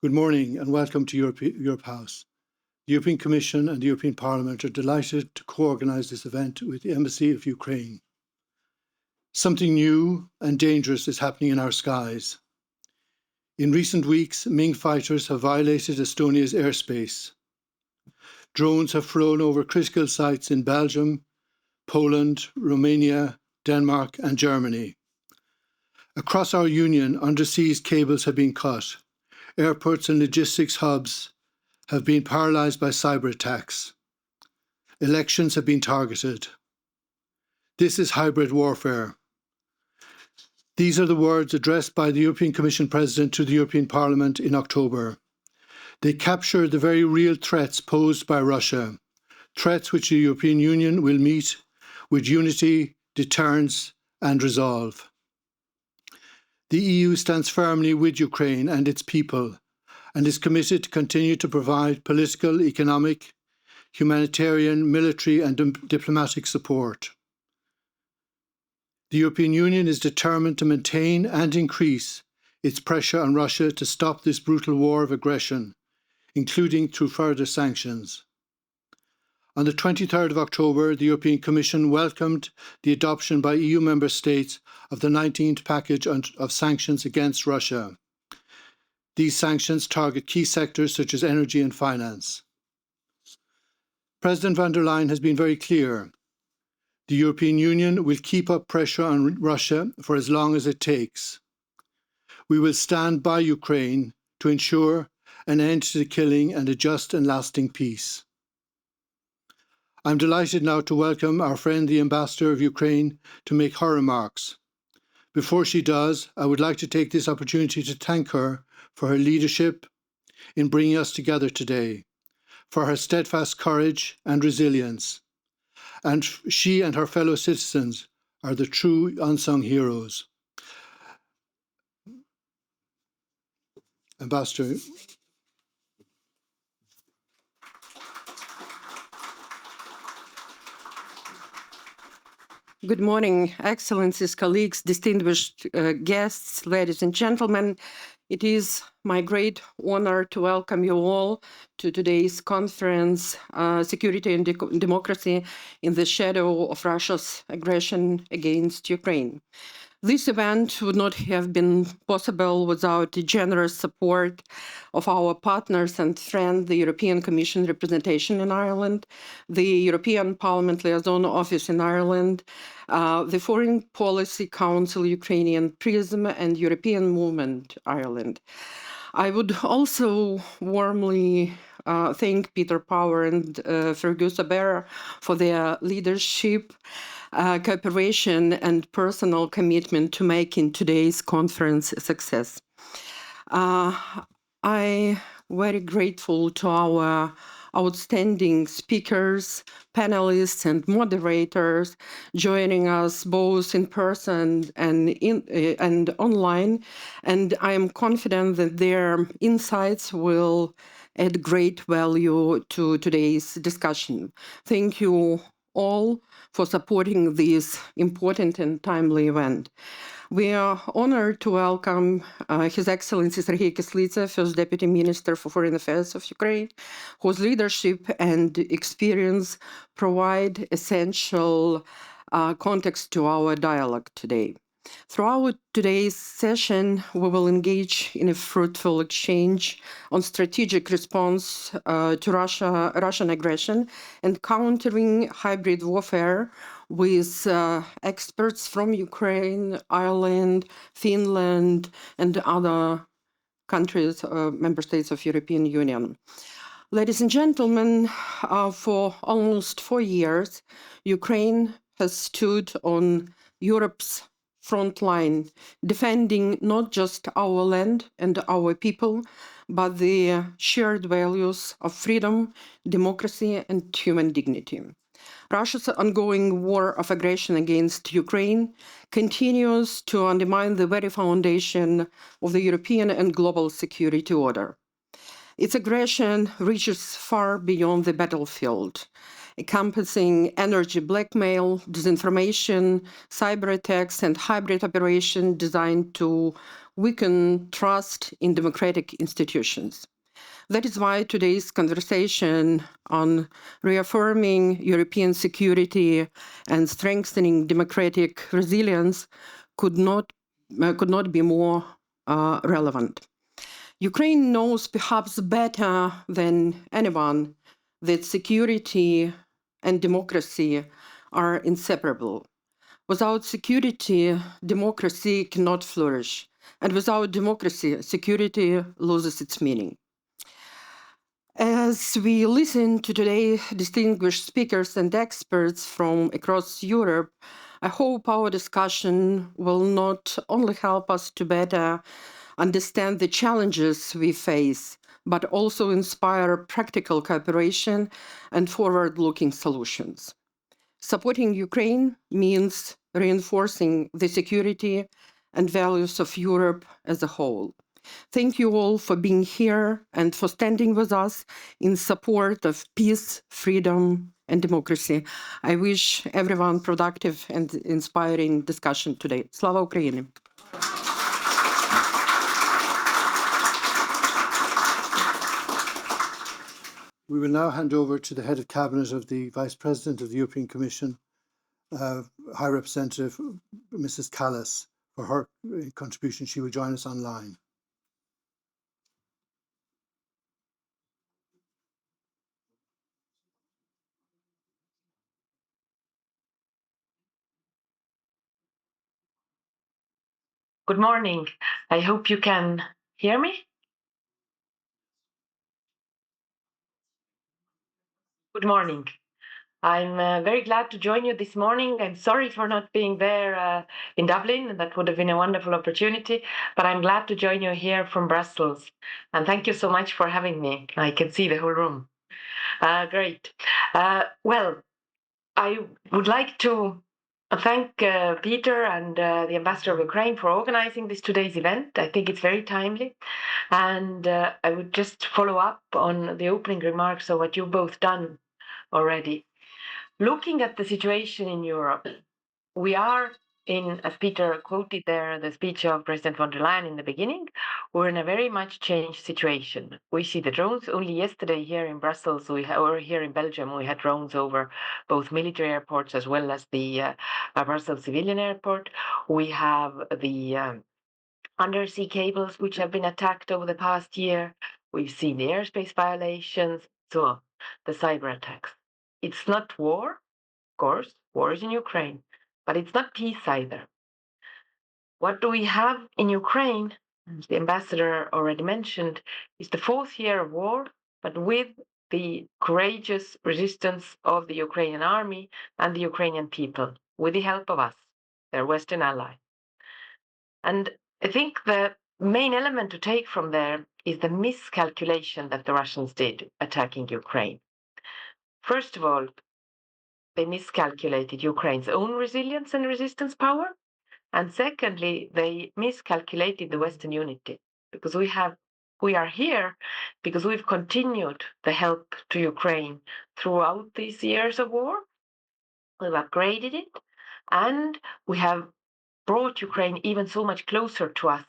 Good morning and welcome to Europe House. The European Commission and the European Parliament are delighted to co-organise this event with the Embassy of Ukraine. Something new and dangerous is happening in our skies. In recent weeks, Ming fighters have violated Estonia's airspace. Drones have flown over critical sites in Belgium, Poland, Romania, Denmark and Germany. Across our union, undersea cables have been cut. Airports and logistics hubs have been paralysed by cyber attacks. Elections have been targeted. This is hybrid warfare. These are the words addressed by the European Commission President to the European Parliament in October. They capture the very real threats posed by Russia, threats which the European Union will meet with unity, deterrence and resolve. The EU stands firmly with Ukraine and its people and is committed to continue to provide political, economic, humanitarian, military and diplomatic support. The European Union is determined to maintain and increase its pressure on Russia to stop this brutal war of aggression, including through further sanctions. On the 23rd of October, the European Commission welcomed the adoption by EU member states of the 19th package of sanctions against Russia. These sanctions target key sectors such as energy and finance. President von der Leyen has been very clear. The European Union will keep up pressure on Russia for as long as it takes. We will stand by Ukraine to ensure an end to the killing and a just and lasting peace. I'm delighted now to welcome our friend, the Ambassador of Ukraine, to make her remarks. Before she does, I would like to take this opportunity to thank her for her leadership in bringing us together today, for her steadfast courage and resilience. And she and her fellow citizens are the true unsung heroes. Ambassador. Good morning, Excellencies, colleagues, distinguished guests, ladies and gentlemen. It is my great honor to welcome you all to today's conference, Security and Democracy in the Shadow of Russia's Aggression Against Ukraine. This event would not have been possible without the generous support of our partners and friends, the European Commission representation in Ireland, the European Parliament Liaison Office in Ireland, the Foreign Policy Council Ukrainian Prism, and European Movement Ireland. I would also warmly thank Peter Power and Sergiy Bear for their leadership, cooperation and personal commitment to making today's conference a success. I'm very grateful to our outstanding speakers, panelists and moderators joining us both in person and online, and I am confident that their insights will add great value to today's discussion. Thank you all for supporting this important and timely event. We are honored to welcome His Excellency Sergiy Kyslytsya, First Deputy Minister for Foreign Affairs of Ukraine, whose leadership and experience provide essential context to our dialogue today. Throughout today's session, we will engage in a fruitful exchange on strategic response to Russian aggression and countering hybrid warfare with experts from Ukraine, Ireland, Finland, and other countries, member states of European Union. Ladies and gentlemen, for almost 4 years, Ukraine has stood on Europe's front line, defending not just our land and our people, but the shared values of freedom, democracy, and human dignity. Russia's ongoing war of aggression against Ukraine continues to undermine the very foundation of the European and global security order. Its aggression reaches far beyond the battlefield, encompassing energy blackmail, disinformation, cyber attacks, and hybrid operations designed to weaken trust in democratic institutions. That is why today's conversation on reaffirming European security and strengthening democratic resilience could not be more relevant. Ukraine knows perhaps better than anyone that security and democracy are inseparable. Without security, democracy cannot flourish. And without democracy, security loses its meaning. As we listen to today distinguished speakers and experts from across Europe, I hope our discussion will not only help us to better understand the challenges we face, but also inspire practical cooperation and forward-looking solutions. Supporting Ukraine means reinforcing the security and values of Europe as a whole. Thank you all for being here and for standing with us in support of peace, freedom, and democracy. I wish everyone productive and inspiring discussion today. Slava Ukraini! We will now hand over to the Head of Cabinet of the Vice President of the European Commission, High Representative Mrs. Kallas, for her contribution. She will join us online. Good morning. I hope you can hear me. Good morning. I'm very glad to join you this morning. I'm sorry for not being there in Dublin. That would have been a wonderful opportunity, but I'm glad to join you here from Brussels. And thank you so much for having me. I can see the whole room. Great. Well, I would like to thank Peter and the Ambassador of Ukraine for organizing this today's event. I think it's very timely. And I would just follow up on the opening remarks of what you've both done already. Looking at the situation in Europe, we are in, as Peter quoted there, the speech of President von der Leyen in the beginning, we're in a very much changed situation. We see the drones. Only yesterday here in Brussels, or here in Belgium, we had drones over both military airports as well as the Brussels civilian airport. We have the undersea cables which have been attacked over the past year. We've seen the airspace violations, so the cyber attacks. It's not war, of course, war is in Ukraine, but it's not peace either. What do we have in Ukraine, as the ambassador already mentioned, is the fourth year of war, but with the courageous resistance of the Ukrainian army and the Ukrainian people, with the help of us, their Western ally. And I think the main element to take from there is the miscalculation that the Russians did attacking Ukraine. First of all, they miscalculated Ukraine's own resilience and resistance power. And secondly, they miscalculated the Western unity, because we are here because we've continued the help to Ukraine throughout these years of war. We've upgraded it, and we have brought Ukraine even so much closer to us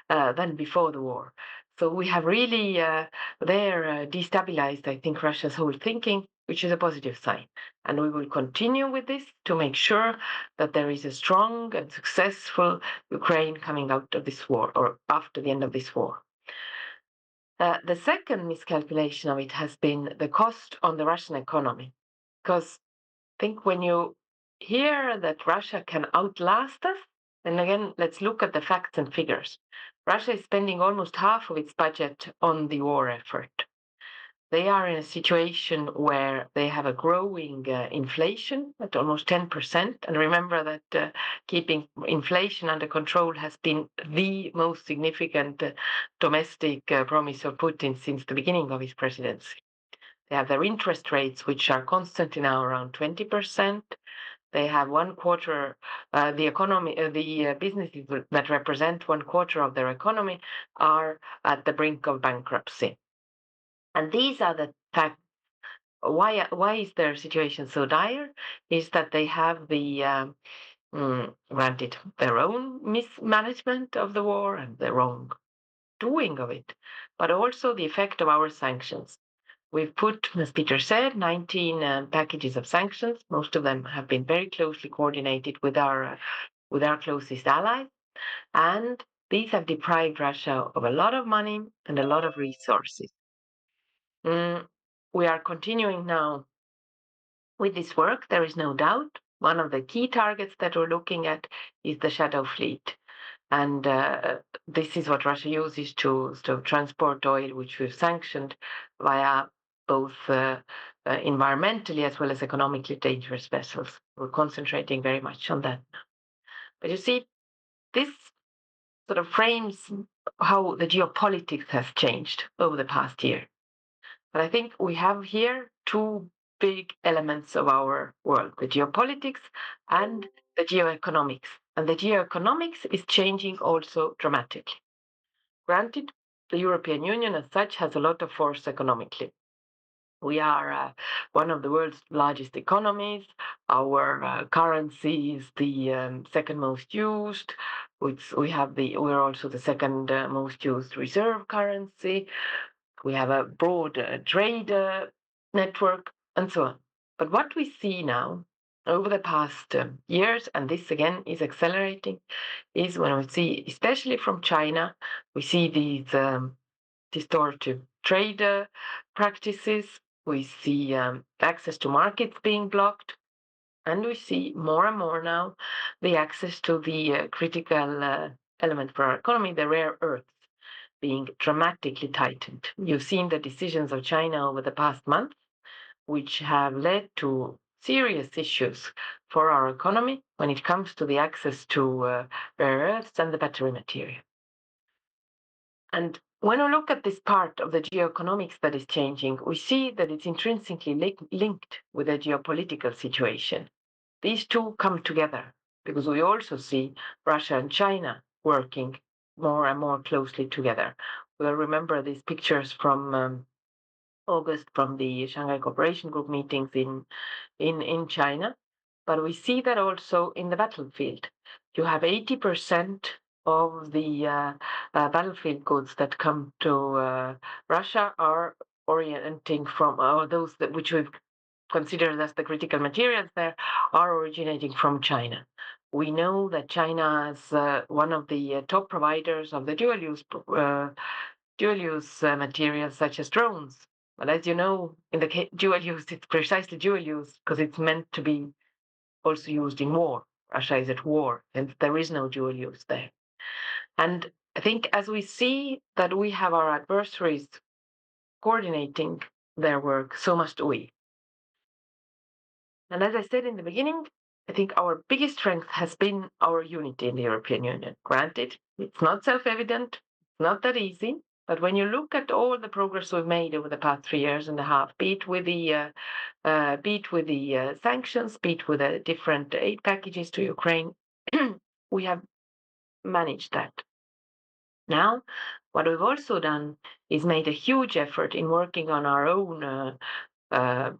than before the war. So we have really destabilized, I think, Russia's whole thinking, which is a positive sign. And we will continue with this to make sure that there is a strong and successful Ukraine coming out of this war, or after the end of this war. The second miscalculation of it has been the cost on the Russian economy. Because I think when you hear that Russia can outlast us, and again, let's look at the facts and figures. Russia is spending almost half of its budget on the war effort. They are in a situation where they have a growing inflation at almost 10%. And remember that keeping inflation under control has been the most significant domestic promise of Putin since the beginning of his presidency. They have their interest rates, which are constantly now around 20%. They have 1/4, the economy, the businesses that represent 1/4 of their economy are at the brink of bankruptcy. And these are the facts. Why is their situation so dire? Is that they have the granted, their own mismanagement of the war and the wrong doing of it, but also the effect of our sanctions. We've put, as Peter said, 19 packages of sanctions. Most of them have been very closely coordinated with our closest allies, and these have deprived Russia of a lot of money and a lot of resources. We are continuing now with this work, there is no doubt. One of the key targets that we're looking at is the shadow fleet. And this is what Russia uses to transport oil, which we've sanctioned via both environmentally as well as economically dangerous vessels. We're concentrating very much on that now. But you see, this sort of frames how the geopolitics has changed over the past year. But I think we have here two big elements of our world, the geopolitics and the geoeconomics. And the geoeconomics is changing also dramatically. Granted, the European Union as such has a lot of force economically. We are one of the world's largest economies. Our currency is the second most used. We're also the second most used reserve currency. We have a broad trade network and so on. But what we see now over the past years, and this again is accelerating, is when we see, especially from China, we see these distortive trade practices. We see access to markets being blocked. And we see more and more now the access to the critical element for our economy, the rare earths, being dramatically tightened. You've seen the decisions of China over the past month, which have led to serious issues for our economy when it comes to the access to rare earths and the battery material. And when we look at this part of the geoeconomics that is changing, we see that it's intrinsically linked with the geopolitical situation. These two come together because we also see Russia and China working more and more closely together. We'll remember these pictures from August from the Shanghai Cooperation Group meetings in China. But we see that also in the battlefield. You have 80% of the battlefield goods that come to Russia are orienting from, or those which we've considered as the critical materials there, are originating from China. We know that China is one of the top providers of the dual-use materials such as drones. But as you know, in the dual use, it's precisely dual use because it's meant to be also used in war. Russia is at war, and there is no dual use there. And I think as we see that we have our adversaries coordinating their work, so must we. And as I said in the beginning, I think our biggest strength has been our unity in the European Union. Granted, it's not self-evident, it's not that easy, but when you look at all the progress we've made over the past 3 years and a half, be it with the sanctions, be it with the different aid packages to Ukraine, we have managed that. Now, what we've also done is made a huge effort in working on our own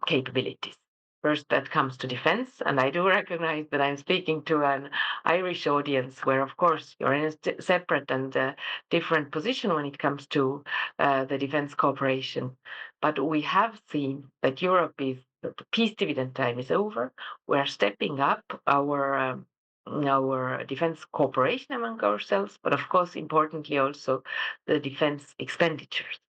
capabilities. First, that comes to defense, and I do recognize that I'm speaking to an Irish audience where, of course, you're in a separate and different position when it comes to the defense cooperation. But we have seen that Europe is, the peace dividend time is over. We're stepping up our defense cooperation among ourselves, but of course, importantly, also the defense expenditures.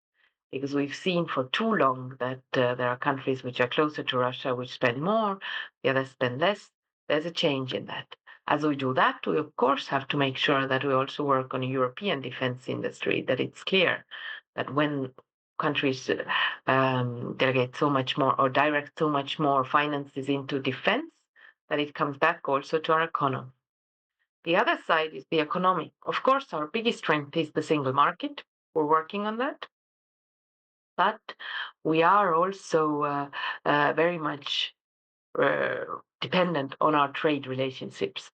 Because we've seen for too long that there are countries which are closer to Russia which spend more, the others spend less. There's a change in that. As we do that, we of course have to make sure that we also work on a European defense industry, that it's clear that when countries delegate so much more or direct so much more finances into defense, that it comes back also to our economy. The other side is the economy. Of course, our biggest strength is the single market. We're working on that. But we are also very much dependent on our trade relationships.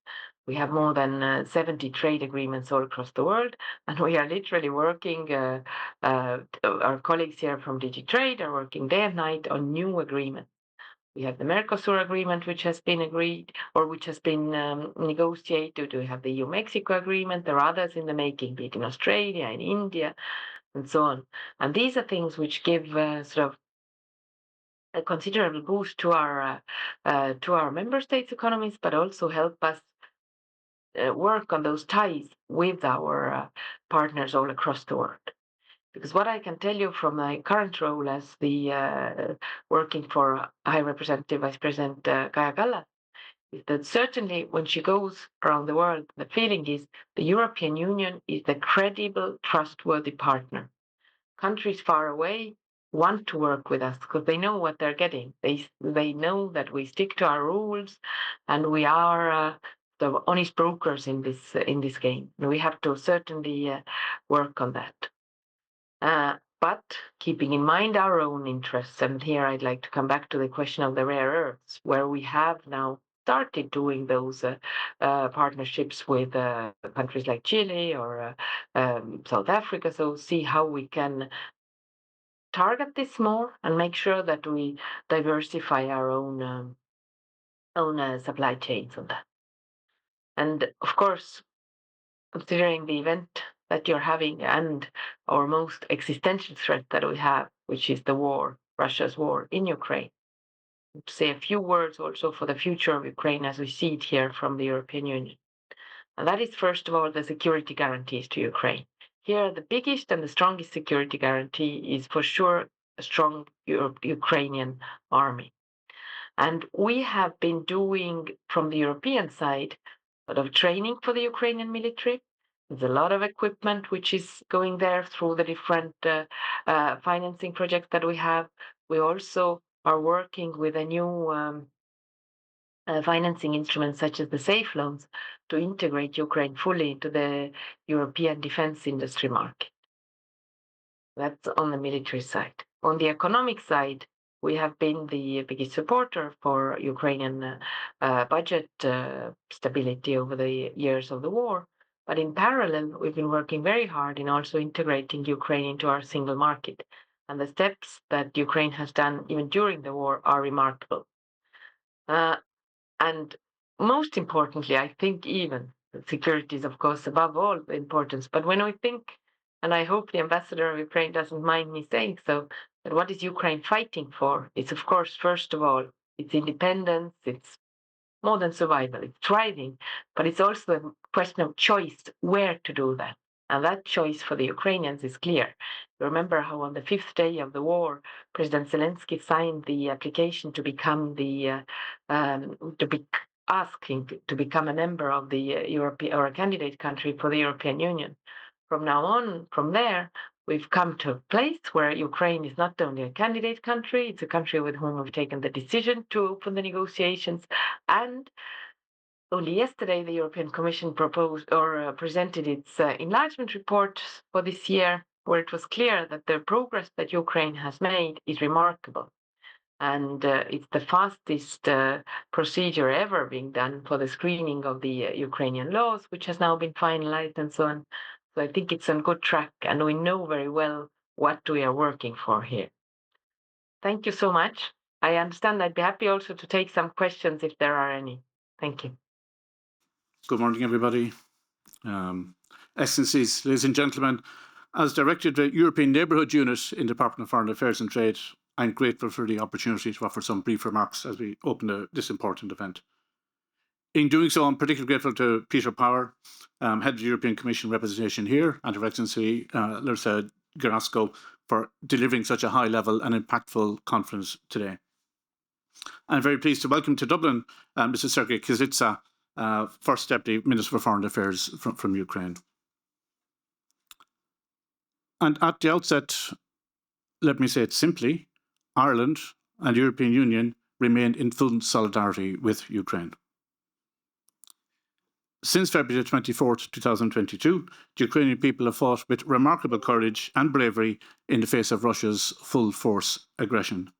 We have more than 70 trade agreements all across the world, and we are literally working, our colleagues here from DG Trade are working day and night on new agreements. We have the Mercosur agreement, which has been agreed or which has been negotiated. We have the EU-Mexico agreement. There are others in the making, be it in Australia, in India, and so on. And these are things which give sort of a considerable boost to our member states' economies, but also help us work on those ties with our partners all across the world. Because what I can tell you from my current role as the working for High Representative Vice President Kaja Kallas is that certainly when she goes around the world, the feeling is the European Union is the credible, trustworthy partner. Countries far away want to work with us because they know what they're getting. They know that we stick to our rules, and we are the honest brokers in this game. And we have to certainly work on that. But keeping in mind our own interests, and here I'd like to come back to the question of the rare earths, where we have now started doing those partnerships with countries like Chile or South Africa. So see how we can target this more and make sure that we diversify our own supply chains on that. And of course, considering the event that you're having and our most existential threat that we have, which is the war, Russia's war in Ukraine, to say a few words also for the future of Ukraine as we see it here from the European Union. And that is, first of all, the security guarantees to Ukraine. Here, the biggest and the strongest security guarantee is for sure a strong Ukrainian army. And we have been doing, from the European side, a lot of training for the Ukrainian military. There's a lot of equipment which is going there through the different financing projects that we have. We also are working with a new financing instruments such as the safe loans to integrate Ukraine fully into the European defense industry market. That's on the military side. On the economic side, we have been the biggest supporter for Ukrainian budget stability over the years of the war. But in parallel, we've been working very hard in also integrating Ukraine into our single market. And the steps that Ukraine has done even during the war are remarkable. And most importantly, I think even security is, of course, above all the importance. But when we think, and I hope the ambassador of Ukraine doesn't mind me saying so, that what is Ukraine fighting for? It's, of course, first of all, it's independence, it's more than survival, it's thriving, but it's also a question of choice where to do that. And that choice for the Ukrainians is clear. You remember how on the 5th day of the war, President Zelensky signed the application to become asking to become a member of the European or a candidate country for the European Union. From now on, from there, we've come to a place where Ukraine is not only a candidate country, it's a country with whom we've taken the decision to open the negotiations. And only yesterday, the European Commission proposed or presented its enlargement report for this year, where it was clear that the progress that Ukraine has made is remarkable. And it's the fastest procedure ever being done for the screening of the Ukrainian laws, which has now been finalized and so on. So I think it's on good track, and we know very well what we are working for here. Thank you so much. I understand I'd be happy also to take some questions if there are any. Thank you. Good morning, everybody. Excellencies, ladies and gentlemen, as Director of the European Neighbourhood Unit in the Department of Foreign Affairs and Trade, I'm grateful for the opportunity to offer some brief remarks as we open this important event. In doing so, I'm particularly grateful to Peter Power, Head of the European Commission representation here, and Her Excellency Larysa Gerasko for delivering such a high-level and impactful conference today. I'm very pleased to welcome to Dublin Mr. Sergiy Kyslytsya, First Deputy Minister for Foreign Affairs from Ukraine. And at the outset, let me say it simply, Ireland and the European Union remain in full solidarity with Ukraine. Since February 24th, 2022, the Ukrainian people have fought with remarkable courage and bravery in the face of Russia's full-force aggression.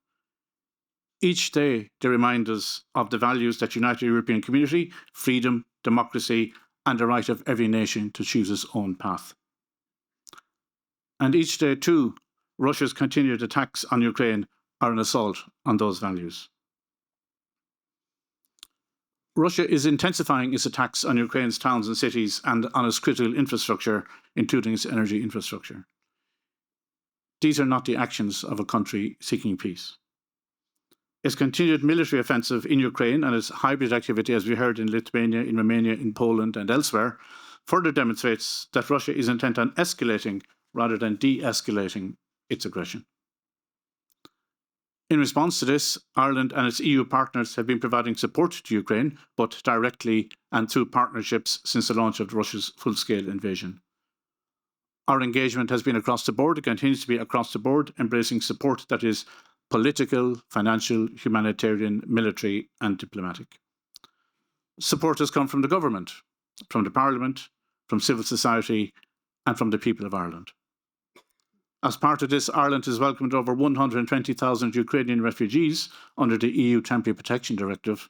Each day, they remind us of the values that unite the European community: freedom, democracy, and the right of every nation to choose its own path. And each day, too, Russia's continued attacks on Ukraine are an assault on those values. Russia is intensifying its attacks on Ukraine's towns and cities and on its critical infrastructure, including its energy infrastructure. These are not the actions of a country seeking peace. Its continued military offensive in Ukraine and its hybrid activity, as we heard in Lithuania, in Romania, in Poland and elsewhere, further demonstrates that Russia is intent on escalating rather than de-escalating its aggression. In response to this, Ireland and its EU partners have been providing support to Ukraine, both directly and through partnerships since the launch of Russia's full-scale invasion. Our engagement has been across the board, it continues to be across the board, embracing support that is political, financial, humanitarian, military and diplomatic. Support has come from the government, from the Parliament, from civil society and from the people of Ireland. As part of this, Ireland has welcomed over 120,000 Ukrainian refugees under the EU Temporary Protection Directive,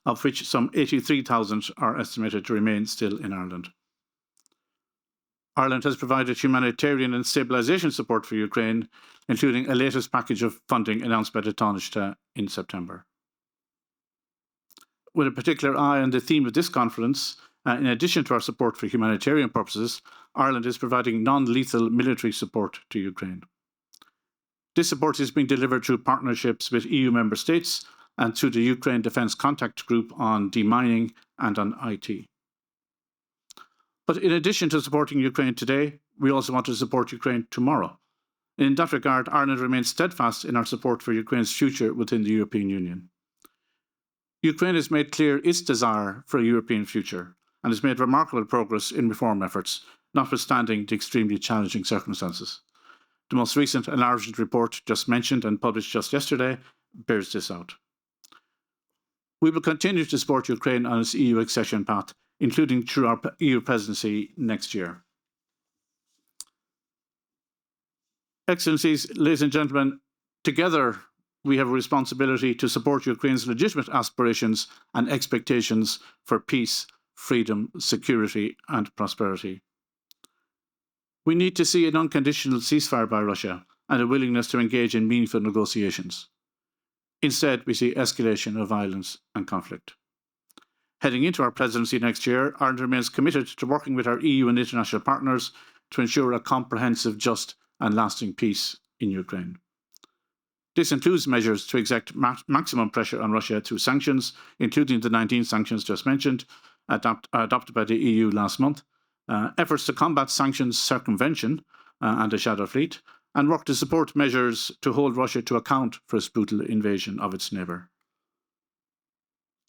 of which some 83,000 are estimated to remain still in Ireland. Ireland has provided humanitarian and stabilisation support for Ukraine, including a latest package of funding announced by the Tonra in September. With a particular eye on the theme of this conference, in addition to our support for humanitarian purposes, Ireland is providing non-lethal military support to Ukraine. This support is being delivered through partnerships with EU member states and through the Ukraine Defence Contact Group on demining and on IT. But in addition to supporting Ukraine today, we also want to support Ukraine tomorrow. In that regard, Ireland remains steadfast in our support for Ukraine's future within the European Union. Ukraine has made clear its desire for a European future and has made remarkable progress in reform efforts, notwithstanding the extremely challenging circumstances. The most recent enlargement report just mentioned and published just yesterday bears this out. We will continue to support Ukraine on its EU accession path, including through our EU presidency next year. Excellencies, ladies and gentlemen, together we have a responsibility to support Ukraine's legitimate aspirations and expectations for peace, freedom, security and prosperity. We need to see an unconditional ceasefire by Russia and a willingness to engage in meaningful negotiations. Instead, we see escalation of violence and conflict. Heading into our presidency next year, Ireland remains committed to working with our EU and international partners to ensure a comprehensive, just and lasting peace in Ukraine. This includes measures to exert maximum pressure on Russia through sanctions, including the 19 sanctions just mentioned, adopted by the EU last month, efforts to combat sanctions circumvention and the shadow fleet, and work to support measures to hold Russia to account for its brutal invasion of its neighbour.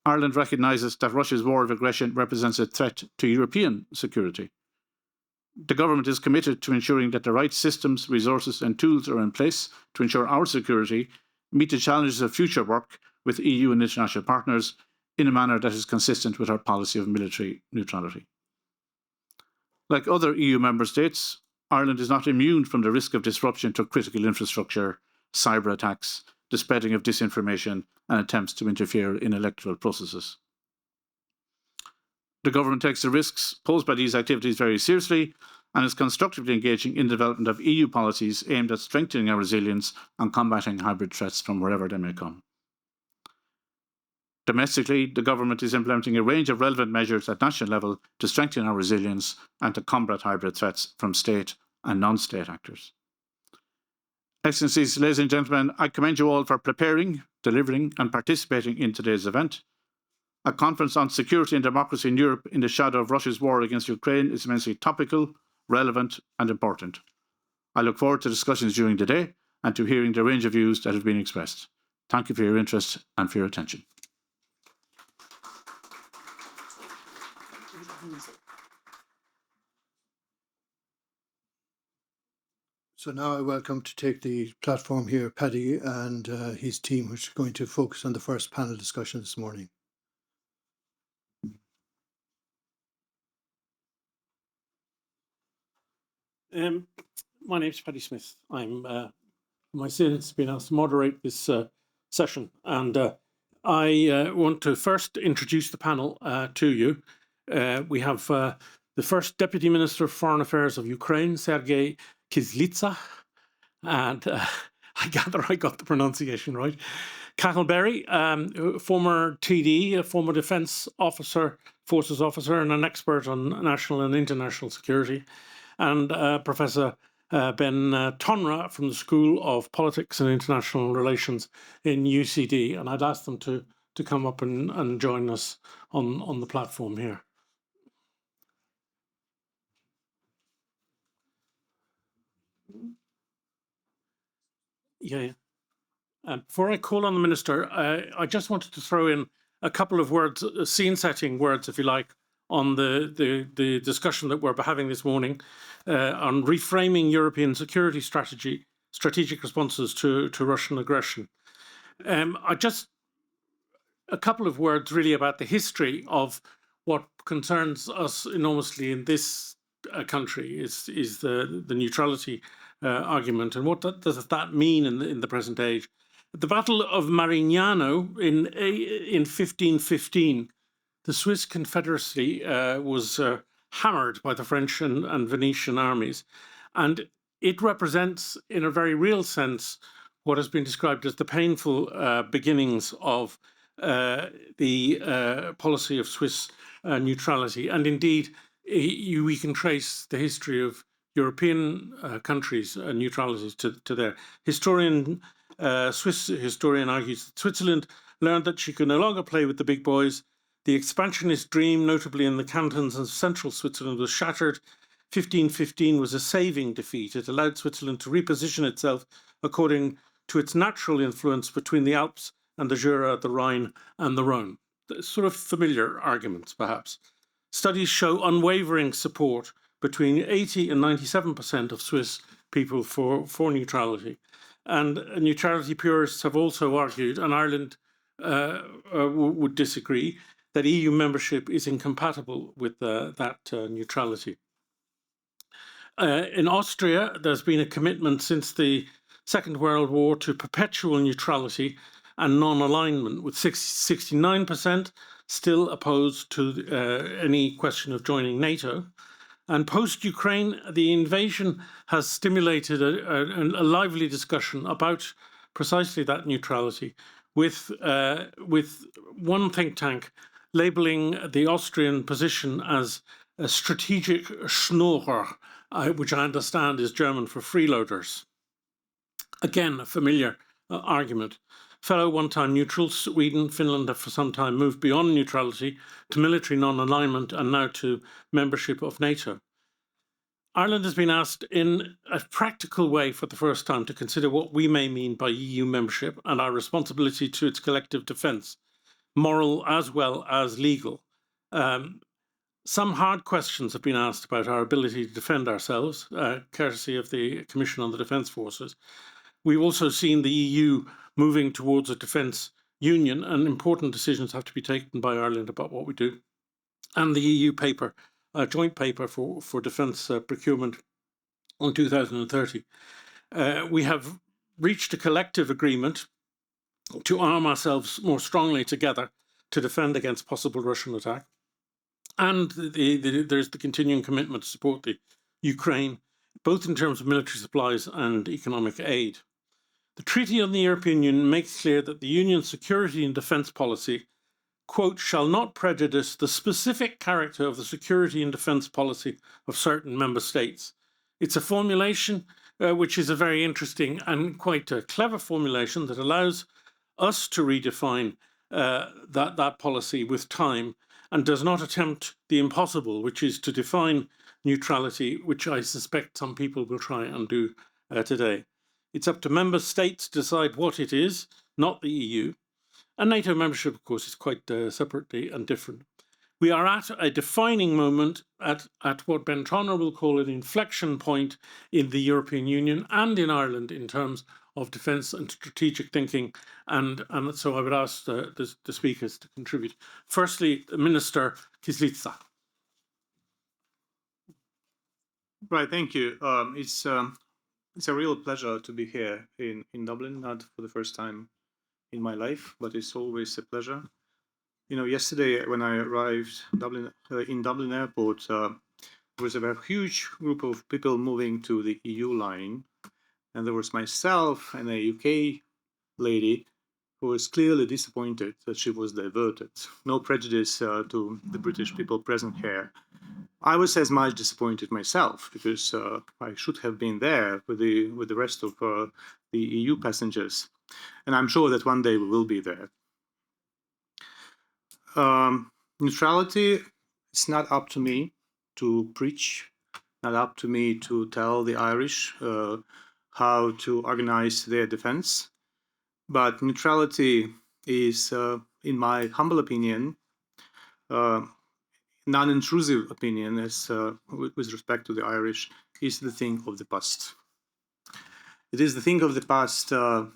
Ireland recognises that Russia's war of aggression represents a threat to European security. The government is committed to ensuring that the right systems, resources and tools are in place to ensure our security meet the challenges of future work with EU and international partners in a manner that is consistent with our policy of military neutrality. Like other EU member states, Ireland is not immune from the risk of disruption to critical infrastructure, cyber attacks, the spreading of disinformation and attempts to interfere in electoral processes. The government takes the risks posed by these activities very seriously and is constructively engaging in the development of EU policies aimed at strengthening our resilience and combating hybrid threats from wherever they may come. Domestically, the government is implementing a range of relevant measures at national level to strengthen our resilience and to combat hybrid threats from state and non-state actors. Excellencies, ladies and gentlemen, I commend you all for preparing, delivering and participating in today's event. A conference on security and democracy in Europe in the shadow of Russia's war against Ukraine is immensely topical, relevant and important. I look forward to discussions during the day and to hearing the range of views that have been expressed. Thank you for your interest and for your attention. So now I welcome to take the platform here Paddy and his team, which are going to focus on the first panel discussion this morning. My name is Paddy Smith. I'm myself been asked to moderate this session, and I want to first introduce the panel to you. We have the first Deputy Minister of Foreign Affairs of Ukraine, Sergiy Kyslytsya, and I gather I got the pronunciation right. Cathal Berry, former TD, a former defence officer, forces officer, and an expert on national and international security, and Professor Ben Tonra from the School of Politics and International Relations in UCD. And I'd ask them to come up and join us on the platform here. Yeah. Before I call on the Minister, I just wanted to throw in a couple of words, scene-setting words, if you like, on the discussion that we're having this morning on reframing European security strategy, strategic responses to Russian aggression. A couple of words really about the history of what concerns us enormously in this country is the neutrality argument, and what does that mean in the present age. At the Battle of Marignano in 1515, the Swiss Confederacy was hammered by the French and Venetian armies, and it represents, in a very real sense, what has been described as the painful beginnings of the policy of Swiss neutrality. And indeed, we can trace the history of European countries' neutralities to there. Swiss historian argues that Switzerland learned that she could no longer play with the big boys. The expansionist dream, notably in the cantons of central Switzerland, was shattered. 1515 was a saving defeat. It allowed Switzerland to reposition itself according to its natural influence between the Alps and the Jura, the Rhine, and the Rhone. Sort of familiar arguments, perhaps. Studies show unwavering support between 80 and 97% of Swiss people for neutrality. And neutrality purists have also argued, and Ireland would disagree, that EU membership is incompatible with that neutrality. In Austria, there's been a commitment since the Second World War to perpetual neutrality and non-alignment, with 69% still opposed to any question of joining NATO. And post-Ukraine, the invasion has stimulated a lively discussion about precisely that neutrality, with one think tank labeling the Austrian position as a strategic Schnurrer, which I understand is German for freeloaders. Again, a familiar argument. Fellow one-time neutrals, Sweden, Finland have for some time moved beyond neutrality to military non-alignment and now to membership of NATO. Ireland has been asked in a practical way for the first time to consider what we may mean by EU membership and our responsibility to its collective defence, moral as well as legal. Some hard questions have been asked about our ability to defend ourselves, courtesy of the Commission on the Defence Forces. We've also seen the EU moving towards a defence union, and important decisions have to be taken by Ireland about what we do. And the EU paper, a joint paper for defence procurement on 2030. We have reached a collective agreement to arm ourselves more strongly together to defend against possible Russian attack. And there's the continuing commitment to support the Ukraine, both in terms of military supplies and economic aid. The Treaty on the European Union makes clear that the Union's security and defence policy, quote, shall not prejudice the specific character of the security and defence policy of certain member states. It's a formulation which is a very interesting and quite a clever formulation that allows us to redefine that policy with time and does not attempt the impossible, which is to define neutrality, which I suspect some people will try and do today. It's up to member states to decide what it is, not the EU. And NATO membership, of course, is quite separately and different. We are at a defining moment at what Ben Tonra will call an inflection point in the European Union and in Ireland in terms of defence and strategic thinking. And so I would ask the speakers to contribute. Firstly, Minister Kyslytsya. Right, thank you. It's a real pleasure to be here in Dublin, not for the first time in my life, but it's always a pleasure. You know, yesterday when I arrived in Dublin airport, there was a very huge group of people moving to the EU line, and there was myself and a UK lady was clearly disappointed that she was diverted. No prejudice to the British people present here. I was as much disappointed myself because I should have been there with the rest of the EU passengers, and I'm sure that one day we will be there. Neutrality, it's not up to me to preach, not up to me to tell the Irish how to organize their defense, but neutrality is, in my humble opinion, non-intrusive opinion, as with respect to the Irish, is the thing of the past. It is the thing of the past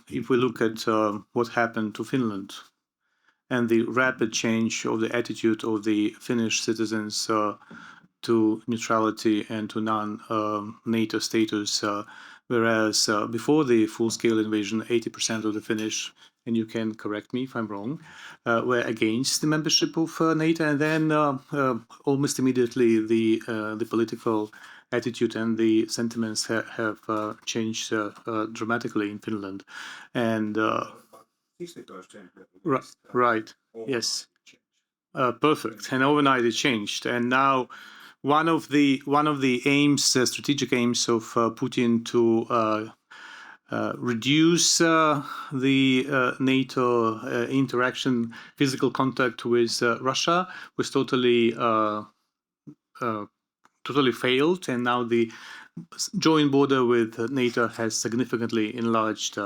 if we look at what happened to Finland and the rapid change of the attitude of the Finnish citizens to neutrality and to non-NATO status, whereas before the full-scale invasion, 80% of the Finnish, and you can correct me if I'm wrong, were against the membership of NATO, and then almost immediately the political attitude and the sentiments have changed dramatically in Finland, and right, yes, perfect. And overnight it changed, and now one of the aims, strategic aims of Putin to reduce the NATO interaction, physical contact with Russia was totally failed, and now the joint border with NATO has significantly enlarged.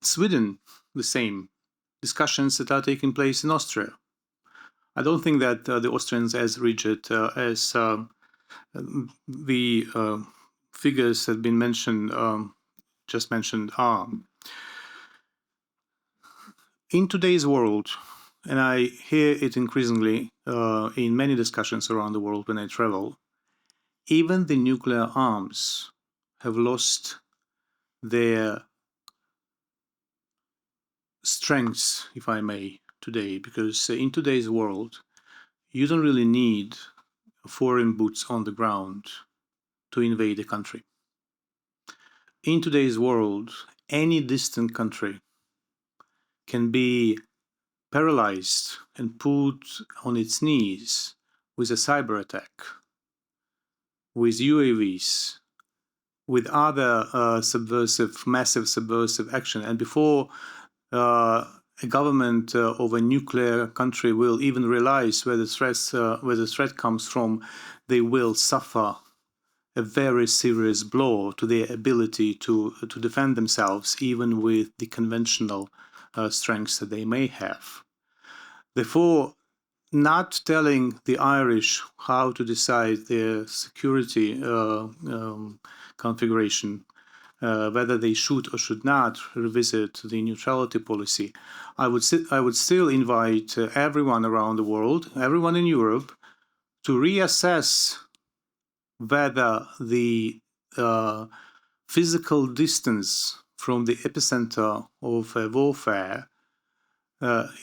Sweden, the same. Discussions that are taking place in Austria. I don't think that the Austrians as rigid as the figures that have been mentioned, just mentioned, are. In today's world, and I hear it increasingly in many discussions around the world when I travel, even the nuclear arms have lost their strengths, if I may, today, because in today's world, you don't really need foreign boots on the ground to invade a country. In today's world, any distant country can be paralyzed and put on its knees with a cyber attack, with UAVs, with other massive subversive action. And before a government of a nuclear country will even realize where the threat comes from, they will suffer a very serious blow to their ability to defend themselves, even with the conventional strengths that they may have. Therefore, not telling the Irish how to decide their security configuration, whether they should or should not revisit the neutrality policy, I would still invite everyone around the world, everyone in Europe, to reassess whether the physical distance from the epicenter of warfare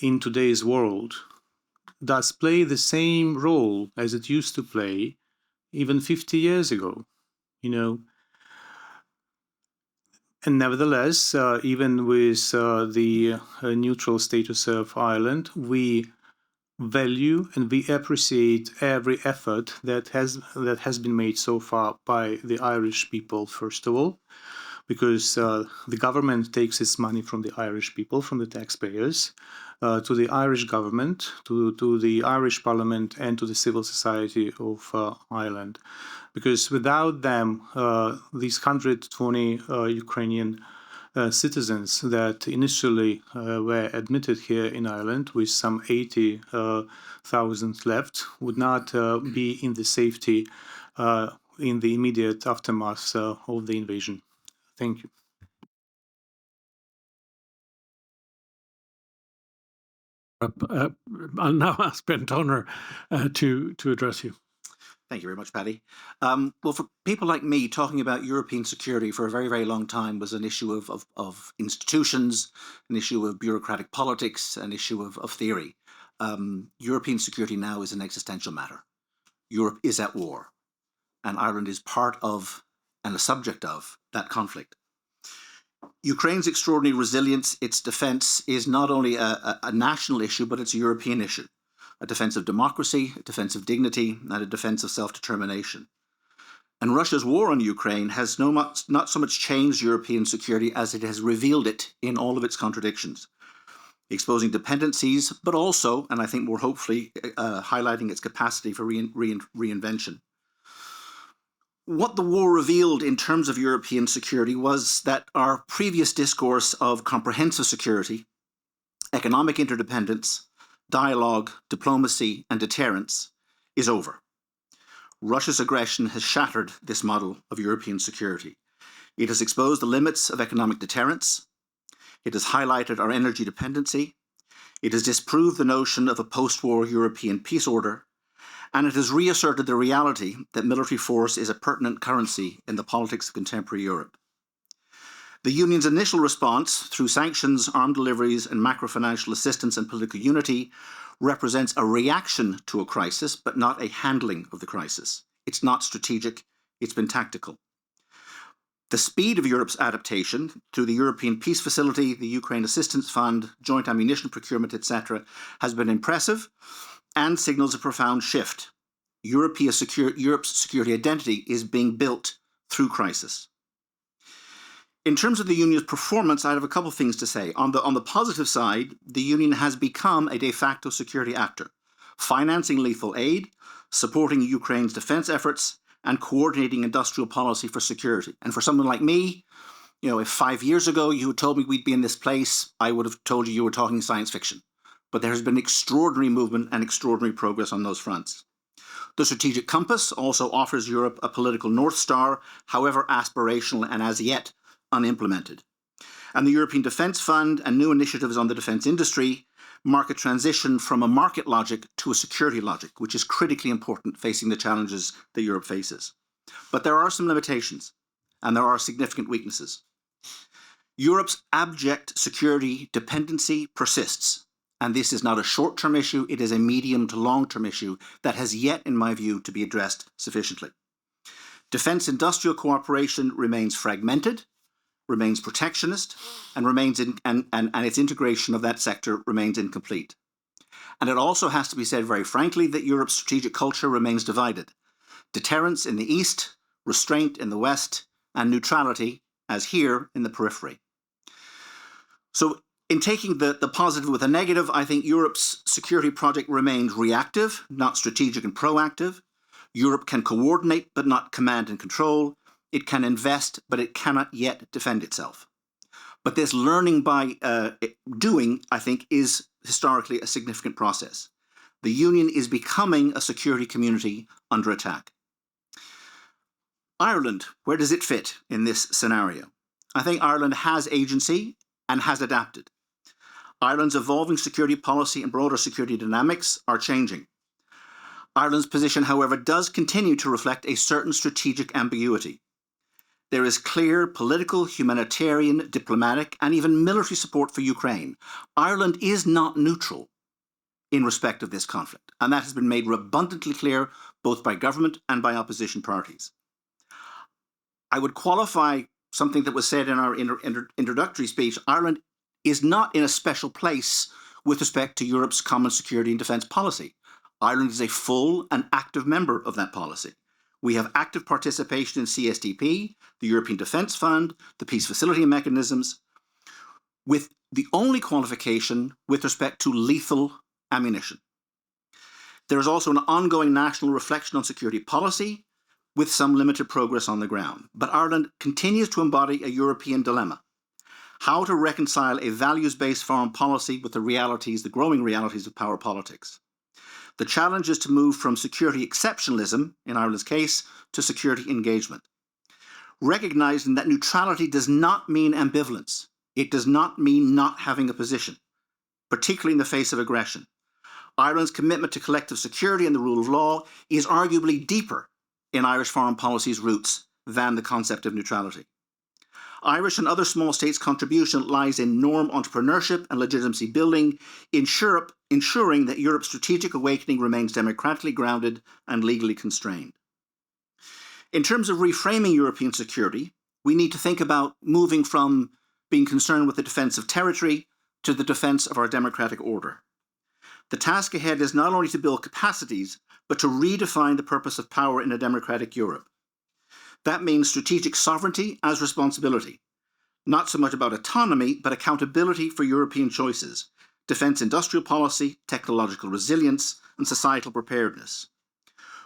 in today's world does play the same role as it used to play even 50 years ago, And nevertheless, even with the neutral status of Ireland, we value and we appreciate every effort that has been made so far by the Irish people, first of all, because the government takes its money from the Irish people, from the taxpayers, to the Irish government, to the Irish Parliament, and to the civil society of Ireland. Because without them, these 120 Ukrainian citizens that initially were admitted here in Ireland, with some 80,000 left, would not be in the safety in the immediate aftermath of the invasion. Thank you. I'll now ask Ben Tonra to address you. Thank you very much, Paddy. Well, for people like me, talking about European security for a very, very long time was an issue of institutions, an issue of bureaucratic politics, an issue of theory. European security now is an existential matter. Europe is at war, and Ireland is part of and a subject of that conflict. Ukraine's extraordinary resilience, its defense, is not only a national issue, but it's a European issue. A defense of democracy, a defense of dignity, and a defense of self-determination. And Russia's war on Ukraine has not so much changed European security as it has revealed it in all of its contradictions, exposing dependencies, but also, and I think more hopefully, highlighting its capacity for reinvention. What the war revealed in terms of European security was that our previous discourse of comprehensive security, economic interdependence, dialogue, diplomacy, and deterrence is over. Russia's aggression has shattered this model of European security. It has exposed the limits of economic deterrence. It has highlighted our energy dependency. It has disproved the notion of a post-war European peace order. And it has reasserted the reality that military force is a pertinent currency in the politics of contemporary Europe. The Union's initial response, through sanctions, armed deliveries, and macro-financial assistance and political unity, represents a reaction to a crisis, but not a handling of the crisis. It's not strategic, it's been tactical. The speed of Europe's adaptation through the European Peace Facility, the Ukraine Assistance Fund, joint ammunition procurement, etc., has been impressive and signals a profound shift. Europe's security identity is being built through crisis. In terms of the Union's performance, I have a couple of things to say. On the positive side, the Union has become a de facto security actor, financing lethal aid, supporting Ukraine's defense efforts, and coordinating industrial policy for security. And for someone like me, if 5 years ago you had told me we'd be in this place, I would have told you were talking science fiction. But there has been extraordinary movement and extraordinary progress on those fronts. The strategic compass also offers Europe a political North Star, however aspirational and as yet unimplemented. And the European Defence Fund and new initiatives on the defence industry mark a transition from a market logic to a security logic, which is critically important facing the challenges that Europe faces. But there are some limitations, and there are significant weaknesses. Europe's abject security dependency persists, and this is not a short-term issue, it is a medium to long-term issue that has yet, in my view, to be addressed sufficiently. Defence industrial cooperation remains fragmented, remains protectionist, and its integration of that sector remains incomplete. And it also has to be said very frankly that Europe's strategic culture remains divided. Deterrence in the East, restraint in the West, and neutrality, as here, in the periphery. So in taking the positive with the negative, I think Europe's security project remains reactive, not strategic and proactive. Europe can coordinate, but not command and control. It can invest, but it cannot yet defend itself. But this learning by doing, I think, is historically a significant process. The Union is becoming a security community under attack. Ireland, where does it fit in this scenario? I think Ireland has agency and has adapted. Ireland's evolving security policy and broader security dynamics are changing. Ireland's position, however, does continue to reflect a certain strategic ambiguity. There is clear political, humanitarian, diplomatic, and even military support for Ukraine. Ireland is not neutral in respect of this conflict, and that has been made abundantly clear both by government and by opposition parties. I would qualify something that was said in our introductory speech. Ireland is not in a special place with respect to Europe's common security and defence policy. Ireland is a full and active member of that policy. We have active participation in CSDP, the European Defence Fund, the Peace Facility mechanisms, with the only qualification with respect to lethal ammunition. There is also an ongoing national reflection on security policy, with some limited progress on the ground. But Ireland continues to embody a European dilemma: how to reconcile a values-based foreign policy with the growing realities of power politics. The challenge is to move from security exceptionalism, in Ireland's case, to security engagement. Recognizing that neutrality does not mean ambivalence. It does not mean not having a position, particularly in the face of aggression. Ireland's commitment to collective security and the rule of law is arguably deeper in Irish foreign policy's roots than the concept of neutrality. Irish and other small states' contribution lies in norm entrepreneurship and legitimacy building, ensuring that Europe's strategic awakening remains democratically grounded and legally constrained. In terms of reframing European security, we need to think about moving from being concerned with the defence of territory to the defence of our democratic order. The task ahead is not only to build capacities, but to redefine the purpose of power in a democratic Europe. That means strategic sovereignty as responsibility, not so much about autonomy, but accountability for European choices, defence industrial policy, technological resilience, and societal preparedness.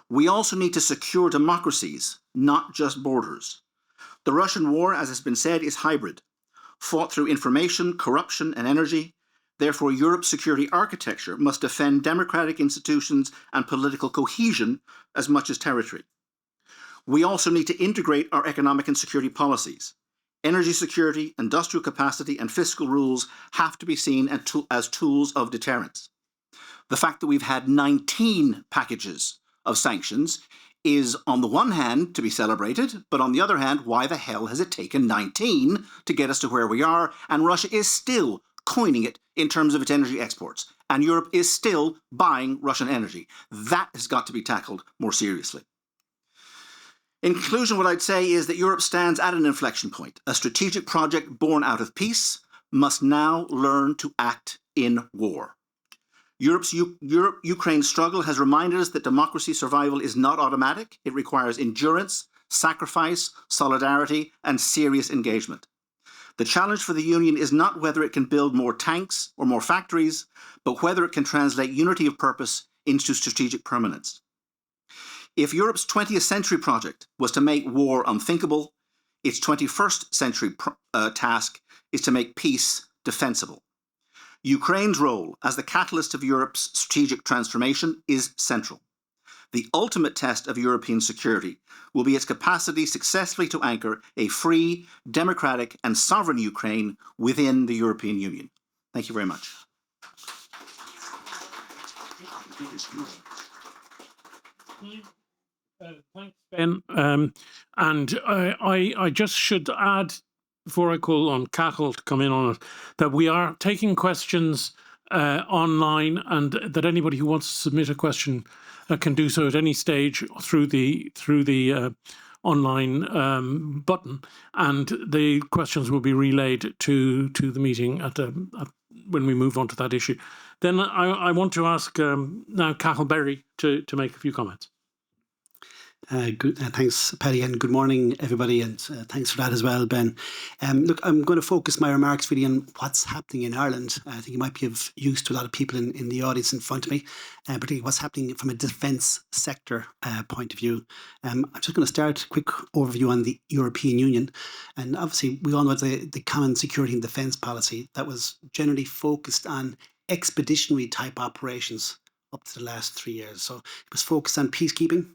We also need to secure democracies, not just borders. The Russian war, as has been said, is hybrid, fought through information, corruption, and energy. Therefore, Europe's security architecture must defend democratic institutions and political cohesion as much as territory. We also need to integrate our economic and security policies. Energy security, industrial capacity, and fiscal rules have to be seen as tools of deterrence. The fact that we've had 19 packages of sanctions is, on the one hand, to be celebrated, but on the other hand, why the hell has it taken 19 to get us to where we are? And Russia is still coining it in terms of its energy exports. And Europe is still buying Russian energy. That has got to be tackled more seriously. In conclusion, what I'd say is that Europe stands at an inflection point. A strategic project born out of peace must now learn to act in war. Europe-Ukraine struggle has reminded us that democracy survival is not automatic. It requires endurance, sacrifice, solidarity, and serious engagement. The challenge for the Union is not whether it can build more tanks or more factories, but whether it can translate unity of purpose into strategic permanence. If Europe's 20th century project was to make war unthinkable, its 21st century task is to make peace defensible. Ukraine's role as the catalyst of Europe's strategic transformation is central. The ultimate test of European security will be its capacity successfully to anchor a free, democratic, and sovereign Ukraine within the European Union. Thank you very much. Thanks, Ben. And I just should add, before I call on Cathal to come in on it, that we are taking questions online, and that anybody who wants to submit a question can do so at any stage through the online button, and the questions will be relayed to the meeting when we move on to that issue. Then I want to ask now Cathal Berry to make a few comments. Thanks, Paddy, and good morning, everybody, and thanks for that as well, Ben. Look, I'm going to focus my remarks really on what's happening in Ireland. I think it might be of use to a lot of people in the audience in front of me, particularly what's happening from a defence sector point of view. I'm just going to start a quick overview on the European Union. And obviously, we all know the common security and defence policy that was generally focused on expeditionary type operations up to the last 3 years. So it was focused on peacekeeping,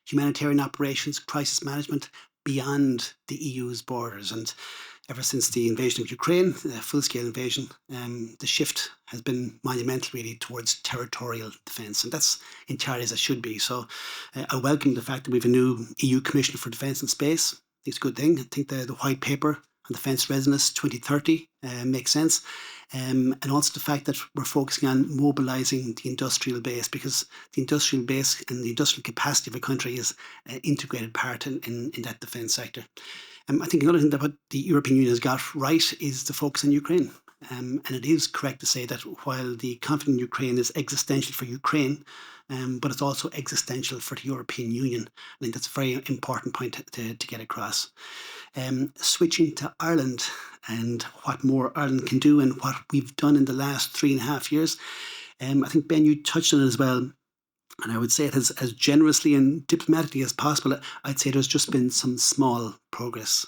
humanitarian operations, crisis management beyond the EU's borders. And ever since the invasion of Ukraine, the full-scale invasion, the shift has been monumental really towards territorial defence. And that's entirely as it should be. So I welcome the fact that we have a new EU Commissioner for Defence and Space. I think it's a good thing. I think the white paper on defence readiness 2030 makes sense. And also the fact that we're focusing on mobilising the industrial base, because the industrial base and the industrial capacity of a country is an integrated part in that defence sector. I think another thing that what the European Union has got right is the focus on Ukraine. And it is correct to say that while the conflict in Ukraine is existential for Ukraine, but it's also existential for the European Union. I think that's a very important point to get across. Switching to Ireland and what more Ireland can do and what we've done in the last 3.5 years. I think, Ben, you touched on it as well. And I would say it as generously and diplomatically as possible. I'd say there's just been some small progress.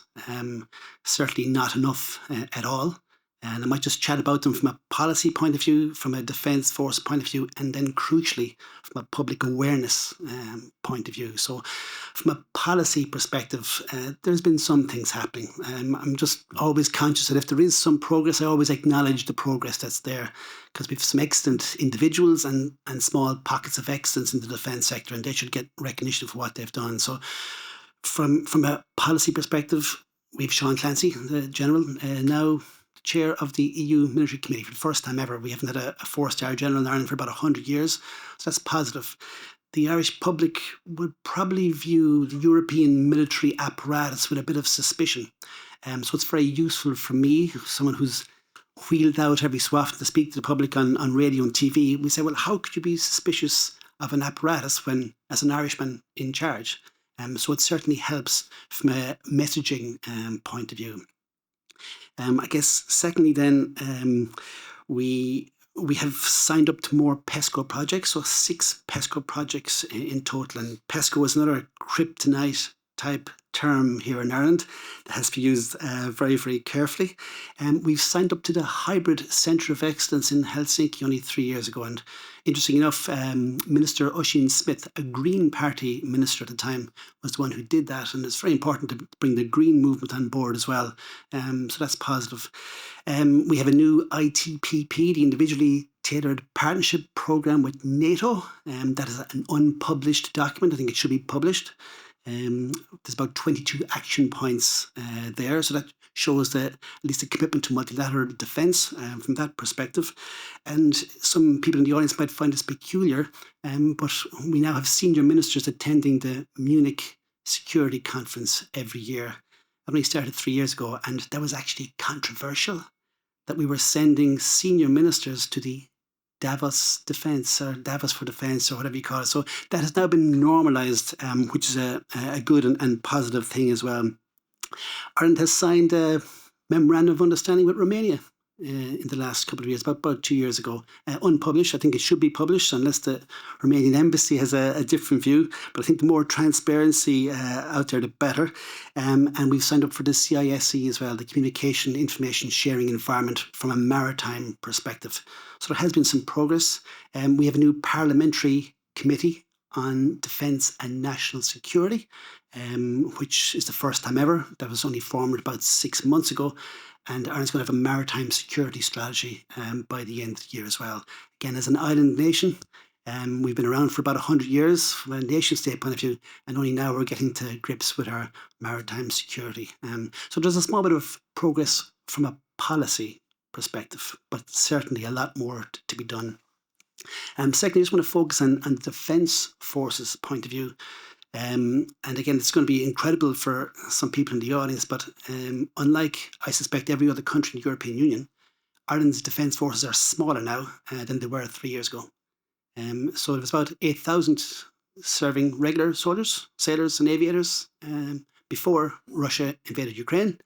Certainly not enough at all. And I might just chat about them from a policy point of view, from a defence force point of view, and then crucially from a public awareness point of view. So from a policy perspective, there's been some things happening. I'm just always conscious that if there is some progress, I always acknowledge the progress that's there, because we have some excellent individuals and small pockets of excellence in the defence sector, and they should get recognition for what they've done. So from a policy perspective, we have Sean Clancy, the General, now chair of the EU Military Committee for the first time ever. We haven't had a 4-star general in Ireland for about 100 years, so that's positive. the Irish public would probably view the European military apparatus with a bit of suspicion. So it's very useful for me, someone who's wheeled out every so often to speak to the public on radio and TV. We say, well, how could you be suspicious of an apparatus when, as an Irishman in charge? So it certainly helps from a messaging point of view. I guess secondly then, we have signed up to more PESCO projects, so 6 PESCO projects in total. And PESCO is another kryptonite type term here in Ireland that has to be used very, very carefully. We've signed up to the Hybrid Centre of Excellence in Helsinki only 3 years ago. And interesting enough, Minister Oisin Smith, a Green Party minister at the time, was the one who did that. And it's very important to bring the Green movement on board as well. So that's positive. We have a new ITPP, the Individually Tailored Partnership Programme with NATO. That is an unpublished document. I think it should be published. There's about 22 action points there, so that shows that at least a commitment to multilateral defence from that perspective. And some people in the audience might find this peculiar, but we now have senior ministers attending the Munich Security Conference every year. That only started 3 years ago, and that was actually controversial, that we were sending senior ministers to the Davos Defence or Davos for Defence or whatever you call it. So that has now been normalised, which is a good and positive thing as well. Ireland has signed a memorandum of understanding with Romania in the last couple of years, about 2 years ago. Unpublished. I think it should be published unless the Romanian embassy has a different view. But I think the more transparency out there, the better. And we've signed up for the CISE as well, the Communication Information Sharing Environment from a maritime perspective. So there has been some progress. We have a new parliamentary committee on defence and national security, which is the first time ever. That was only formed about 6 months ago. And Ireland's going to have a maritime security strategy by the end of the year as well. Again, as an island nation, we've been around for about 100 years from a nation state point of view, and only now we're getting to grips with our maritime security. So there's a small bit of progress from a policy perspective, but certainly a lot more to be done. Secondly, I just want to focus on the Defence Forces point of view. And again, it's going to be incredible for some people in the audience, but unlike, I suspect, every other country in the European Union, Ireland's defence forces are smaller now than they were 3 years ago. So it was about 8,000 serving regular soldiers, sailors and aviators before Russia invaded Ukraine.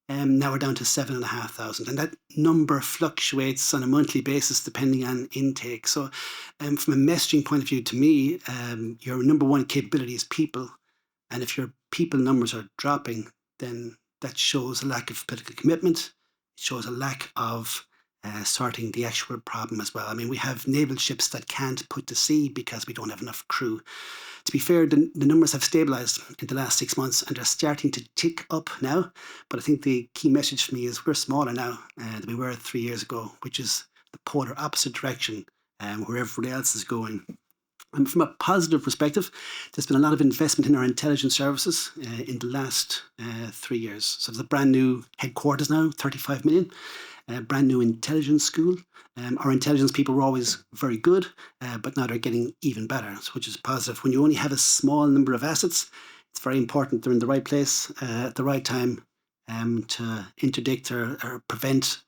Now we're down to 7,500, and that number fluctuates on a monthly basis depending on intake. So from a messaging point of view, to me, your number one capability is people. And if your people numbers are dropping, then that shows a lack of political commitment. It shows a lack of sorting the actual problem as well. I mean, we have naval ships that can't put to sea because we don't have enough crew. To be fair, the numbers have stabilised in the last 6 months and they're starting to tick up now. But I think the key message for me is we're smaller now than we were 3 years ago, which is the polar opposite direction where everybody else is going. And from a positive perspective, there's been a lot of investment in our intelligence services in the last 3 years. So there's a brand new headquarters now, 35 million. A brand new intelligence school. Our intelligence people were always very good, but now they're getting even better, which is positive. When you only have a small number of assets, it's very important they're in the right place at the right time to interdict or prevent,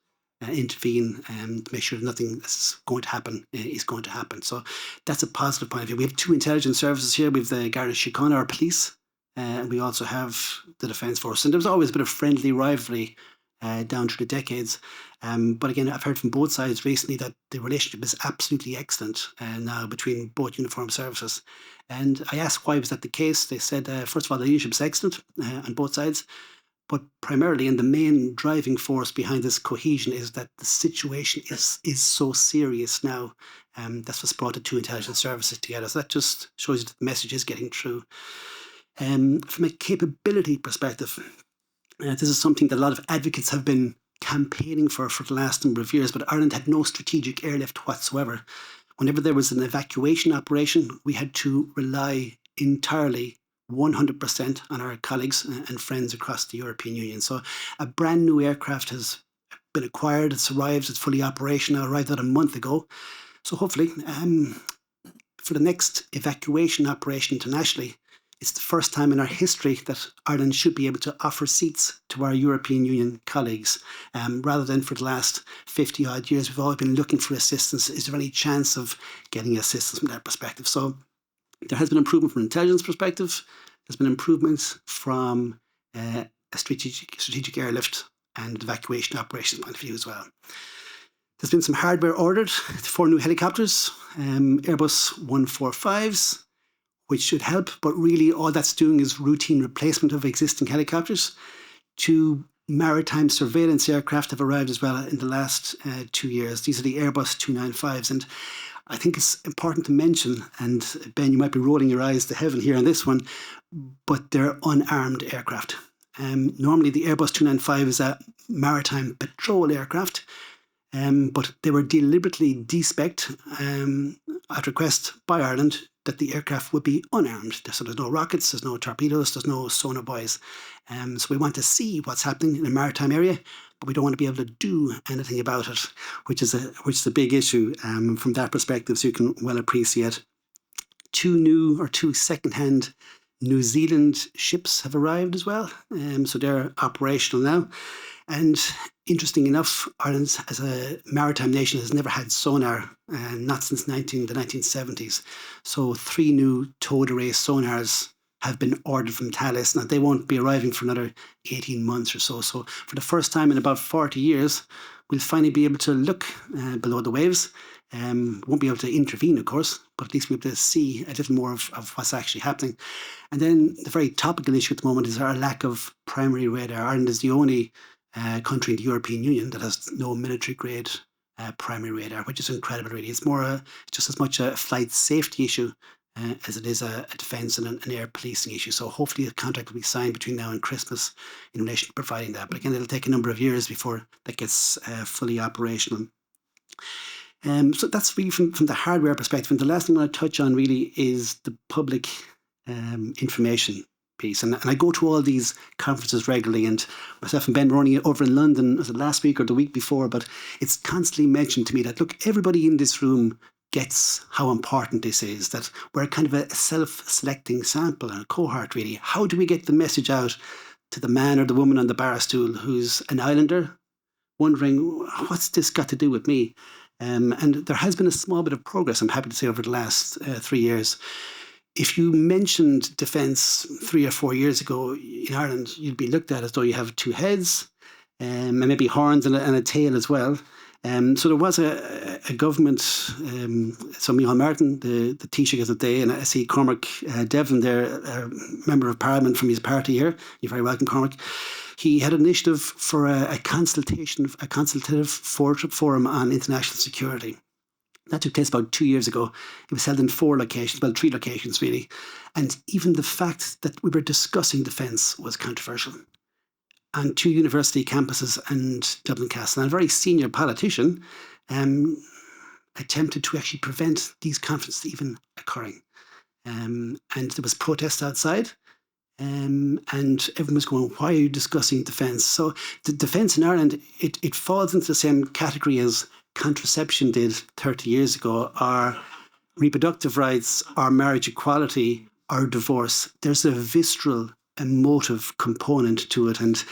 intervene, and make sure nothing that's going to happen is going to happen. So that's a positive point of view. We have 2 intelligence services here. We have the Garda Síochána, our police, and we also have the Defence Force. And there was always a bit of friendly rivalry down through the decades. But again, I've heard from both sides recently that the relationship is absolutely excellent now between both uniformed services. And I asked why was that the case. They said, first of all, the leadership's excellent on both sides. But primarily, and the main driving force behind this cohesion is that the situation is so serious now. That's what's brought the 2 intelligence services together. So that just shows you that the message is getting through. From a capability perspective, this is something that a lot of advocates have been campaigning for the last number of years, but Ireland had no strategic airlift whatsoever. Whenever there was an evacuation operation, we had to rely entirely 100% on our colleagues and friends across the European Union. So a brand new aircraft has been acquired, it's arrived, it's fully operational, arrived out a month ago. So hopefully, for the next evacuation operation internationally, it's the first time in our history that Ireland should be able to offer seats to our European Union colleagues. Rather than for the last 50 odd years, we've always been looking for assistance. Is there any chance of getting assistance from that perspective? So there has been improvement from an intelligence perspective. There's been improvements from a strategic airlift and evacuation operations point of view as well. There's been some hardware ordered, 4 new helicopters, Airbus 145s, which should help, but really all that's doing is routine replacement of existing helicopters. 2 maritime surveillance aircraft have arrived as well in the last 2 years. These are the Airbus 295s, and I think it's important to mention, and Ben, you might be rolling your eyes to heaven here on this one, but they're unarmed aircraft. Normally the Airbus 295 is a maritime patrol aircraft, but they were deliberately de-specced at request by Ireland that the aircraft would be unarmed. So there's no rockets, there's no torpedoes, there's no sonar buoys. So we want to see what's happening in a maritime area, but we don't want to be able to do anything about it, which is a big issue from that perspective, so you can well appreciate. 2 second-hand New Zealand ships have arrived as well, so they're operational now. And interesting enough, Ireland as a maritime nation has never had sonar, not since the 1970s. So 3 new towed array sonars have been ordered from Kallas. Now they won't be arriving for another 18 months or so. So for the first time in about 40 years, we'll finally be able to look below the waves. Won't be able to intervene, of course, but at least we'll be able to see a little more of what's actually happening. And then the very topical issue at the moment is our lack of primary radar. Ireland is the only country in the European Union that has no military grade primary radar, which is incredible really. It's more just as much a flight safety issue as it is a defence and an air policing issue. So hopefully a contract will be signed between now and Christmas in relation to providing that. But again, it'll take a number of years before that gets fully operational. So that's really from the hardware perspective. And the last thing I want to touch on really is the public information piece. And I go to all these conferences regularly, and myself and Ben were only over in London, was it last week or the week before, but it's constantly mentioned to me that, look, everybody in this room gets how important this is, that we're kind of a self-selecting sample and a cohort really. How do we get the message out to the man or the woman on the bar stool who's an islander, wondering, what's this got to do with me? And there has been a small bit of progress, I'm happy to say, over the last 3 years. If you mentioned defence 3 or 4 years ago in Ireland, you'd be looked at as though you have 2 heads and maybe horns and a tail as well. So there was a government, so Micheál Martin, the Taoiseach of the day, and I see Cormac Devlin there, a member of Parliament from his party here. You're very welcome, Cormac. He had an initiative for a consultative forum on international security. That took place about 2 years ago. It was held in 4 locations, well, 3 locations really. And even the fact that we were discussing defence was controversial. On 2 university campuses and Dublin Castle. And a very senior politician attempted to actually prevent these conferences even occurring. And there was protest outside. And everyone was going, why are you discussing defence? So the defence in Ireland, it falls into the same category as contraception did 30 years ago, our reproductive rights, our marriage equality, our divorce. There's a visceral, emotive component to it, and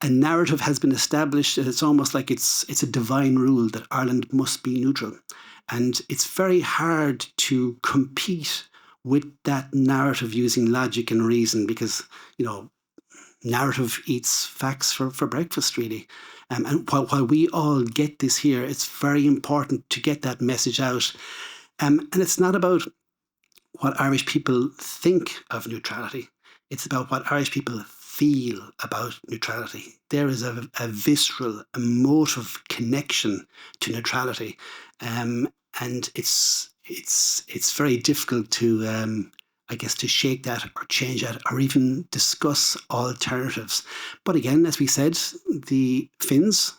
a narrative has been established, and it's almost like it's a divine rule that Ireland must be neutral. And it's very hard to compete with that narrative using logic and reason because, narrative eats facts for breakfast, really. And while we all get this here, it's very important to get that message out. And it's not about what Irish people think of neutrality. It's about what Irish people feel about neutrality. There is a visceral, emotive connection to neutrality. And it's very difficult to, to shake that or change that or even discuss alternatives. But again, as we said, the Finns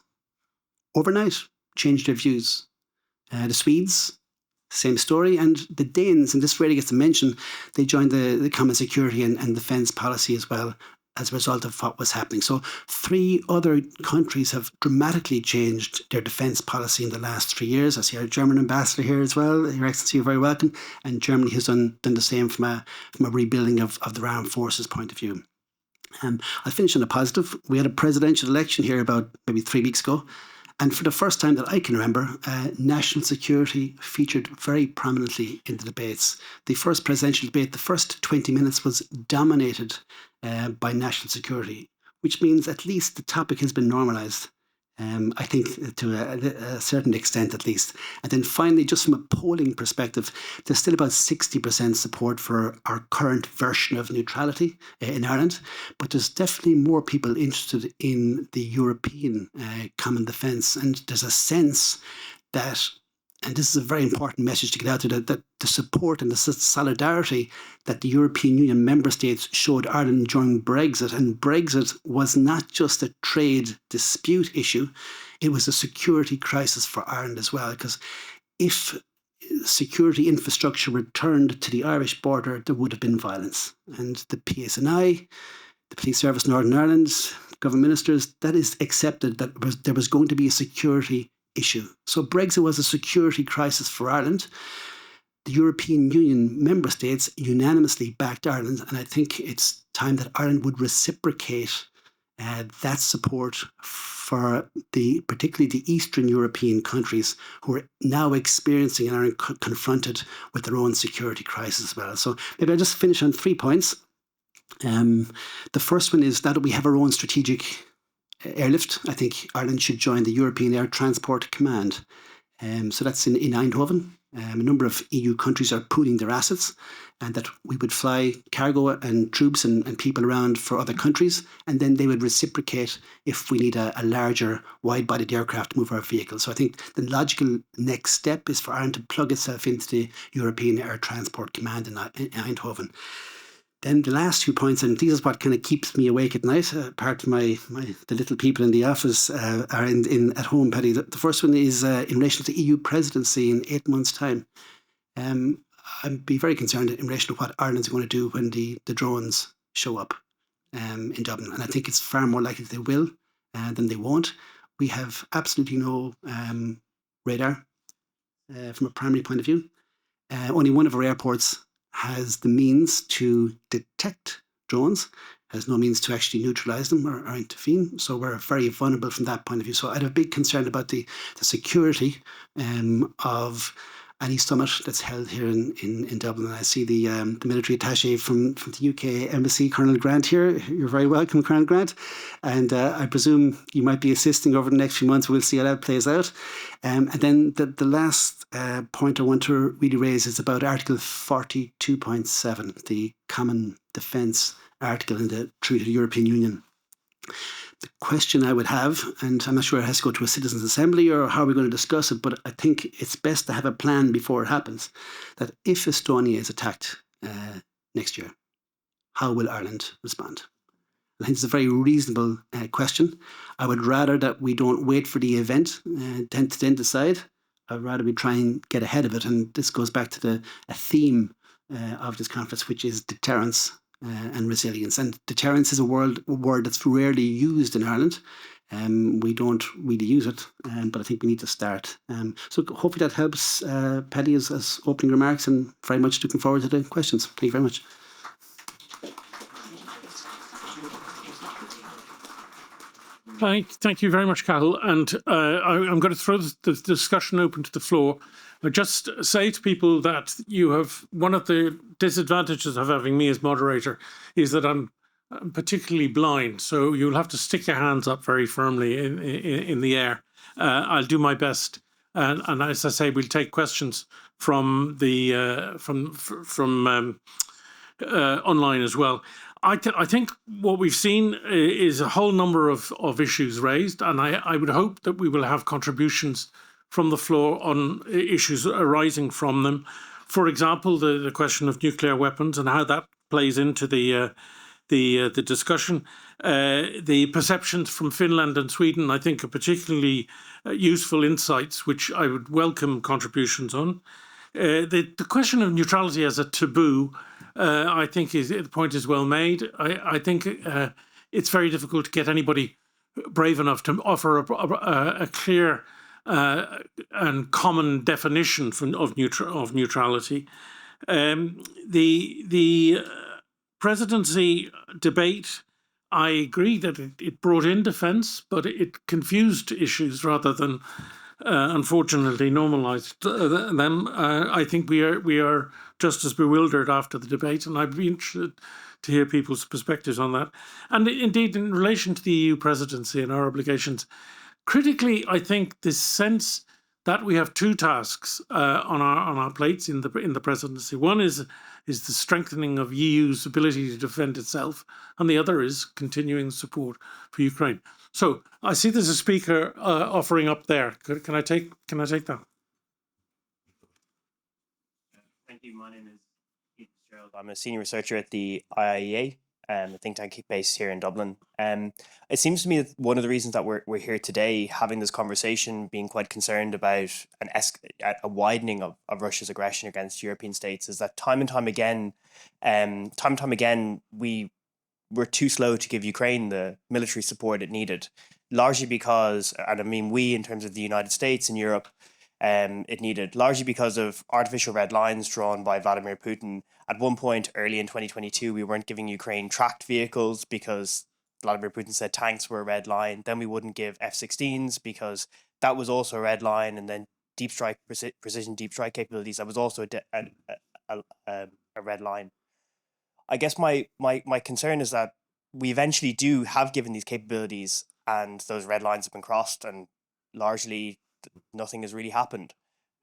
overnight changed their views. The Swedes, same story. And the Danes, and this rarely gets to mention, they joined the Common Security and Defence policy as well as a result of what was happening. So 3 other countries have dramatically changed their defence policy in the last 3 years. I see our German ambassador here as well. Your Excellency, you're very welcome. And Germany has done the same from a rebuilding of the armed forces point of view. I'll finish on a positive. We had a presidential election here about maybe 3 weeks ago. And for the first time that I can remember, national security featured very prominently in the debates. The first presidential debate, the first 20 minutes was dominated by national security, which means at least the topic has been normalised. I think to a certain extent at least. And then finally, just from a polling perspective, there's still about 60% support for our current version of neutrality in Ireland, but there's definitely more people interested in the European common defence. And there's a sense that, and this is a very important message to get out there, that the support and the solidarity that the European Union member states showed Ireland during Brexit, and Brexit was not just a trade dispute issue, it was a security crisis for Ireland as well, because if security infrastructure returned to the Irish border, there would have been violence. And the PSNI, the Police Service Northern Ireland, government ministers, that is accepted that there was going to be a security issue. So Brexit was a security crisis for Ireland. The European Union member states unanimously backed Ireland, and I think it's time that Ireland would reciprocate that support for particularly the Eastern European countries who are now experiencing and are confronted with their own security crisis as well. So maybe I'll just finish on 3 points. The first one is that we have our own strategic airlift. I think Ireland should join the European Air Transport Command. So that's in Eindhoven. A number of EU countries are pooling their assets, and that we would fly cargo and troops and people around for other countries, and then they would reciprocate if we need a larger wide-bodied aircraft to move our vehicles. So I think the logical next step is for Ireland to plug itself into the European Air Transport Command in Eindhoven. Then the last 2 points, and this is what kind of keeps me awake at night, apart from the little people in the office are at home, Paddy. The first one is in relation to the EU presidency in 8 months' time. I'd be very concerned in relation to what Ireland's going to do when the drones show up in Dublin. And I think it's far more likely they will than they won't. We have absolutely no radar from a primary point of view. Only one of our airports has the means to detect drones, has no means to actually neutralise them or intervene. So we're very vulnerable from that point of view. So I have a big concern about the security of any summit that's held here in Dublin. And I see the military attaché from the UK Embassy, Colonel Grant here. You're very welcome, Colonel Grant. And I presume you might be assisting over the next few months. We'll see how that plays out. And then the last point I want to really raise is about Article 42.7, the Common Defence article in the Treaty of the European Union. The question I would have, and I'm not sure it has to go to a citizens' assembly or how we're going to discuss it, but I think it's best to have a plan before it happens, that if Estonia is attacked next year, how will Ireland respond? I think it's a very reasonable question. I would rather that we don't wait for the event then decide. I'd rather we try and get ahead of it. And this goes back to a theme of this conference, which is deterrence and resilience. And deterrence is a word that's rarely used in Ireland. We don't really use it, but I think we need to start. So hopefully that helps, Paddy, as opening remarks, and very much looking forward to the questions. Thank you very much. Thank you very much, Cathal. And I'm going to throw the discussion open to the floor. I just say to people that you have one of the disadvantages of having me as moderator is that I'm particularly blind, so you'll have to stick your hands up very firmly in the air. I'll do my best, and as I say, we'll take questions from the online as well. I think what we've seen is a whole number of issues raised, and I would hope that we will have contributions from the floor on issues arising from them. For example, the question of nuclear weapons and how that plays into the discussion. The perceptions from Finland and Sweden, I think, are particularly useful insights, which I would welcome contributions on. The question of neutrality as a taboo, I think the point is well made. I think it's very difficult to get anybody brave enough to offer a clear and common definition of neutrality. The presidency debate, I agree that it brought in defence, but it confused issues rather than, unfortunately, normalised them. I think we are just as bewildered after the debate, and I'd be interested to hear people's perspectives on that. And indeed, in relation to the EU presidency and our obligations, critically, I think this sense that we have two tasks on our plates in the presidency. One is the strengthening of EU's ability to defend itself, and the other is continuing support for Ukraine. So I see there's a speaker offering up there. Can I take that? Thank you. My name is Keith Fitzgerald. I'm a senior researcher at the IIEA, a think tank based here in Dublin. It seems to me that one of the reasons that we're here today having this conversation, being quite concerned about a widening of Russia's aggression against European states, is that time and time again, we were too slow to give Ukraine the military support it needed, largely because, and I mean we in terms of the United States and Europe, it needed, largely because of artificial red lines drawn by Vladimir Putin. At one point early in 2022, we weren't giving Ukraine tracked vehicles because Vladimir Putin said tanks were a red line. Then we wouldn't give F-16s because that was also a red line. And then deep strike, precision deep strike capabilities, that was also a red line. I guess my concern is that we eventually have given these capabilities and those red lines have been crossed and largely nothing has really happened.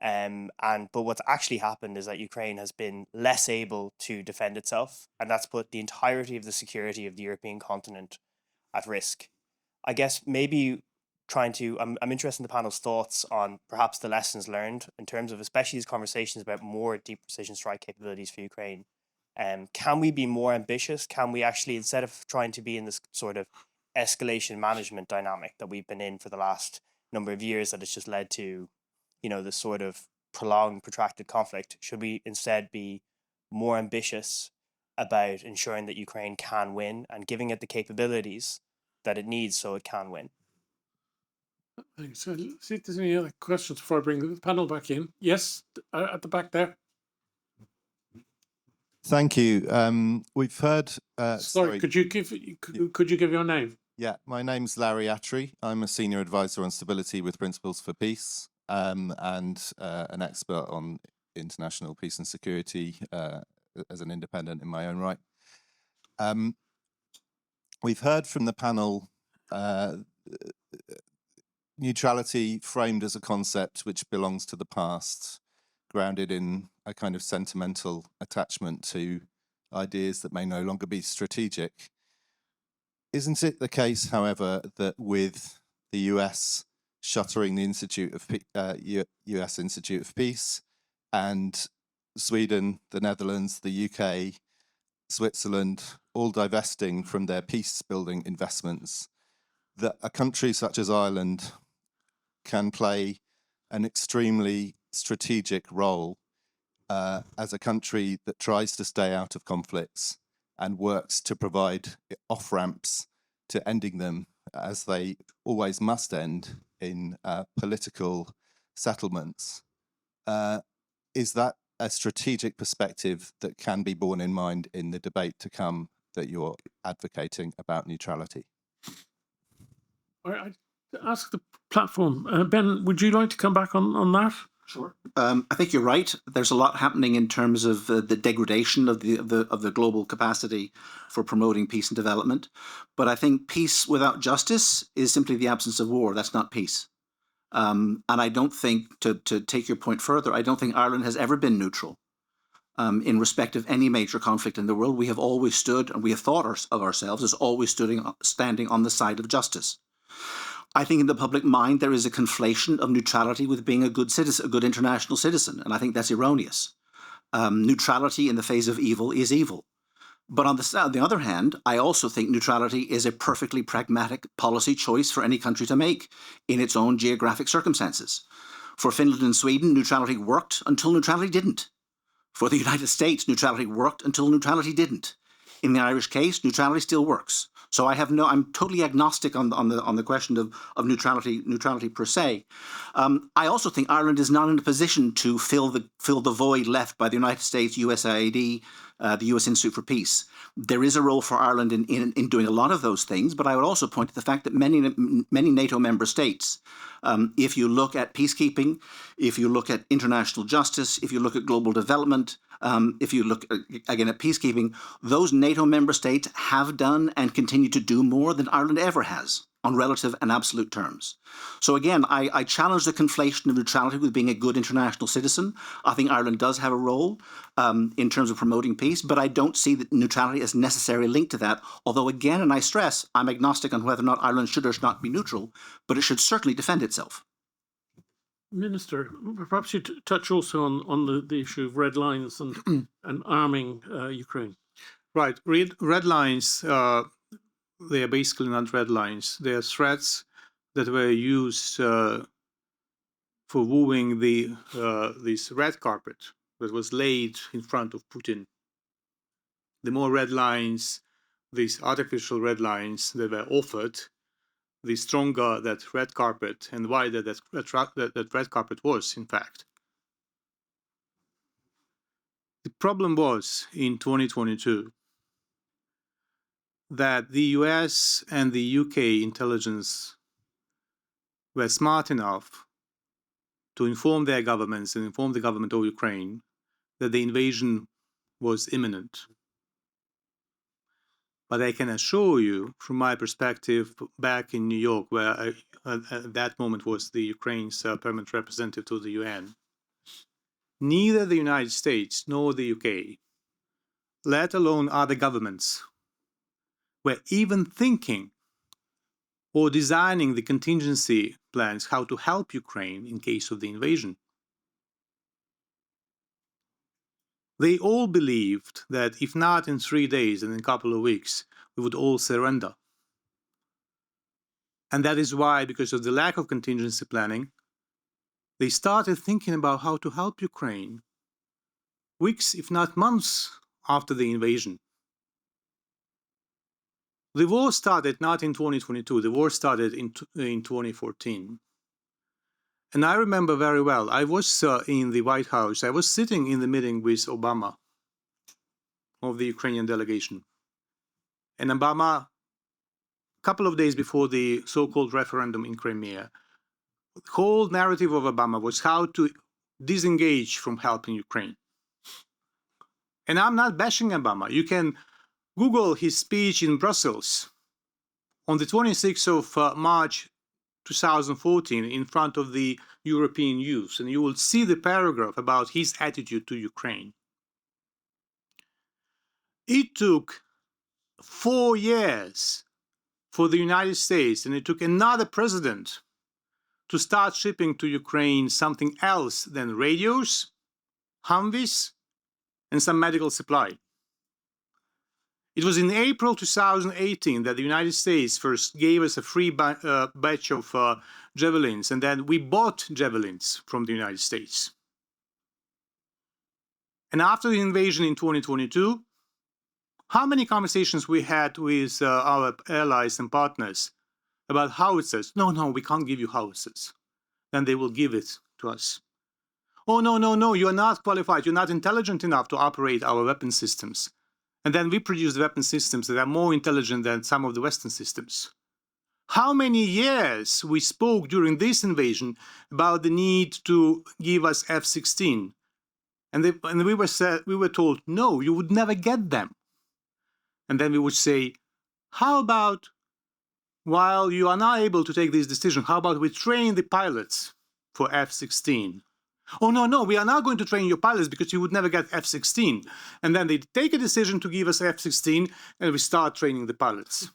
But what's actually happened is that Ukraine has been less able to defend itself, and that's put the entirety of the security of the European continent at risk. I guess maybe I'm interested in the panel's thoughts on perhaps the lessons learned in terms of especially these conversations about more deep precision strike capabilities for Ukraine. Can we be more ambitious? Can we actually, instead of trying to be in this sort of escalation management dynamic that we've been in for the last number of years that has just led to, this sort of prolonged, protracted conflict, should we instead be more ambitious about ensuring that Ukraine can win and giving it the capabilities that it needs so it can win? Thanks. So let's see if there's any other questions before I bring the panel back in. Yes, at the back there. Thank you. We've heard. Sorry, could you give your name? Yeah, my name's Larysa. I'm a senior advisor on stability with Principles for Peace, and an expert on international peace and security as an independent in my own right. We've heard from the panel neutrality framed as a concept which belongs to the past, grounded in a kind of sentimental attachment to ideas that may no longer be strategic. Isn't it the case, however, that with the US shuttering the US Institute of Peace and Sweden, the Netherlands, the UK, Switzerland, all divesting from their peace-building investments, that a country such as Ireland can play an extremely strategic role as a country that tries to stay out of conflicts and works to provide off-ramps to ending them, as they always must end in political settlements. Is that a strategic perspective that can be borne in mind in the debate to come that you're advocating about neutrality? I ask the platform. Ben, would you like to come back on that? Sure. I think you're right. There's a lot happening in terms of the degradation of the global capacity for promoting peace and development. But I think peace without justice is simply the absence of war. That's not peace. And I don't think, to take your point further, I don't think Ireland has ever been neutral in respect of any major conflict in the world. We have always stood, and we have thought of ourselves as always standing on the side of justice. I think in the public mind there is a conflation of neutrality with being a good citizen, a good international citizen, and I think that's erroneous. Neutrality in the face of evil is evil. But on the other hand, I also think neutrality is a perfectly pragmatic policy choice for any country to make in its own geographic circumstances. For Finland and Sweden, neutrality worked until neutrality didn't. For the United States, neutrality worked until neutrality didn't. In the Irish case, neutrality still works. So I'm totally agnostic on the question of neutrality per se. I also think Ireland is not in a position to fill the void left by the United States, USAID, the US Institute for Peace. There is a role for Ireland in doing a lot of those things, but I would also point to the fact that many NATO member states, if you look at peacekeeping, if you look at international justice, if you look at global development, if you look again at peacekeeping, those NATO member states have done and continue to do more than Ireland ever has on relative and absolute terms. So again, I challenge the conflation of neutrality with being a good international citizen. I think Ireland does have a role in terms of promoting peace, but I don't see that neutrality as necessarily linked to that. Although again, and I stress, I'm agnostic on whether or not Ireland should or should not be neutral, but it should certainly defend itself. Minister, perhaps you touch also on the issue of red lines and arming Ukraine. Right. Red lines, they are basically not red lines. They are threats that were used for wooing this red carpet that was laid in front of Putin. The more red lines, these artificial red lines that were offered, the stronger that red carpet and wider that red carpet was, in fact. The problem was in 2022 that the US and the UK intelligence were smart enough to inform their governments and inform the government of Ukraine that the invasion was imminent. But I can assure you, from my perspective back in New York, where I, at that moment was the Ukraine's permanent representative to the UN, neither the United States nor the UK, let alone other governments, were even thinking or designing the contingency plans how to help Ukraine in case of the invasion. They all believed that if not in 3 days and in a couple of weeks, we would all surrender. And that is why, because of the lack of contingency planning, they started thinking about how to help Ukraine weeks, if not months, after the invasion. The war started not in 2022, the war started in 2014. And I remember very well, I was in the White House, I was sitting in the meeting with Obama of the Ukrainian delegation. And Obama, a couple of days before the so-called referendum in Crimea, the whole narrative of Obama was how to disengage from helping Ukraine. And I'm not bashing Obama. You can Google his speech in Brussels on the 26th of March 2014 in front of the European youth, and you will see the paragraph about his attitude to Ukraine. It took 4 years for the United States, and it took another president to start shipping to Ukraine something else than radios, Humvees, and some medical supply. It was in April 2018 that the United States first gave us a free batch of javelins, and then we bought javelins from the United States. And after the invasion in 2022, how many conversations we had with our allies and partners about howitzers? No, we can't give you howitzers. Then they will give it to us. Oh, no, you're not qualified. You're not intelligent enough to operate our weapon systems. And then we produce weapon systems that are more intelligent than some of the Western systems. How many years we spoke during this invasion about the need to give us F-16? And we were told, no, you would never get them. And then we would say, how about, while you are not able to take this decision, how about we train the pilots for F-16? Oh, no, we are not going to train your pilots because you would never get F-16. And then they take a decision to give us F-16 and we start training the pilots.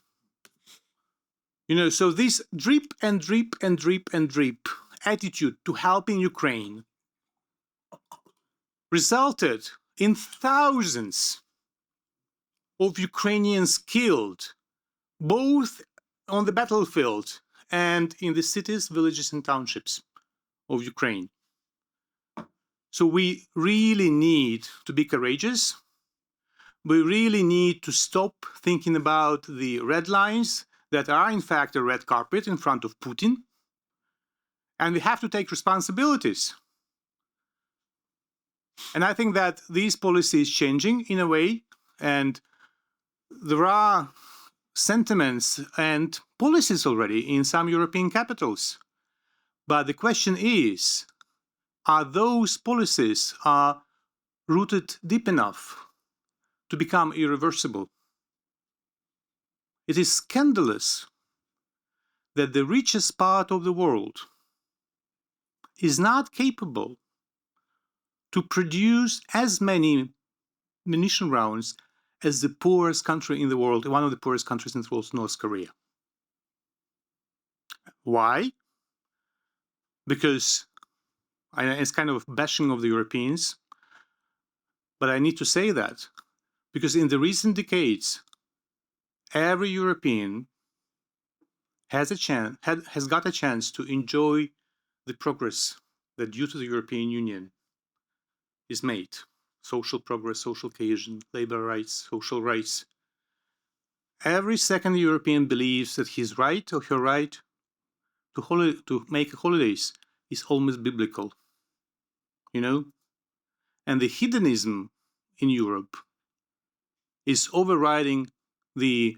You know, so this drip and drip and drip and drip attitude to helping Ukraine resulted in thousands of Ukrainians killed, both on the battlefield and in the cities, villages, and townships of Ukraine. So we really need to be courageous. we really need to stop thinking about the red lines that are in fact a red carpet in front of Putin. And we have to take responsibilities. And I think that these policies is changing in a way, and there are sentiments and policies already in some European capitals. But the question is, are those policies rooted deep enough to become irreversible? It is scandalous that the richest part of the world is not capable to produce as many munition rounds as the poorest country in the world, one of the poorest countries in the world, North Korea. Why? Because it's kind of bashing of the Europeans, but I need to say that because in the recent decades, every European has got a chance to enjoy the progress that due to the European Union is made. Social progress, social cohesion, labor rights, social rights. Every second European believes that his right or her right to make holidays is almost biblical, you know? And the hedonism in Europe is overriding the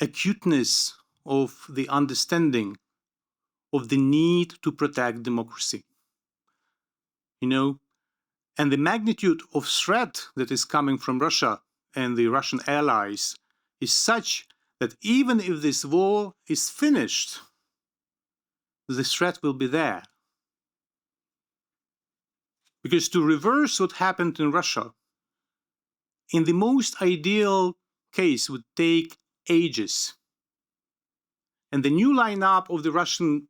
acuteness of the understanding of the need to protect democracy, you know? And the magnitude of threat that is coming from Russia and the Russian allies is such that even if this war is finished, the threat will be there. Because to reverse what happened in Russia, in the most ideal case, would take ages. And the new lineup of the Russian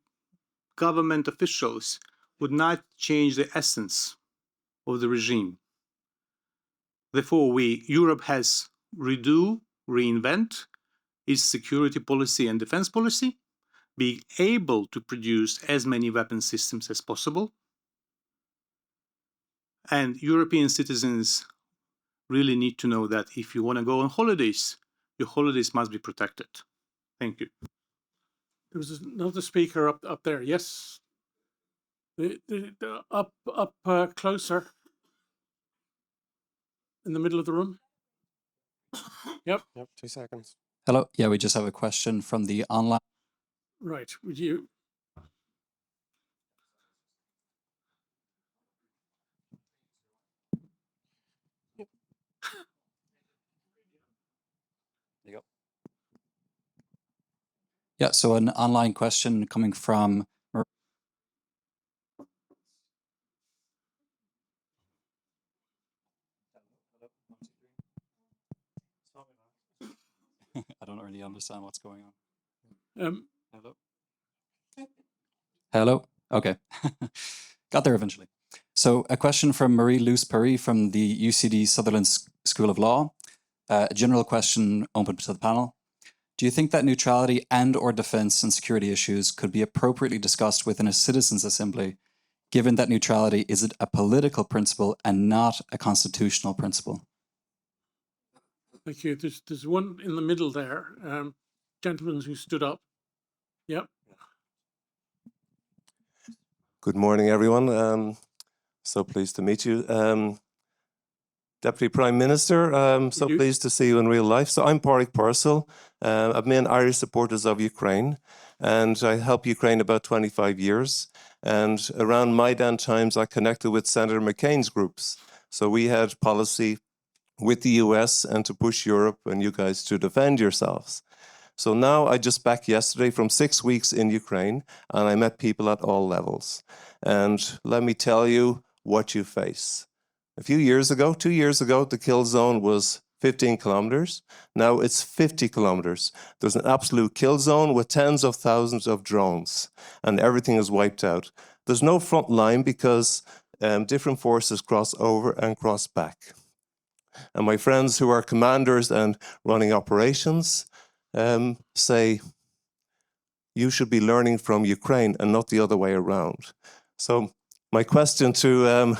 government officials would not change the essence of the regime. Therefore, Europe has reinvent its security policy and defense policy, be able to produce as many weapon systems as possible. And European citizens really need to know that if you want to go on holidays, your holidays must be protected. Thank you. There was another speaker up there. Yes. Up closer. In the middle of the room. Yep. 2 seconds. Hello. Yeah, we just have a question from the online. Right. Would you? There you go. Yeah, so an online question coming from I don't really understand what's going on. Hello? Hello? Okay. Got there eventually. So a question from Marie-Luce Perry from the UCD Sutherland School of Law. A general question open to the panel. Do you think that neutrality and or defense and security issues could be appropriately discussed within a citizens' assembly, given that neutrality is a political principle and not a constitutional principle? Thank you. There's one in the middle there. Gentleman who stood up. Yep. Good morning, everyone. So pleased to meet you. Deputy Prime Minister, I'm so pleased to see you in real life. So I'm Pádraig Purcell. I've been Irish supporters of Ukraine, and I helped Ukraine about 25 years. And around Maidan times, I connected with Senator McCain's groups. So we had policy with the US and to push Europe and you guys to defend yourselves. So now I just back yesterday from 6 weeks in Ukraine, and I met people at all levels. And let me tell you what you face. A few years ago, 2 years ago, the kill zone was 15 kilometers. Now it's 50 kilometers. There's an absolute kill zone with tens of thousands of drones, and everything is wiped out. There's no front line because different forces cross over and cross back. And my friends who are commanders and running operations say, you should be learning from Ukraine and not the other way around. So my question to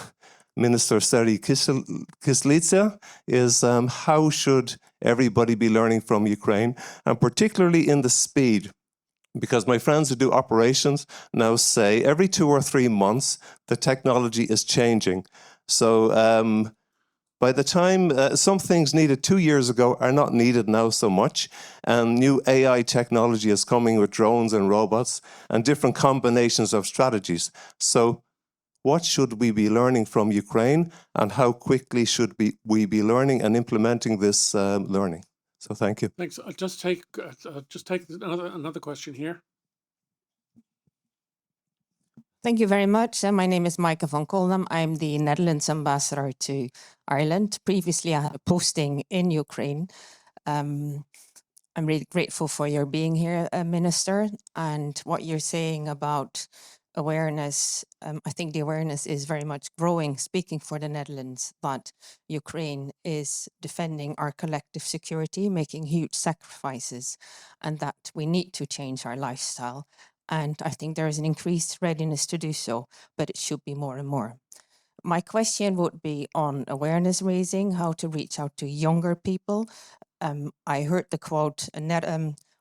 Minister Sergiy Kyslytsya is how should everybody be learning from Ukraine, and particularly in the speed. Because my friends who do operations now say every 2 or 3 months, the technology is changing. So by the time some things needed 2 years ago are not needed now so much, and new AI technology is coming with drones and robots and different combinations of strategies. So what should we be learning from Ukraine, and how quickly should we be learning and implementing this learning? So thank you. Thanks. I'll just take another question here. Thank you very much. My name is Maaike van Kolnam. I'm the Netherlands ambassador to Ireland. Previously, I had a posting in Ukraine. I'm really grateful for your being here, Minister, and what you're saying about awareness. I think the awareness is very much growing, speaking for the Netherlands, that Ukraine is defending our collective security, making huge sacrifices, and that we need to change our lifestyle. And I think there is an increased readiness to do so, but it should be more and more. My question would be on awareness raising, how to reach out to younger people. I heard the quote,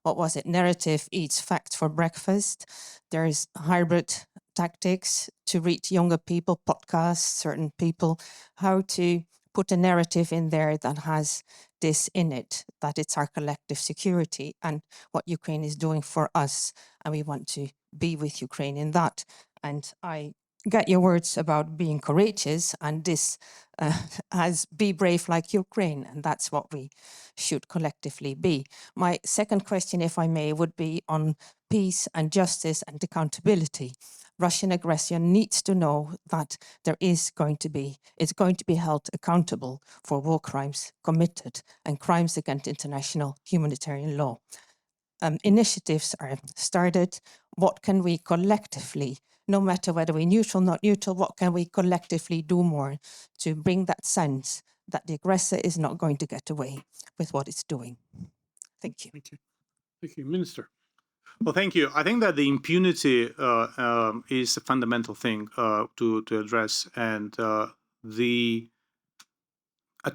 what was it? Narrative eats fact for breakfast. There's hybrid tactics to reach younger people, podcasts, certain people, how to put a narrative in there that has this in it, that it's our collective security and what Ukraine is doing for us. And we want to be with Ukraine in that. And I get your words about being courageous, and this as be brave like Ukraine, and that's what we should collectively be. My second question, if I may, would be on peace and justice and accountability. Russian aggression needs to know that it's going to be held accountable for war crimes committed and crimes against international humanitarian law. Initiatives are started. What can we collectively, no matter whether we're neutral, not neutral, what can we collectively do more to bring that sense that the aggressor is not going to get away with what it's doing? Thank you. Thank you. Thank you, Minister. Well, thank you. I think that the impunity is a fundamental thing to address, and at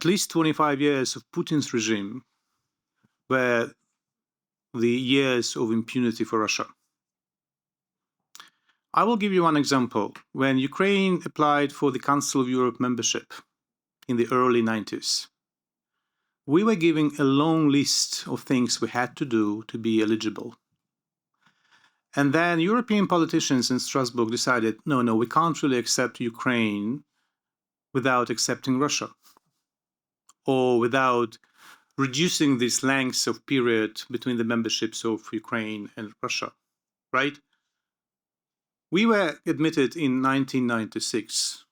least 25 years of Putin's regime were the years of impunity for Russia. I will give you one example. When Ukraine applied for the Council of Europe membership in the early 90s, we were given a long list of things we had to do to be eligible. And then European politicians in Strasbourg decided, no, we can't really accept Ukraine without accepting Russia, or without reducing this length of period between the memberships of Ukraine and Russia, right? We were admitted in 1996,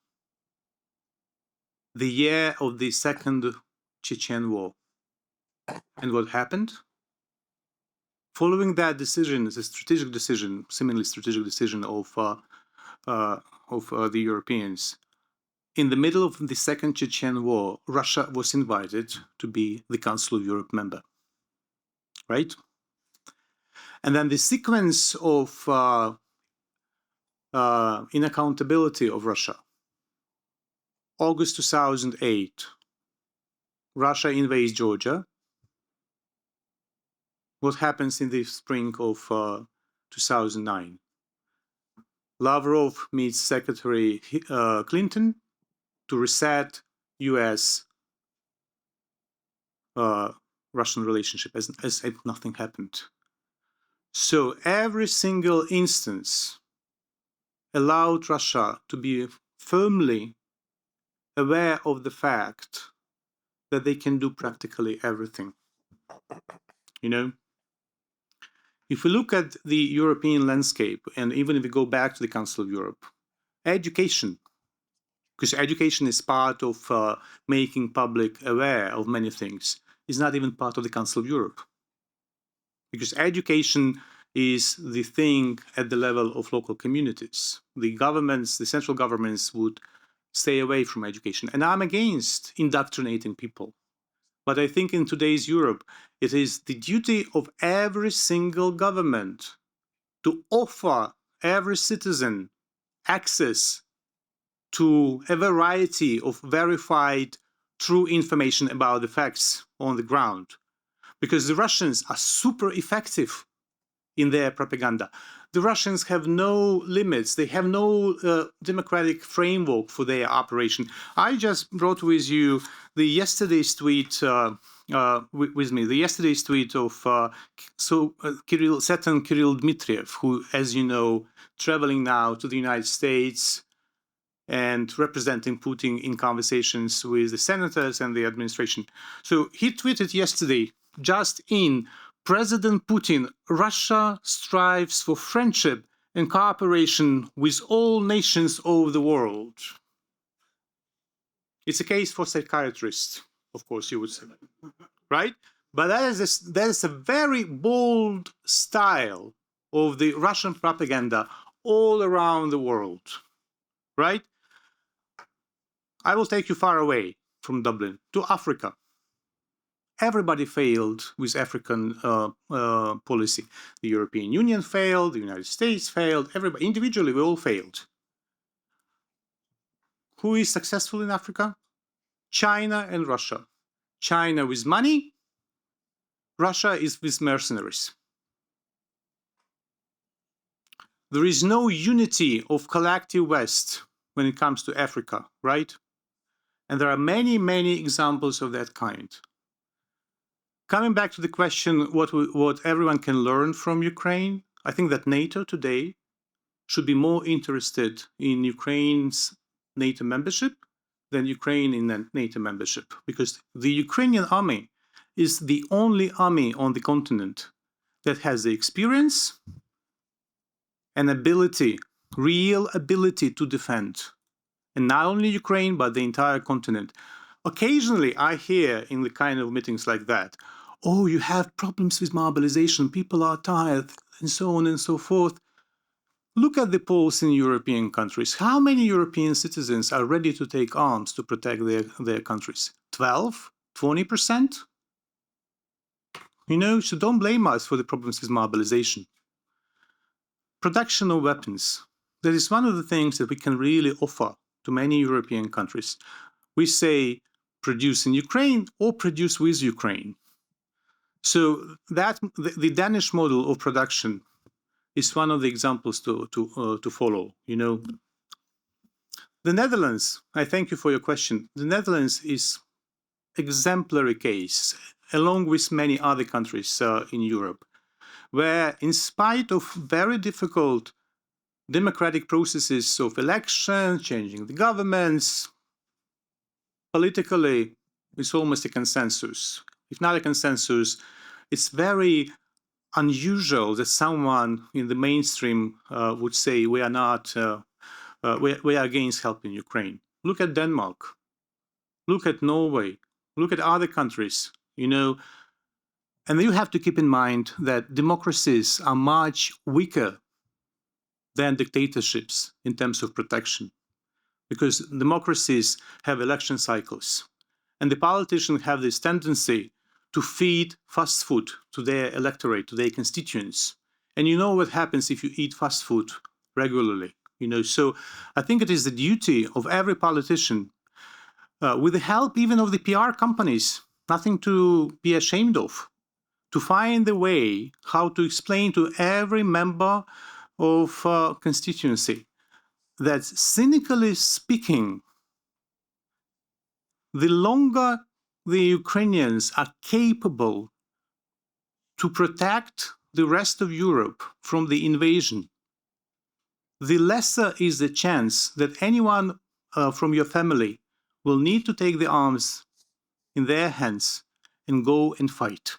the year of the Second Chechen War. And what happened? Following that decision, it's a strategic decision, seemingly strategic decision of the Europeans. In the middle of the Second Chechen War, Russia was invited to be the Council of Europe member, right? And then the sequence of inaccountability of Russia. August 2008, Russia invades Georgia. What happens in the spring of 2009? Lavrov meets Secretary Clinton to reset US-Russian relationship as if nothing happened. So every single instance allowed Russia to be firmly aware of the fact that they can do practically everything. You know? If we look at the European landscape, and even if we go back to the Council of Europe, education, because education is part of making public aware of many things, is not even part of the Council of Europe. Because education is the thing at the level of local communities. The governments, the central governments would stay away from education. And I'm against indoctrinating people. But I think in today's Europe, it is the duty of every single government to offer every citizen access to a variety of verified true information about the facts on the ground. Because the Russians are super effective in their propaganda. The Russians have no limits. They have no democratic framework for their operation. I just brought with you the yesterday's tweet with me. The yesterday's tweet of Kirill Dmitriev, who, as you know, traveling now to the United States and representing Putin in conversations with the senators and the administration. So he tweeted yesterday, just in, President Putin, Russia strives for friendship and cooperation with all nations of the world. It's a case for psychiatrists, of course, you would say, right? But that is a very bold style of the Russian propaganda all around the world, right? I will take you far away from Dublin to Africa. Everybody failed with African policy. The European Union failed, the United States failed, everybody, individually we all failed. Who is successful in Africa? China and Russia. China with money, Russia is with mercenaries. There is no unity of collective West when it comes to Africa, right? And there are many, many examples of that kind. Coming back to the question, what everyone can learn from Ukraine, I think that NATO today should be more interested in Ukraine's NATO membership than Ukraine in NATO membership, because the Ukrainian army is the only army on the continent that has the experience and ability, real ability to defend. And not only Ukraine, but the entire continent. Occasionally, I hear in the kind of meetings like that, oh, you have problems with mobilization, people are tired, and so on and so forth. Look at the polls in European countries. How many European citizens are ready to take arms to protect their countries? 12? 20%? You know, so don't blame us for the problems with mobilization. Production of weapons. That is one of the things that we can really offer to many European countries. We say produce in Ukraine or produce with Ukraine. So that the Danish model of production is one of the examples to follow. You know, the Netherlands. I thank you for your question. The Netherlands is exemplary case, along with many other countries in Europe, where in spite of very difficult democratic processes of election, changing the governments, politically, it's almost a consensus. If not a consensus, it's very unusual that someone in the mainstream would say we are not, we are against helping Ukraine. Look at Denmark. Look at Norway. Look at other countries, you know. And you have to keep in mind that democracies are much weaker than dictatorships in terms of protection, because democracies have election cycles, and the politicians have this tendency to feed fast food to their electorate, to their constituents. And you know what happens if you eat fast food regularly, you know. So I think it is the duty of every politician, with the help even of the PR companies, nothing to be ashamed of, to find a way how to explain to every member of constituency that, cynically speaking, the longer the Ukrainians are capable to protect the rest of Europe from the invasion, the lesser is the chance that anyone from your family will need to take the arms in their hands and go and fight.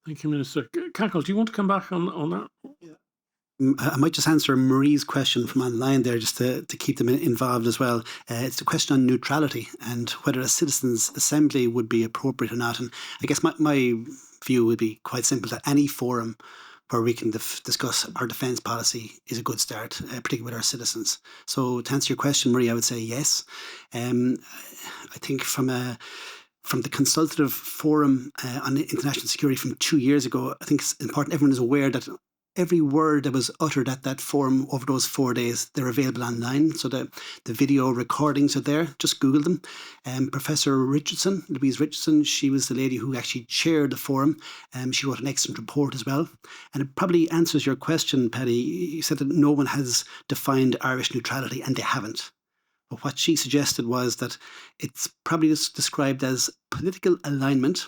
Thank you, Minister. Cathal, do you want to come back on that? Yeah. I might just answer Marie's question from online there, just to keep them involved as well. It's the question on neutrality and whether a citizens' assembly would be appropriate or not. And I guess my view would be quite simple, that any forum where we can discuss our defence policy is a good start, particularly with our citizens. So to answer your question, Marie, I would say yes. I think from the consultative forum on international security from 2 years ago, I think it's important everyone is aware that every word that was uttered at that forum over those 4 days, they're available online. So the video recordings are there. Just Google them. Professor Richardson, Louise Richardson, she was the lady who actually chaired the forum. She wrote an excellent report as well. And it probably answers your question, Paddy. You said that no one has defined Irish neutrality, and they haven't. But what she suggested was that it's probably just described as political alignment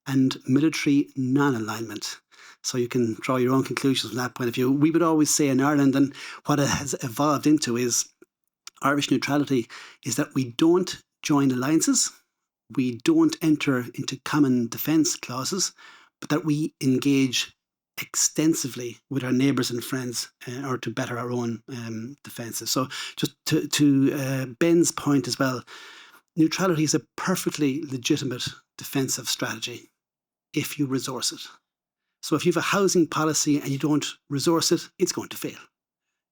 and military non-alignment. So you can draw your own conclusions from that point of view. We would always say in Ireland, and what it has evolved into is Irish neutrality is that we don't join alliances, we don't enter into common defence clauses, but that we engage extensively with our neighbours and friends or to better our own defences. So just to Ben's point as well, neutrality is a perfectly legitimate defensive strategy if you resource it. So if you have a housing policy and you don't resource it, it's going to fail.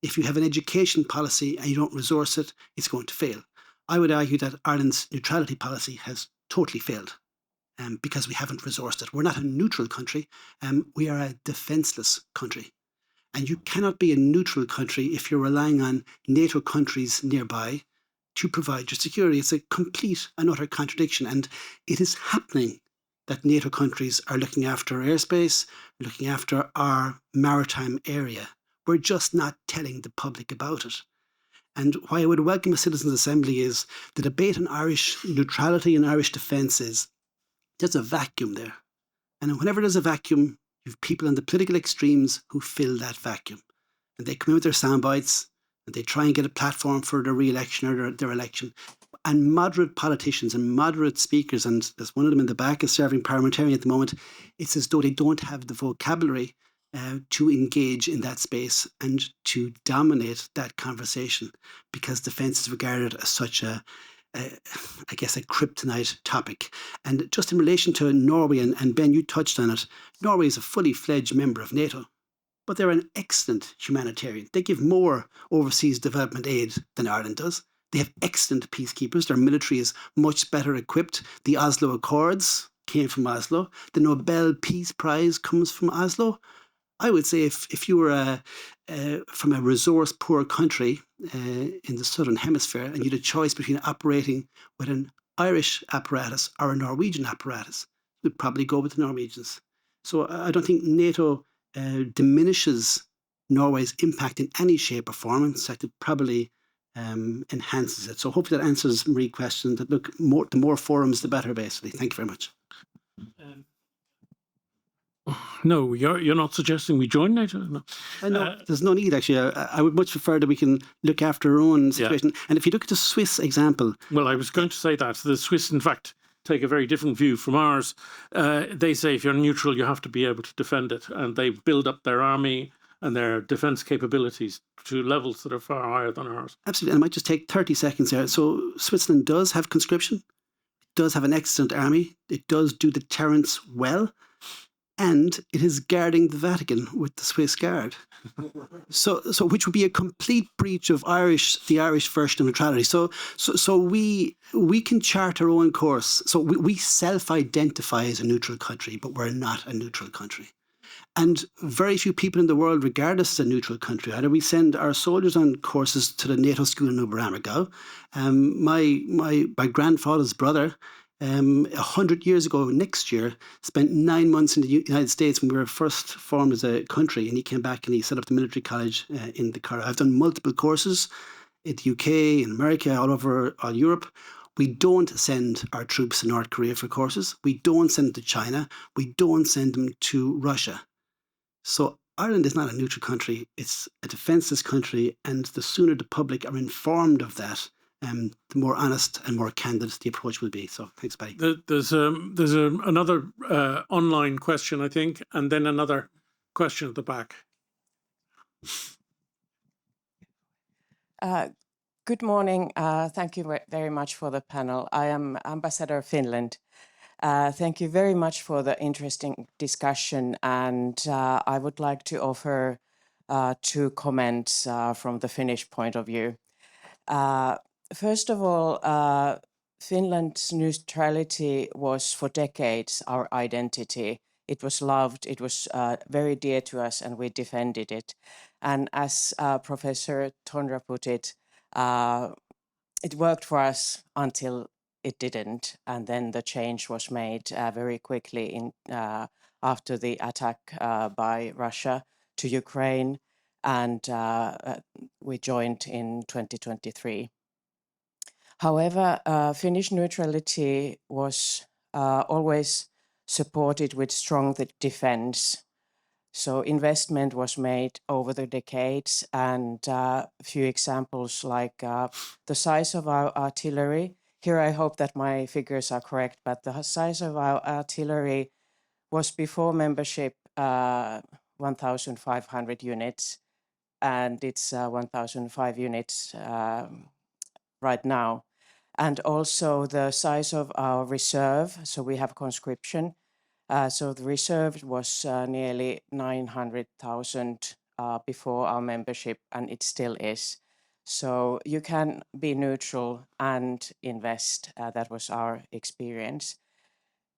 If you have an education policy and you don't resource it, it's going to fail. I would argue that Ireland's neutrality policy has totally failed because we haven't resourced it. We're not a neutral country, we are a defenceless country. And you cannot be a neutral country if you're relying on NATO countries nearby to provide your security. It's a complete and utter contradiction, and it is happening that NATO countries are looking after our airspace, looking after our maritime area. We're just not telling the public about it. And why I would welcome a Citizens' Assembly is the debate on Irish neutrality and Irish defence is there's a vacuum there. And whenever there's a vacuum, you have people on the political extremes who fill that vacuum. And they come in with their sound bites and they try and get a platform for their re-election or their election. And moderate politicians and moderate speakers, and there's one of them in the back is serving parliamentarian at the moment, it's as though they don't have the vocabulary to engage in that space and to dominate that conversation because defence is regarded as such a kryptonite topic. And just in relation to Norway, and Ben, you touched on it, Norway is a fully fledged member of NATO, but they're an excellent humanitarian. They give more overseas development aid than Ireland does. They have excellent peacekeepers. Their military is much better equipped. The Oslo Accords came from Oslo. The Nobel Peace Prize comes from Oslo. I would say if you were from a resource-poor country in the southern hemisphere and you had a choice between operating with an Irish apparatus or a Norwegian apparatus, you would probably go with the Norwegians. So I don't think NATO diminishes Norway's impact in any shape or form. In fact, it probably enhances it. So hopefully that answers Marie's question. That look, the more forums, the better. Basically, thank you very much. No, you're not suggesting we join NATO? No. No, there's no need, actually. I would much prefer that we can look after our own situation. Yeah. And if you look at the Swiss example... Well, I was going to say that. The Swiss, in fact, take a very different view from ours. They say if you're neutral, you have to be able to defend it. And they build up their army and their defence capabilities to levels that are far higher than ours. Absolutely. And I might just take 30 seconds there. So Switzerland does have conscription. It does have an excellent army. It does do deterrence well. And it is guarding the Vatican with the Swiss Guard. So which would be a complete breach of the Irish version of neutrality. So we can chart our own course. So we self-identify as a neutral country, but we're not a neutral country. And very few people in the world regard us as a neutral country. Either we send our soldiers on courses to the NATO school in Uberammergau. My grandfather's brother, 100 years ago next year, spent 9 months in the United States when we were first formed as a country, and he came back and he set up the military college in the Curragh. I've done multiple courses in the UK, in America, all over Europe. We don't send our troops to North Korea for courses. We don't send them to China. We don't send them to Russia. So Ireland is not a neutral country. It's a defenceless country, and the sooner the public are informed of that, the more honest and more candid the approach will be. So thanks, Paddy. There's another online question, I think, and then another question at the back. Good morning. Thank you very much for the panel. I am Ambassador of Finland. Thank you very much for the interesting discussion, and I would like to offer 2 comments from the Finnish point of view. First of all, Finland's neutrality was for decades our identity It was loved. It was very dear to us, and we defended it. And as Professor Tonra put it, it worked for us until it didn't, and then the change was made very quickly after the attack by Russia to Ukraine, and we joined in 2023. However, Finnish neutrality was always supported with strong defense. So investment was made over the decades, and a few examples like the size of our artillery. Here I hope that my figures are correct, but the size of our artillery was before membership 1,500 units, and it's 1,005 units right now. And also the size of our reserve, so we have conscription. So the reserve was nearly 900,000 before our membership, and it still is. So you can be neutral and invest. That was our experience.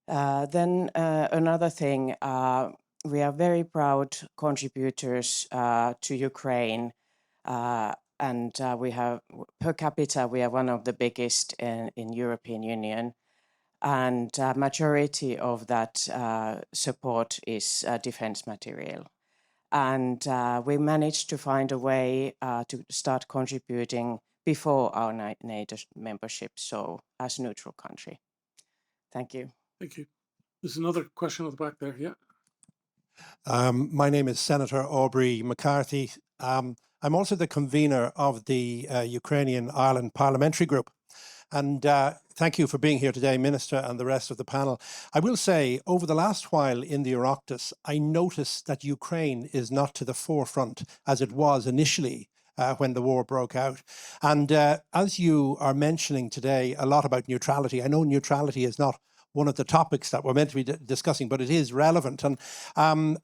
Then another thing, we are very proud contributors to Ukraine. And we have, per capita, we are one of the biggest in European Union. And majority of that support is defense material. And we managed to find a way to start contributing before our NATO membership, so as a neutral country. Thank you. Thank you. There's another question at the back there, yeah. My name is Senator Aubrey McCarthy. I'm also the convener of the Ukrainian Ireland Parliamentary Group. And thank you for being here today, Minister, and the rest of the panel. I will say, over the last while in the Oireachtas, I noticed that Ukraine is not to the forefront as it was initially when the war broke out. And as you are mentioning today a lot about neutrality, I know neutrality is not one of the topics that we're meant to be discussing, but it is relevant. And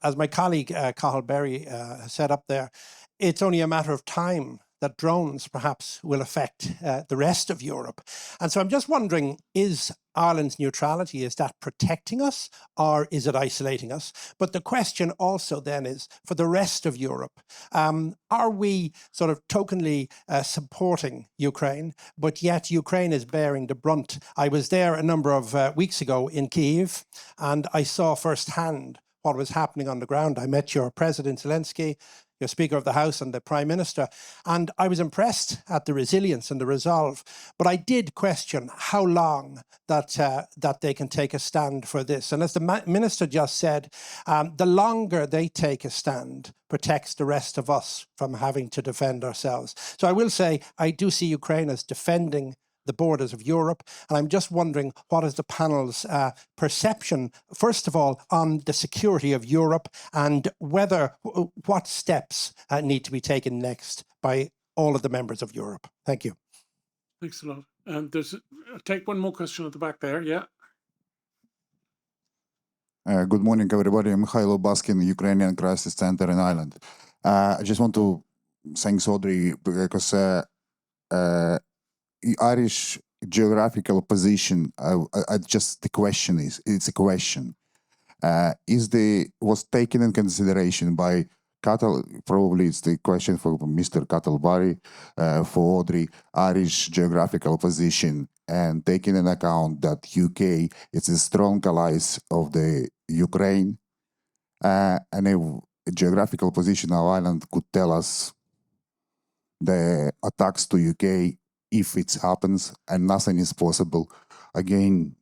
as my colleague Cathal Berry has said up there, it's only a matter of time that drones perhaps will affect the rest of Europe. And so I'm just wondering, is Ireland's neutrality, is that protecting us or is it isolating us? But the question also then is, for the rest of Europe, are we sort of tokenly supporting Ukraine, but yet Ukraine is bearing the brunt? I was there a number of weeks ago in Kyiv, and I saw firsthand what was happening on the ground. I met your President Zelensky, your Speaker of the House and the Prime Minister, and I was impressed at the resilience and the resolve. But I did question how long that they can take a stand for this. And as the Minister just said, the longer they take a stand protects the rest of us from having to defend ourselves. So I will say, I do see Ukraine as defending the borders of Europe. And I'm just wondering, what is the panel's perception, first of all, on the security of Europe and what steps need to be taken next by all of the members of Europe? Thank you. Thanks a lot. Take one more question at the back there, yeah. Good morning, everybody. I'm Mikhailo Baskin, Ukrainian Crisis Center in Ireland. I just want to thank Audrey because Irish geographical position, the question is, it's a question, was taken in consideration by Cathal, probably it's the question for Mr. Cathal Berry, for Audrey, Irish geographical position, and taking into account that UK is a strong ally of the Ukraine, and a geographical position of Ireland could tell us the attacks to UK if it happens, and nothing is possible. Again,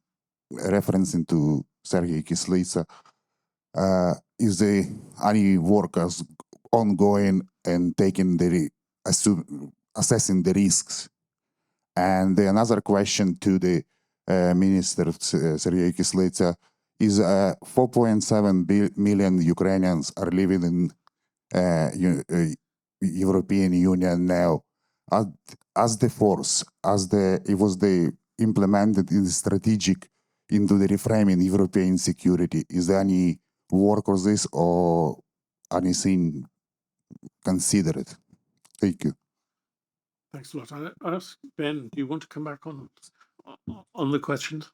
referencing to Sergiy Kyslytsya, is any workers ongoing and taking assessing the risks? And another question to the Minister Sergiy Kyslytsya is 4.7 million Ukrainians are living in European Union now. As the force, it was implemented in the strategic into the reframing European security. Is there any work on this or anything considered? Thank you. Thanks a lot. I ask Ben, do you want to come back on the questions?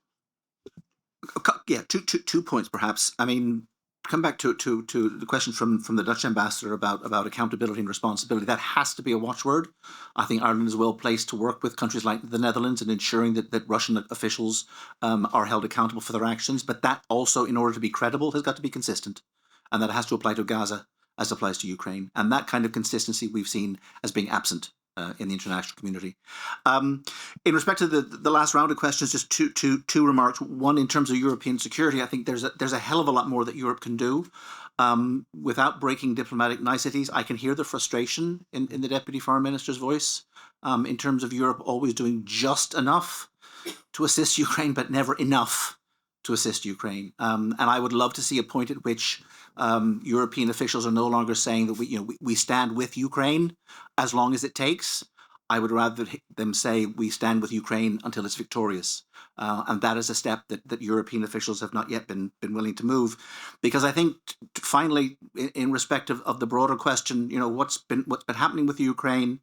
Yeah, two points perhaps. I mean, come back to the question from the Dutch ambassador about accountability and responsibility. That has to be a watchword. I think Ireland is well placed to work with countries like the Netherlands in ensuring that Russian officials are held accountable for their actions. But that also, in order to be credible, has got to be consistent, and that has to apply to Gaza as applies to Ukraine. And that kind of consistency we've seen as being absent in the international community. In respect to the last round of questions, just two remarks. One, in terms of European security, I think there's a hell of a lot more that Europe can do. Without breaking diplomatic niceties, I can hear the frustration in the Deputy Foreign Minister's voice in terms of Europe always doing just enough to assist Ukraine, but never enough to assist Ukraine. And I would love to see a point at which European officials are no longer saying that we stand with Ukraine as long as it takes. I would rather them say we stand with Ukraine until it's victorious. And that is a step that European officials have not yet been willing to move. Because I think, finally, in respect of the broader question, what's been happening with Ukraine,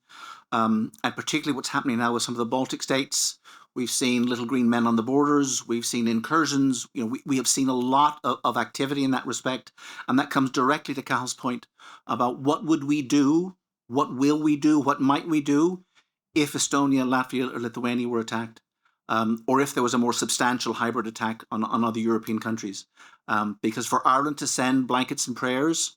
and particularly what's happening now with some of the Baltic states. We've seen little green men on the borders. We've seen incursions. We have seen a lot of activity in that respect. And that comes directly to Cahill's point about what would we do, what will we do, what might we do if Estonia, Latvia, or Lithuania were attacked, or if there was a more substantial hybrid attack on other European countries. Because for Ireland to send blankets and prayers,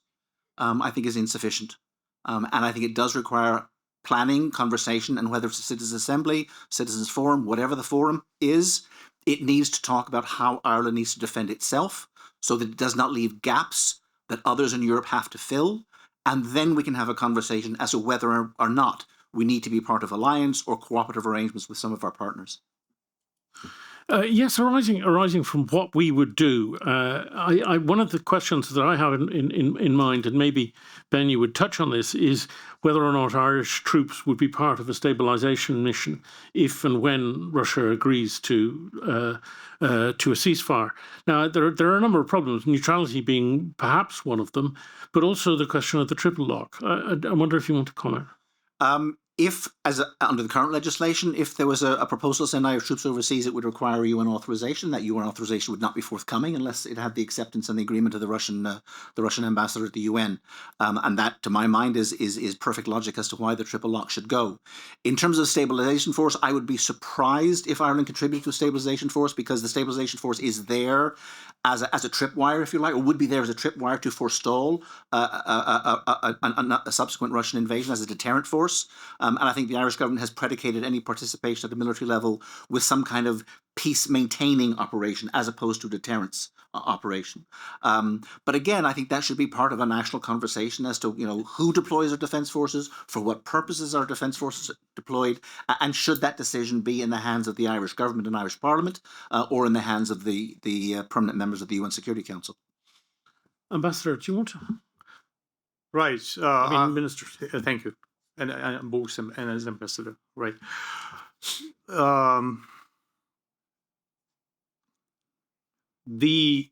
I think is insufficient. And I think it does require planning, conversation, and whether it's a citizens' assembly, citizens' forum, whatever the forum is, it needs to talk about how Ireland needs to defend itself so that it does not leave gaps that others in Europe have to fill. And then we can have a conversation as to whether or not we need to be part of alliance or cooperative arrangements with some of our partners. Yes, arising from what we would do. One of the questions that I have in mind, and maybe Ben, you would touch on this, is whether or not Irish troops would be part of a stabilization mission if and when Russia agrees to a ceasefire. Now, there are a number of problems, neutrality being perhaps one of them, but also the question of the triple lock. I wonder if you want to comment. If, under the current legislation, if there was a proposal to send Irish troops overseas, it would require UN authorization. That UN authorization would not be forthcoming unless it had the acceptance and the agreement of the Russian ambassador at the UN. And that, to my mind, is perfect logic as to why the triple lock should go. In terms of the stabilization force, I would be surprised if Ireland contributed to a stabilization force, because the stabilization force is there as a tripwire, if you like, or would be there as a tripwire to forestall a subsequent Russian invasion as a deterrent force. And I think the Irish government has predicated any participation at the military level with some kind of peace-maintaining operation as opposed to deterrence operation. But again, I think that should be part of a national conversation as to who deploys our defence forces, for what purposes are defence forces deployed, and should that decision be in the hands of the Irish government and Irish Parliament, or in the hands of the permanent members of the UN Security Council. Ambassador, do you want to? Right. Minister. Thank you. And both and as ambassador, right? In the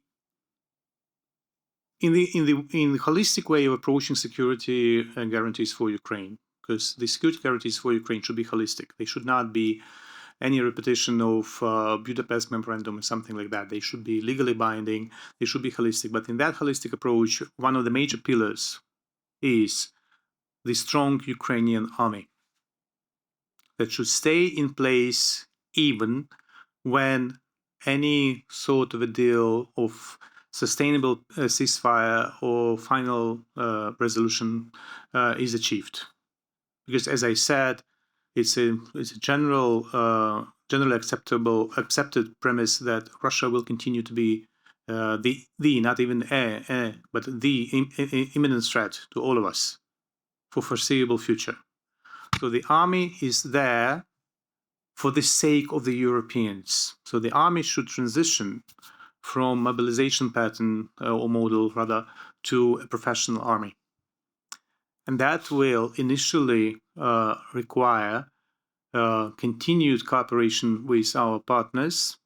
holistic way of approaching security and guarantees for Ukraine, because the security guarantees for Ukraine should be holistic. They should not be any repetition of Budapest Memorandum or something like that. They should be legally binding. They should be holistic. But in that holistic approach, one of the major pillars is the strong Ukrainian army that should stay in place even when any sort of a deal of sustainable ceasefire or final resolution is achieved. Because, as I said, it's a generally accepted premise that Russia will continue to be not even but the imminent threat to all of us for foreseeable future. So the army is there for the sake of the Europeans. So the army should transition from mobilization pattern or model rather to a professional army. And that will initially require continued cooperation with our partners,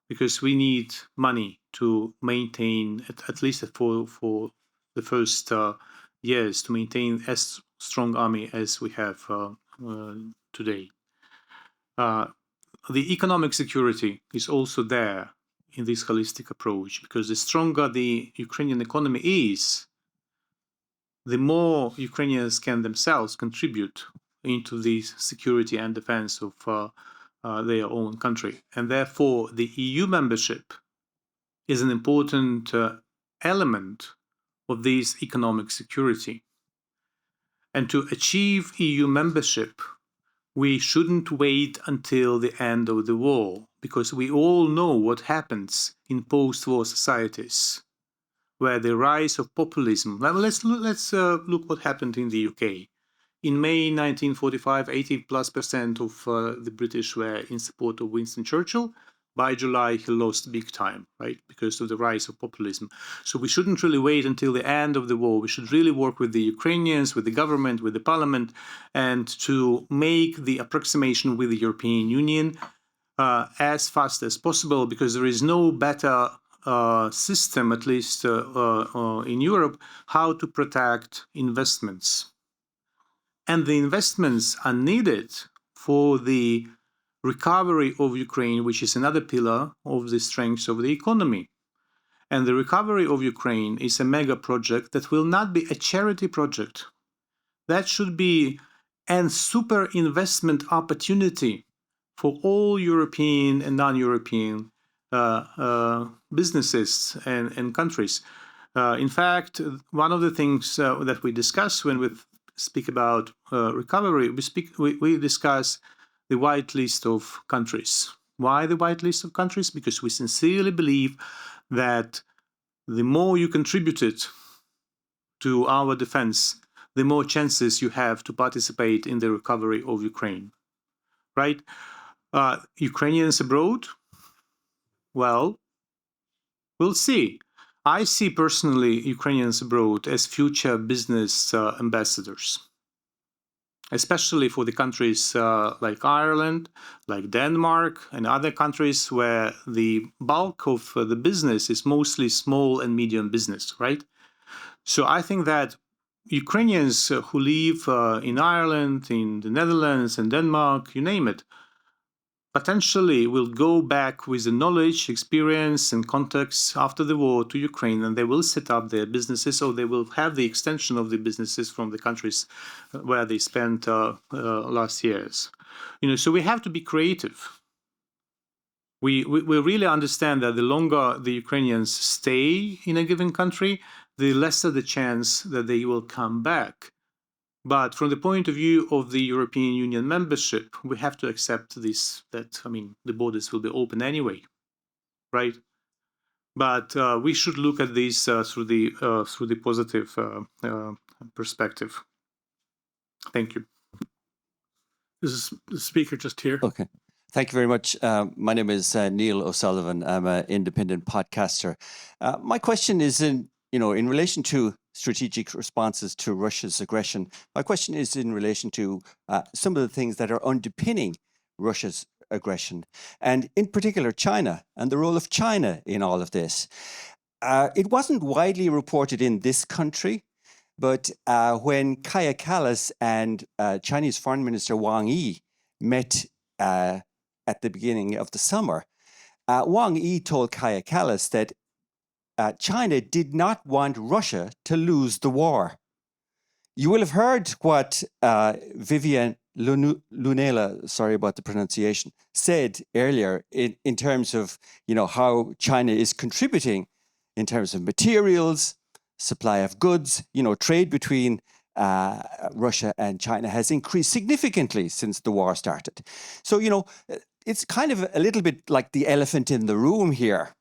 because we need money to maintain, at least for the first years, to maintain as strong army as we have today. The economic security is also there in this holistic approach, because the stronger the Ukrainian economy is, the more Ukrainians can themselves contribute into the security and defense of their own country. And therefore, the EU membership is an important element of this economic security. And to achieve EU membership, we shouldn't wait until the end of the war, because we all know what happens in post-war societies, where the rise of populism. Let's look what happened in the UK. In May 1945, 80+% of the British were in support of Winston Churchill. By July, he lost big time, right, because of the rise of populism. So we shouldn't really wait until the end of the war. We should really work with the Ukrainians, with the government, with the parliament, and to make the approximation with the European Union as fast as possible, because there is no better system, at least in Europe, how to protect investments. And the investments are needed for the recovery of Ukraine, which is another pillar of the strength of the economy. And the recovery of Ukraine is a mega project that will not be a charity project. That should be a super investment opportunity for all European and non-European businesses and countries. In fact, one of the things that we discuss when we speak about recovery, we discuss the white list of countries. Why the white list of countries? Because we sincerely believe that the more you contributed to our defense, the more chances you have to participate in the recovery of Ukraine, right? Ukrainians abroad? Well, we'll see. I see personally Ukrainians abroad as future business ambassadors, especially for the countries like Ireland, like Denmark, and other countries where the bulk of the business is mostly small and medium business, right? So I think that Ukrainians who live in Ireland, in the Netherlands, and Denmark, you name it, potentially will go back with the knowledge, experience, and contacts after the war to Ukraine, and they will set up their businesses, or they will have the extension of the businesses from the countries where they spent last years. So we have to be creative. We really understand that the longer the Ukrainians stay in a given country, the lesser the chance that they will come back. But from the point of view of the European Union membership, we have to accept this, that, the borders will be open anyway, right? But we should look at this through the positive perspective. Thank you. This is the speaker just here. Okay. Thank you very much. My name is Neil O'Sullivan. I'm an independent podcaster. My question is in relation to strategic responses to Russia's aggression. My question is in relation to some of the things that are underpinning Russia's aggression, and in particular China and the role of China in all of this. It wasn't widely reported in this country, but when Kaja Kallas and Chinese Foreign Minister Wang Yi met at the beginning of the summer, Wang Yi told Kaja Kallas that China did not want Russia to lose the war. You will have heard what Vivian Loonela, sorry about the pronunciation, said earlier in terms of how China is contributing in terms of materials, supply of goods. Trade between Russia and China has increased significantly since the war started. So it's kind of a little bit like the elephant in the room here.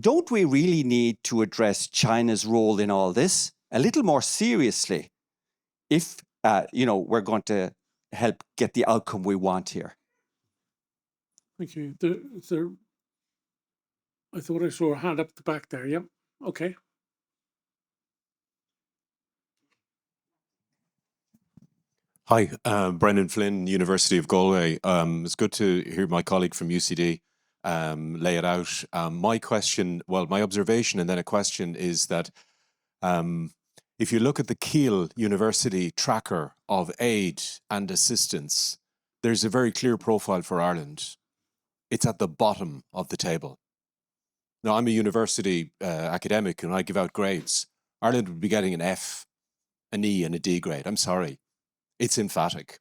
Don't we really need to address China's role in all this a little more seriously if, we're going to help get the outcome we want here? Thank you. I thought I saw a hand up the back there. Yep. Okay. Hi, Brendan Flynn, University of Galway. It's good to hear my colleague from UCD lay it out. My observation and then a question is that if you look at the Kiel University tracker of aid and assistance, there's a very clear profile for Ireland. It's at the bottom of the table. Now, I'm a university academic and I give out grades. Ireland would be getting an F, an E and a D grade. I'm sorry. It's emphatic.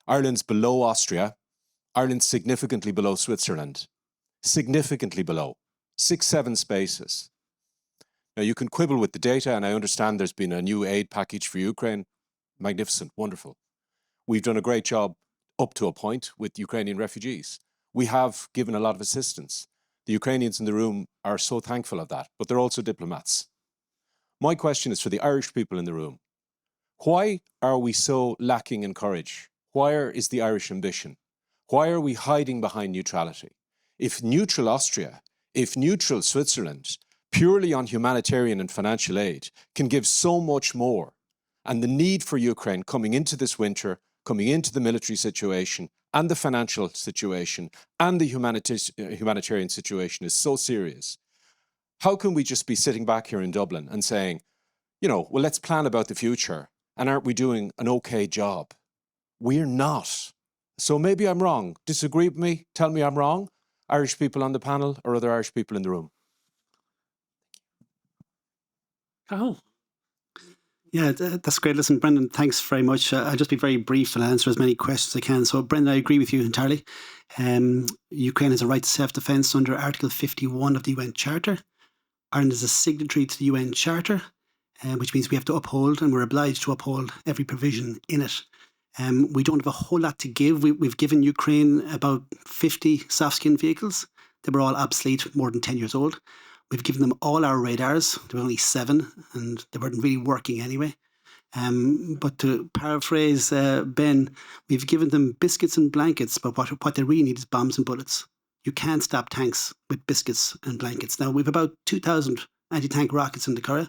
Ireland's below Austria. Ireland's significantly below Switzerland. Significantly below. 6-7 spaces. Now, you can quibble with the data, and I understand there's been a new aid package for Ukraine. Magnificent, wonderful. We've done a great job up to a point with Ukrainian refugees. We have given a lot of assistance. The Ukrainians in the room are so thankful of that, but they're also diplomats. My question is for the Irish people in the room. Why are we so lacking in courage? Where is the Irish ambition? Why are we hiding behind neutrality? If neutral Austria, if neutral Switzerland, purely on humanitarian and financial aid, can give so much more, and the need for Ukraine coming into this winter, coming into the military situation, and the financial situation, and the humanitarian situation is so serious, how can we just be sitting back here in Dublin and saying, you know, well, let's plan about the future, and aren't we doing an okay job? We're not. So maybe I'm wrong. Disagree with me, tell me I'm wrong, Irish people on the panel or other Irish people in the room. Cathal. Yeah, that's great. Listen, Brendan, thanks very much. I'll just be very brief and answer as many questions as I can. So, Brendan, I agree with you entirely. Ukraine has a right to self-defence under Article 51 of the UN Charter. Ireland is a signatory to the UN Charter, which means we have to uphold, and we're obliged to uphold, every provision in it. We don't have a whole lot to give. We've given Ukraine about 50 soft-skin vehicles. They were all obsolete, more than 10 years old. We've given them all our radars. There were only 7, and they weren't really working anyway. But to paraphrase Ben, we've given them biscuits and blankets, but what they really need is bombs and bullets. You can't stop tanks with biscuits and blankets. Now, we've about 2,000 anti-tank rockets in the Curragh,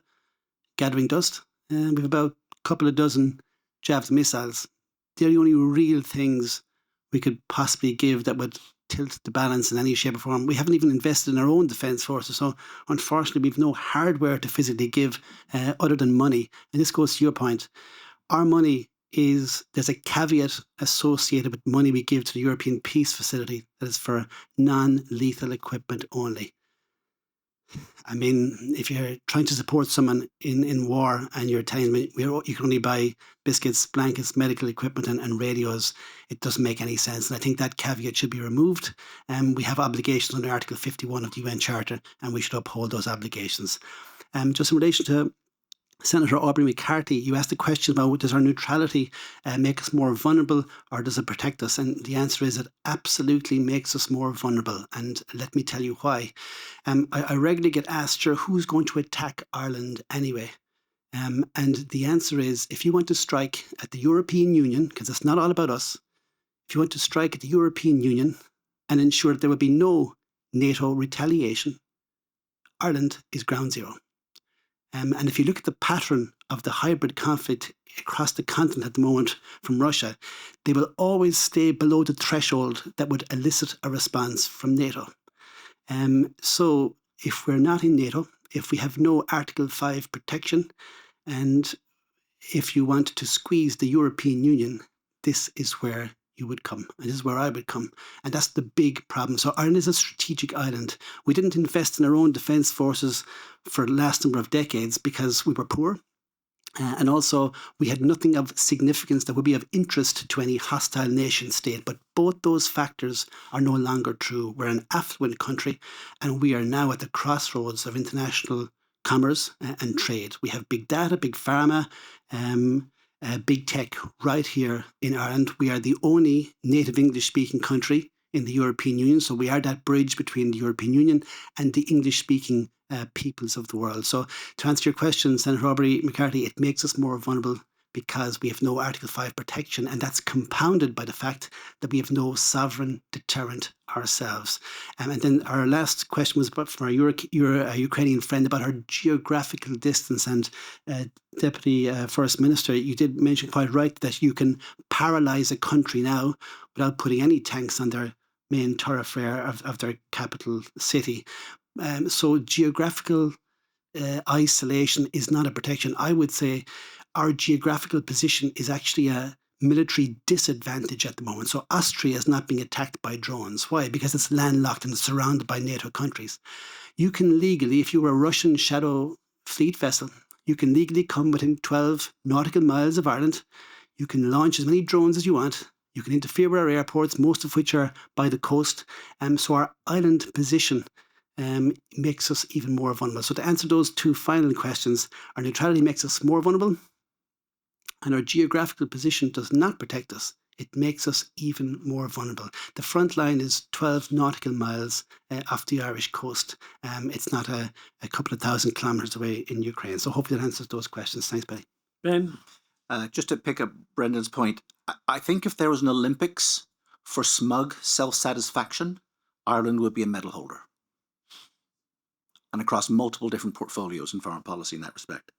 gathering dust, and we've about a couple of dozen Javelin missiles. They're the only real things we could possibly give that would tilt the balance in any shape or form. We haven't even invested in our own defence forces, so unfortunately we've no hardware to physically give other than money. And this goes to your point. Our money there's a caveat associated with money we give to the European Peace Facility that is for non-lethal equipment only. I mean, if you're trying to support someone in war and you're telling me you can only buy biscuits, blankets, medical equipment and radios, it doesn't make any sense. And I think that caveat should be removed. We have obligations under Article 51 of the UN Charter, and we should uphold those obligations. Just in relation to Senator Aubrey McCarthy, you asked the question about does our neutrality make us more vulnerable or does it protect us? And the answer is it absolutely makes us more vulnerable. And let me tell you why. I regularly get asked, sure, who's going to attack Ireland anyway? And the answer is if you want to strike at the European Union, because it's not all about us, if you want to strike at the European Union and ensure that there will be no NATO retaliation, Ireland is ground zero. And if you look at the pattern of the hybrid conflict across the continent at the moment from Russia, they will always stay below the threshold that would elicit a response from NATO. So if we're not in NATO, if we have no Article 5 protection, and if you want to squeeze the European Union, this is where you would come, and this is where I would come. And that's the big problem. So Ireland is a strategic island. We didn't invest in our own defence forces for the last number of decades because we were poor. And also, we had nothing of significance that would be of interest to any hostile nation state. But both those factors are no longer true. We're an affluent country, and we are now at the crossroads of international commerce and trade. We have big data, big pharma, big tech right here in Ireland. We are the only native English-speaking country in the European Union, so we are that bridge between the European Union and the English-speaking peoples of the world. So to answer your question, Senator Aubrey McCarthy, it makes us more vulnerable because we have no Article 5 protection, and that's compounded by the fact that we have no sovereign deterrent ourselves. And then our last question was from our Ukrainian friend about our geographical distance. And Deputy First Minister, you did mention quite right that you can paralyse a country now without putting any tanks on their main thoroughfare of their capital city. So geographical isolation is not a protection. I would say our geographical position is actually a military disadvantage at the moment. So Austria is not being attacked by drones. Why? Because it's landlocked and it's surrounded by NATO countries. You can legally, if you were a Russian shadow fleet vessel, you can legally come within 12 nautical miles of Ireland. You can launch as many drones as you want. You can interfere with our airports, most of which are by the coast. So our island position makes us even more vulnerable. So to answer those two final questions, our neutrality makes us more vulnerable, and our geographical position does not protect us. It makes us even more vulnerable. The front line is 12 nautical miles off the Irish coast. It's not a couple of thousand kilometres away in Ukraine. So hopefully that answers those questions. Thanks, Betty. Ben? Just to pick up Brendan's point, I think if there was an Olympics for smug self-satisfaction, Ireland would be a medal holder. And across multiple different portfolios in foreign policy in that respect.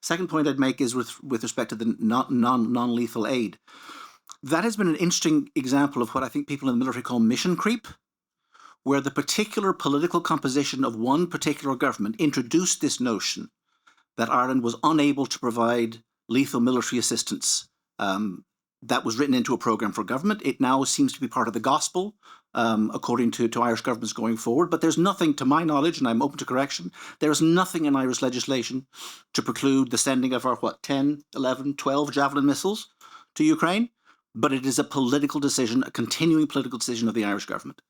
Second point I'd make is with respect to the non-lethal aid. That has been an interesting example of what I think people in the military call mission creep, where the particular political composition of one particular government introduced this notion that Ireland was unable to provide lethal military assistance. That was written into a programme for government. It now seems to be part of the gospel, according to Irish governments going forward. But there's nothing, to my knowledge, and I'm open to correction, there's nothing in Irish legislation to preclude the sending of our, 10, 11, 12 Javelin missiles to Ukraine. But it is a political decision, a continuing political decision of the Irish government.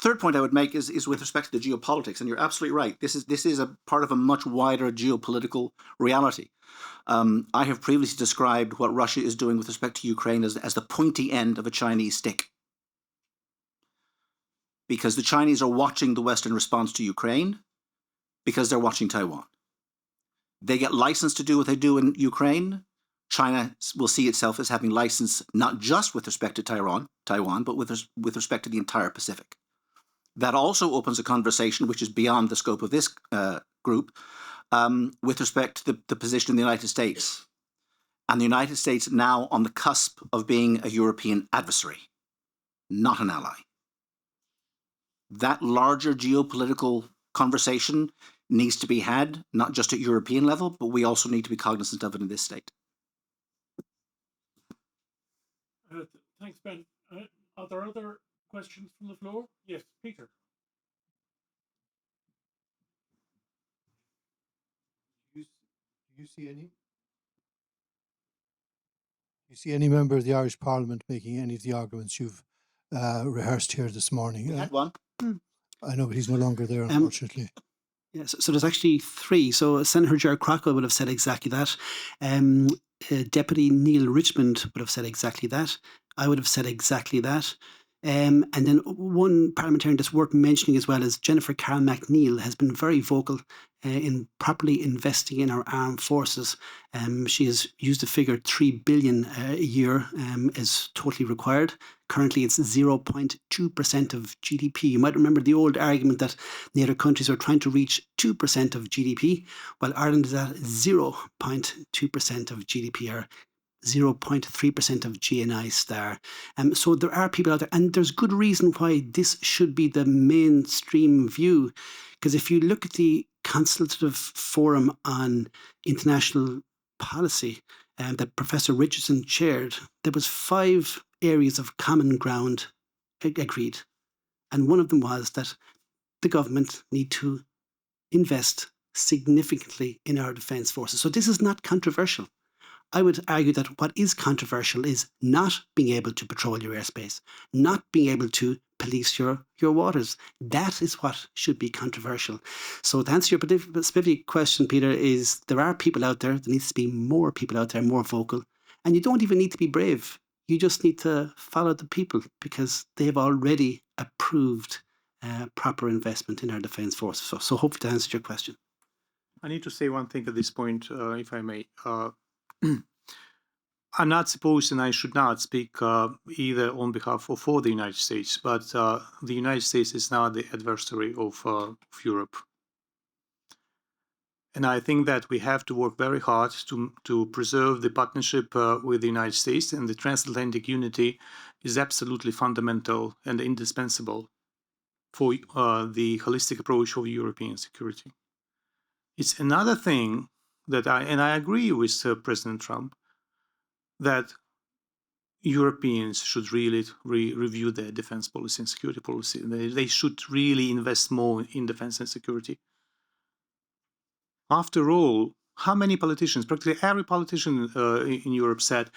Third point I would make is with respect to the geopolitics, and you're absolutely right. This is a part of a much wider geopolitical reality. I have previously described what Russia is doing with respect to Ukraine as the pointy end of a Chinese stick. Because the Chinese are watching the Western response to Ukraine, because they're watching Taiwan. They get license to do what they do in Ukraine. China will see itself as having license not just with respect to Taiwan, but with respect to the entire Pacific. That also opens a conversation which is beyond the scope of this group with respect to the position in the United States. And the United States now on the cusp of being a European adversary, not an ally. That larger geopolitical conversation needs to be had, not just at European level, but we also need to be cognizant of it in this state. Thanks, Ben. Are there other questions from the floor? Yes, Peter. Do you see any? Do you see any member of the Irish Parliament making any of the arguments you've rehearsed here this morning? We had one. I know, but he's no longer there, unfortunately. Yes, so there's actually three. So Senator Gerasko would have said exactly that. Deputy Neil Richmond would have said exactly that. I would have said exactly that. And then one parliamentarian that's worth mentioning as well is Jennifer Carroll McNeil has been very vocal in properly investing in our armed forces. She has used the figure 3 billion a year is totally required. Currently, it's 0.2% of GDP. You might remember the old argument that the other countries are trying to reach 2% of GDP, while Ireland is at 0.2% of GDP, or 0.3% of GNI star. So there are people out there, and there's good reason why this should be the mainstream view. Because if you look at the Consultative Forum on International Policy that Professor Richardson chaired, there was 5 areas of common ground agreed. And one of them was that the government need to invest significantly in our defence forces. So this is not controversial. I would argue that what is controversial is not being able to patrol your airspace, not being able to police your waters. That is what should be controversial. So to answer your specific question, Peter, is there are people out there, there needs to be more people out there, more vocal, and you don't even need to be brave. You just need to follow the people because they've already approved proper investment in our defence forces. So hopefully to answer your question. I need to say one thing at this point, if I may. I'm not supposed, and I should not speak either on behalf or for the United States, but the United States is now the adversary of Europe. And I think that we have to work very hard to preserve the partnership with the United States, and the transatlantic unity is absolutely fundamental and indispensable for the holistic approach of European security. It's another thing that I agree with President Trump, that Europeans should really review their defense policy and security policy. They should really invest more in defense and security. After all, how many politicians, practically every politician in Europe said,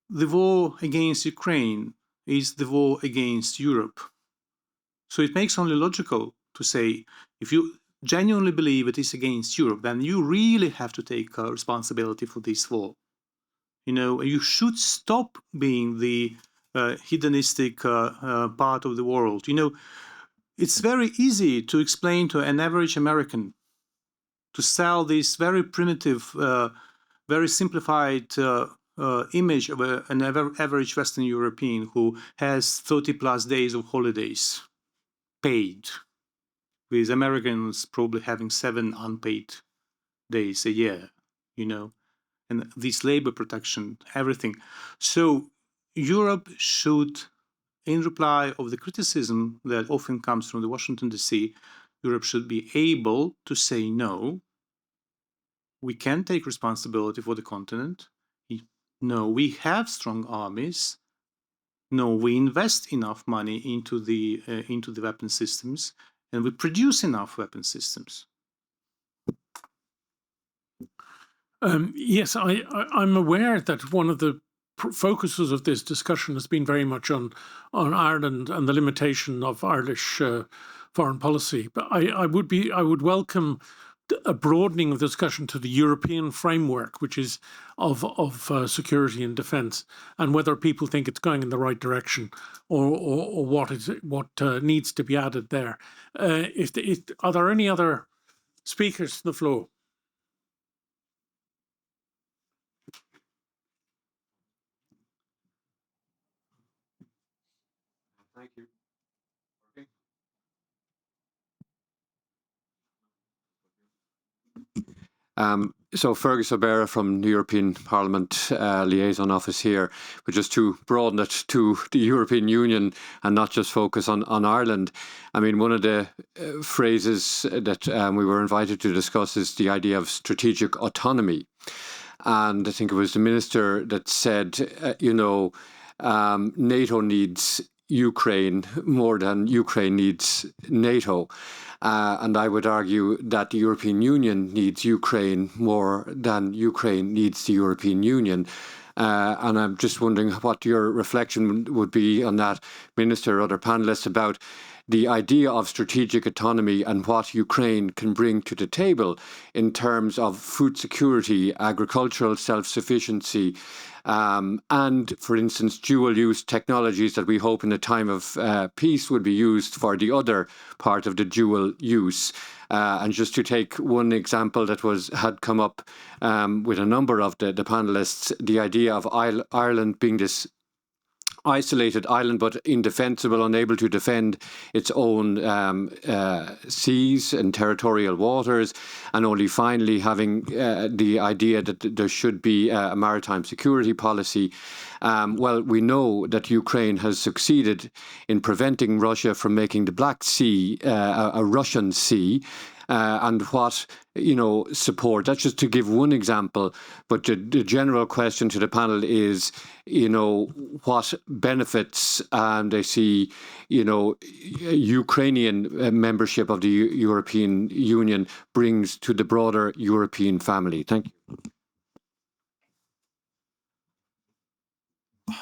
the war against Ukraine is the war against Europe. So it makes only logical to say, if you genuinely believe it is against Europe, then you really have to take responsibility for this war. You know, you should stop being the hedonistic part of the world. You know, it's very easy to explain to an average American to sell this very primitive, very simplified image of an average Western European who has 30 plus days of holidays paid, with Americans probably having 7 unpaid days a year, you know, and this labor protection, everything. So Europe should, in reply of the criticism that often comes from the Washington DC, Europe should be able to say no. We can take responsibility for the continent. No, we have strong armies. No, we invest enough money into the weapon systems, and we produce enough weapon systems. Yes, I'm aware that one of the focuses of this discussion has been very much on Ireland and the limitation of Irish foreign policy. But I would welcome a broadening of the discussion to the European framework, which is of security and defence, and whether people think it's going in the right direction, or what needs to be added there. Are there any other speakers to the floor? Thank you. So Fergus O'Bara from the European Parliament Liaison Office here, but just to broaden it to the European Union and not just focus on Ireland. I mean, one of the phrases that we were invited to discuss is the idea of strategic autonomy. And I think it was the minister that said, NATO needs Ukraine more than Ukraine needs NATO. And I would argue that the European Union needs Ukraine more than Ukraine needs the European Union. And I'm just wondering what your reflection would be on that, Minister, or other panelists, about the idea of strategic autonomy and what Ukraine can bring to the table in terms of food security, agricultural self-sufficiency, and, for instance, dual-use technologies that we hope in a time of peace would be used for the other part of the dual use. And just to take one example that had come up with a number of the panelists, the idea of Ireland being this isolated island but indefensible, unable to defend its own seas and territorial waters, and only finally having the idea that there should be a maritime security policy. Well, we know that Ukraine has succeeded in preventing Russia from making the Black Sea a Russian sea. And what, support. That's just to give one example. But the general question to the panel is, what benefits they see, Ukrainian membership of the European Union brings to the broader European family. Thank you.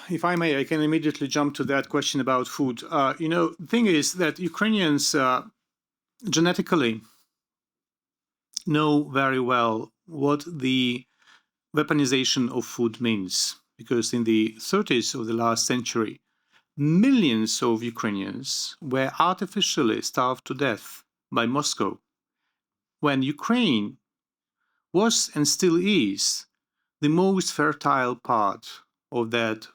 If I may, I can immediately jump to that question about food. The thing is that Ukrainians genetically know very well what the weaponization of food means, because in the 30s of the last century, millions of Ukrainians were artificially starved to death by Moscow, when Ukraine was and still is the most fertile part of that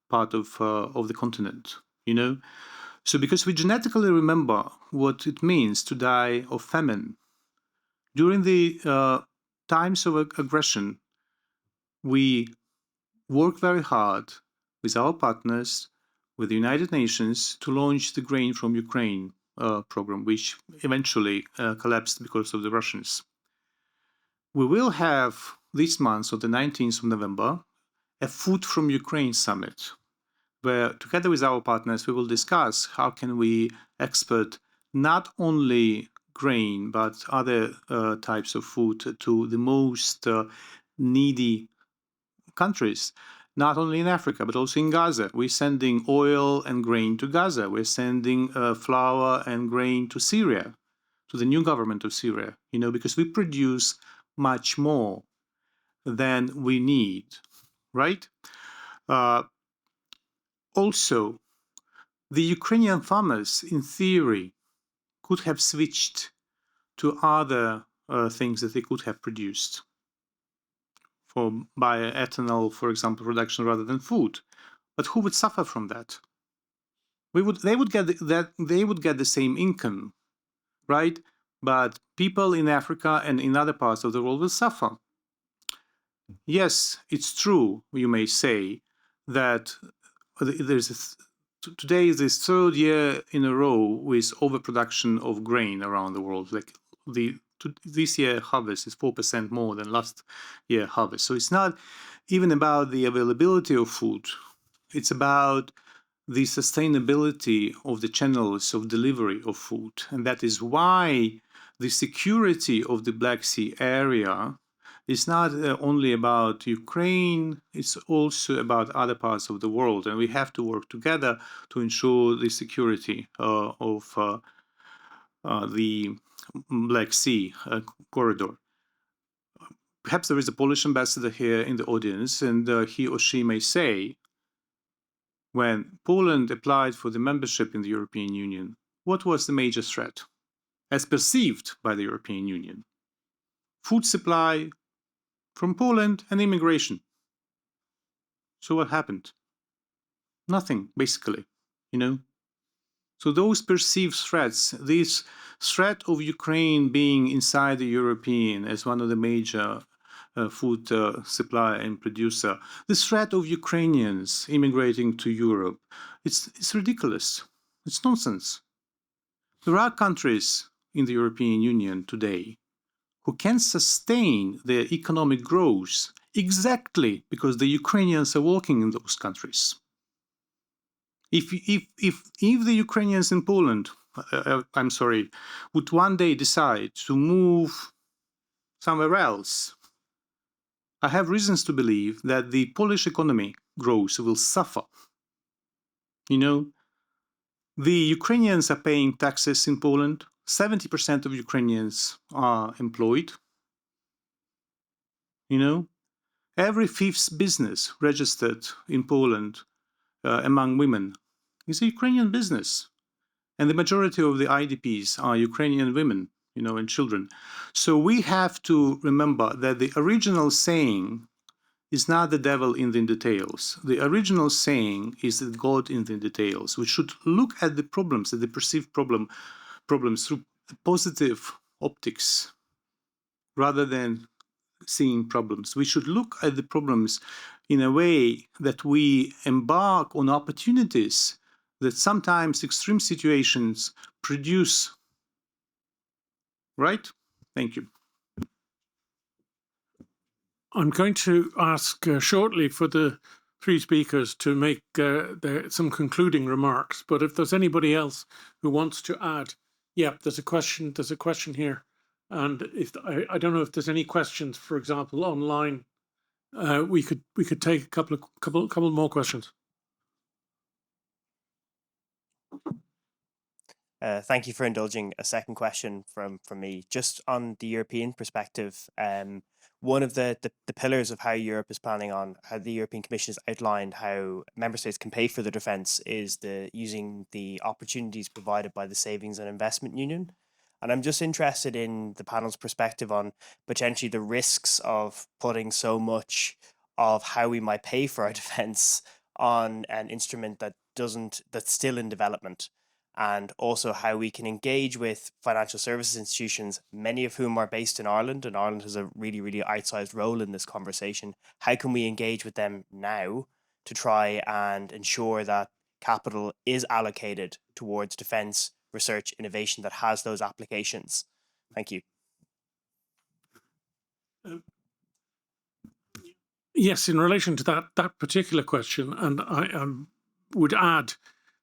part of the continent, So because we genetically remember what it means to die of famine, during the times of aggression, we work very hard with our partners, with the United Nations, to launch the Grain from Ukraine program, which eventually collapsed because of the Russians. We will have this month, on the 19th of November, a Food from Ukraine summit, where together with our partners, we will discuss how can we export not only grain, but other types of food to the most needy countries, not only in Africa, but also in Gaza. We're sending oil and grain to Gaza. We're sending flour and grain to Syria, to the new government of Syria, because we produce much more than we need, right? Also, the Ukrainian farmers, in theory, could have switched to other things that they could have produced for bioethanol, for example, production rather than food. But who would suffer from that? They would get the same income, right? But people in Africa and in other parts of the world will suffer. Yes, it's true, you may say, that today is the third year in a row with overproduction of grain around the world. Like this year harvest is 4% more than last year harvest. So it's not even about the availability of food. It's about the sustainability of the channels of delivery of food. And that is why the security of the Black Sea area is not only about Ukraine, it's also about other parts of the world. And we have to work together to ensure the security of the Black Sea corridor. Perhaps there is a Polish ambassador here in the audience, and he or she may say, when Poland applied for the membership in the European Union, what was the major threat, as perceived by the European Union? Food supply from Poland and immigration. So what happened? Nothing, basically, So those perceived threats, this threat of Ukraine being inside the European as one of the major food supplier and producer, the threat of Ukrainians immigrating to Europe, it's ridiculous. It's nonsense. There are countries in the European Union today who can sustain their economic growth exactly because the Ukrainians are working in those countries. If the Ukrainians in Poland, would one day decide to move somewhere else, I have reasons to believe that the Polish economy growth will suffer. The Ukrainians are paying taxes in Poland. 70% of Ukrainians are employed. Every fifth business registered in Poland among women is a Ukrainian business. And the majority of the IDPs are Ukrainian women, and children. So we have to remember that the original saying is not the devil in the details. The original saying is that God in the details. We should look at the problems, at the perceived problems through positive optics rather than seeing problems. We should look at the problems in a way that we embark on opportunities that sometimes extreme situations produce. Right? Thank you. I'm going to ask shortly for the three speakers to make some concluding remarks. But if there's anybody else who wants to add, there's a question. There's a question here, and if I don't know if there's any questions, for example, online, we could take a couple more questions. Thank you for indulging a second question from me. Just on the European perspective, one of the pillars of how Europe is planning on, how the European Commission has outlined how member states can pay for their defence is using the opportunities provided by the Savings and Investment Union. And I'm just interested in the panel's perspective on potentially the risks of putting so much of how we might pay for our defence on an instrument that's still in development, and also how we can engage with financial services institutions, many of whom are based in Ireland, and Ireland has a really, really outsized role in this conversation. How can we engage with them now to try and ensure that capital is allocated towards defence, research, innovation that has those applications? Thank you. Yes, in relation to that particular question, and I'm would add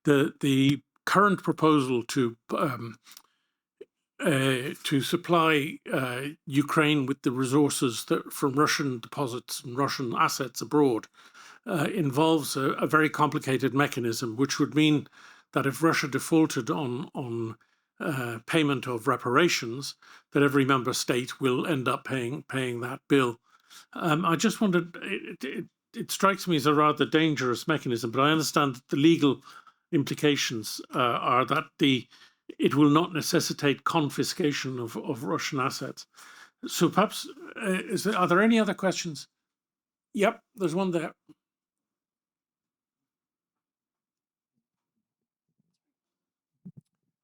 the current proposal to supply Ukraine with the resources from Russian deposits and Russian assets abroad involves a very complicated mechanism, which would mean that if Russia defaulted on payment of reparations, that every member state will end up paying that bill. I just wondered, it strikes me as a rather dangerous mechanism, but I understand that the legal implications are that it will not necessitate confiscation of Russian assets. So perhaps, are there any other questions? Yep, there's one there.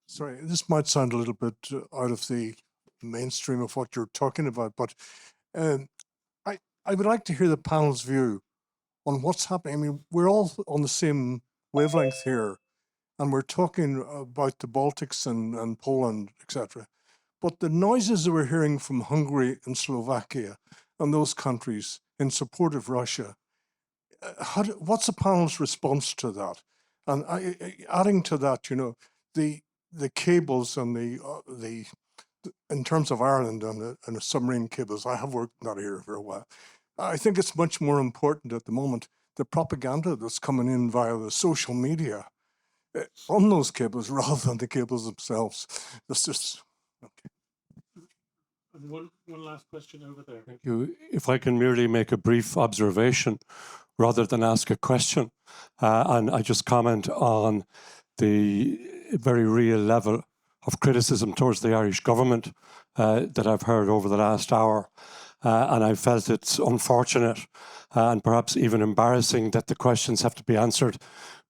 Sorry, this might sound a little bit out of the mainstream of what you're talking about, but I would like to hear the panel's view on what's happening. I mean, we're all on the same wavelength here, and we're talking about the Baltics and Poland, etc. But the noises that we're hearing from Hungary and Slovakia and those countries in support of Russia, what's the panel's response to that? And adding to that, you know, the cables and the in terms of Ireland and the submarine cables, I have worked in that area for a while. I think it's much more important at the moment, the propaganda that's coming in via the social media on those cables rather than the cables themselves. That's just, okay. And one last question over there. Thank you. If I can merely make a brief observation rather than ask a question, and I just comment on the very real level of criticism towards the Irish government that I've heard over the last hour. And I felt it's unfortunate and perhaps even embarrassing that the questions have to be answered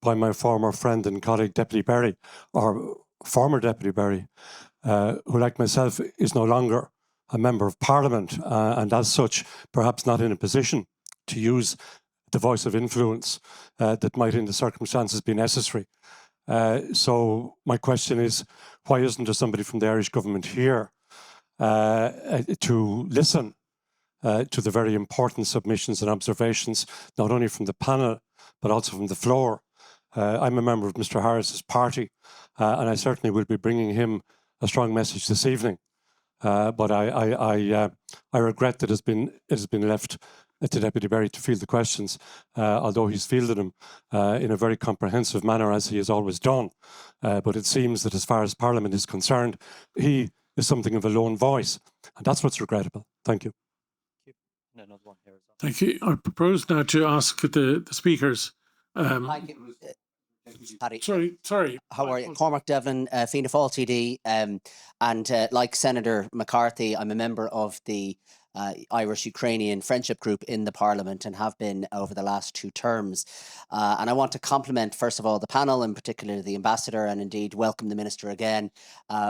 by my former friend and colleague, Deputy Berry, or former Deputy Berry, who, like myself, is no longer a member of Parliament, and as such, perhaps not in a position to use the voice of influence that might, in the circumstances, be necessary. So my question is, why isn't there somebody from the Irish government here to listen to the very important submissions and observations, not only from the panel, but also from the floor? I'm a member of Mr. Harris's party, and I certainly will be bringing him a strong message this evening. But I regret that it has been left to Deputy Berry to field the questions, although he's fielded them in a very comprehensive manner, as he has always done. But it seems that as far as Parliament is concerned, he is something of a lone voice, and that's what's regrettable. Thank you. Thank you. I propose now to ask the speakers. Paddy. Sorry. How are you? Cormac Devlin, Fianna Fáil TD, and like Senator McCarthy, I'm a member of the Irish-Ukrainian Friendship Group in the Parliament and have been over the last 2 terms. And I want to compliment, first of all, the panel, in particular the Ambassador, and indeed welcome the Minister again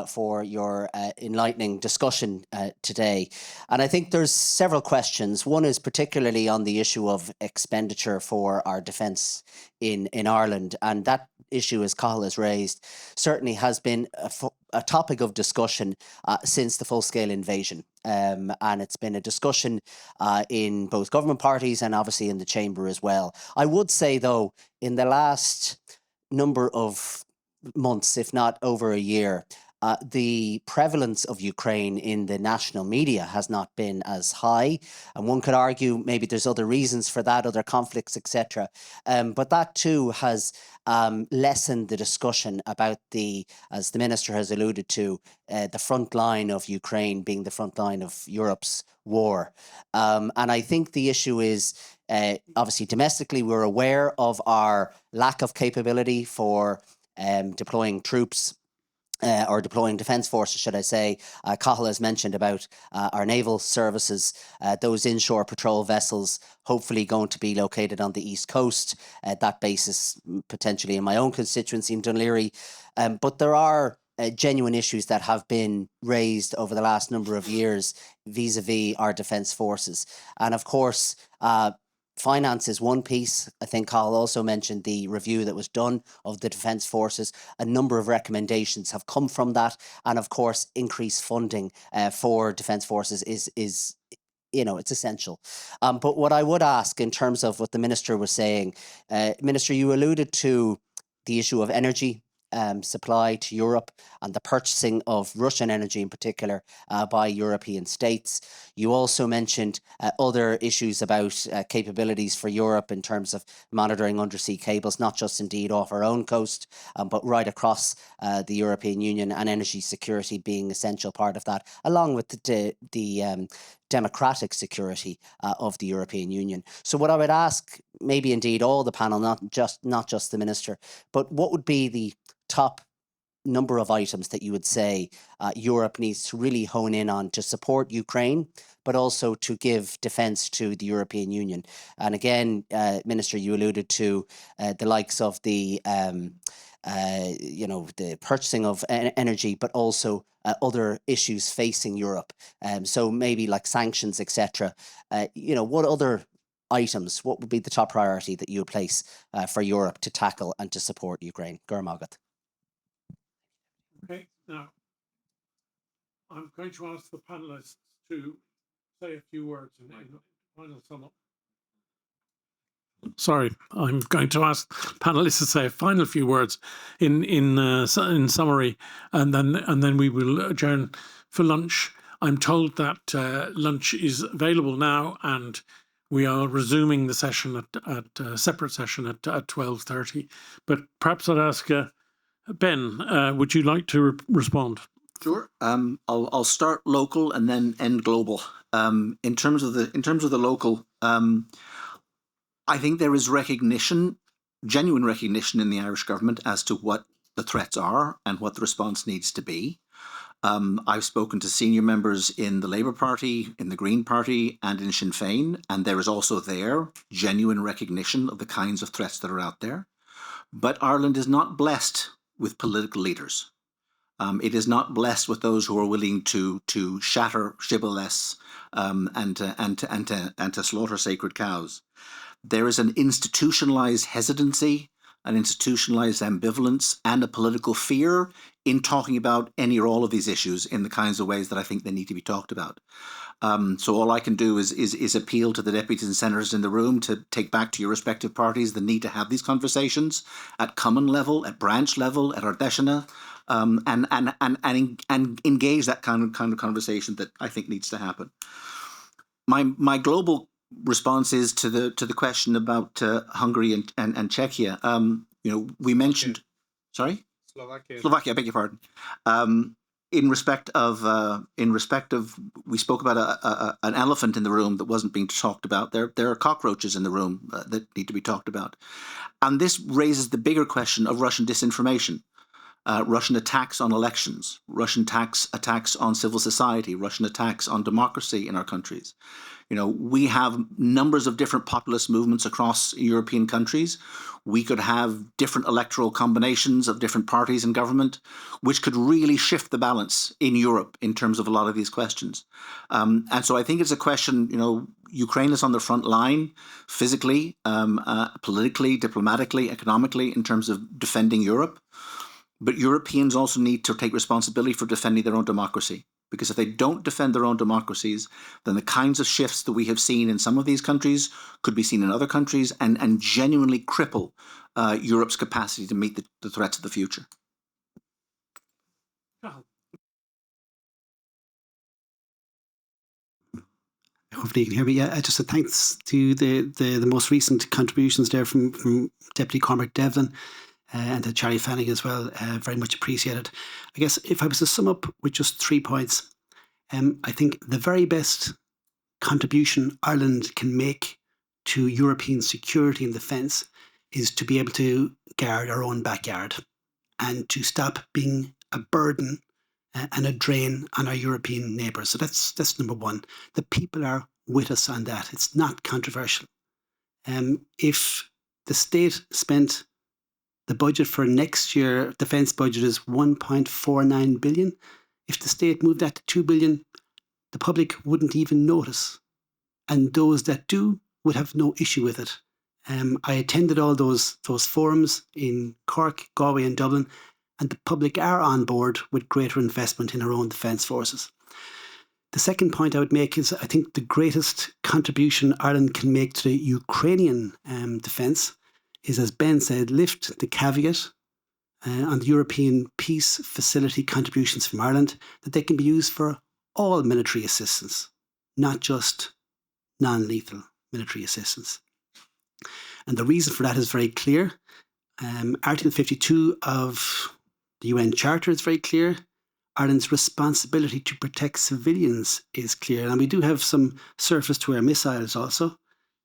for your enlightening discussion today. And I think there's several questions. One is particularly on the issue of expenditure for our defence in Ireland, and that issue, as Cathal has raised, certainly has been a topic of discussion since the full-scale invasion. And it's been a discussion in both government parties and obviously in the chamber as well. I would say, though, in the last number of months, if not over a year, the prevalence of Ukraine in the national media has not been as high. And one could argue maybe there's other reasons for that, other conflicts, etc. But that too has lessened the discussion about as the Minister has alluded to, the front line of Ukraine being the front line of Europe's war. And I think the issue is, obviously domestically, we're aware of our lack of capability for deploying troops or deploying defence forces, should I say. Cathal has mentioned about our naval services, those inshore patrol vessels hopefully going to be located on the east coast. That base is potentially in my own constituency in Dunleary. But there are genuine issues that have been raised over the last number of years vis-a-vis our defence forces. And of course, finance is one piece. I think Cathal also mentioned the review that was done of the Defence Forces. A number of recommendations have come from that. And of course, increased funding for Defence Forces is it's essential. But what I would ask in terms of what the Minister was saying, Minister, you alluded to the issue of energy supply to Europe and the purchasing of Russian energy in particular by European states. You also mentioned other issues about capabilities for Europe in terms of monitoring undersea cables, not just indeed off our own coast, but right across the European Union, and energy security being an essential part of that, along with the democratic security of the European Union. So what I would ask, maybe indeed all the panel, not just the Minister, but what would be the top number of items that you would say Europe needs to really hone in on to support Ukraine, but also to give defence to the European Union? And again, Minister, you alluded to the likes of the purchasing of energy, but also other issues facing Europe. So maybe like sanctions, etc. What other items, what would be the top priority that you would place for Europe to tackle and to support Ukraine? Gerasko. Okay, now I'm going to ask the panelists to say a few words in final sum up. Sorry, I'm going to ask panelists to say a final few words in summary, and then we will adjourn for lunch. I'm told that lunch is available now, and we are resuming the session at a separate session at 12:30. But perhaps I'd ask Ben, would you like to respond? Sure. I'll start local and then end global. In terms of the local, I think there is genuine recognition in the Irish government as to what the threats are and what the response needs to be. I've spoken to senior members in the Labour Party, in the Green Party, and in Sinn Féin, and there is also genuine recognition of the kinds of threats that are out there. But Ireland is not blessed with political leaders. It is not blessed with those who are willing to shatter shibboleths and to slaughter sacred cows. There is an institutionalized hesitancy, an institutionalized ambivalence, and a political fear in talking about any or all of these issues in the kinds of ways that I think they need to be talked about. So all I can do is appeal to the deputies and senators in the room to take back to your respective parties the need to have these conversations at common level, at branch level, at Ardeshina, and engage that kind of conversation that I think needs to happen. My global response is to the question about Hungary and Czechia. We mentioned, sorry, Slovakia. I beg your pardon. In respect of, we spoke about an elephant in the room that wasn't being talked about. There are cockroaches in the room that need to be talked about, and this raises the bigger question of Russian disinformation. Russian attacks on elections, Russian attacks on civil society, Russian attacks on democracy in our countries. We have numbers of different populist movements across European countries. We could have different electoral combinations of different parties in government, which could really shift the balance in Europe in terms of a lot of these questions. And so I think it's a question, Ukraine is on the front line physically, politically, diplomatically, economically, in terms of defending Europe. But Europeans also need to take responsibility for defending their own democracy. Because if they don't defend their own democracies, then the kinds of shifts that we have seen in some of these countries could be seen in other countries and genuinely cripple Europe's capacity to meet the threats of the future. Hopefully you can hear me. Yeah, just a thanks to the most recent contributions there from Deputy Cormac Devlin and to Charlie Fanning as well. Very much appreciated. I guess if I was to sum up with just 3 points, I think the very best contribution Ireland can make to European security and defence is to be able to guard our own backyard and to stop being a burden and a drain on our European neighbours. So that's number one. The people are with us on that. It's not controversial. If the state spent the budget for next year, defence budget is 1.49 billion. If the state moved that to 2 billion, the public wouldn't even notice. And those that do would have no issue with it. I attended all those forums in Cork, Galway and Dublin, and the public are on board with greater investment in our own defence forces. The second point I would make is I think the greatest contribution Ireland can make to the Ukrainian defence is, as Ben said, lift the caveat on the European peace facility contributions from Ireland, that they can be used for all military assistance, not just non-lethal military assistance. And the reason for that is very clear. Article 52 of the UN Charter is very clear. Ireland's responsibility to protect civilians is clear. And we do have some surface-to-air missiles also.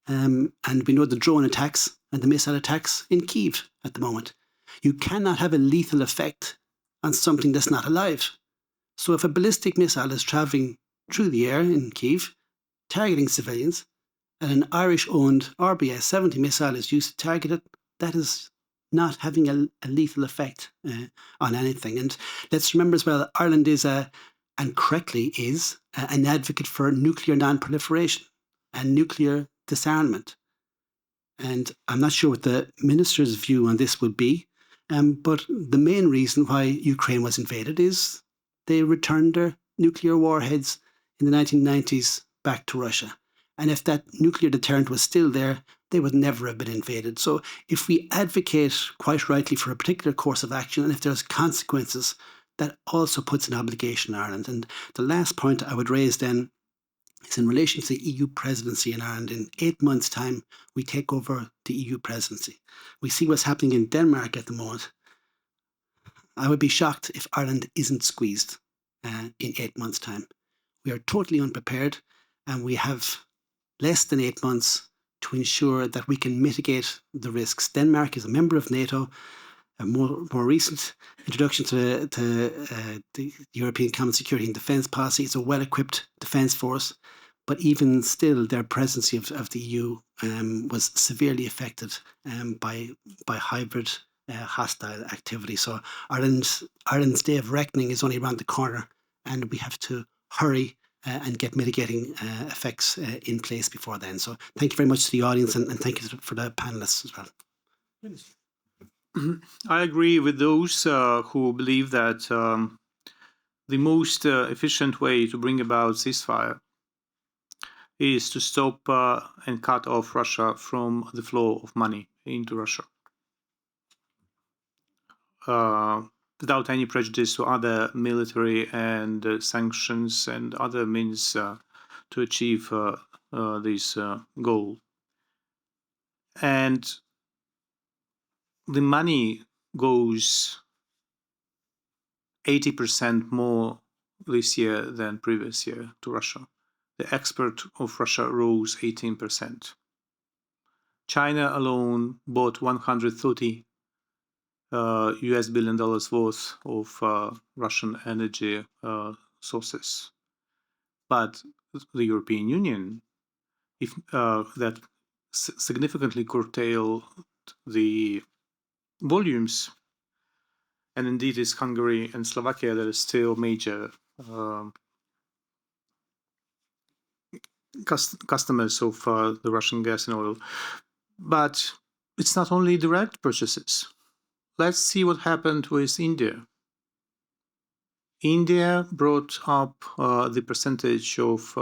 And we know the drone attacks and the missile attacks in Kyiv at the moment. You cannot have a lethal effect on something that's not alive. So if a ballistic missile is travelling through the air in Kyiv, targeting civilians, and an Irish-owned RBS-70 missile is used to target it, that is not having a lethal effect on anything. And let's remember as well, Ireland is, and correctly is, an advocate for nuclear non-proliferation and nuclear disarmament. And I'm not sure what the minister's view on this would be, but the main reason why Ukraine was invaded is they returned their nuclear warheads in the 1990s back to Russia. And if that nuclear deterrent was still there, they would never have been invaded. So if we advocate quite rightly for a particular course of action, and if there's consequences, that also puts an obligation on Ireland. And the last point I would raise then is in relation to the EU presidency in Ireland. In 8 months' time, we take over the EU presidency. We see what's happening in Denmark at the moment. I would be shocked if Ireland isn't squeezed in 8 months' time. We are totally unprepared, and we have less than 8 months to ensure that we can mitigate the risks. Denmark is a member of NATO. A more recent introduction to the European Common Security and Defence Policy. It's a well-equipped defence force, but even still, their presidency of the EU was severely affected by hybrid hostile activity. So Ireland's day of reckoning is only around the corner, and we have to hurry and get mitigating effects in place before then. So thank you very much to the audience, and thank you for the panelists as well. I agree with those who believe that the most efficient way to bring about ceasefire is to stop and cut off Russia from the flow of money into Russia, without any prejudice to other military and sanctions and other means to achieve this goal. And the money goes 80% more this year than previous year to Russia. The export of Russia rose 18%. China alone bought $130 billion worth of Russian energy sources. But the European Union, that significantly curtailed the volumes, and indeed it's Hungary and Slovakia that are still major customers of the Russian gas and oil. But it's not only direct purchases. Let's see what happened with India. India brought up the percentage of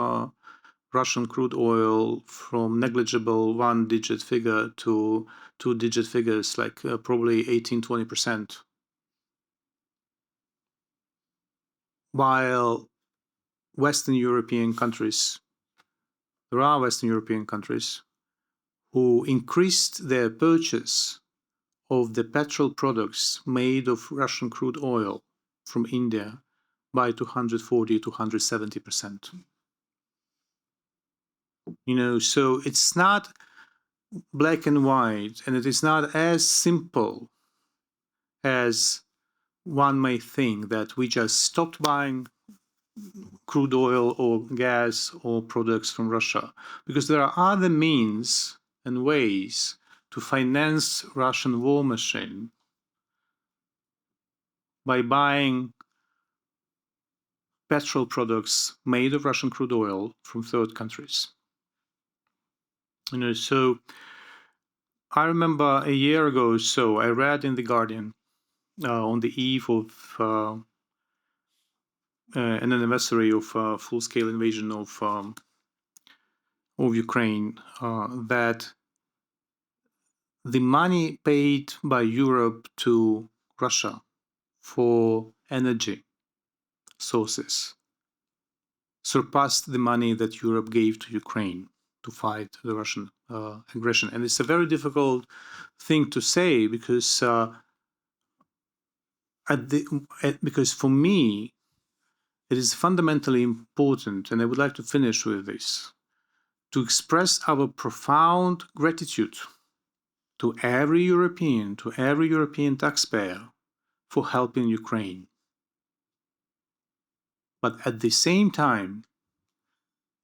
Russian crude oil from negligible one-digit figure to two-digit figures, like probably 18-20%. While Western European countries, there are Western European countries who increased their purchase of the petrol products made of Russian crude oil from India by 240 to 170%. So it's not black and white, and it is not as simple as one may think, that we just stopped buying crude oil or gas or products from Russia, because there are other means and ways to finance Russian war machine by buying petrol products made of Russian crude oil from third countries. So I remember a year ago or so, I read in The Guardian on the eve of an anniversary of full-scale invasion of Ukraine, that the money paid by Europe to Russia for energy sources surpassed the money that Europe gave to Ukraine to fight the Russian aggression. And it's a very difficult thing to say because because for me, it is fundamentally important, and I would like to finish with this, to express our profound gratitude to every European taxpayer for helping Ukraine. But at the same time,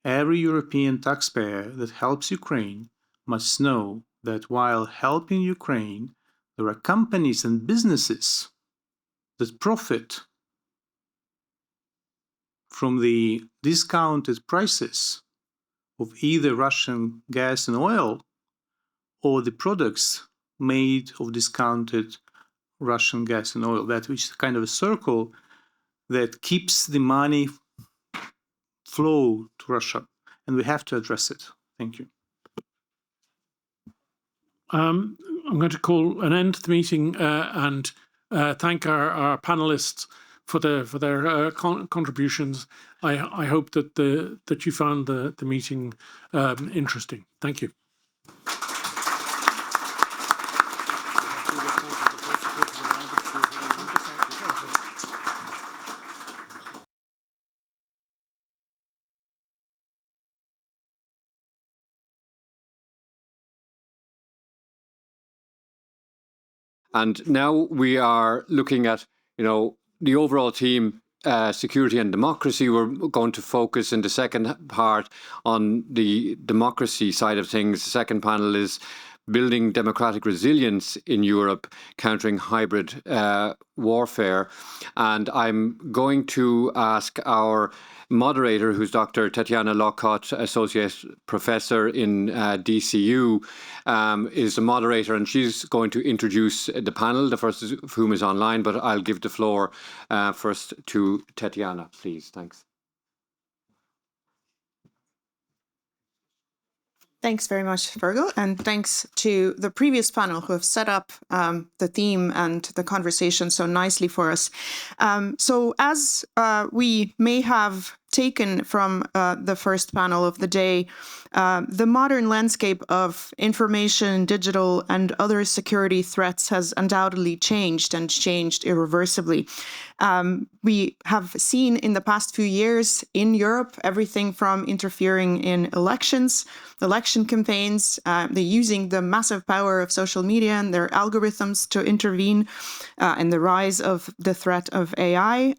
every European taxpayer that helps Ukraine must know that while helping Ukraine, there are companies and businesses that profit from the discounted prices of either Russian gas and oil or the products made of discounted Russian gas and oil, that which is kind of a circle that keeps the money flow to Russia, and we have to address it. Thank you. I'm going to call an end to the meeting and thank our panelists for their contributions. I hope that you found the meeting interesting. Thank you. And now we are looking at, the overall theme, security and democracy. We're going to focus in the second part on the democracy side of things. The second panel is building democratic resilience in Europe, countering hybrid warfare. And I'm going to ask our moderator, who's Dr. Tatiana Lockhart, Associate Professor in DCU, is the moderator, and she's going to introduce the panel, the first of whom is online, but I'll give the floor first to Tatiana, please. Thanks. Thanks very much, Fergal, and thanks to the previous panel who have set up the theme and the conversation so nicely for us. So as we may have taken from the first panel of the day, the modern landscape of information, digital, and other security threats has undoubtedly changed and changed irreversibly. We have seen in the past few years in Europe everything from interfering in elections, election campaigns, using the massive power of social media and their algorithms to intervene, and the rise of the threat of AI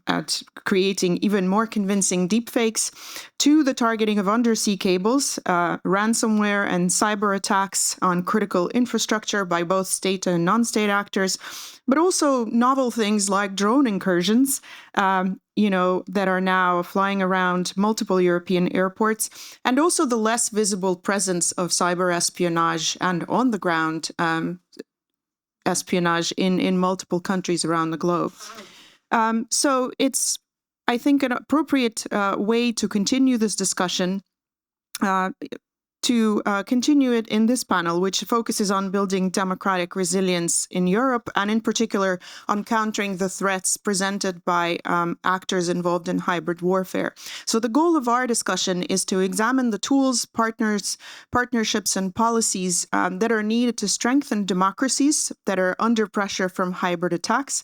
at creating even more convincing deepfakes, to the targeting of undersea cables, ransomware and cyber attacks on critical infrastructure by both state and non-state actors, but also novel things like drone incursions, that are now flying around multiple European airports, and also the less visible presence of cyber espionage and on-the-ground espionage in multiple countries around the globe. So it's, I think, an appropriate way to continue this discussion, to continue it in this panel, which focuses on building democratic resilience in Europe, and in particular on countering the threats presented by actors involved in hybrid warfare. So the goal of our discussion is to examine the tools, partnerships, and policies that are needed to strengthen democracies that are under pressure from hybrid attacks.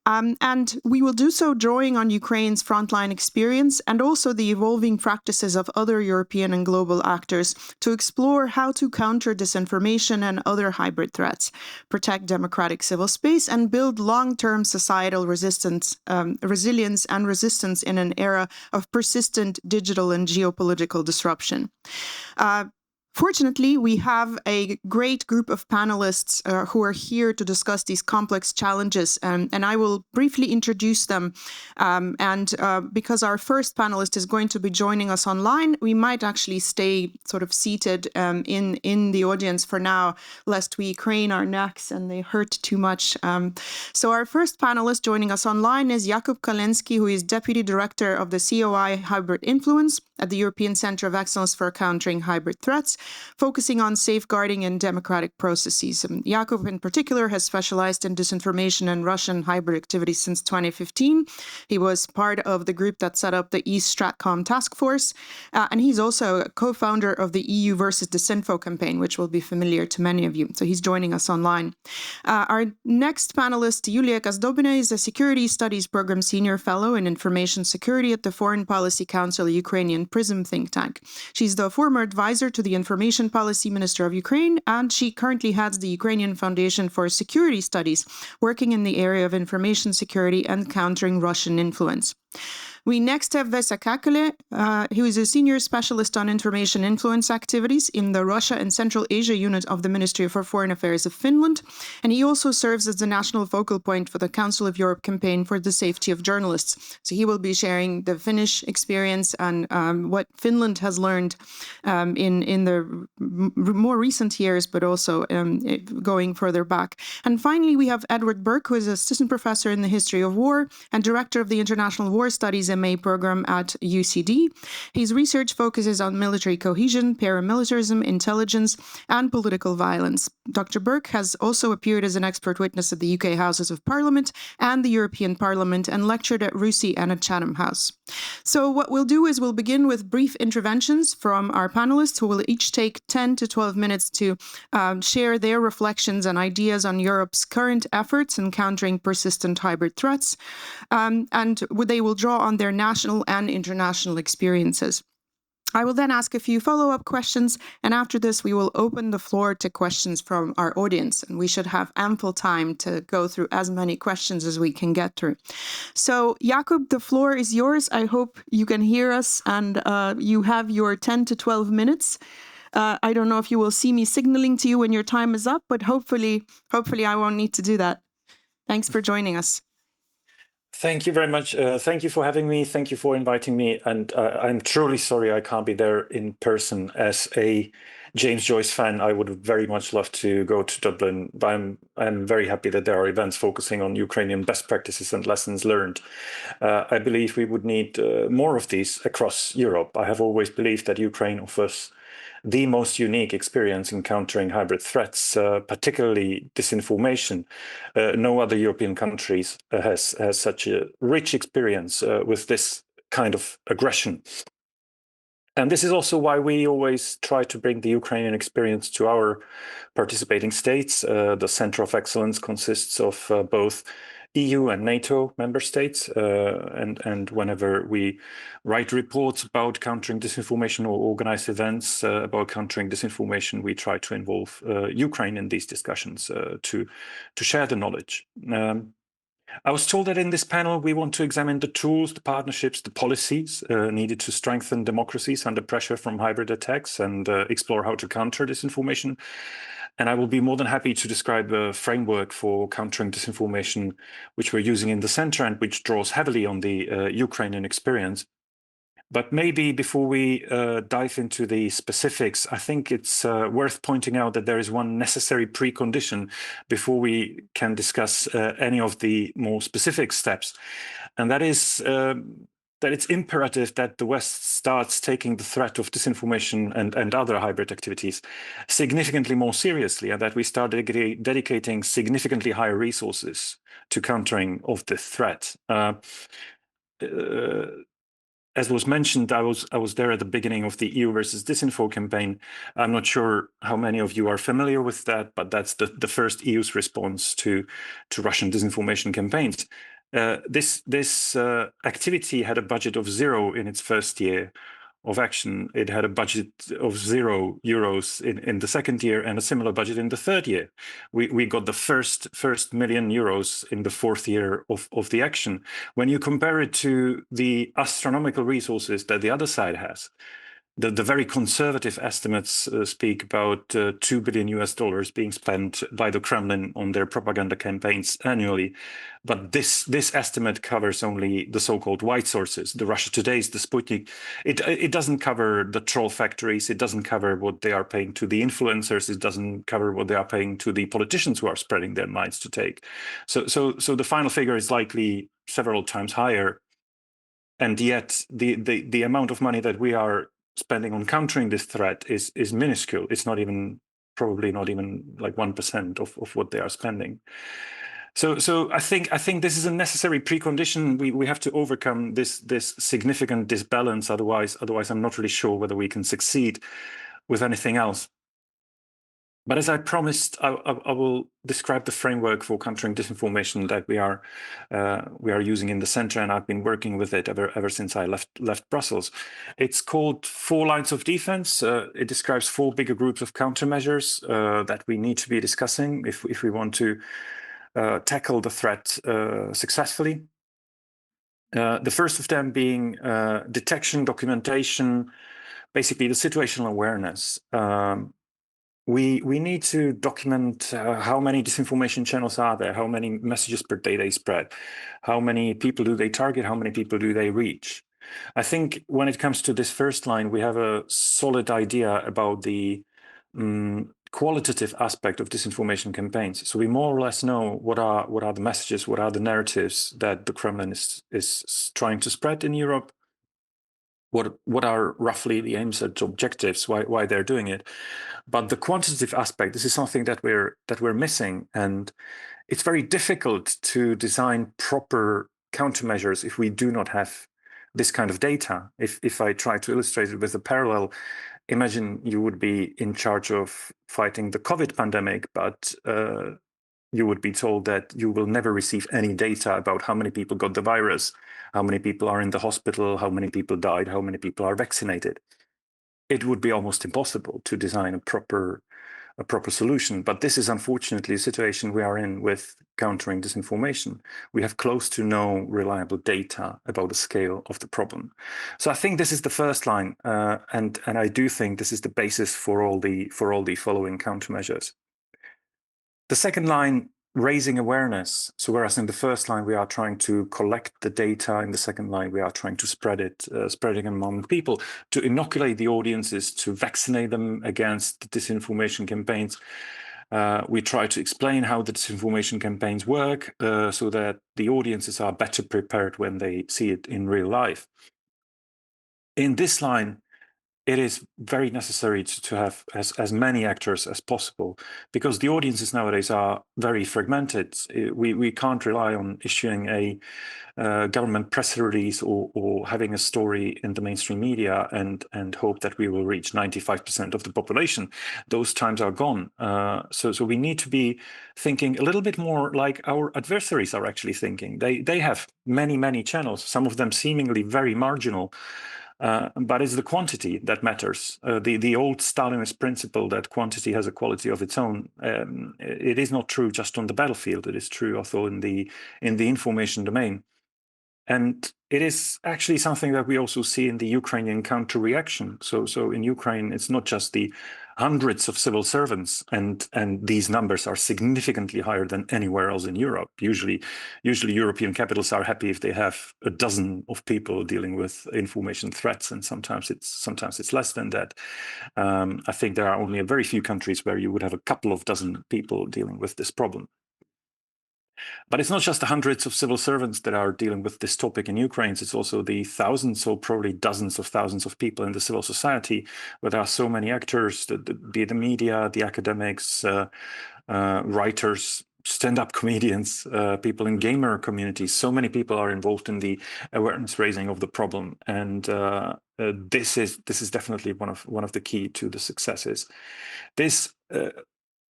And we will do so drawing on Ukraine's frontline experience and also the evolving practices of other European and global actors to explore how to counter disinformation and other hybrid threats, protect democratic civil space, and build long-term societal resilience and resistance in an era of persistent digital and geopolitical disruption. Fortunately, we have a great group of panelists who are here to discuss these complex challenges, and I will briefly introduce them. Because our first panelist is going to be joining us online, we might actually stay sort of seated in the audience for now, lest we crane our necks and they hurt too much. So our first panelist joining us online is Jakub Kalenski, who is Deputy Director of the COI Hybrid Influence at the European Centre of Excellence for Countering Hybrid Threats, focusing on safeguarding and democratic processes. Jakub, in particular, has specialized in disinformation and Russian hybrid activities since 2015. He was part of the group that set up the East Stratcom task force, and he's also a co-founder of the EU versus Disinfo campaign, which will be familiar to many of you. So he's joining us online. Our next panelist, Julia Kazdobina, is a Security Studies Program Senior Fellow in Information Security at the Foreign Policy Council Ukrainian PRISM think tank. She's the former advisor to the Information Policy Minister of Ukraine, and she currently heads the Ukrainian Foundation for Security Studies, working in the area of information security and countering Russian influence. We next have Vesa Kakule, who is a senior specialist on information influence activities in the Russia and Central Asia unit of the Ministry for Foreign Affairs of Finland, and he also serves as the national focal point for the Council of Europe campaign for the safety of journalists. So he will be sharing the Finnish experience and what Finland has learned in the more recent years, but also going further back. And finally, we have Edward Burke, who is assistant professor in the history of war and director of the International War Studies MA program at UCD. His research focuses on military cohesion, paramilitarism, intelligence, and political violence. Dr. Burke has also appeared as an expert witness at the UK Houses of Parliament and the European Parliament and lectured at RUSI and at Chatham House. So what we'll do is we'll begin with brief interventions from our panelists, who will each take 10 to 12 minutes to share their reflections and ideas on Europe's current efforts in countering persistent hybrid threats, and they will draw on their national and international experiences. I will then ask a few follow-up questions, and after this we will open the floor to questions from our audience, and we should have ample time to go through as many questions as we can get through. So, Jakub, the floor is yours. I hope you can hear us, and you have your 10 to 12 minutes. I don't know if you will see me signaling to you when your time is up, but hopefully I won't need to do that. Thanks for joining us. Thank you very much. Thank you for having me. Thank you for inviting me. And I'm truly sorry I can't be there in person. As a James Joyce fan, I would very much love to go to Dublin. But I'm very happy that there are events focusing on Ukrainian best practices and lessons learned. I believe we would need more of these across Europe. I have always believed that Ukraine offers the most unique experience in countering hybrid threats, particularly disinformation. No other European countries has such a rich experience with this kind of aggression. And this is also why we always try to bring the Ukrainian experience to our participating states. The Centre of Excellence consists of both EU and NATO member states, and whenever we write reports about countering disinformation or organize events about countering disinformation, we try to involve Ukraine in these discussions to share the knowledge. I was told that in this panel we want to examine the tools, the partnerships, the policies needed to strengthen democracies under pressure from hybrid attacks and explore how to counter disinformation. And I will be more than happy to describe a framework for countering disinformation, which we're using in the center and which draws heavily on the Ukrainian experience. But maybe before we dive into the specifics, I think it's worth pointing out that there is one necessary precondition before we can discuss any of the more specific steps. And that is that it's imperative that the West starts taking the threat of disinformation and other hybrid activities significantly more seriously, and that we start dedicating significantly higher resources to countering of this threat. As was mentioned, I was there at the beginning of the EU versus Disinfo campaign. I'm not sure how many of you are familiar with that, but that's the first EU's response to Russian disinformation campaigns. This activity had a budget of 0 in its first year of action. It had a budget of €0 in the second year and a similar budget in the third year. We got the first €1 million in the fourth year of the action. When you compare it to the astronomical resources that the other side has, the very conservative estimates speak about $2 billion being spent by the Kremlin on their propaganda campaigns annually. But this estimate covers only the so-called white sources, the Russia Today's, the Sputnik. It doesn't cover the troll factories. It doesn't cover what they are paying to the influencers. It doesn't cover what they are paying to the politicians who are spreading their minds to take. So the final figure is likely several times higher. And yet the amount of money that we are spending on countering this threat is minuscule. It's not even, probably not even like 1% of what they are spending. So I think this is a necessary precondition. We have to overcome this significant disbalance. Otherwise I'm not really sure whether we can succeed with anything else. But as I promised, I will describe the framework for countering disinformation that we are using in the center, and I've been working with it ever since I left Brussels. It's called 4 lines of defense. It describes 4 bigger groups of countermeasures that we need to be discussing if we want to tackle the threat successfully. The first of them being detection, documentation, basically the situational awareness. We need to document how many disinformation channels are there, how many messages per day they spread, how many people do they target, how many people do they reach. I think when it comes to this first line, we have a solid idea about the qualitative aspect of disinformation campaigns. So we more or less know what are the messages, what are the narratives that the Kremlin is trying to spread in Europe. What are roughly the aims and objectives, why they're doing it. But the quantitative aspect, this is something that we're missing, and it's very difficult to design proper countermeasures if we do not have this kind of data. If I try to illustrate it with a parallel, imagine you would be in charge of fighting the COVID pandemic, but you would be told that you will never receive any data about how many people got the virus, how many people are in the hospital, how many people died, how many people are vaccinated. It would be almost impossible to design a proper solution. But this is unfortunately a situation we are in with countering disinformation. We have close to no reliable data about the scale of the problem. So I think this is the first line, and I do think this is the basis for all the following countermeasures. The second line, raising awareness. So whereas in the first line we are trying to collect the data, in the second line we are trying to spread it, spreading among people, to inoculate the audiences, to vaccinate them against disinformation campaigns. We try to explain how the disinformation campaigns work so that the audiences are better prepared when they see it in real life. In this line, it is very necessary to have as many actors as possible, because the audiences nowadays are very fragmented. We can't rely on issuing a government press release or having a story in the mainstream media and hope that we will reach 95% of the population. Those times are gone. So we need to be thinking a little bit more like our adversaries are actually thinking. They have many channels, some of them seemingly very marginal. But it's the quantity that matters. The old Stalinist principle that quantity has a quality of its own, it is not true just on the battlefield. It is true also in the information domain. And it is actually something that we also see in the Ukrainian counter-reaction. So in Ukraine, it's not just the hundreds of civil servants, and these numbers are significantly higher than anywhere else in Europe. Usually European capitals are happy if they have a dozen of people dealing with information threats, and sometimes it's less than that. I think there are only a very few countries where you would have a couple of dozen people dealing with this problem. But it's not just the hundreds of civil servants that are dealing with this topic in Ukraine. It's also the thousands or probably dozens of thousands of people in the civil society, where there are so many actors, be it the media, the academics, writers, stand-up comedians, people in gamer communities. So many people are involved in the awareness raising of the problem. And this is definitely one of the key to the successes. This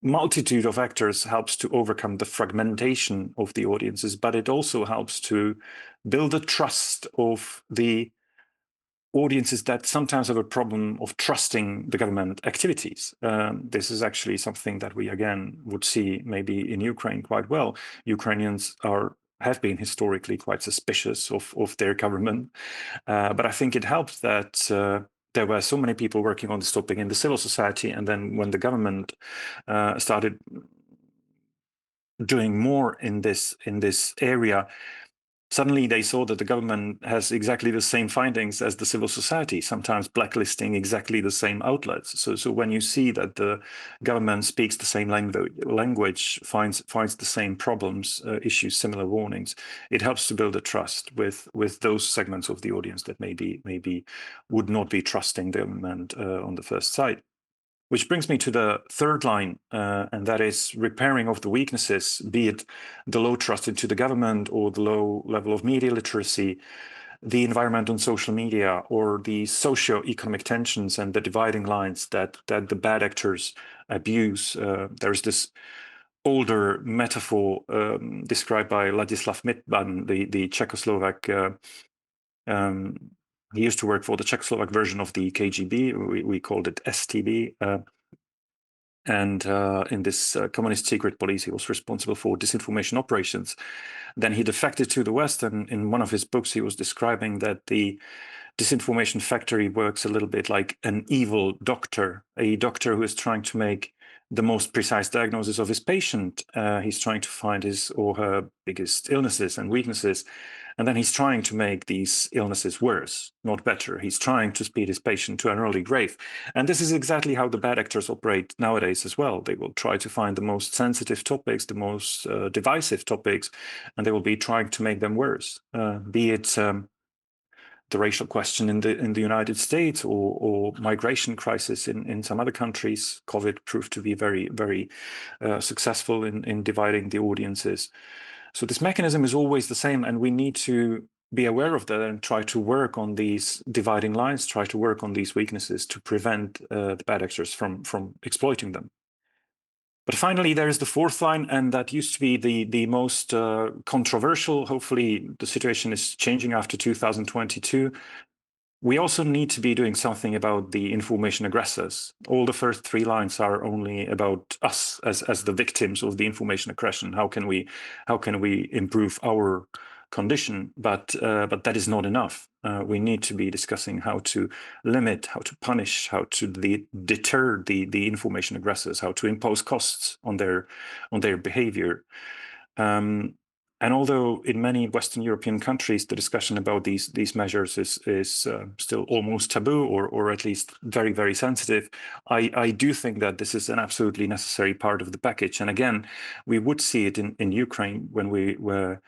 multitude of actors helps to overcome the fragmentation of the audiences, but it also helps to build a trust of the audiences that sometimes have a problem of trusting the government activities. This is actually something that we again would see maybe in Ukraine quite well. Ukrainians have been historically quite suspicious of their government, but I think it helps that there were so many people working on this topic in the civil society, and then when the government started doing more in this area, suddenly they saw that the government has exactly the same findings as the civil society, sometimes blacklisting exactly the same outlets. So when you see that the government speaks the same language, finds the same problems, issues similar warnings, it helps to build a trust with those segments of the audience that maybe would not be trusting the government on the first sight. Which brings me to the third line, and that is repairing of the weaknesses, be it the low trust into the government or the low level of media literacy, the environment on social media, or the socio-economic tensions and the dividing lines that the bad actors abuse. There's this older metaphor described by Ladislav Mitban, the Czechoslovak he used to work for the Czechoslovak version of the KGB. We called it STB. And in this communist secret police, he was responsible for disinformation operations. Then he defected to the West, and in one of his books, he was describing that the disinformation factory works a little bit like an evil doctor, a doctor who is trying to make the most precise diagnosis of his patient. He's trying to find his or her biggest illnesses and weaknesses. And then he's trying to make these illnesses worse, not better. He's trying to speed his patient to an early grave. And this is exactly how the bad actors operate nowadays as well. They will try to find the most sensitive topics, the most divisive topics, and they will be trying to make them worse. Be it the racial question in the United States or migration crisis in some other countries. COVID proved to be very, very successful in dividing the audiences. So this mechanism is always the same, and we need to be aware of that and try to work on these dividing lines, try to work on these weaknesses to prevent the bad actors from exploiting them. But finally, there is the fourth line, and that used to be the most controversial. Hopefully, the situation is changing after 2022. We also need to be doing something about the information aggressors. All the first three lines are only about us as the victims of the information aggression. How can we improve our condition? But that is not enough. We need to be discussing how to limit, how to punish, how to deter the information aggressors, how to impose costs on their behavior. And although in many Western European countries the discussion about these measures is still almost taboo or at least very, very sensitive, I do think that this is an absolutely necessary part of the package. And again, we would see it in Ukraine when we were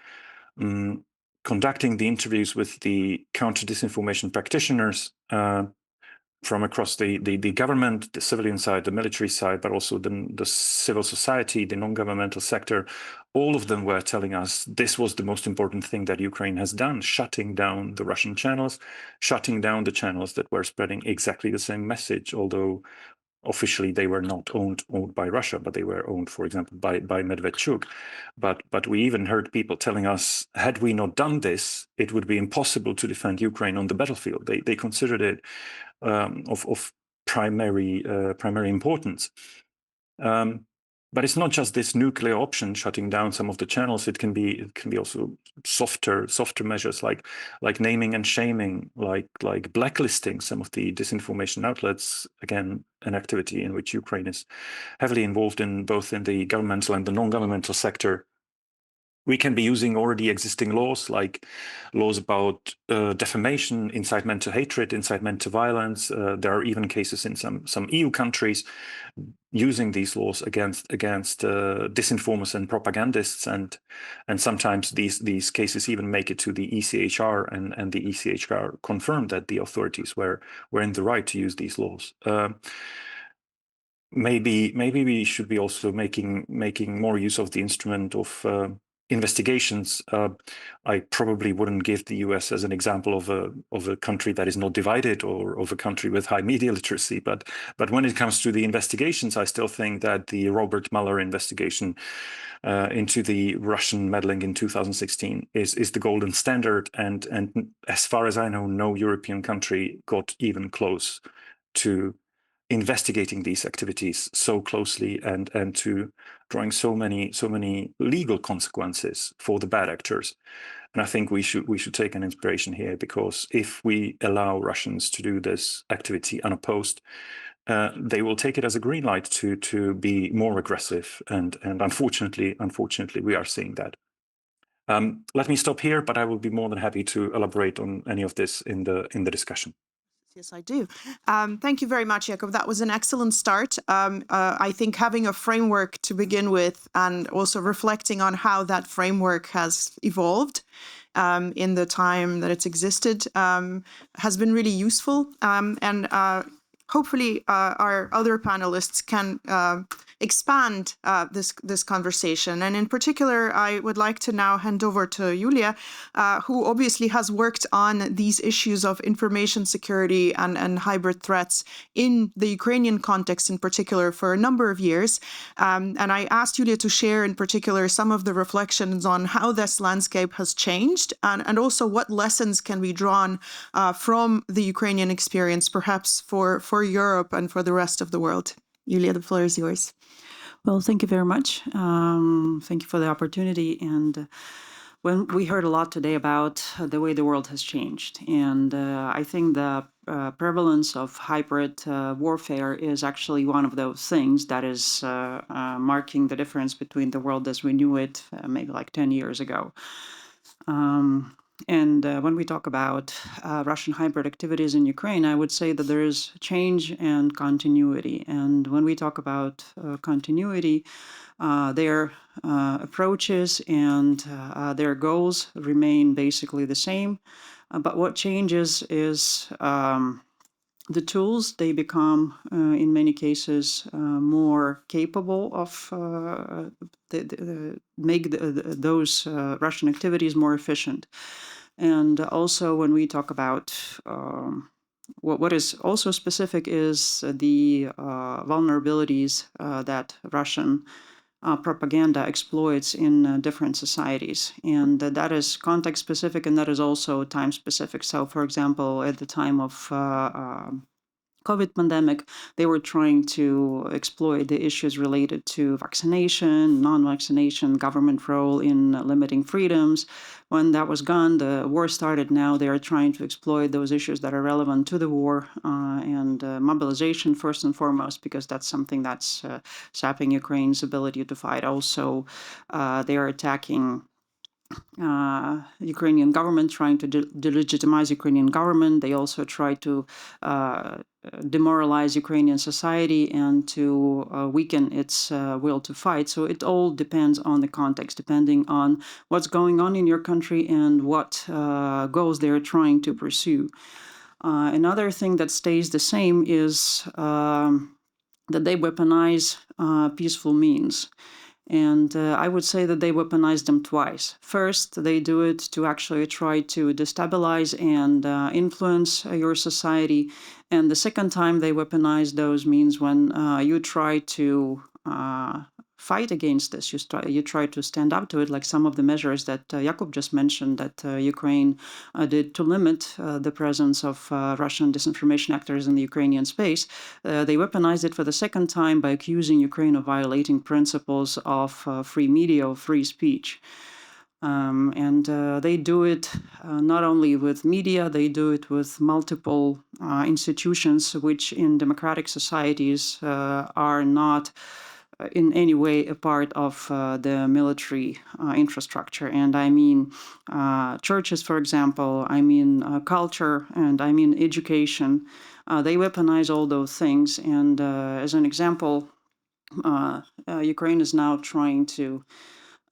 conducting the interviews with the counter-disinformation practitioners from across the government, the civilian side, the military side, but also the civil society, the non-governmental sector. All of them were telling us this was the most important thing that Ukraine has done, shutting down the Russian channels, shutting down the channels that were spreading exactly the same message, although officially they were not owned by Russia, but they were owned, for example, by Medvedchuk. But we even heard people telling us, had we not done this, it would be impossible to defend Ukraine on the battlefield. They considered it of primary importance. But it's not just this nuclear option shutting down some of the channels. It can be also softer measures like naming and shaming, like blacklisting some of the disinformation outlets. Again, an activity in which Ukraine is heavily involved in, both in the governmental and the non-governmental sector. We can be using already existing laws, like laws about defamation, incitement to hatred, incitement to violence. There are even cases in some EU countries using these laws against disinformers and propagandists, and sometimes these cases even make it to the ECHR, and the ECHR confirmed that the authorities were in the right to use these laws. Maybe we should be also making more use of the instrument of investigations. I probably wouldn't give the US as an example of a country that is not divided or of a country with high media literacy, but when it comes to the investigations, I still think that the Robert Mueller investigation into the Russian meddling in 2016 is the golden standard, and as far as I know, no European country got even close to investigating these activities so closely and to drawing so many legal consequences for the bad actors. And I think we should take an inspiration here, because if we allow Russians to do this activity unopposed, they will take it as a green light to be more aggressive, and unfortunately we are seeing that. Let me stop here, but I will be more than happy to elaborate on any of this in the discussion. Yes, I do. Thank you very much, Jakub. That was an excellent start. I think having a framework to begin with, and also reflecting on how that framework has evolved in the time that it's existed, has been really useful. And hopefully our other panelists can expand this conversation. And in particular, I would like to now hand over to Julia, who obviously has worked on these issues of information security and hybrid threats in the Ukrainian context in particular for a number of years. And I asked Julia to share in particular some of the reflections on how this landscape has changed, and also what lessons can be drawn from the Ukrainian experience, perhaps for Europe and for the rest of the world. Julia, the floor is yours. Well, thank you very much. Thank you for the opportunity. And when we heard a lot today about the way the world has changed, and I think the prevalence of hybrid warfare is actually one of those things that is marking the difference between the world as we knew it maybe like 10 years ago. And when we talk about Russian hybrid activities in Ukraine, I would say that there is change and continuity. And when we talk about continuity, their approaches and their goals remain basically the same. But what changes is the tools. They become, in many cases, more capable of make those Russian activities more efficient. And also, when we talk about what is also specific is the vulnerabilities that Russian propaganda exploits in different societies. And that is context specific, and that is also time specific. So, for example, at the time of COVID pandemic, they were trying to exploit the issues related to vaccination, non-vaccination, government role in limiting freedoms. When that was gone, the war started. Now they are trying to exploit those issues that are relevant to the war and mobilization first and foremost, because that's something that's sapping Ukraine's ability to fight. Also, they are attacking Ukrainian government, trying to delegitimize Ukrainian government. They also try to demoralize Ukrainian society and to weaken its will to fight. So it all depends on the context, depending on what's going on in your country and what goals they're trying to pursue. Another thing that stays the same is that they weaponize peaceful means. And I would say that they weaponize them twice. First, they do it to actually try to destabilize and influence your society. And the second time they weaponize those means when you try to fight against this, you try to stand up to it, like some of the measures that Jakub just mentioned that Ukraine did to limit the presence of Russian disinformation actors in the Ukrainian space. They weaponized it for the second time by accusing Ukraine of violating principles of free media, of free speech. And they do it not only with media, they do it with multiple institutions, which in democratic societies are not in any way a part of the military infrastructure. And I mean churches, for example, I mean culture, and I mean education. They weaponize all those things. And as an example, Ukraine is now trying to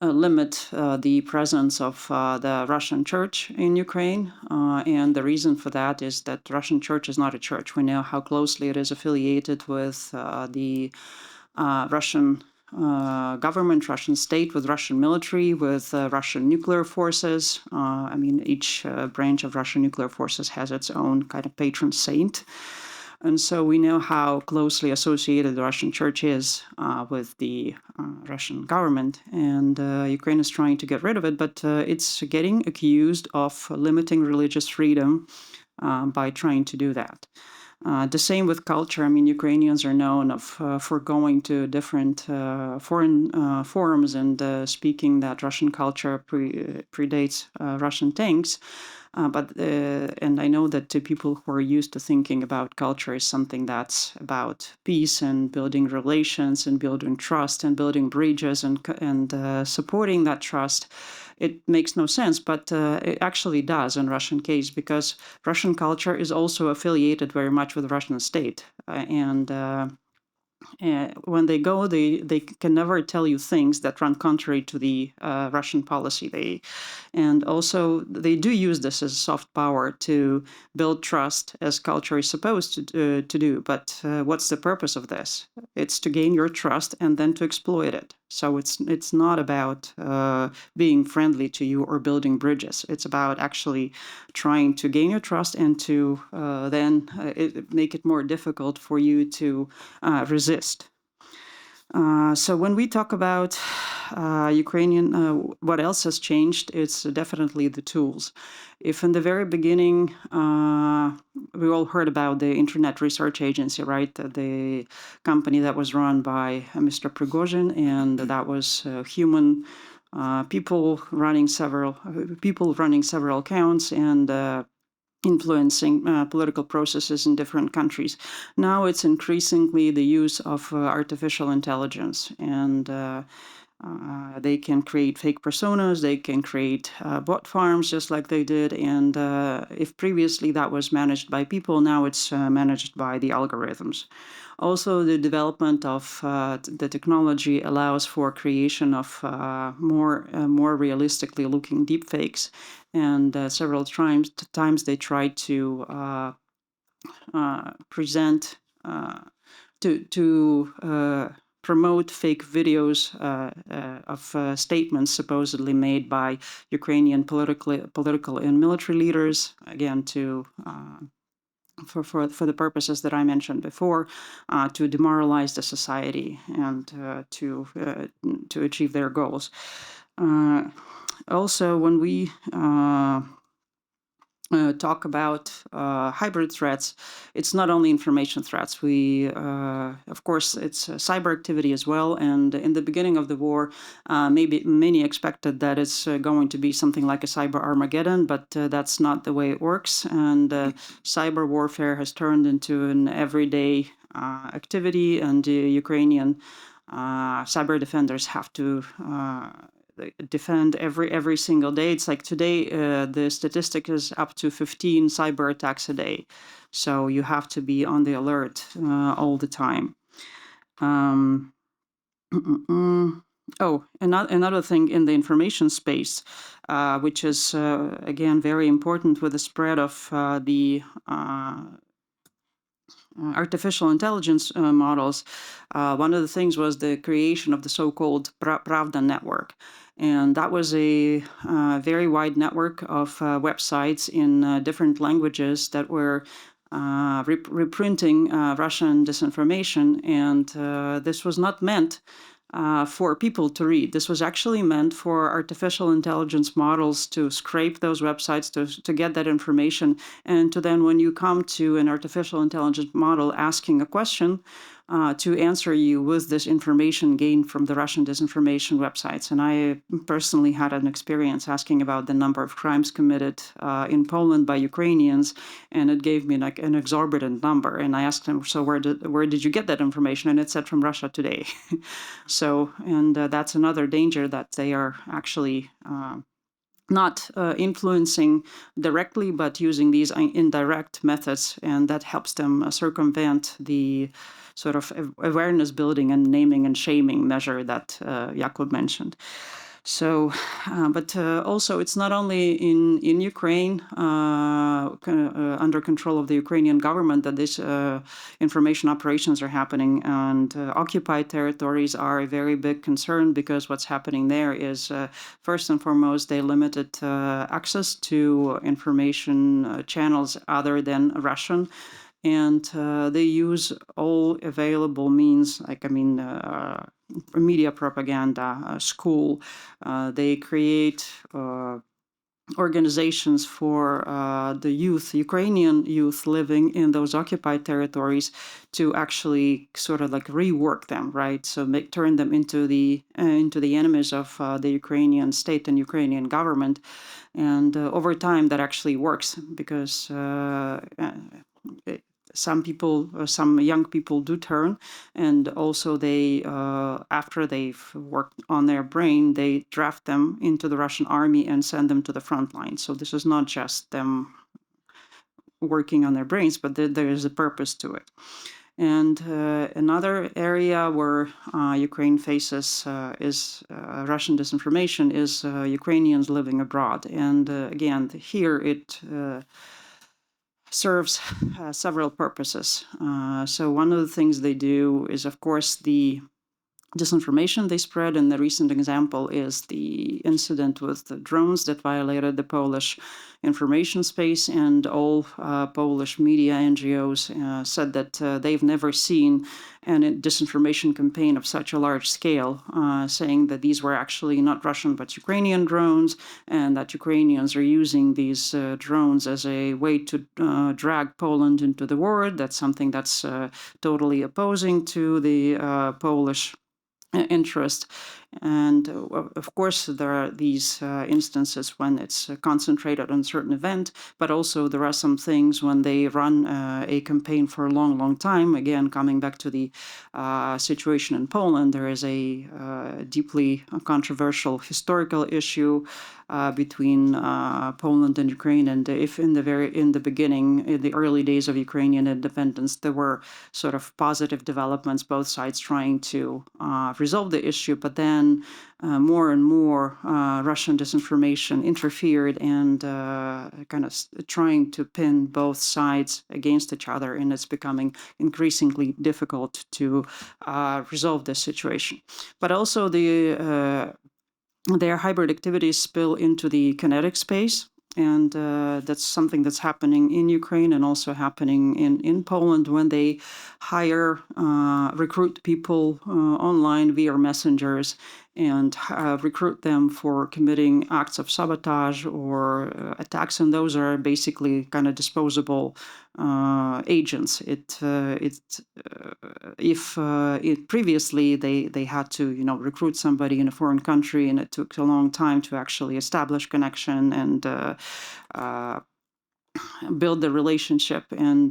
limit the presence of the Russian church in Ukraine. And the reason for that is that Russian church is not a church. We know how closely it is affiliated with the Russian government, Russian state, with Russian military, with Russian nuclear forces. I mean, each branch of Russian nuclear forces has its own kind of patron saint. And so we know how closely associated the Russian church is with the Russian government. And Ukraine is trying to get rid of it, but it's getting accused of limiting religious freedom by trying to do that. The same with culture. I mean, Ukrainians are known for going to different foreign forums and speaking that Russian culture predates Russian tanks. And I know that to people who are used to thinking about culture is something that's about peace and building relations and building trust and building bridges and supporting that trust, it makes no sense, but it actually does in Russian case, because Russian culture is also affiliated very much with the Russian state. When they go, they can never tell you things that run contrary to the Russian policy. And also they do use this as soft power to build trust, as culture is supposed to do. But what's the purpose of this? It's to gain your trust and then to exploit it. So it's not about being friendly to you or building bridges. It's about actually trying to gain your trust and to then make it more difficult for you to resist. So when we talk about Ukrainian, what else has changed? It's definitely the tools. If in the very beginning, we all heard about the Internet Research Agency, right? The company that was run by Mr. Prigozhin, and that was human people running several accounts and influencing political processes in different countries. Now it's increasingly the use of artificial intelligence, and they can create fake personas, they can create bot farms just like they did, and if previously that was managed by people, now it's managed by the algorithms. Also, the development of the technology allows for creation of more realistically looking deepfakes, and several times they try to present to promote fake videos of statements supposedly made by Ukrainian political and military leaders, again to for the purposes that I mentioned before, to demoralize the society and to achieve their goals. Also, when we talk about hybrid threats, it's not only information threats. Of course, it's cyber activity as well. And in the beginning of the war, maybe many expected that it's going to be something like a cyber Armageddon, but that's not the way it works. And cyber warfare has turned into an everyday activity, and Ukrainian cyber defenders have to defend every single day. It's like today, the statistic is up to 15 cyber attacks a day. So you have to be on the alert all the time. Another thing in the information space, which is, again, very important with the spread of the artificial intelligence models, one of the things was the creation of the so-called Pravda network. And that was a very wide network of websites in different languages that were reprinting Russian disinformation. And this was not meant for people to read. This was actually meant for artificial intelligence models to scrape those websites, to get that information, and to then, when you come to an artificial intelligence model asking a question, to answer you with this information gained from the Russian disinformation websites. And I personally had an experience asking about the number of crimes committed in Poland by Ukrainians, and it gave me like an exorbitant number. And I asked them, so where did you get that information? And it said from Russia Today. So, and that's another danger, that they are actually not influencing directly, but using these indirect methods, and that helps them circumvent the sort of awareness building and naming and shaming measure that Jakub mentioned. So, but also it's not only in Ukraine, under control of the Ukrainian government, that this information operations are happening, and occupied territories are a very big concern, because what's happening there is, first and foremost, they limited access to information channels other than Russian. And they use all available means, like, media propaganda, school. They create organizations for the youth, Ukrainian youth living in those occupied territories, to actually sort of like rework them, right? So turn them into the enemies of the Ukrainian state and Ukrainian government. And over time, that actually works, because some young people do turn, and also they, after they've worked on their brain, they draft them into the Russian army and send them to the front line. So this is not just them working on their brains, but there is a purpose to it. And another area where Ukraine faces is Russian disinformation is Ukrainians living abroad. And again, here it serves several purposes. So one of the things they do is, of course, the disinformation they spread, and the recent example is the incident with the drones that violated the Polish information space, and all Polish media NGOs said that they've never seen a disinformation campaign of such a large scale, saying that these were actually not Russian but Ukrainian drones, and that Ukrainians are using these drones as a way to drag Poland into the war. That's something that's totally opposing to the Polish interest. And of course, there are these instances when it's concentrated on a certain event, but also there are some things when they run a campaign for a long, long time. Again, coming back to the situation in Poland, there is a deeply controversial historical issue between Poland and Ukraine. And if in the beginning, in the early days of Ukrainian independence, there were sort of positive developments, both sides trying to resolve the issue, but then more and more Russian disinformation interfered and kind of trying to pin both sides against each other, and it's becoming increasingly difficult to resolve this situation. But also their hybrid activities spill into the kinetic space. And that's something that's happening in Ukraine and also happening in Poland when they recruit people online via messengers and recruit them for committing acts of sabotage or attacks. And those are basically kind of disposable agents. Previously they had to recruit somebody in a foreign country, and it took a long time to actually establish connection and build the relationship, and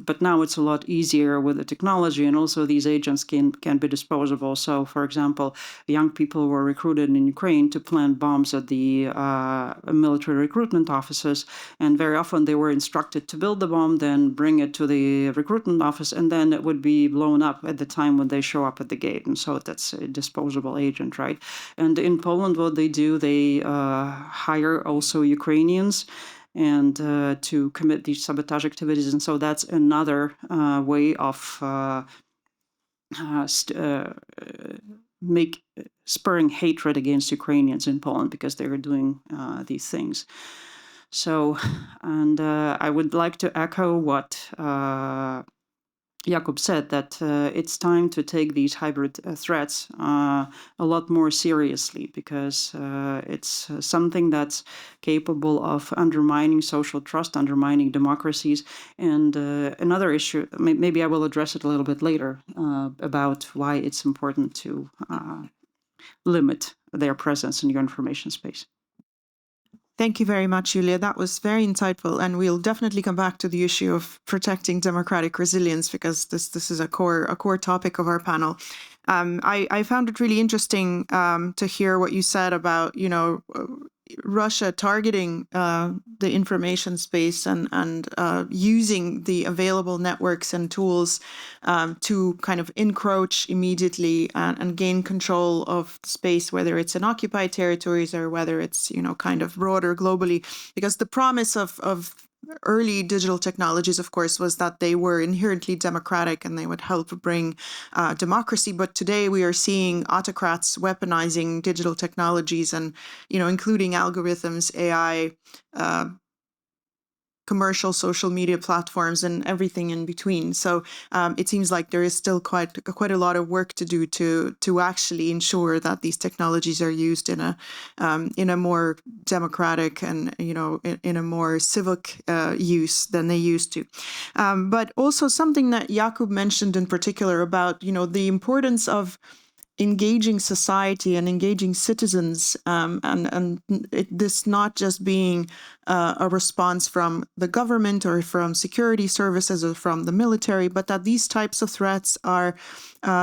but now it's a lot easier with the technology, and also these agents can be disposable. So, for example, young people were recruited in Ukraine to plant bombs at the military recruitment offices, and very often they were instructed to build the bomb, then bring it to the recruitment office, and then it would be blown up at the time when they show up at the gate. And so that's a disposable agent, right? And in Poland, what they do, they hire also Ukrainians and to commit these sabotage activities. And so that's another way of spurring hatred against Ukrainians in Poland, because they are doing these things. So, and I would like to echo what Jakub said, that it's time to take these hybrid threats a lot more seriously, because it's something that's capable of undermining social trust, undermining democracies. And another issue, maybe I will address it a little bit later, about why it's important to limit their presence in your information space. Thank you very much, Julia. That was very insightful, and we'll definitely come back to the issue of protecting democratic resilience, because this is a core topic of our panel. I found it really interesting to hear what you said about Russia targeting the information space and using the available networks and tools to kind of encroach immediately and gain control of the space, whether it's in occupied territories or whether it's kind of broader globally. Because the promise of early digital technologies, of course, was that they were inherently democratic and they would help bring democracy. But today we are seeing autocrats weaponizing digital technologies and, including algorithms, AI, commercial social media platforms and everything in between. So it seems like there is still quite a lot of work to do to actually ensure that these technologies are used in a more democratic and in a more civic use than they used to. But also something that Jakub mentioned in particular about the importance of engaging society and engaging citizens, and this not just being a response from the government or from security services or from the military, but that these types of threats are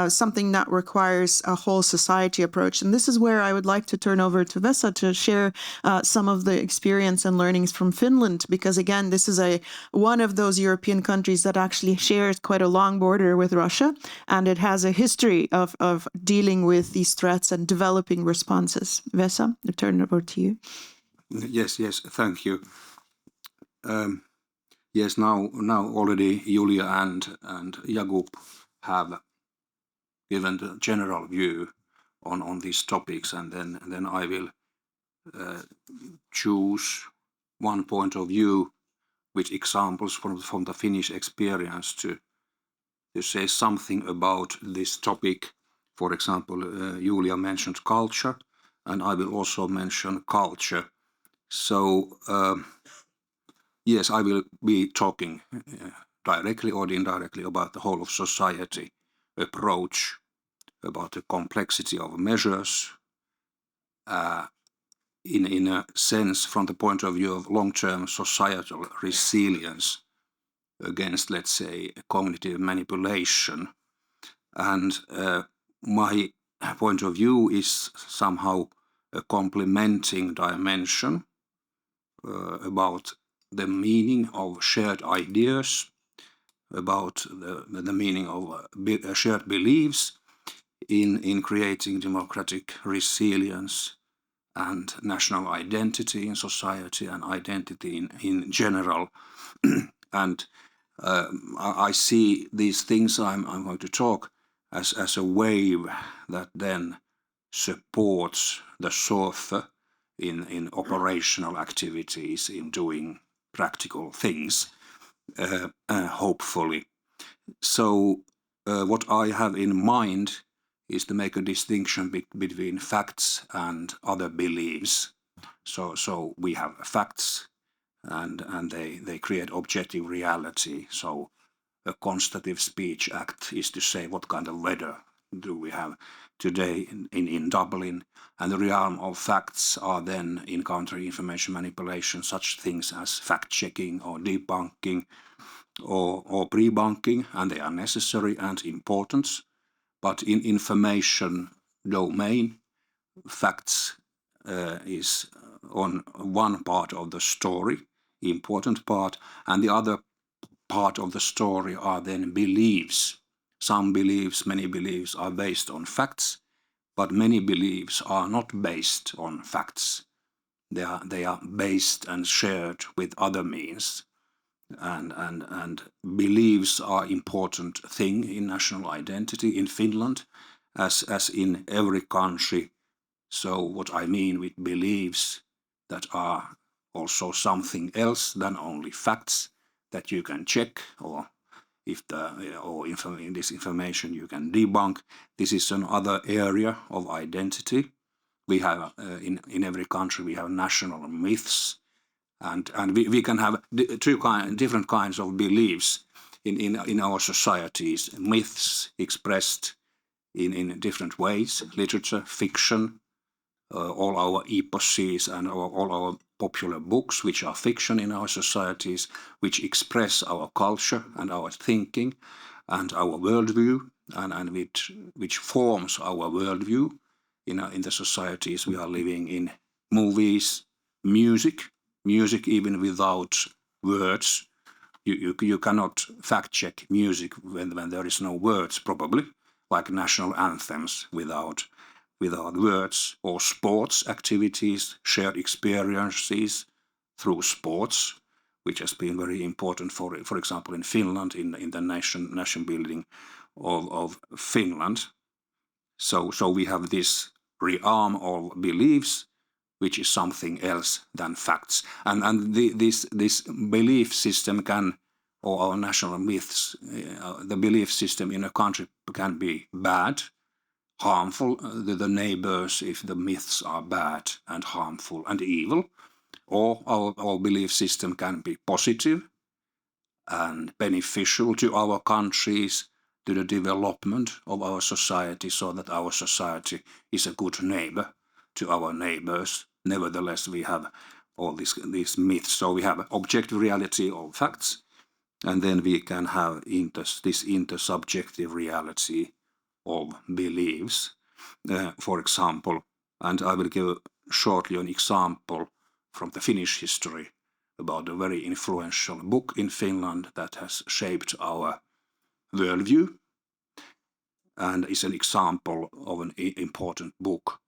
something that requires a whole society approach. And this is where I would like to turn over to Vesa to share some of the experience and learnings from Finland, because again, this is one of those European countries that actually shares quite a long border with Russia, and it has a history of dealing with these threats and developing responses. Vesa, I turn it over to you. Yes, thank you. Yes, now already Julia and Jakub have given the general view on these topics, and then I will choose one point of view, which examples from the Finnish experience to say something about this topic. For example, Julia mentioned culture, and I will also mention culture. So yes, I will be talking directly or indirectly about the whole of society approach, about the complexity of measures, in a sense from the point of view of long-term societal resilience against, let's say, cognitive manipulation. And my point of view is somehow a complementing dimension about the meaning of shared ideas, about the meaning of shared beliefs in creating democratic resilience and national identity in society and identity in general. And I see these things I'm going to talk as a wave that then supports the surfer in operational activities, in doing practical things, hopefully. So what I have in mind is to make a distinction between facts and other beliefs. So we have facts, and they create objective reality. So a constitutive speech act is to say what kind of weather do we have today in Dublin, and the realm of facts are then in counter-information manipulation, such things as fact-checking or debunking or pre-bunking, and they are necessary and important. But in information domain, facts is on one part of the story, important part, and the other part of the story are then beliefs. Some beliefs, many beliefs are based on facts, but many beliefs are not based on facts. They are based and shared with other means. And beliefs are important thing in national identity in Finland, as in every country. So what I mean with beliefs that are also something else than only facts that you can check, or this information you can debunk. This is another area of identity. We have in every country we have national myths. And we can have different kinds of beliefs in our societies, myths expressed in different ways, literature, fiction, all our eposes and all our popular books, which are fiction in our societies, which express our culture and our thinking and our worldview, and which forms our worldview in the societies we are living in. Movies, music even without words. You cannot fact check music when there is no words, probably, like national anthems without words, or sports activities, shared experiences through sports, which has been very important for example in Finland, in the nation building of Finland. So we have this realm of beliefs which is something else than facts. And this belief system can, or our national myths, the belief system in a country can be bad, harmful to the neighbors if the myths are bad and harmful and evil, or our belief system can be positive and beneficial to our countries, to the development of our society, so that our society is a good neighbor to our neighbors. Nevertheless, we have all these myths. So we have objective reality of facts, and then we can have this intersubjective reality of beliefs. For example, and I will give shortly an example from the Finnish history about a very influential book in Finland that has shaped our worldview, and is an example of an important book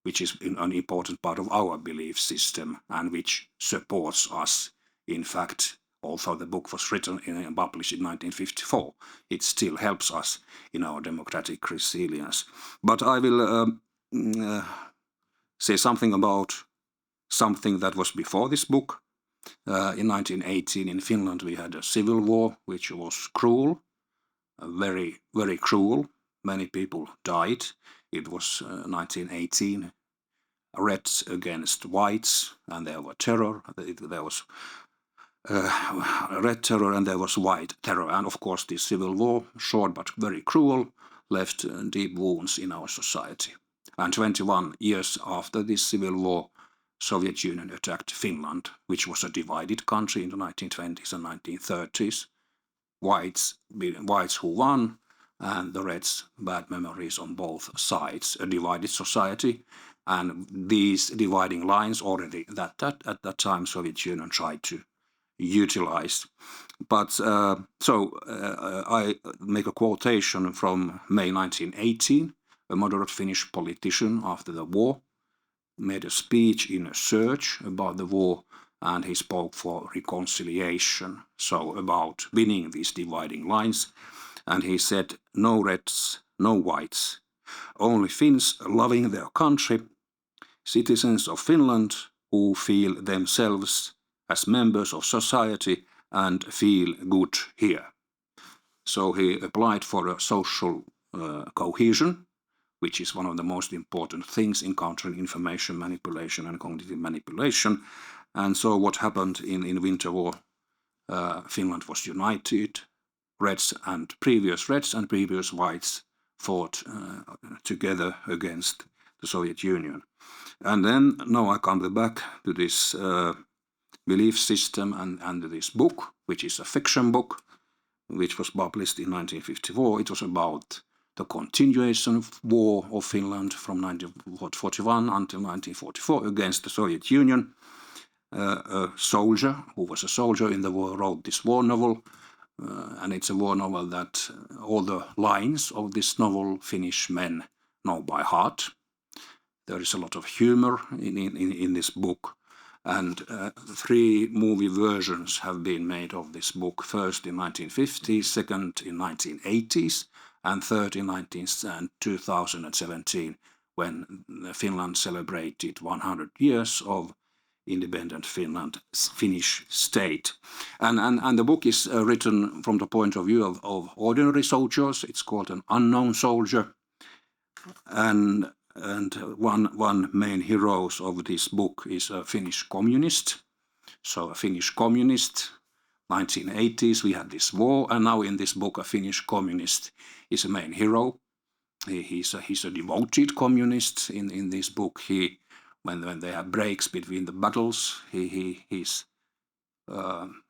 which is an important part of our belief system and which supports us. In fact, although the book was written and published in 1954, it still helps us in our democratic resilience. But I will say something about something that was before this book. In 1918 in Finland we had a civil war which was cruel, very, very cruel. Many people died. It was 1918, Reds against Whites, and there was terror. There was red terror and there was white terror. And of course this civil war, short but very cruel, left deep wounds in our society. And 21 years after this civil war, Soviet Union attacked Finland, which was a divided country in the 1920s and 1930s. Whites who won, and the Reds, bad memories on both sides. A divided society, and these dividing lines already at that time Soviet Union tried to utilize. But I make a quotation from May 1918. A moderate Finnish politician after the war made a speech in a church about the war, and he spoke for reconciliation, so about winning these dividing lines. And he said, no Reds, no Whites, only Finns loving their country, citizens of Finland who feel themselves as members of society and feel good here. So he applied for a social cohesion, which is one of the most important things in countering information manipulation and cognitive manipulation. And so what happened in Winter War, Finland was united. Reds and previous Whites fought together against the Soviet Union. And then now I come back to this belief system and this book, which is a fiction book, which was published in 1954. It was about the continuation of war of Finland from 1941 until 1944 against the Soviet Union. A soldier who was a soldier in the war wrote this war novel, and it's a war novel that all the lines of this novel Finnish men know by heart. There is a lot of humor in this book, and 3 movie versions have been made of this book. First in 1950s, second in 1980s, and third in 2017, when Finland celebrated 100 years of independent Finnish state. And the book is written from the point of view of ordinary soldiers. It's called An Unknown Soldier. And one main hero of this book is a Finnish communist. So a Finnish communist, 1980s, we had this war, and now in this book a Finnish communist is a main hero. He's a devoted communist in this book. When they have breaks between the battles, he's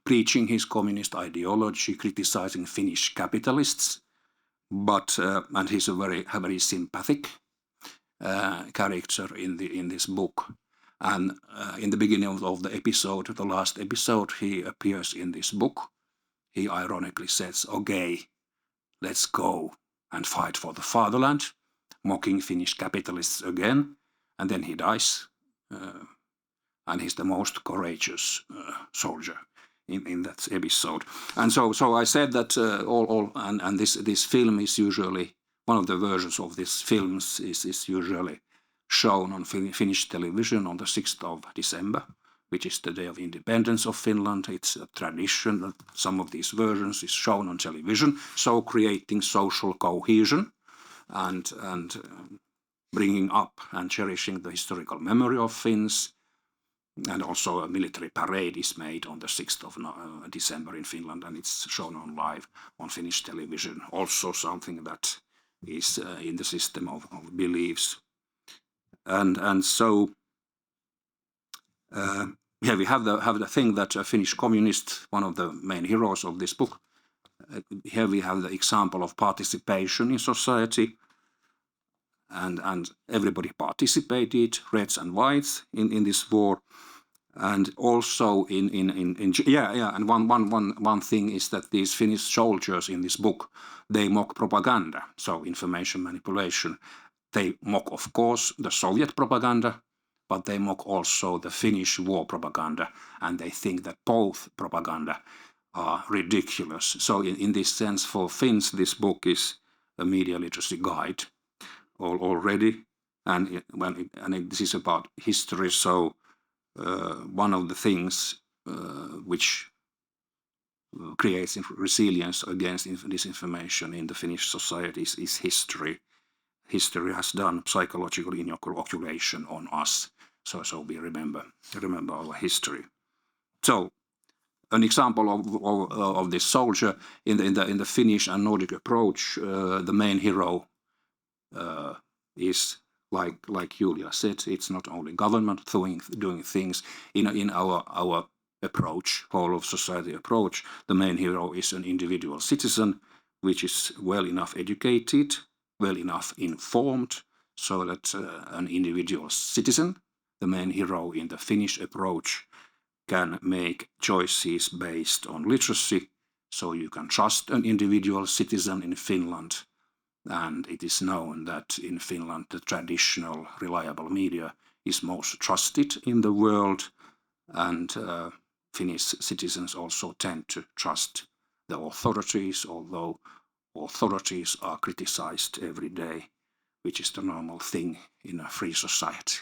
preaching his communist ideology, criticizing Finnish capitalists, and he's a very sympathetic character in this book. And in the beginning of the episode, the last episode, he appears in this book. He ironically says, "Okay, let's go and fight for the fatherland," mocking Finnish capitalists again. And then he dies, and he's the most courageous soldier in that episode. And so I said that this film is usually, one of the versions of this film is usually shown on Finnish television on the 6th of December, which is the day of independence of Finland. It's a tradition that some of these versions is shown on television, so creating social cohesion and bringing up and cherishing the historical memory of Finns. And also a military parade is made on the 6th of December in Finland, and it's shown on live on Finnish television. Also something that is in the system of beliefs. And so here we have the thing that a Finnish communist, one of the main heroes of this book, here we have the example of participation in society, and everybody participated, reds and whites, in this war. And also and one thing is that these Finnish soldiers in this book, they mock propaganda, so information manipulation. They mock, of course, the Soviet propaganda, but they mock also the Finnish war propaganda, and they think that both propaganda are ridiculous. So in this sense, for Finns, this book is a media literacy guide already, and this is about history. So one of the things which creates resilience against disinformation in the Finnish societies is history. History has done psychological inoculation on us, so we remember our history. So an example of this soldier in the Finnish and Nordic approach, the main hero is, like Julia said, it's not only government doing things. In our approach, whole of society approach, the main hero is an individual citizen, which is well enough educated, well enough informed, so that an individual citizen, the main hero in the Finnish approach, can make choices based on literacy, so you can trust an individual citizen in Finland. And it is known that in Finland, the traditional reliable media is most trusted in the world, and Finnish citizens also tend to trust the authorities, although authorities are criticized every day, which is the normal thing in a free society.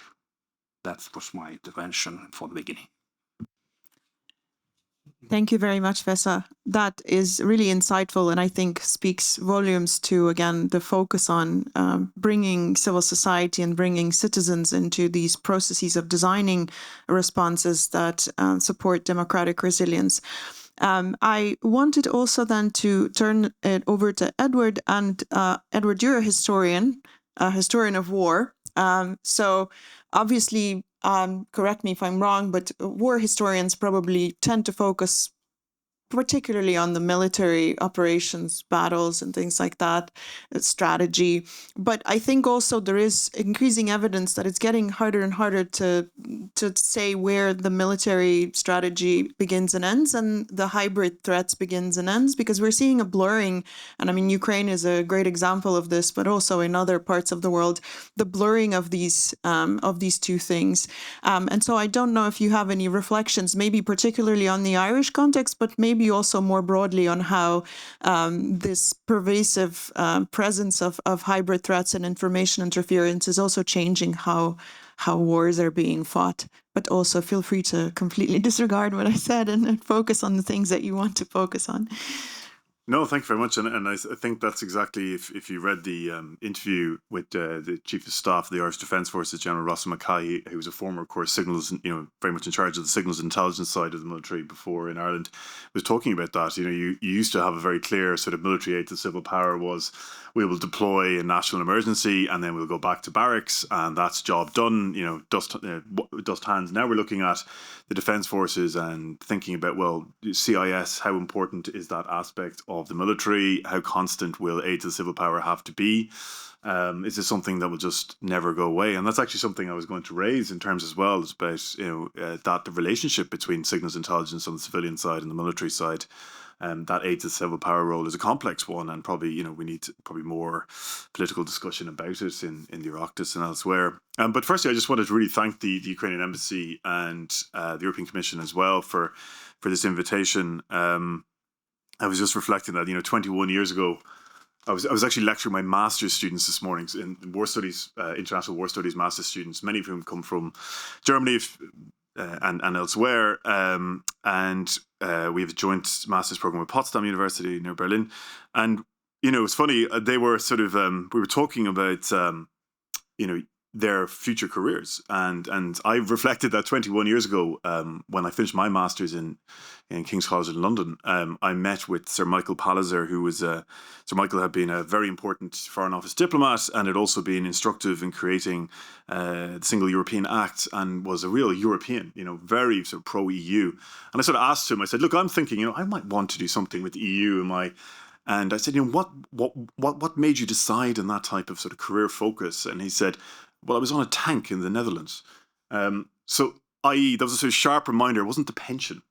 That was my intervention for the beginning. Thank you very much, Vesa. That is really insightful, and I think speaks volumes to, again, the focus on bringing civil society and bringing citizens into these processes of designing responses that support democratic resilience. I wanted also then to turn it over to Edward, and Edward, you're a historian of war. So obviously, correct me if I'm wrong, but war historians probably tend to focus particularly on the military operations, battles and things like that, strategy. But I think also there is increasing evidence that it's getting harder and harder to say where the military strategy begins and ends and the hybrid threats begins and ends, because we're seeing a blurring. And I mean, Ukraine is a great example of this, but also in other parts of the world, the blurring of these two things. And so I don't know if you have any reflections, maybe particularly on the Irish context, but maybe also more broadly on how this pervasive presence of hybrid threats and information interference is also changing how wars are being fought. But also feel free to completely disregard what I said and focus on the things that you want to focus on. No, thank you very much. And I think that's exactly, if you read the interview with the Chief of Staff of the Irish Defence Forces, General Ross Mackay, who was a former, of course, signals, very much in charge of the signals intelligence side of the military before in Ireland, was talking about that. You used to have a very clear sort of military aid to civil power was, we will deploy a national emergency and then we'll go back to barracks and that's job done, dust hands. Now we're looking at the Defence Forces and thinking about, well, CIS, how important is that aspect of the military? How constant will aid to the civil power have to be? Is this something that will just never go away? And that's actually something I was going to raise in terms as well, is about that the relationship between signals intelligence on the civilian side and the military side. That aid to the civil power role is a complex one, and probably we need probably more political discussion about it in the Oireachtas and elsewhere. But firstly, I just wanted to really thank the Ukrainian Embassy and the European Commission as well for this invitation. I was just reflecting that 21 years ago, I was actually lecturing my master's students this morning in war studies, international war studies master's students, many of whom come from Germany and elsewhere. We have a joint master's program with Potsdam University near Berlin. And, it's funny, they were sort of, we were talking about, their future careers. And I reflected that 21 years ago, when I finished my master's in King's College in London, I met with Sir Michael Palliser, who was, Sir Michael had been a very important Foreign Office diplomat and had also been instructive in creating the Single European Act and was a real European, very sort of pro-EU. And I sort of asked him, I said, look, I'm thinking, I might want to do something with the EU. And I said, what made you decide on that type of sort of career focus? And he said, well, I was on a tank in the Netherlands. So, i.e., that was a sort of sharp reminder. It wasn't the pension,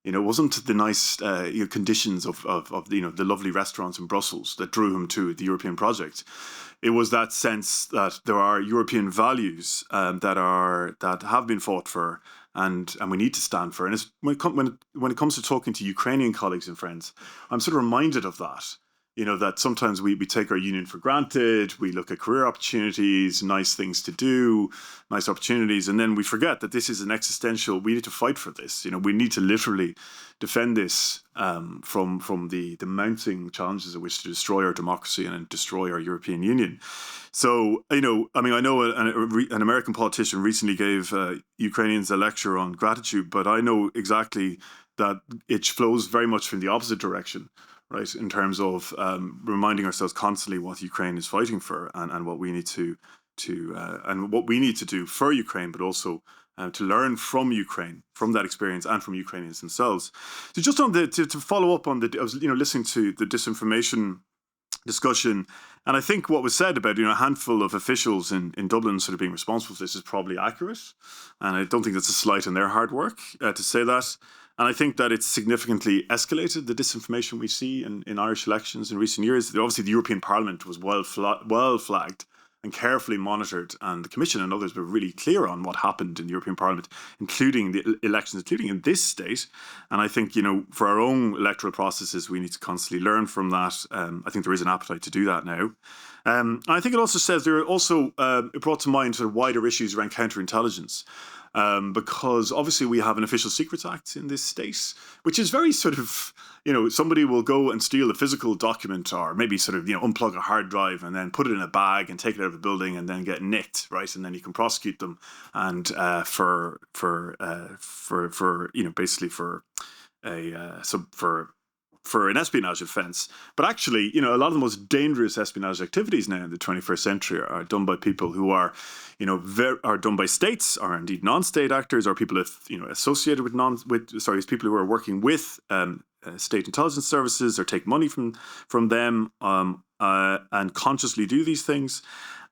it wasn't the nice conditions of the lovely restaurants in Brussels that drew him to the European project. It was that sense that there are European values that have been fought for, and we need to stand for. And when it comes to talking to Ukrainian colleagues and friends, I'm sort of reminded of that. That sometimes we take our union for granted, we look at career opportunities, nice things to do, nice opportunities, and then we forget that this is an existential, we need to fight for this. We need to literally defend this from the mounting challenges of which to destroy our democracy and destroy our European Union. So, I know an American politician recently gave Ukrainians a lecture on gratitude, but I know exactly that it flows very much from the opposite direction. Right, in terms of reminding ourselves constantly what Ukraine is fighting for, and what we need to do for Ukraine, but also to learn from Ukraine, from that experience, and from Ukrainians themselves. So, just on to follow up on I was listening to the disinformation discussion, and I think what was said about a handful of officials in Dublin sort of being responsible for this is probably accurate, and I don't think that's a slight on their hard work to say that. And I think that it's significantly escalated, the disinformation we see in Irish elections in recent years. Obviously, the European Parliament was well flagged and carefully monitored, and the Commission and others were really clear on what happened in the European Parliament, including the elections, including in this state. And I think, for our own electoral processes, we need to constantly learn from that. I think there is an appetite to do that now. I think it also says there are also, it brought to mind sort of wider issues around counterintelligence. Because obviously we have an Official Secrets Act in this state, which is very sort of, somebody will go and steal a physical document or maybe sort of, unplug a hard drive and then put it in a bag and take it out of the building and then get nicked, right? And then you can prosecute them and for an espionage offence. But actually, a lot of the most dangerous espionage activities now in the 21st century are done by people who are, are done by states or indeed non-state actors or people associated with people who are working with state intelligence services or take money from them and consciously do these things.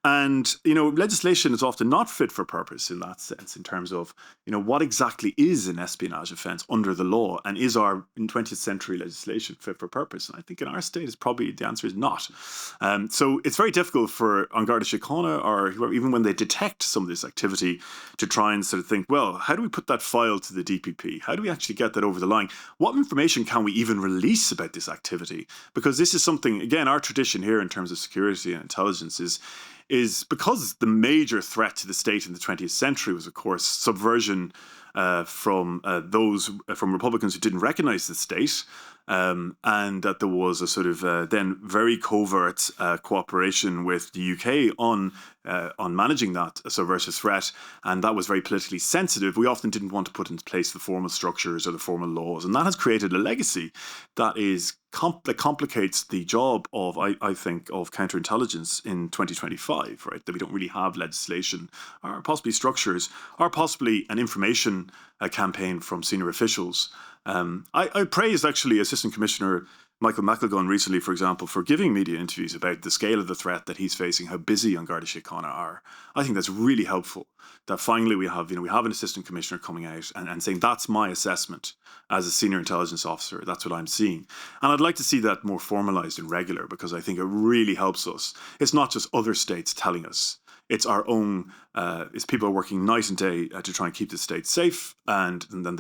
And, legislation is often not fit for purpose in that sense, in terms of, what exactly is an espionage offence under the law, and is our in 20th century legislation fit for purpose? And I think in our state, the answer is not. So it's very difficult for An Garda Síochána or whoever, even when they detect some of this activity, to try and sort of think, well, how do we put that file to the DPP? How do we actually get that over the line? What information can we even release about this activity? Because this is something, again, our tradition here in terms of security and intelligence is because the major threat to the state in the 20th century was, of course, subversion from Republicans who didn't recognize the state, and that there was a sort of then very covert cooperation with the UK on managing that subversive threat, and that was very politically sensitive. We often didn't want to put into place the formal structures or the formal laws, and that has created a legacy that is that complicates the job of, I think, of counterintelligence in 2025, right? That we don't really have legislation or possibly structures or possibly an information campaign from senior officials. I praised actually Assistant Commissioner Michael McElgunn recently, for example, for giving media interviews about the scale of the threat that he's facing, how busy An Garda Síochána are. I think that's really helpful. That finally we have an assistant commissioner coming out and saying that's my assessment as a senior intelligence officer. That's what I'm seeing, and I'd like to see that more formalised and regular, because I think it really helps us. It's not just other states telling us. It's our own. It's people are working night and day to try and keep the state safe, and then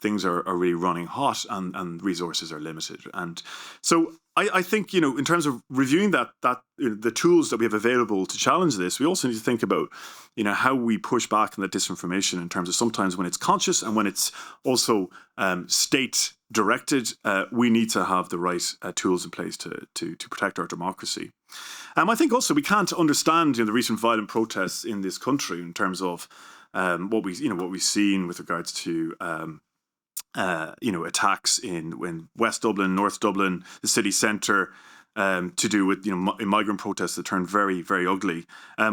things are really running hot, and resources are limited. And so I think, in terms of reviewing that the tools that we have available to challenge this, we also need to think about how we push back on the disinformation in terms of sometimes when it's conscious and when it's also state directed. We need to have the right tools in place to protect our democracy. I think also we can't understand the recent violent protests in this country in terms of what we've seen with regards to attacks in West Dublin, North Dublin, the city centre, to do with migrant protests that turned very, very ugly.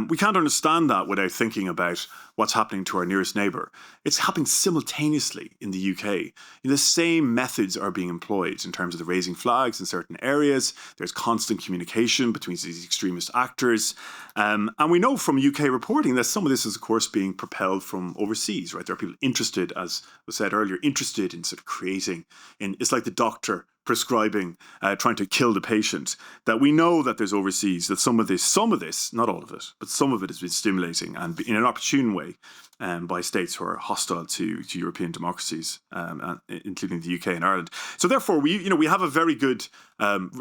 We can't understand that without thinking about what's happening to our nearest neighbour. It's happening simultaneously in the UK. The same methods are being employed in terms of the raising flags in certain areas. There's constant communication between these extremist actors. And we know from UK reporting that some of this is, of course, being propelled from overseas, right? There are people interested, as was said earlier, interested in sort of creating, it's like the doctor prescribing, trying to kill the patient, that we know that there's overseas, that some of this, not all of it, but some of it has been stimulating and in an opportune way by states who are hostile to European democracies, including the UK and Ireland. So therefore, we have a very good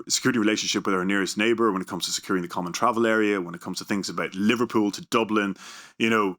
security relationship with our nearest neighbour when it comes to securing the common travel area, when it comes to things about Liverpool to Dublin,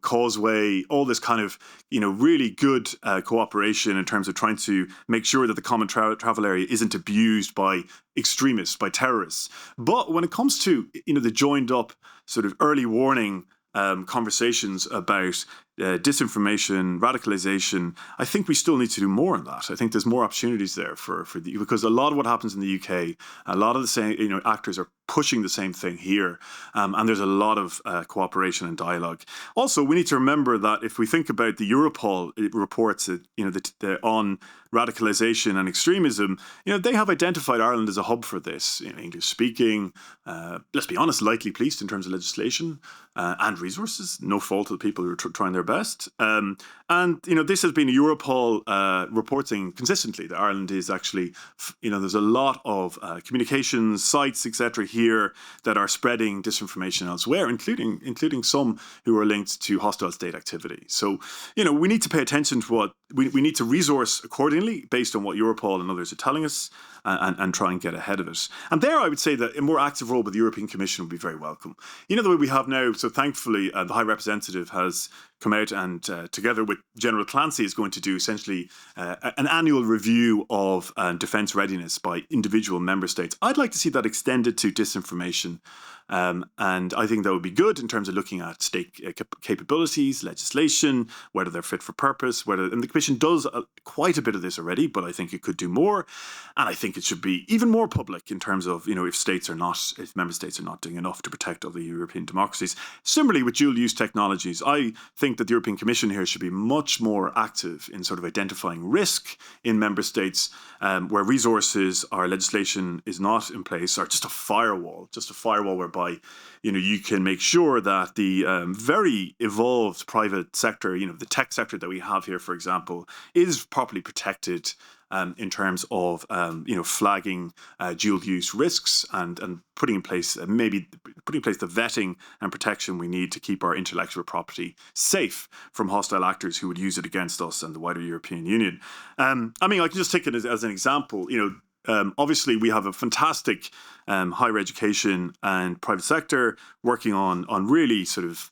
Causeway, all this kind of, really good cooperation in terms of trying to make sure that the common travel area isn't abused by extremists, by terrorists. But when it comes to, the joined up sort of early warning conversations about disinformation, radicalization, I think we still need to do more on that. I think there's more opportunities there because a lot of what happens in the UK, a lot of the same actors are pushing the same thing here, and there's a lot of cooperation and dialogue. Also, we need to remember that if we think about the Europol reports that on radicalization and extremism, they have identified Ireland as a hub for this. English speaking, let's be honest, lightly policed in terms of legislation and resources. No fault of the people who are trying their best. And this has been Europol reporting consistently that Ireland is actually, there's a lot of communications sites, etc. here that are spreading disinformation elsewhere, including some who are linked to hostile state activity. So, we need to pay attention to what we need to resource accordingly based on what Europol and others are telling us, and try and get ahead of it. And there, I would say that a more active role by the European Commission would be very welcome. The way we have now, so thankfully, the High Representative has come out and together with General Clancy is going to do essentially an annual review of defence readiness by individual member states. I'd like to see that extended to disinformation. And I think that would be good in terms of looking at state capabilities, legislation, whether they're fit for purpose, and the Commission does quite a bit of this already, but I think it could do more. And I think it should be even more public in terms of, if member states are not doing enough to protect other European democracies. Similarly, with dual use technologies, I think that the European Commission here should be much more active in sort of identifying risk in member states where resources or legislation is not in place, or just a firewall whereby you can make sure that the very evolved private sector, the tech sector that we have here, for example, is properly protected in terms of flagging dual use risks and putting in place the vetting and protection we need to keep our intellectual property safe from hostile actors who would use it against us and the wider European Union. I can just take it as an example. Obviously, we have a fantastic higher education and private sector working on really sort of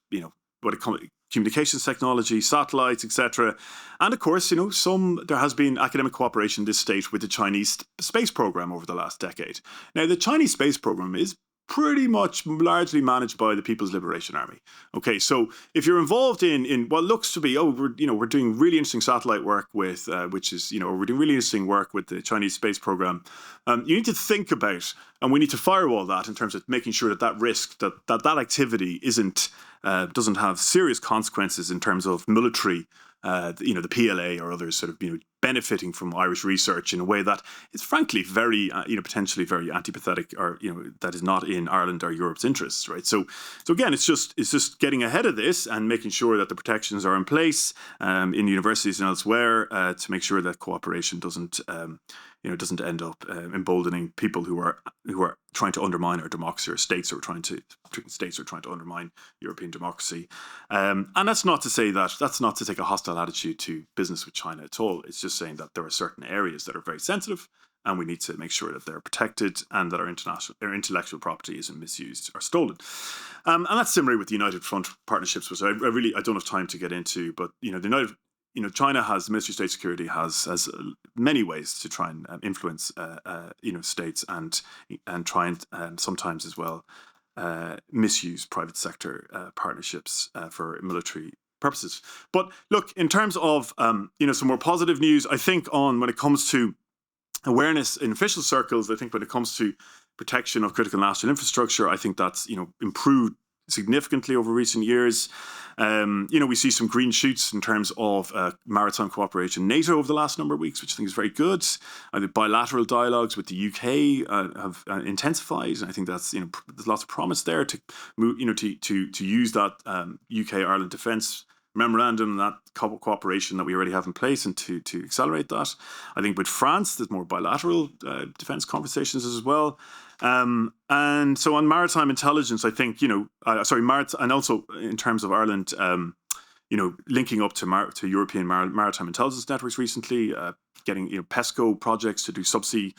communications technology, satellites, etc. And of course, there has been academic cooperation in this state with the Chinese space program over the last decade. Now, the Chinese space program is pretty much largely managed by the People's Liberation Army. Okay, so if you're involved in what looks to be, we're doing really interesting satellite work with, we're doing really interesting work with the Chinese space program, you need to think about, and we need to firewall that in terms of making sure that risk, that activity doesn't have serious consequences in terms of military, the PLA or others sort of, benefiting from Irish research in a way that is frankly very, potentially very antipathetic, or that is not in Ireland or Europe's interests, right? So again, it's just getting ahead of this and making sure that the protections are in place in universities and elsewhere to make sure that cooperation doesn't end up emboldening people who are trying to undermine our democracy, or states who are trying to undermine European democracy. And that's not to take a hostile attitude to business with China at all. It's just saying that there are certain areas that are very sensitive, and we need to make sure that they're protected and that our intellectual property isn't misused or stolen. And that's similar with the United Front partnerships, which I don't have time to get into, but China has, the Ministry of State Security has many ways to try and influence states and try and sometimes as well misuse private sector partnerships for military purposes. But look, in terms of some more positive news, I think when it comes to awareness in official circles, I think when it comes to protection of critical national infrastructure, I think that's improved significantly over recent years. We see some green shoots in terms of maritime cooperation. NATO over the last number of weeks, which I think is very good. The bilateral dialogues with the UK have intensified, and I think that's there's lots of promise there to use that UK Ireland defence memorandum, that cooperation that we already have in place, and to accelerate that. I think with France, there's more bilateral defence conversations as well. And so on maritime intelligence, I think, and also in terms of Ireland, linking up to European maritime intelligence networks recently, getting, PESCO projects to do subsea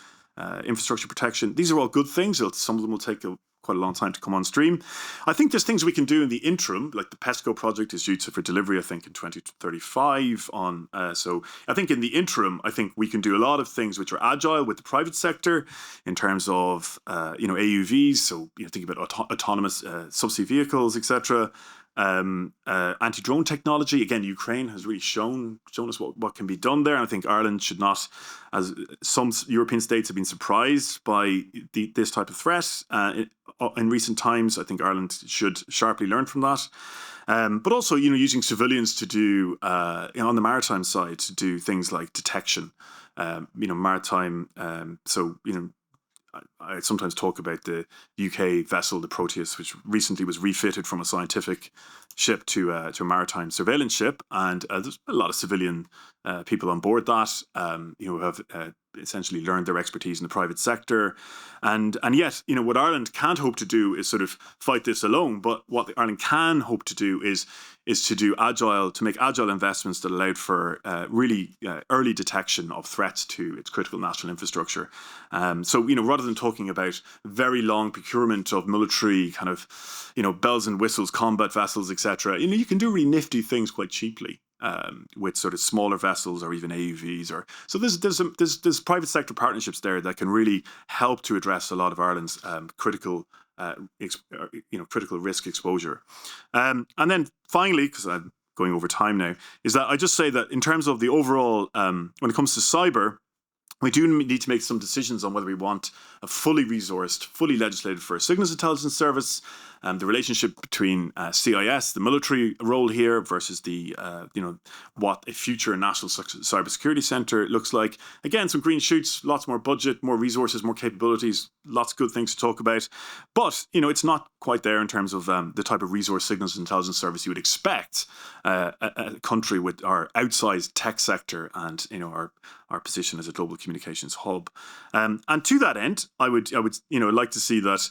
infrastructure protection. These are all good things. Some of them will take quite a long time to come on stream. I think there's things we can do in the interim, like the PESCO project is due for delivery, I think, in 2035 on. So I think in the interim, I think we can do a lot of things which are agile with the private sector in terms of, AUVs. So, think about autonomous subsea vehicles, etc. Anti-drone technology. Again, Ukraine has really shown us what can be done there. And I think Ireland should not, as some European states have been surprised by this type of threat in recent times. I think Ireland should sharply learn from that. But also, using civilians to do, on the maritime side, to do things like detection, maritime. I sometimes talk about the UK vessel, the Proteus, which recently was refitted from a scientific ship to a maritime surveillance ship, and there's a lot of civilian people on board that who have essentially learned their expertise in the private sector, and yet what Ireland can't hope to do is sort of fight this alone. But what Ireland can hope to do is to make agile investments that allowed for really early detection of threats to its critical national infrastructure. So rather than talking about very long procurement of military kind of bells and whistles, combat vessels, etc., you can do really nifty things quite cheaply. With sort of smaller vessels or even AUVs, so there's private sector partnerships there that can really help to address a lot of Ireland's critical risk exposure. And then finally, because I'm going over time now, is that I just say that in terms of the overall, when it comes to cyber, we do need to make some decisions on whether we want a fully resourced, fully legislated for a signals intelligence service, the relationship between CIS, the military role here, versus the, what a future national cybersecurity centre looks like. Again, some green shoots, lots more budget, more resources, more capabilities, lots of good things to talk about. But, it's not quite there in terms of the type of resource signals intelligence service you would expect a country with our outsized tech sector and, our position as a global communications hub. And to that end, I would like to see that.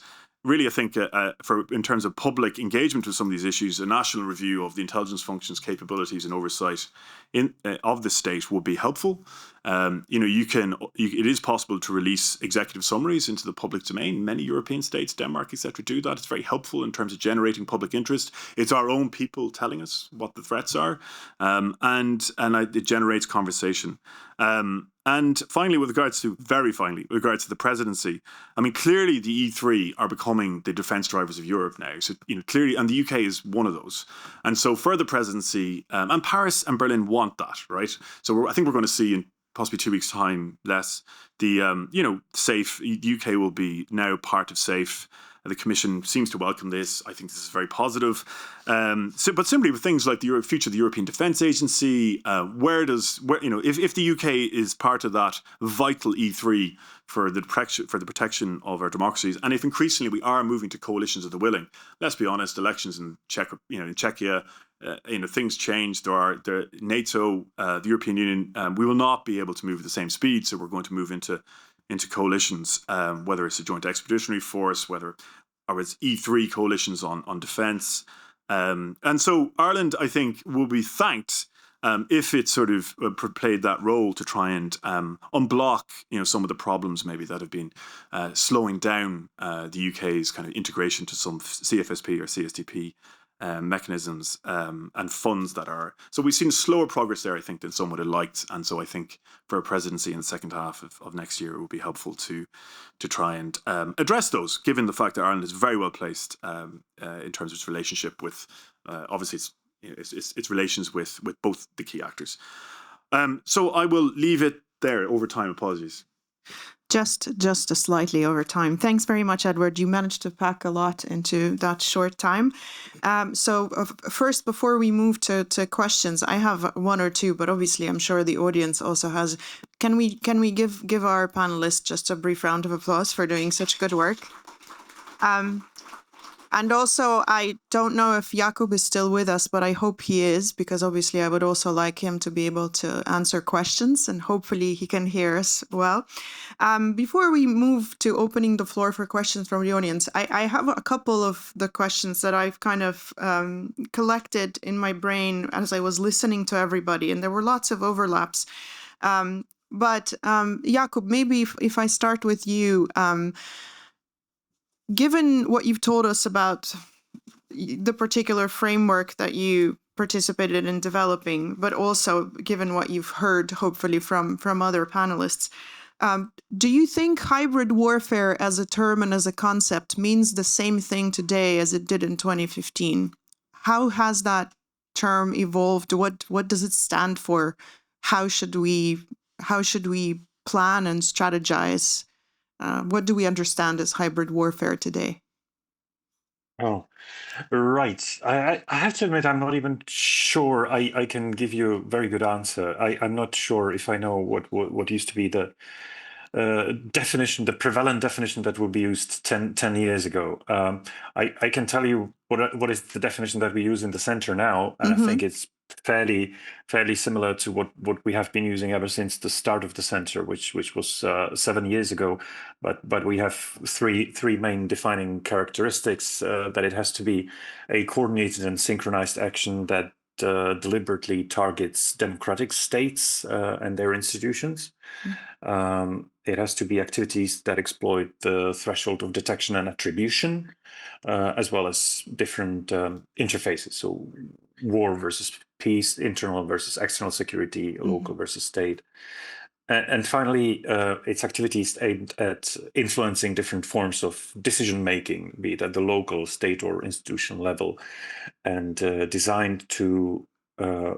Really, I think in terms of public engagement with some of these issues, a national review of the intelligence functions, capabilities, and oversight of the state would be helpful. It is possible to release executive summaries into the public domain. Many European states, Denmark, etc., do that. It's very helpful in terms of generating public interest. It's our own people telling us what the threats are, and it generates conversation. And finally, with regards to the presidency, I mean, clearly the E3 are becoming the defence drivers of Europe now. So, clearly, and the UK is one of those. And so for the presidency, and Paris and Berlin want that, right? So I think we're going to see in possibly 2 weeks' time less, the, SAFE, UK will be now part of SAFE. The Commission seems to welcome this. I think this is very positive. But simply with things like the future of the European Defence Agency, if the UK is part of that vital E3 for the protection of our democracies, and if increasingly we are moving to coalitions of the willing, let's be honest, elections in Czechia, things change. The NATO, the European Union, we will not be able to move at the same speed. So we're going to move into coalitions, whether it's a joint expeditionary force, or it's E3 coalitions on defence. And so Ireland, I think, will be thanked if it sort of played that role to try and unblock, some of the problems maybe that have been slowing down the UK's kind of integration to some CFSP or CSDP mechanisms and funds that are. So we've seen slower progress there, I think, than some would have liked. And so I think for a presidency in the second half of next year, it would be helpful to try and address those, given the fact that Ireland is very well placed in terms of its relationship with, obviously, its relations with both the key actors. So I will leave it there. Over time, apologies. Just a slightly over time. Thanks very much, Edward. You managed to pack a lot into that short time. First, before we move to questions, I have one or two, but obviously I'm sure the audience also has. Can we give our panelists just a brief round of applause for doing such good work? And also, I don't know if Jakub is still with us, but I hope he is, because obviously I would also like him to be able to answer questions, and hopefully he can hear us well. Before we move to opening the floor for questions from the audience, I have a couple of the questions that I've kind of collected in my brain as I was listening to everybody, and there were lots of overlaps. But Jakub, maybe if I start with you, given what you've told us about the particular framework that you participated in developing, but also given what you've heard, hopefully, from other panelists, do you think hybrid warfare as a term and as a concept means the same thing today as it did in 2015? How has that term evolved? What does it stand for? How should we plan and strategize? What do we understand as hybrid warfare today? Oh, right. I have to admit, I'm not even sure I can give you a very good answer. I'm not sure if I know what used to be the definition, the prevalent definition that would be used 10 years ago. I can tell you what is the definition that we use in the center now, and I think it's fairly similar to what we have been using ever since the start of the center, which was 7 years ago. But we have three main defining characteristics: that it has to be a coordinated and synchronized action that deliberately targets democratic states and their institutions. It has to be activities that exploit the threshold of detection and attribution, as well as different interfaces. So war versus peace, internal versus external security, local versus state. And finally, it's activities aimed at influencing different forms of decision-making, be it at the local, state, or institutional level, and designed to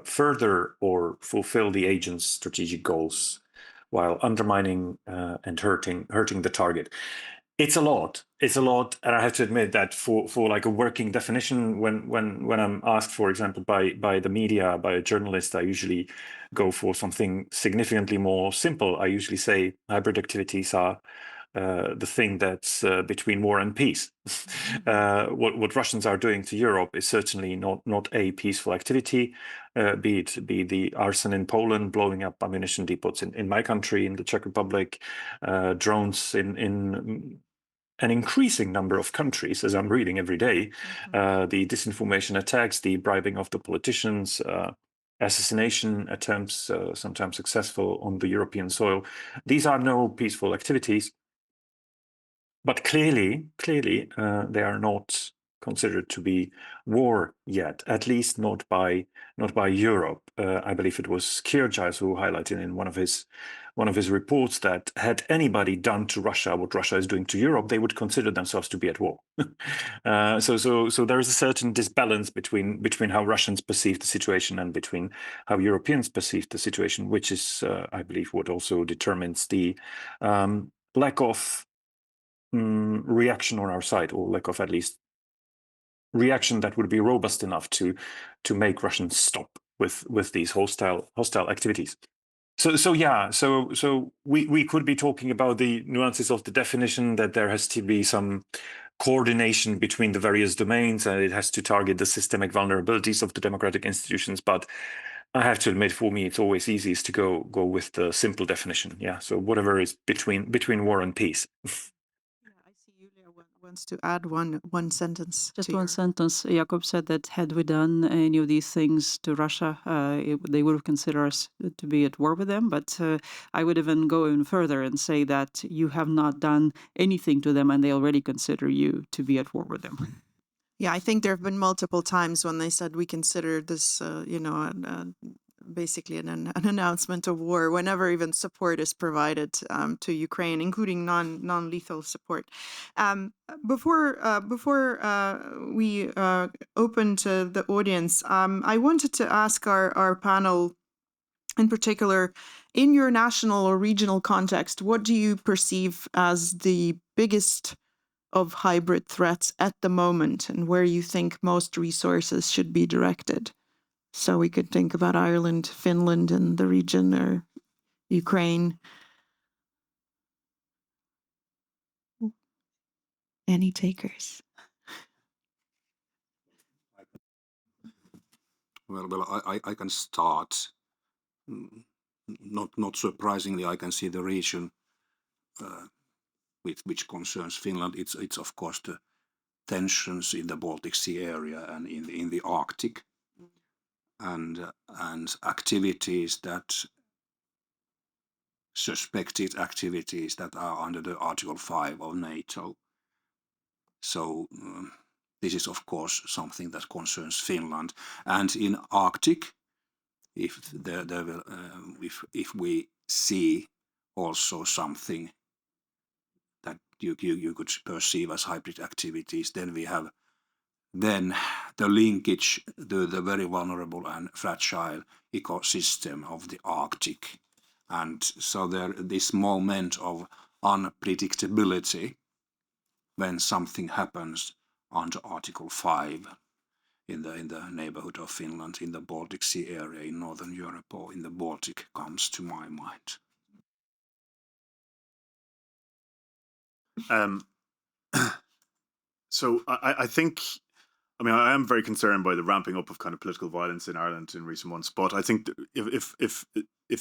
further or fulfill the agent's strategic goals while undermining and hurting the target. It's a lot, and I have to admit that for like a working definition, when I'm asked, for example, by the media, by a journalist, I usually go for something significantly more simple. I usually say hybrid activities are the thing that's between war and peace. What Russians are doing to Europe is certainly not a peaceful activity, be the arson in Poland, blowing up ammunition depots in my country, in the Czech Republic, drones in an increasing number of countries, as I'm reading every day, the disinformation attacks, the bribing of the politicians, assassination attempts, sometimes successful, on the European soil. These are no peaceful activities. But clearly, they are not considered to be war yet, at least not by Europe. I believe it was Sergiy who highlighted in one of his reports that had anybody done to Russia what Russia is doing to Europe, they would consider themselves to be at war. So there is a certain disbalance between how Russians perceive the situation and between how Europeans perceive the situation, which is, I believe, what also determines the lack of reaction on our side, or lack of at least reaction that would be robust enough to make Russians stop with these hostile activities. So we could be talking about the nuances of the definition, that there has to be some coordination between the various domains, and it has to target the systemic vulnerabilities of the democratic institutions. But I have to admit, for me, it's always easiest to go with the simple definition. Yeah. So whatever is between war and peace. I see Julia wants to add one sentence. Just to one your- sentence. Jakob said that had we done any of these things to Russia, they would have considered us to be at war with them. But I would even go even further and say that you have not done anything to them, and they already consider you to be at war with them. Yeah, I think there have been multiple times when they said we consider this, basically an announcement of war whenever even support is provided to Ukraine, including non-lethal support. Before we open to the audience, I wanted to ask our panel, in particular, in your national or regional context, what do you perceive as the biggest of hybrid threats at the moment, and where you think most resources should be directed? So we could think about Ireland, Finland, and the region, or Ukraine. Any takers? Well, I can start. Not surprisingly, I can see the region which concerns Finland. It's of course the tensions in the Baltic Sea area and in the Arctic, and activities suspected activities that are under the Article 5 of NATO. So this is of course something that concerns Finland. And in Arctic, if we see also something that you could perceive as hybrid activities, then we have the linkage to the very vulnerable and fragile ecosystem of the Arctic. And so this moment of unpredictability when something happens under Article 5 in the neighborhood of Finland, in the Baltic Sea area, in Northern Europe, or in the Baltic comes to my mind. So I think, I mean, I am very concerned by the ramping up of kind of political violence in Ireland in recent months. But I think if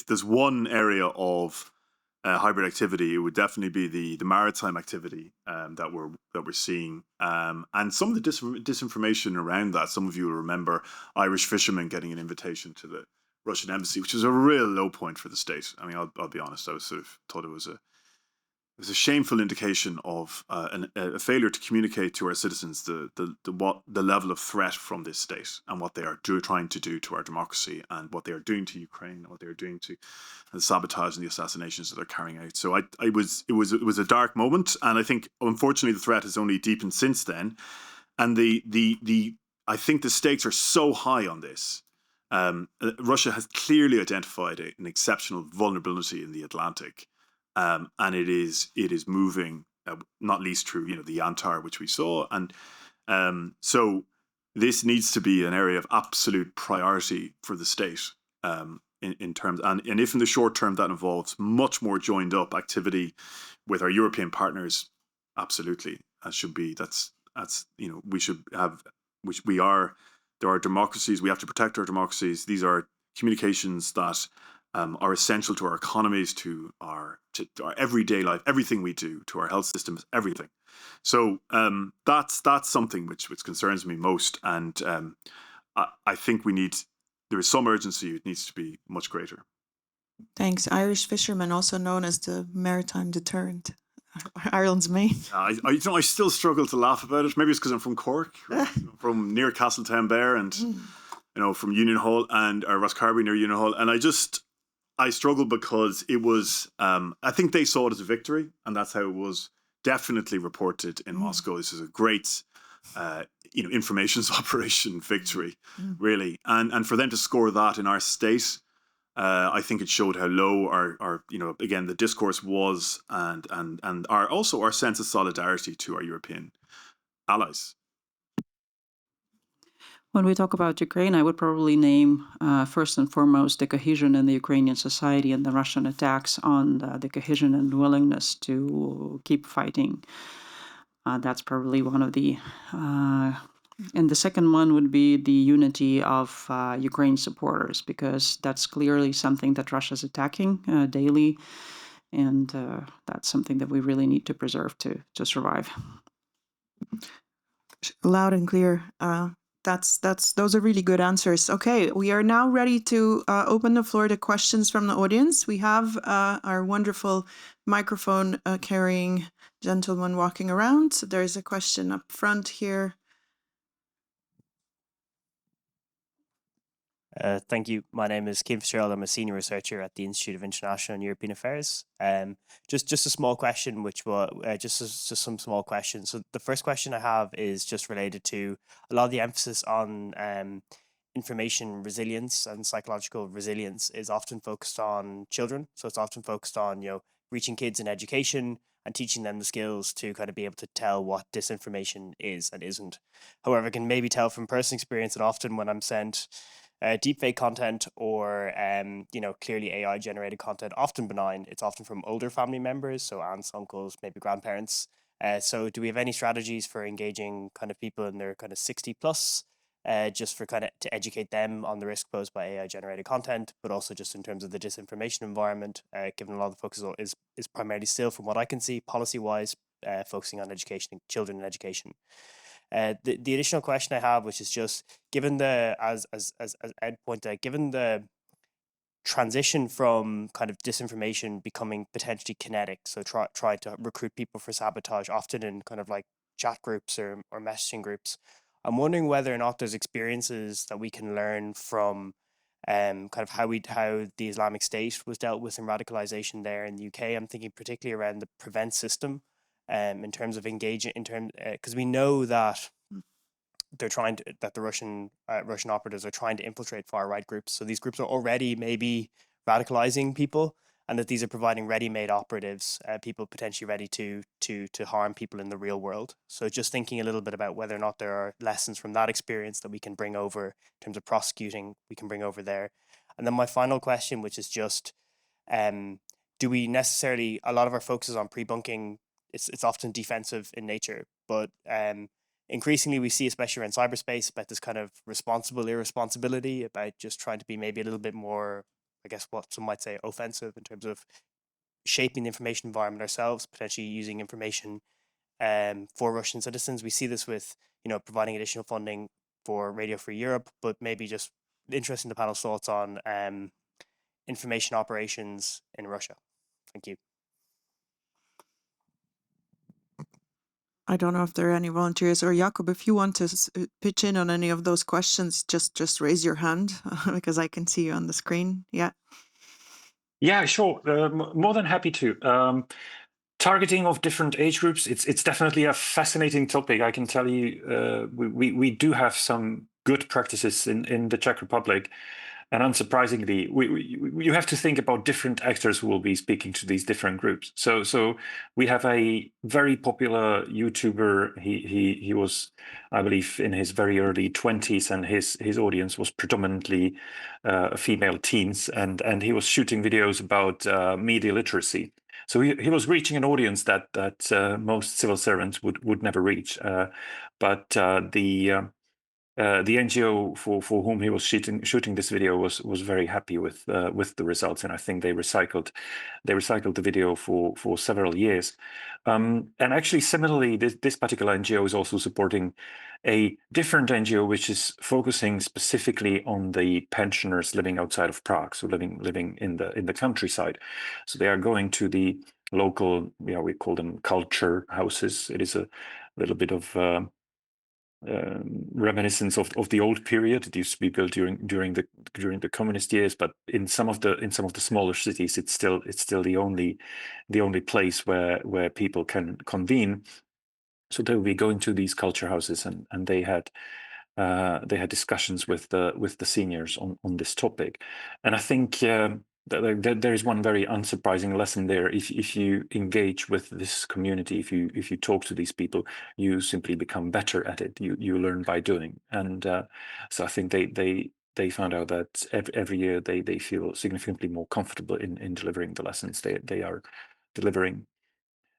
there's one area of hybrid activity, it would definitely be the maritime activity that we're seeing, and some of the disinformation around that. Some of you will remember Irish fishermen getting an invitation to the Russian embassy, which was a real low point for the state. I mean, I'll be honest, I was sort of thought it was a shameful indication of a failure to communicate to our citizens the level of threat from this state and what they are trying to do to our democracy, and what they are doing to Ukraine, and what they are doing to the sabotage and the assassinations that they're carrying out. So it was a dark moment, and I think unfortunately the threat has only deepened since then. And I think the stakes are so high on this. Russia has clearly identified an exceptional vulnerability in the Atlantic. And it is moving, not least through the Antar, which we saw, and so this needs to be an area of absolute priority for the state in terms, and if in the short term that involves much more joined up activity with our European partners, absolutely, we should have, which we are. There are democracies. We have to protect our democracies. These are communications that are essential to our economies, to our everyday life, everything we do, to our health systems, everything. So that's something which concerns me most, and I think there is some urgency. It needs to be much greater. Thanks. Irish fishermen, also known as the maritime deterrent, Ireland's main. I still struggle to laugh about it. Maybe it's because I'm from Cork, from near Castletownbere, and from Union Hall or Roscarbery near Union Hall, and I struggle because it was, I think they saw it as a victory, and that's how it was definitely reported in Moscow. This is a great, informations operation victory, really. And for them to score that in our state, I think it showed how low our again the discourse was, and also our sense of solidarity to our European allies. When we talk about Ukraine, I would probably name first and foremost the cohesion in the Ukrainian society and the Russian attacks on the cohesion and willingness to keep fighting. That's probably one of the... and the second one would be the unity of Ukraine supporters, because that's clearly something that Russia's attacking daily, and that's something that we really need to preserve to survive. Loud and clear. Those are really good answers. Okay, we are now ready to open the floor to questions from the audience. We have our wonderful microphone carrying gentleman walking around. So there's a question up front here. Thank you. My name is Kim Fitzgerald. I'm a senior researcher at the Institute of International and European Affairs. Just a small question, just some small questions. So the first question I have is just related to a lot of the emphasis on information resilience and psychological resilience is often focused on children. So it's often focused on reaching kids in education and teaching them the skills to kind of be able to tell what disinformation is and isn't. However, I can maybe tell from personal experience that often when I'm sent deepfake content or clearly AI generated content, often benign, it's often from older family members, so aunts, uncles, maybe grandparents. So do we have any strategies for engaging kind of people in their kind of 60 plus, just for kind of to educate them on the risk posed by AI generated content, but also just in terms of the disinformation environment, given a lot of the focus is primarily still, from what I can see, policy wise, focusing on education, children and education. The additional question I have, which is just given the, as Ed pointed out, given the transition from kind of disinformation becoming potentially kinetic, so try to recruit people for sabotage, often in kind of like chat groups or messaging groups, I'm wondering whether or not there's experiences that we can learn from kind of how the Islamic State was dealt with in radicalization there in the UK. I'm thinking particularly around the PREVENT system, in terms of engaging, because we know that that the Russian operatives are trying to infiltrate far right groups. So these groups are already maybe radicalizing people, and that these are providing ready-made operatives, people potentially ready to harm people in the real world. So just thinking a little bit about whether or not there are lessons from that experience that we can bring over in terms of prosecuting, we can bring over there. And then my final question, which is just, do we necessarily, a lot of our focus is on pre-bunking, it's often defensive in nature, but increasingly we see, especially around cyberspace, about this kind of responsible irresponsibility, about just trying to be maybe a little bit more, I guess what some might say, offensive in terms of shaping the information environment ourselves, potentially using information for Russian citizens. We see this with, providing additional funding for Radio Free Europe, but maybe just interested in the panel's thoughts on information operations in Russia. Thank you. I don't know if there are any volunteers, or Jakob, if you want to pitch in on any of those questions, just raise your hand because I can see you on the screen. Yeah. Yeah, sure. More than happy to. Targeting of different age groups, it's definitely a fascinating topic. I can tell you, we do have some good practices in the Czech Republic. And unsurprisingly, you have to think about different actors who will be speaking to these different groups. So we have a very popular YouTuber. He was, I believe, in his very early 20s, and his audience was predominantly female teens, and he was shooting videos about media literacy. So he was reaching an audience that most civil servants would never reach. But the NGO for whom he was shooting this video was very happy with the results, and I think they recycled the video for several years. And actually, similarly, this particular NGO is also supporting a different NGO which is focusing specifically on the pensioners living outside of Prague, so living in the countryside. So they are going to the local, we call them culture houses. It is a little bit of reminiscence of the old period. It used to be built during the communist years, but in some of the smaller cities, it's still the only place where people can convene. So they will be going to these culture houses, and they had they had discussions with the seniors on this topic, and I think there is one very unsurprising lesson there. If you engage with this community, if you talk to these people, you simply become better at it. You learn by doing, and so I think they found out that every year they feel significantly more comfortable in delivering the lessons they are delivering.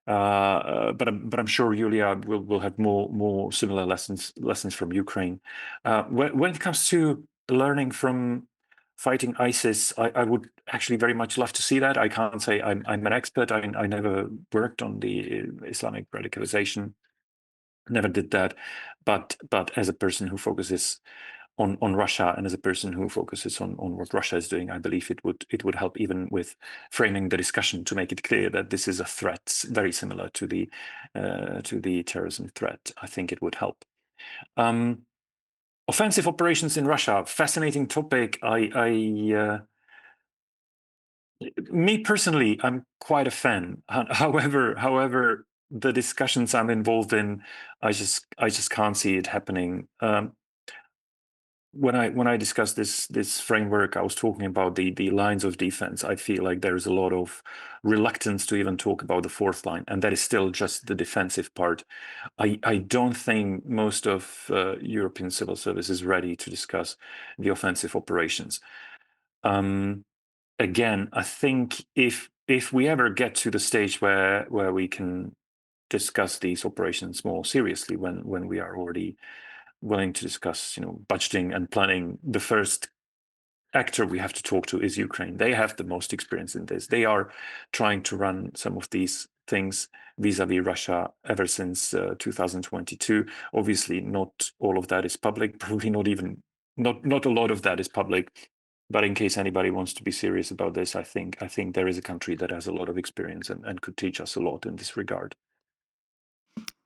But I'm sure Julia will have more similar lessons from Ukraine. When it comes to learning from fighting ISIS, I would actually very much love to see that. I can't say I'm an expert. I never worked on the Islamic radicalization, never did that. But as a person who focuses on Russia, and as a person who focuses on what Russia is doing, I believe it would help even with framing the discussion to make it clear that this is a threat very similar to the terrorism threat. I think it would help. Offensive operations in Russia, fascinating topic. Me personally, I'm quite a fan. However, the discussions I'm involved in, I just can't see it happening. When I discussed this framework, I was talking about the lines of defense. I feel like there is a lot of reluctance to even talk about the fourth line, and that is still just the defensive part. I don't think most of European civil service is ready to discuss the offensive operations. Again, I think if we ever get to the stage where we can discuss these operations more seriously, when we are already willing to discuss, budgeting and planning, the first actor we have to talk to is Ukraine. They have the most experience in this. They are trying to run some of these things vis-a-vis Russia ever since 2022. Obviously, not all of that is public. Probably not a lot of that is public. But in case anybody wants to be serious about this, I think there is a country that has a lot of experience and could teach us a lot in this regard.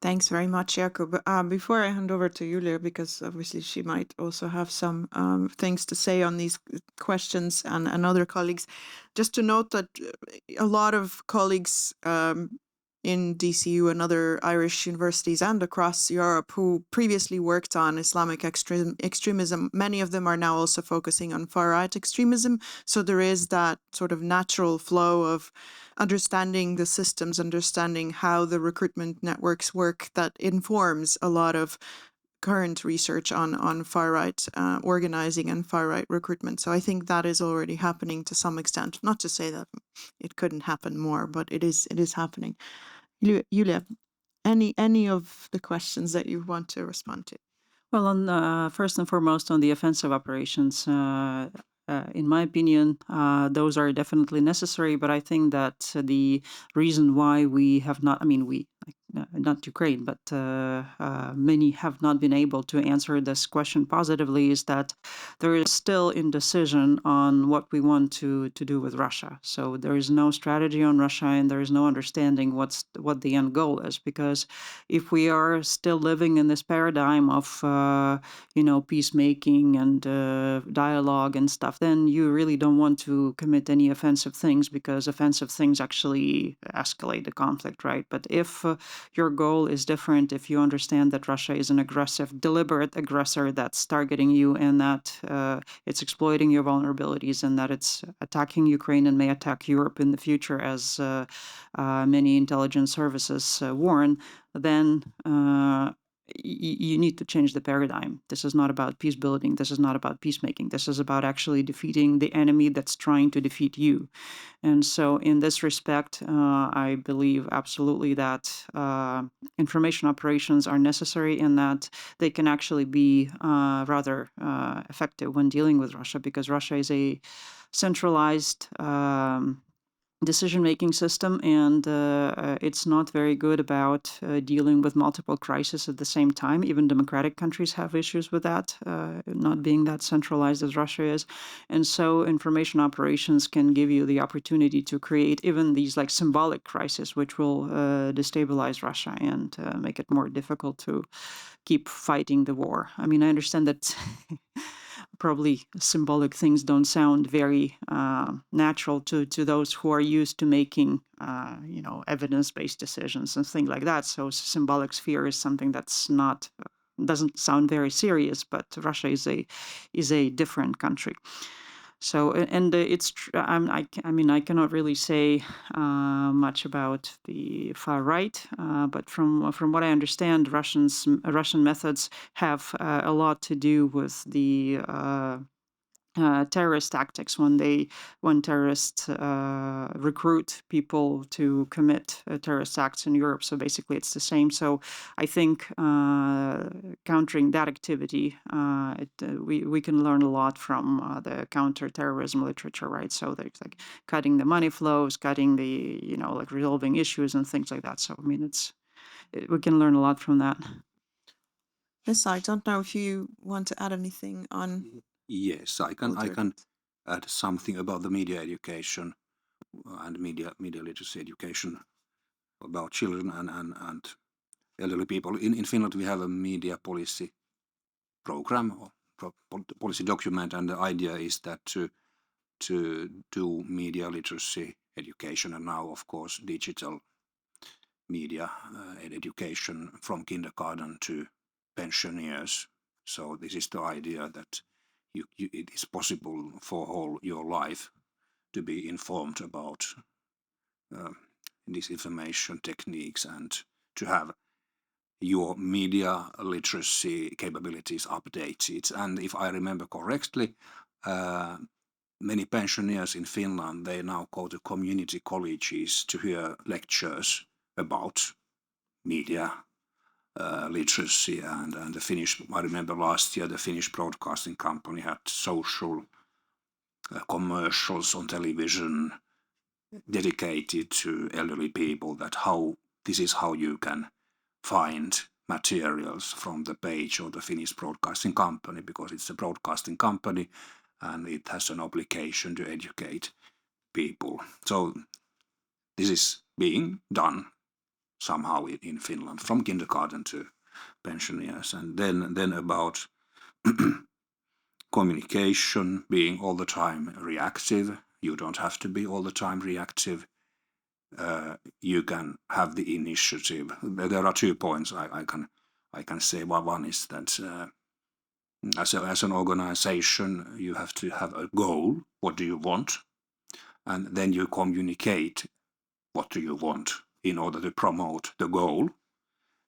Thanks very much, Jakob. Before I hand over to Julia, because obviously she might also have some things to say on these questions, and other colleagues, just to note that a lot of colleagues in DCU and other Irish universities and across Europe who previously worked on Islamic extremism, many of them are now also focusing on far-right extremism. So there is that sort of natural flow of understanding the systems, understanding how the recruitment networks work, that informs a lot of current research on far-right organizing and far-right recruitment. So I think that is already happening to some extent. Not to say that it couldn't happen more, but it is happening. Julia, any of the questions that you want to respond to? Well, on first and foremost on the offensive operations, in my opinion, those are definitely necessary. But I think that the reason why we have not, not Ukraine, but many have not been able to answer this question positively, is that there is still indecision on what we want to do with Russia. So there is no strategy on Russia, and there is no understanding what the end goal is. Because if we are still living in this paradigm of peacemaking and dialogue and stuff, then you really don't want to commit any offensive things, because offensive things actually escalate the conflict, right? But if your goal is different, if you understand that Russia is an aggressive, deliberate aggressor that's targeting you, and that it's exploiting your vulnerabilities, and that it's attacking Ukraine and may attack Europe in the future, as many intelligence services warn, then you need to change the paradigm. This is not about peace building. This is not about peacemaking. This is about actually defeating the enemy that's trying to defeat you. And so in this respect, I believe absolutely that information operations are necessary, and that they can actually be rather effective when dealing with Russia, because Russia is a centralized decision-making system, and it's not very good about dealing with multiple crises at the same time. Even democratic countries have issues with that, not being that centralized as Russia is. And so information operations can give you the opportunity to create even these like symbolic crises, which will destabilize Russia and make it more difficult to keep fighting the war. I mean, I understand that probably symbolic things don't sound very natural to those who are used to making, evidence-based decisions and things like that. So symbolic sphere is something that's not doesn't sound very serious, but Russia is a different country. So, and I mean, I cannot really say much about the far right, but from what I understand, Russian methods have a lot to do with the terrorist tactics when terrorists recruit people to commit terrorist acts in Europe. So basically, it's the same. So I think countering that activity, we can learn a lot from the counterterrorism literature, right? So there's like cutting the money flows, cutting the like resolving issues and things like that. So I mean, we can learn a lot from that. Yes, I don't know if you want to add anything on. Yes, I can add something about the media education and media literacy education about children and elderly people. In Finland, we have a media policy program or policy document, and the idea is that to do media literacy education, and now, of course, digital media education from kindergarten to pensioners. So this is the idea that it is possible for all your life to be informed about disinformation techniques and to have your media literacy capabilities updated. And if I remember correctly, many pensioners in Finland, they now go to community colleges to hear lectures about media literacy and the Finnish, I remember last year the Finnish broadcasting company had social commercials on television dedicated to elderly people, that this is how you can find materials from the page of the Finnish broadcasting company, because it's a broadcasting company and it has an obligation to educate people. So this is being done somehow in Finland, from kindergarten to pensioners. And then about communication, being all the time reactive. You don't have to be all the time reactive. You can have the initiative. There are 2 points I can say. One is that as an organization, you have to have a goal. What do you want? And then you communicate what do you want in order to promote the goal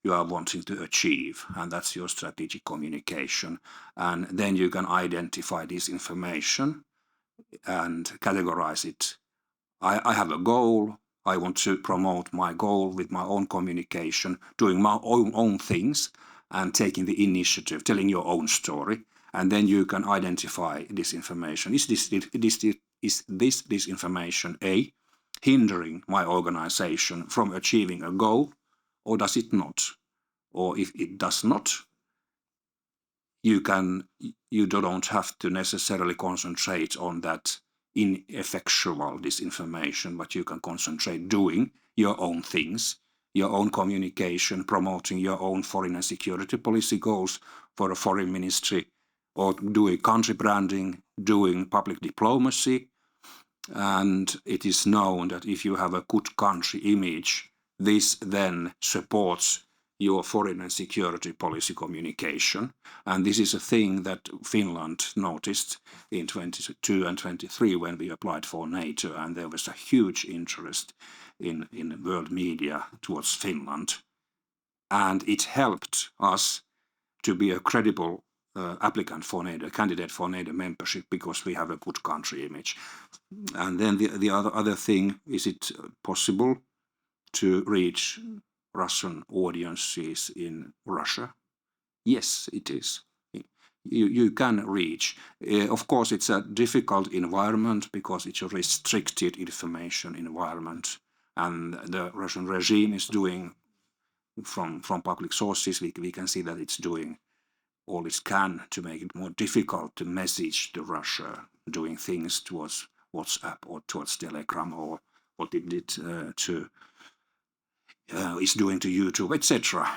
you are wanting to achieve, and that's your strategic communication. And then you can identify this information and categorize it. I have a goal. I want to promote my goal with my own communication, doing my own things and taking the initiative, telling your own story. And then you can identify this information. Is this information A, hindering my organization from achieving a goal, or does it not? Or if it does not, you don't have to necessarily concentrate on that ineffectual disinformation, but you can concentrate doing your own things, your own communication, promoting your own foreign and security policy goals for a foreign ministry, or doing country branding, doing public diplomacy. And it is known that if you have a good country image, this then supports your foreign and security policy communication. And this is a thing that Finland noticed in 22 and 23 when we applied for NATO, and there was a huge interest in world media towards Finland. And it helped us to be a credible applicant for NATO, candidate for NATO membership, because we have a good country image. And then the other thing, is it possible to reach Russian audiences in Russia? Yes, it is. You can reach. Of course, it's a difficult environment because it's a restricted information environment, and the Russian regime is doing, from public sources, we can see that it's doing all it can to make it more difficult to message to Russia, doing things towards WhatsApp or towards Telegram, or what it did is doing to YouTube, etc.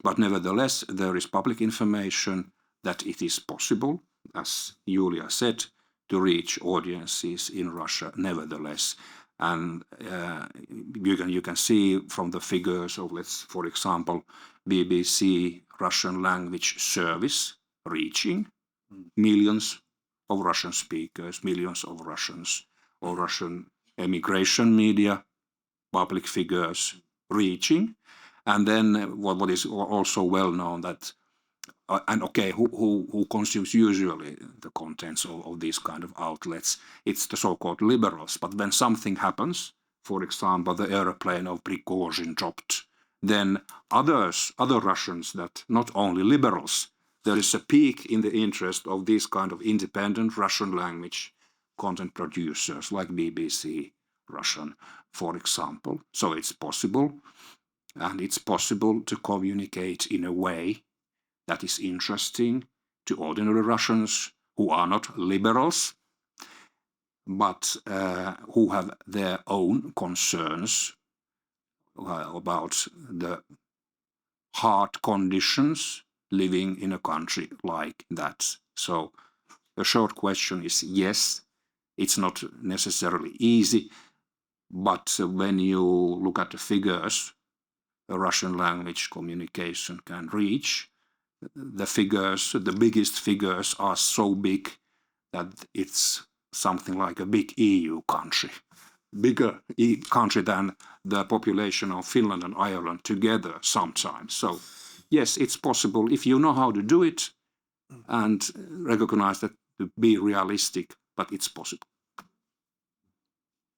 But nevertheless, there is public information that it is possible, as Julia said, to reach audiences in Russia nevertheless. And you can see from the figures of, for example, BBC Russian language service reaching millions of Russian speakers, millions of Russians, or Russian emigration media, public figures reaching. And then what is also well known that, and okay, who consumes usually the contents of these kind of outlets? It's the so-called liberals. But when something happens, for example, the airplane of Prigozhin dropped, then other Russians, that not only liberals, there is a peak in the interest of these kind of independent Russian language content producers like BBC Russian, for example. So it's possible, and it's possible to communicate in a way that is interesting to ordinary Russians who are not liberals, but who have their own concerns about the hard conditions living in a country like that. So the short question is yes, it's not necessarily easy, but when you look at the figures, the Russian language communication can reach. The figures, the biggest figures are so big that it's something like a big EU country, bigger country than the population of Finland and Ireland together sometimes. So yes, it's possible if you know how to do it and recognize that to be realistic, but it's possible.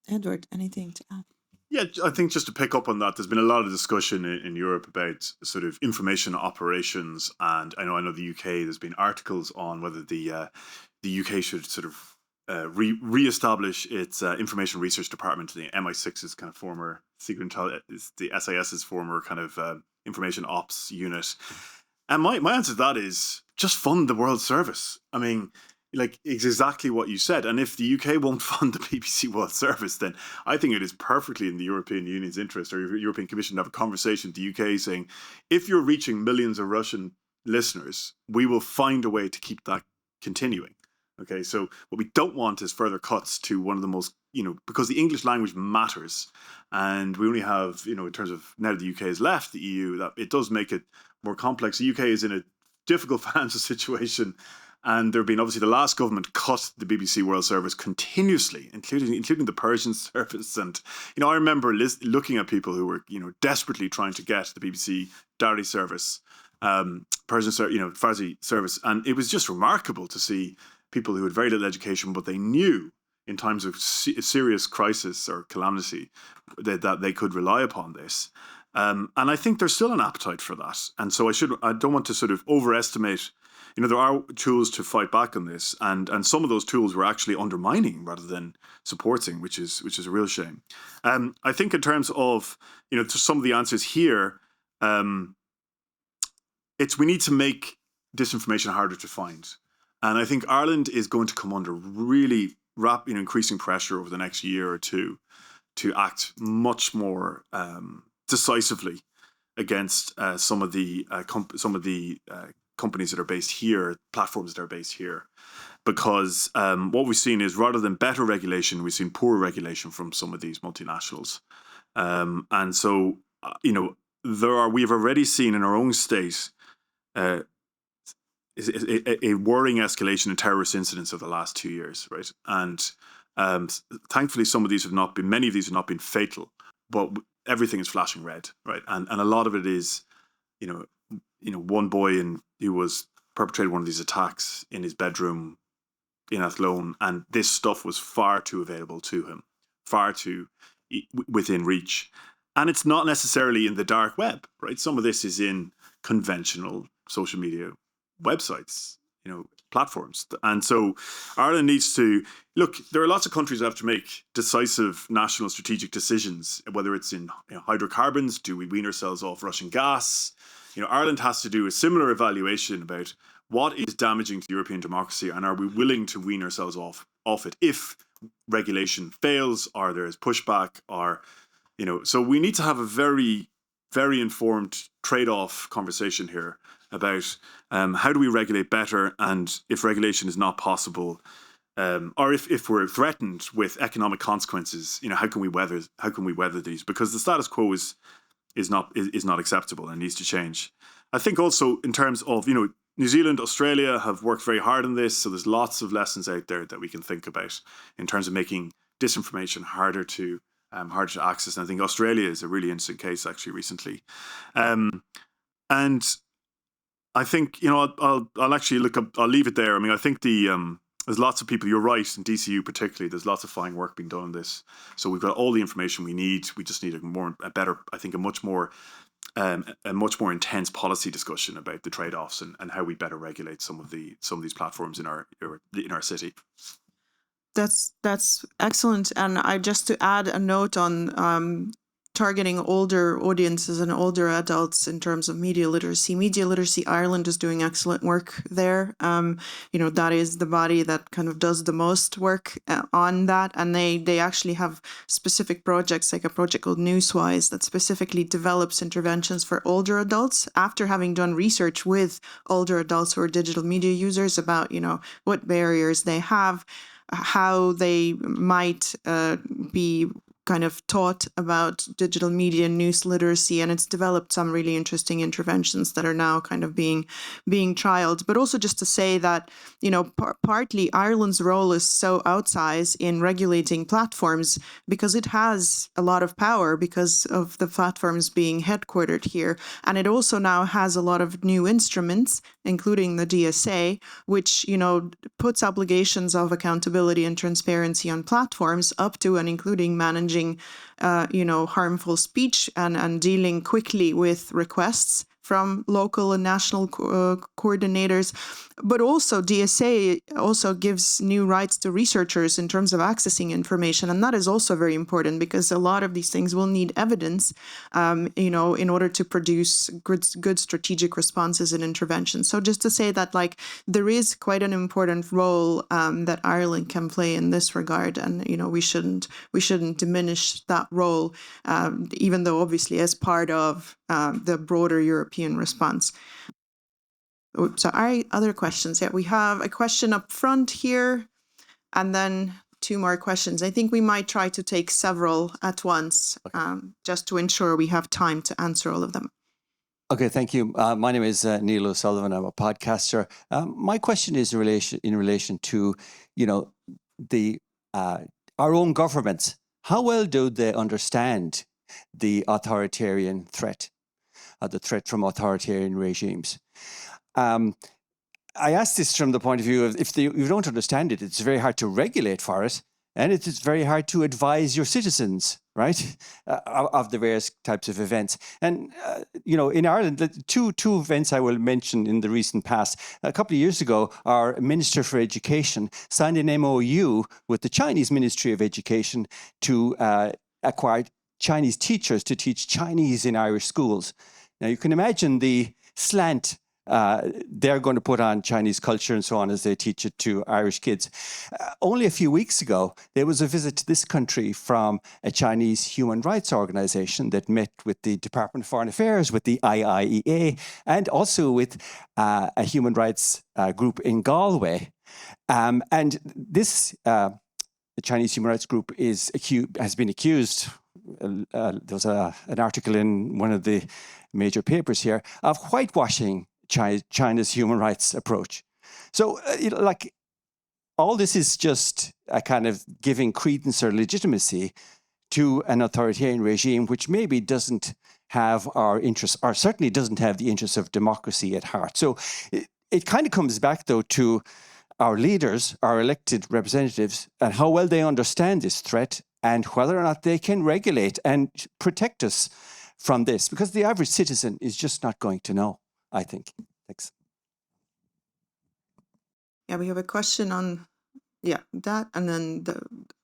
Edward, anything to add? Yeah, I think just to pick up on that, there's been a lot of discussion in Europe about sort of information operations, and I know the UK. There's been articles on whether the UK should sort of re-establish its information research department. The MI6's kind of former secret intelligence, the SIS's former kind of information ops unit. And my answer to that is just fund the World Service. I mean, like, it's exactly what you said. And if the UK won't fund the BBC World Service, then I think it is perfectly in the European Union's interest, or the European Commission, to have a conversation with the UK saying, if you're reaching millions of Russian listeners, we will find a way to keep that continuing. Okay, so what we don't want is further cuts to one of the most, because the English language matters. And we only have, in terms of now the UK has left the EU, that it does make it more complex. The UK is in a difficult financial situation. And there have been, obviously, the last government cut the BBC World Service continuously, including the Persian service. And, I remember looking at people who were, desperately trying to get the BBC Dari service, Persian, Farsi service. And it was just remarkable to see people who had very little education, but they knew in times of serious crisis or calamity that they could rely upon this. And I think there's still an appetite for that. And so I don't want to sort of overestimate. There are tools to fight back on this, and some of those tools we're actually undermining rather than supporting, which is a real shame. I think in terms of to some of the answers here, we need to make disinformation harder to find, and I think Ireland is going to come under really increasing pressure over the next year or two to act much more decisively against some of the companies that are based here, platforms that are based here, because what we've seen is, rather than better regulation, we've seen poor regulation from some of these multinationals, and so we've already seen in our own state a worrying escalation in terrorist incidents of the last 2 years, right? And thankfully, many of these have not been fatal, but everything is flashing red, right? And a lot of it is, one boy who was perpetrated one of these attacks in his bedroom in Athlone, and this stuff was far too available to him, far too within reach. And it's not necessarily in the dark web, right? Some of this is in conventional social media websites, platforms. And so Ireland needs to look. There are lots of countries that have to make decisive national strategic decisions, whether it's in hydrocarbons. Do we wean ourselves off Russian gas? Ireland has to do a similar evaluation about what is damaging to European democracy, and are we willing to wean ourselves off it if regulation fails, or there is pushback, or so we need to have a very, very informed trade-off conversation here about how do we regulate better, and if regulation is not possible, or if we're threatened with economic consequences, how can we weather these? Because the status quo is is not acceptable and needs to change. I think also in terms of, New Zealand, Australia have worked very hard on this, so there's lots of lessons out there that we can think about in terms of making disinformation harder to access. And I think Australia is a really interesting case actually recently, and I think I'll actually look up. I'll leave it there. I mean, I think there's lots of people. You're right, in DCU particularly. There's lots of fine work being done on this. So we've got all the information we need. We just need a much more intense policy discussion about the trade-offs and how we better regulate some of these platforms in our city. That's excellent. And I just to add a note on targeting older audiences and older adults in terms of media literacy. Media Literacy Ireland is doing excellent work there. That is the body that kind of does the most work on that. And they actually have specific projects, like a project called Newswise, that specifically develops interventions for older adults after having done research with older adults who are digital media users about, what barriers they have, how they might be kind of taught about digital media and news literacy, and it's developed some really interesting interventions that are now kind of being trialed. But also just to say that, partly Ireland's role is so outsized in regulating platforms because it has a lot of power because of the platforms being headquartered here. And it also now has a lot of new instruments, including the DSA, which, puts obligations of accountability and transparency on platforms up to and including managing harmful speech and dealing quickly with requests from local and national coordinators. But also DSA also gives new rights to researchers in terms of accessing information. And that is also very important because a lot of these things will need evidence, in order to produce good strategic responses and interventions. So just to say that, there is quite an important role that Ireland can play in this regard. And, we shouldn't diminish that role, even though obviously as part of the broader European response. So other questions? Yeah, we have a question up front here, and then two more questions. I think we might try to take several at once, just to ensure we have time to answer all of them. Okay, thank you. My name is Neil O'Sullivan. I'm a podcaster. My question is in relation to, our own governments. How well do they understand the authoritarian threat, the threat from authoritarian regimes? I ask this from the point of view of if you don't understand it, it's very hard to regulate for it, and it is very hard to advise your citizens, right, of the various types of events. And, in Ireland, two events I will mention in the recent past. A couple of years ago, our Minister for Education signed an MOU with the Chinese Ministry of Education to acquire Chinese teachers to teach Chinese in Irish schools. Now, you can imagine the slant they're going to put on Chinese culture and so on as they teach it to Irish kids. Only a few weeks ago, there was a visit to this country from a Chinese human rights organization that met with the Department of Foreign Affairs, with the IIEA, and also with a human rights group in Galway. And this the Chinese human rights group has been accused. There was an article in one of the major papers here of whitewashing China's human rights approach. So, all this is just a kind of giving credence or legitimacy to an authoritarian regime which maybe doesn't have our interests, or certainly doesn't have the interests of democracy at heart. So it kind of comes back, though, to our leaders, our elected representatives, and how well they understand this threat and whether or not they can regulate and protect us from this, because the average citizen is just not going to know, I think. Thanks. Yeah, we have a question on that, and then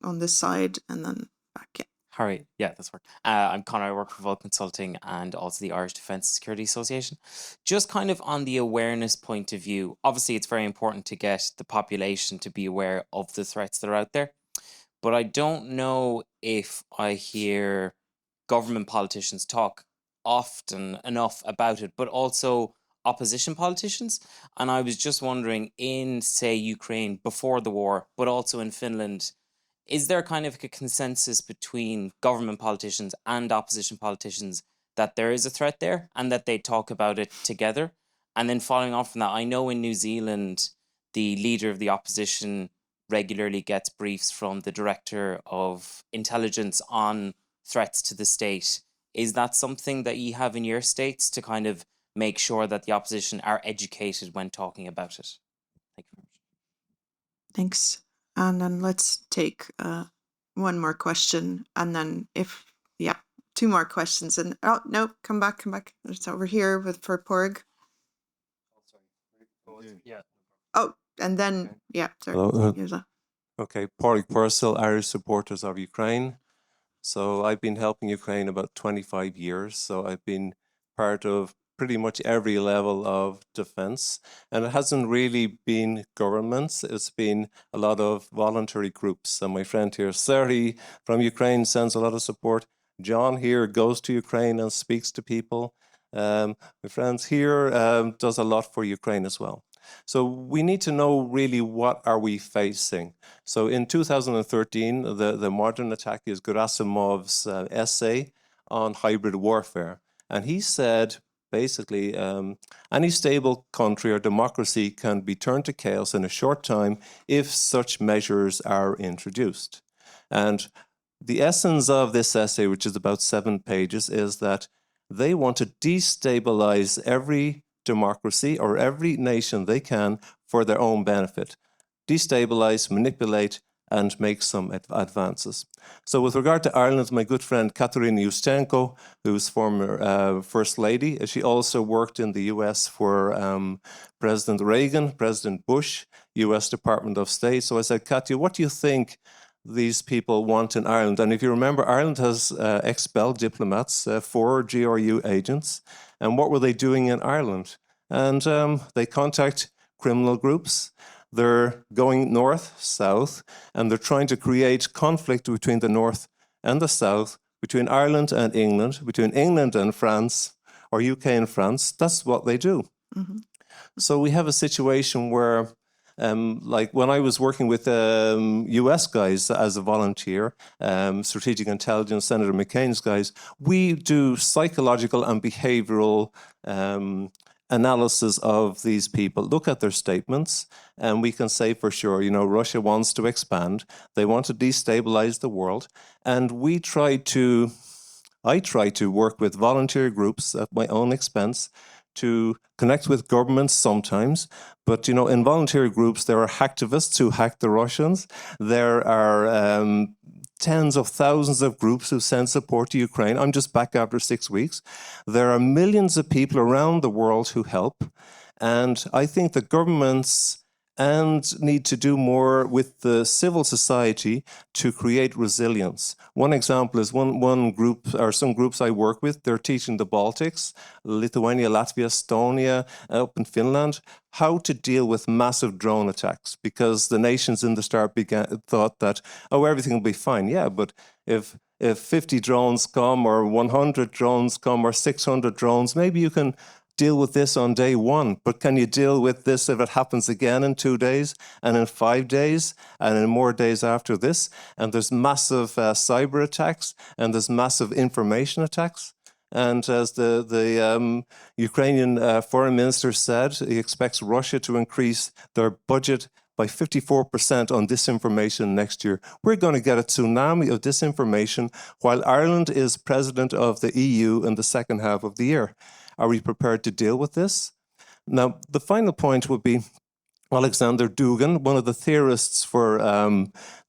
on this side, and then back. Yeah. Harry, yeah, that's work. I'm Connor. I work for Vault Consulting and also the Irish Defence Security Association. Just kind of on the awareness point of view, obviously it's very important to get the population to be aware of the threats that are out there. But I don't know if I hear government politicians talk often enough about it, but also opposition politicians. And I was just wondering, in, say, Ukraine before the war, but also in Finland, is there kind of a consensus between government politicians and opposition politicians that there is a threat there and that they talk about it together. And then following on from that, I know in New Zealand, the leader of the opposition regularly gets briefs from the director of intelligence on threats to the state. Is that something that you have in your states to kind of make sure that the opposition are educated when talking about it? Thank you very much. Thanks. And then let's take one more question. And then two more questions. And no, come back. It's over here for Porg. Yeah. Oh, and then, sorry. Okay, Porg Purcell, Irish Supporters of Ukraine. So I've been helping Ukraine about 25 years. So I've been part of pretty much every level of defense. And it hasn't really been governments. It's been a lot of voluntary groups. And my friend here, Sergiy from Ukraine, sends a lot of support. John here goes to Ukraine and speaks to people. My friends here does a lot for Ukraine as well. So we need to know really what are we facing. So in 2013, the modern attack is Gerasimov's essay on hybrid warfare. And he said, basically, any stable country or democracy can be turned to chaos in a short time if such measures are introduced. And the essence of this essay, which is about 7 pages, is that they want to destabilize every democracy or every nation they can for their own benefit. Destabilize, manipulate, and make some advances. So with regard to Ireland, my good friend Katarina Yushchenko, who's former First Lady, she also worked in the US for President Reagan, President Bush, US Department of State. So I said, Katya, what do you think these people want in Ireland? And if you remember, Ireland has expelled diplomats, 4 GRU agents. And what were they doing in Ireland? And they contact criminal groups. They're going north, south, and they're trying to create conflict between the north and the south, between Ireland and England, between England and France, or UK and France. That's what they do. Mm-hmm. So we have a situation where, like when I was working with US guys as a volunteer, strategic intelligence, Senator McCain's guys, we do psychological and behavioral analysis of these people, look at their statements, and we can say for sure, Russia wants to expand, they want to destabilize the world, and I try to work with volunteer groups at my own expense to connect with governments sometimes, but in volunteer groups there are hacktivists who hack the Russians, there are tens of thousands of groups who send support to Ukraine. I'm just back after 6 weeks. There are millions of people around the world who help. And I think the governments need to do more with the civil society to create resilience. One example is one group, or some groups I work with, they're teaching the Baltics, Lithuania, Latvia, Estonia, up in Finland, how to deal with massive drone attacks, because the nations in the start thought that, everything will be fine. Yeah, but if 50 drones come, or 100 drones come, or 600 drones, maybe you can deal with this on day 1, but can you deal with this if it happens again in 2 days, and in 5 days, and in more days after this? And there's massive cyber attacks, and there's massive information attacks. And as the Ukrainian foreign minister said, he expects Russia to increase their budget by 54% on disinformation next year. We're going to get a tsunami of disinformation while Ireland is president of the EU in the second half of the year. Are we prepared to deal with this? Now, the final point would be Alexander Dugin, one of the theorists for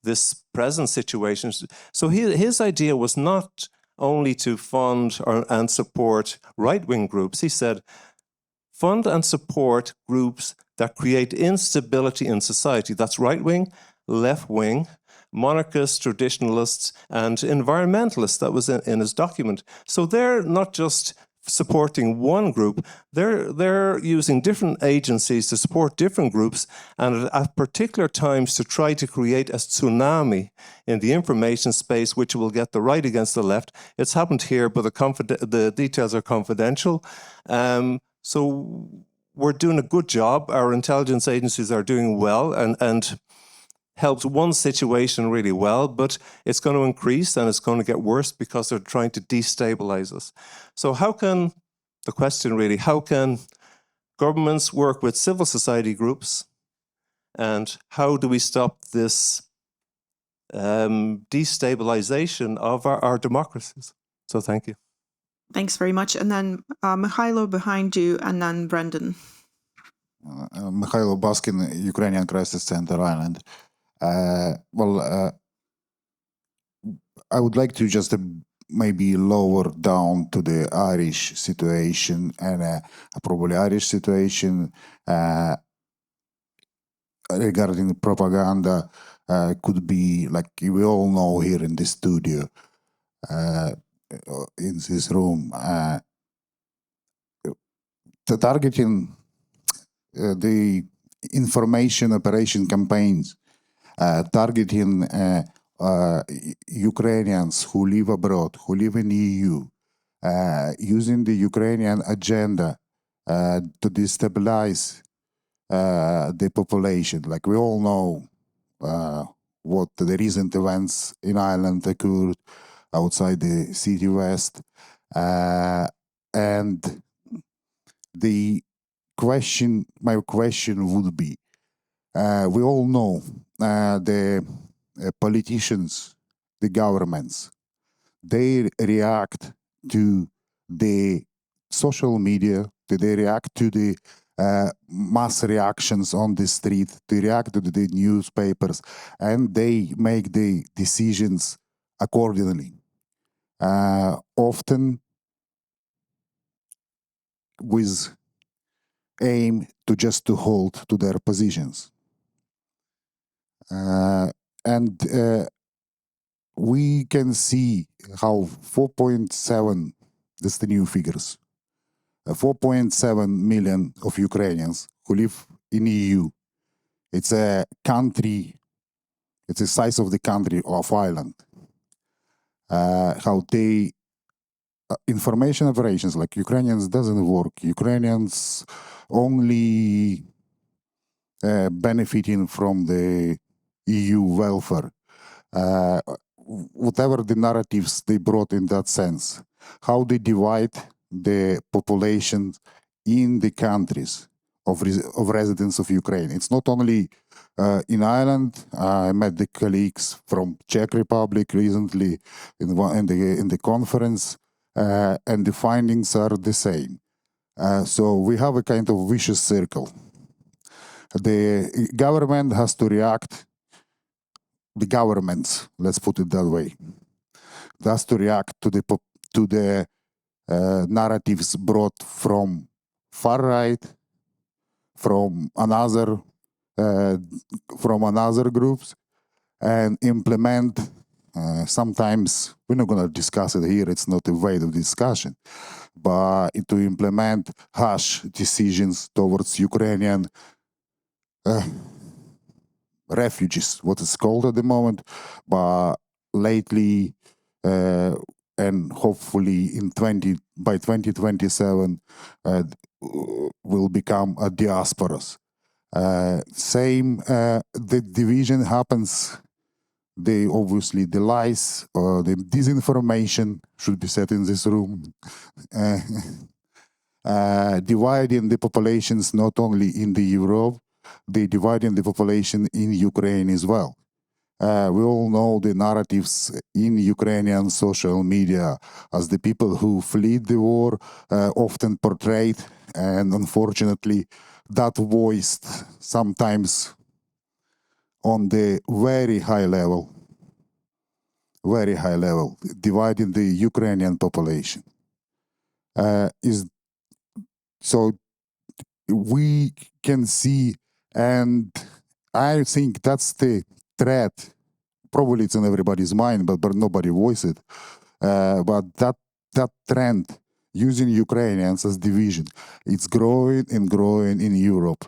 this present situation. So his idea was not only to fund and support right-wing groups. He said, fund and support groups that create instability in society. That's right-wing, left-wing, monarchists, traditionalists, and environmentalists. That was in his document. So they're not just supporting one group, they're using different agencies to support different groups, and at particular times to try to create a tsunami in the information space, which will get the right against the left. It's happened here, but the details are confidential. So we're doing a good job. Our intelligence agencies are doing well, and helped one situation really well, but it's going to increase and it's going to get worse because they're trying to destabilize us. So how can, the question really, how can governments work with civil society groups, and how do we stop this destabilization of our democracies? So thank you. Thanks very much. And then Mikhailo behind you, and then Brendan. Mikhailo Baskin, Ukrainian Crisis Center, Ireland. I would like to just maybe lower down to the Irish situation, and probably Irish situation regarding propaganda could be, like we all know here in the studio, in this room, the targeting the information operation campaigns, targeting Ukrainians who live abroad, who live in EU, using the Ukrainian agenda to destabilize the population. Like we all know what the recent events in Ireland occurred outside the city west. And my question would be, we all know the politicians, the governments, they react to the social media, they react to the mass reactions on the street, they react to the newspapers, and they make the decisions accordingly. Often with aim to hold to their positions. And we can see how 4.7, that's the new figures, 4.7 million of Ukrainians who live in EU. It's a country, it's the size of the country of Ireland. How they, information operations like Ukrainians doesn't work. Ukrainians only benefiting from the EU welfare. Whatever the narratives they brought in that sense, how they divide the population in the countries of residents of Ukraine. It's not only in Ireland. I met the colleagues from Czech Republic recently in the conference, and the findings are the same. So we have a kind of vicious circle. The government has to react. The governments, let's put it that way, has to react to the narratives brought from far right, from another groups, and implement. Sometimes we're not going to discuss it here. It's not a way of discussion, but to implement harsh decisions towards Ukrainian refugees, what it's called at the moment, but lately and hopefully by 2027 will become a diasporas. The division happens. Obviously the lies or the disinformation should be said in this room. Dividing the populations not only in the Europe, they dividing the population in Ukraine as well. We all know the narratives in Ukrainian social media as the people who fled the war often portrayed, and unfortunately that voiced sometimes on the very high level, dividing the Ukrainian population. So we can see, and I think that's the threat. Probably it's in everybody's mind, but nobody voices it. But that trend using Ukrainians as division, it's growing and growing in Europe,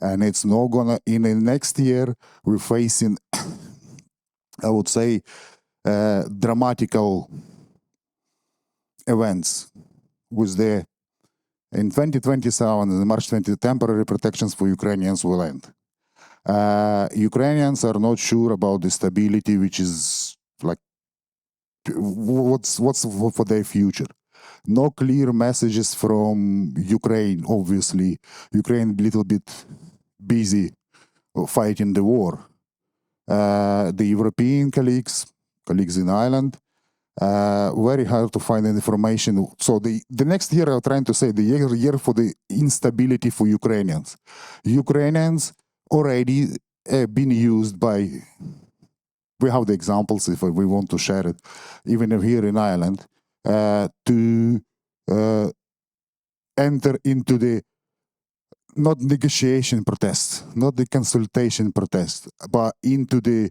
and it's not gonna. In the next year, we're facing, I would say, dramatical events with in 2027, in March 20, temporary protections for Ukrainians will end. Ukrainians are not sure about the stability, which is like what's for their future. No clear messages from Ukraine. Obviously, Ukraine a little bit busy fighting the war. The European colleagues in Ireland, very hard to find information. So the next year, I'm trying to say the year for the instability for Ukrainians. Ukrainians already been used by. We have the examples if we want to share it, even here in Ireland, to enter into the not negotiation protest, not the consultation protest, but into the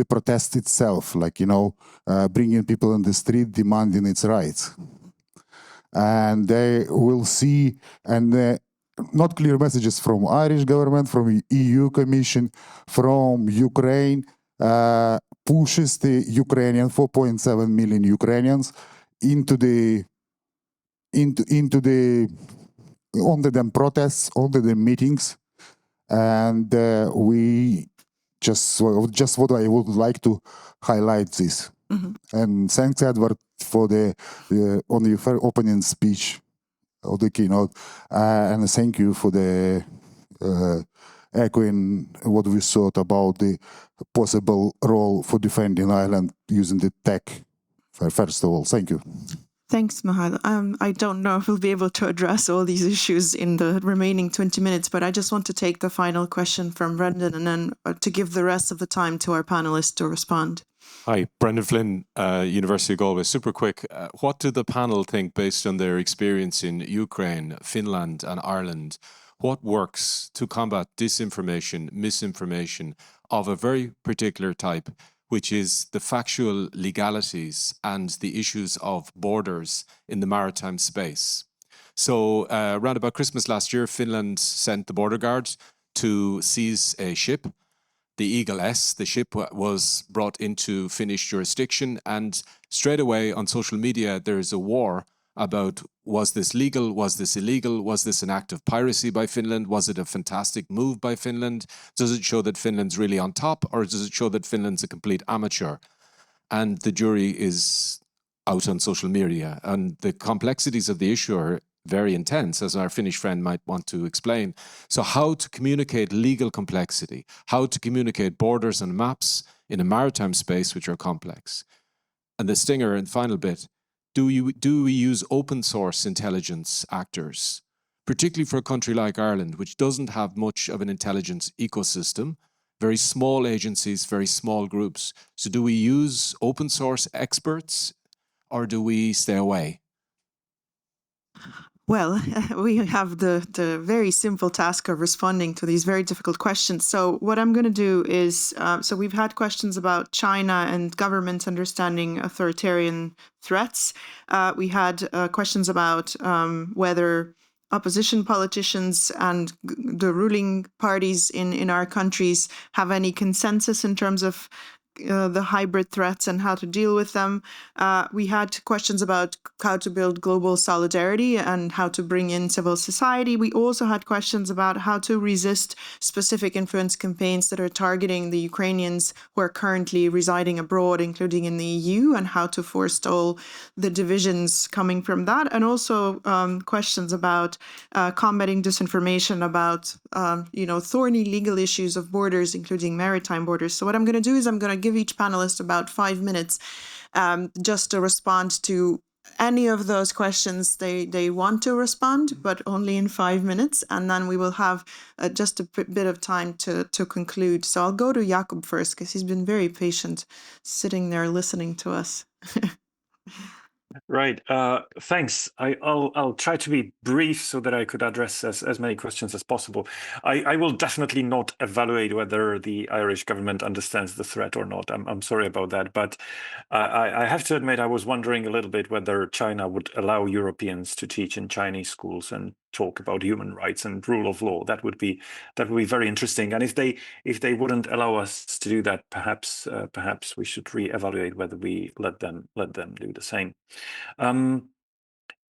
protest itself, like bringing people on the street demanding its rights, and they will see and. Not clear messages from Irish government, from EU Commission, from Ukraine, pushes the Ukrainian 4.7 million Ukrainians into the onto them protests, onto the meetings, and we just what I would like to highlight this. And thanks, Edward, for on your opening speech of the keynote, and thank you for the echoing what we thought about the possible role for defending Ireland using the tech. First of all, thank you. Thanks, Mihail. I don't know if we'll be able to address all these issues in the remaining 20 minutes, but I just want to take the final question from Brendan and then to give the rest of the time to our panelists to respond. Hi, Brendan Flynn, University of Galway. Super quick, what do the panel think based on their experience in Ukraine, Finland and Ireland? What works to combat disinformation, misinformation of a very particular type, which is the factual legalities and the issues of borders in the maritime space? So around about Christmas last year, Finland sent the border guard to seize a ship. The Eagle S, the ship was brought into Finnish jurisdiction, and straight away on social media there is a war about, was this legal, was this illegal, was this an act of piracy by Finland, was it a fantastic move by Finland, does it show that Finland's really on top, or does it show that Finland's a complete amateur? And the jury is out on social media, and the complexities of the issue are very intense, as our Finnish friend might want to explain. So how to communicate legal complexity, how to communicate borders and maps in a maritime space which are complex. And the stinger and final bit, do we use open source intelligence actors, particularly for a country like Ireland, which doesn't have much of an intelligence ecosystem, very small agencies, very small groups. So do we use open source experts or do we stay away? Well, we have the very simple task of responding to these very difficult questions. So what I'm going to do is, so we've had questions about China and governments understanding authoritarian threats. We had questions about whether opposition politicians and the ruling parties in our countries have any consensus in terms of the hybrid threats and how to deal with them. We had questions about how to build global solidarity and how to bring in civil society. We also had questions about how to resist specific influence campaigns that are targeting the Ukrainians who are currently residing abroad, including in the EU, and how to forestall the divisions coming from that. And also questions about combating disinformation about, thorny legal issues of borders, including maritime borders. So what I'm going to do is I'm going to give each panelist about 5 minutes just to respond to any of those questions they want to respond, but only in 5 minutes. And then we will have just a bit of time to conclude. So I'll go to Jakub first, because he's been very patient sitting there listening to us. Right. Thanks. I'll try to be brief so that I could address as many questions as possible. I will definitely not evaluate whether the Irish government understands the threat or not. I'm sorry about that, but I have to admit I was wondering a little bit whether China would allow Europeans to teach in Chinese schools and talk about human rights and rule of law. That would be very interesting. And if they wouldn't allow us to do that, perhaps we should reevaluate whether we let them do the same.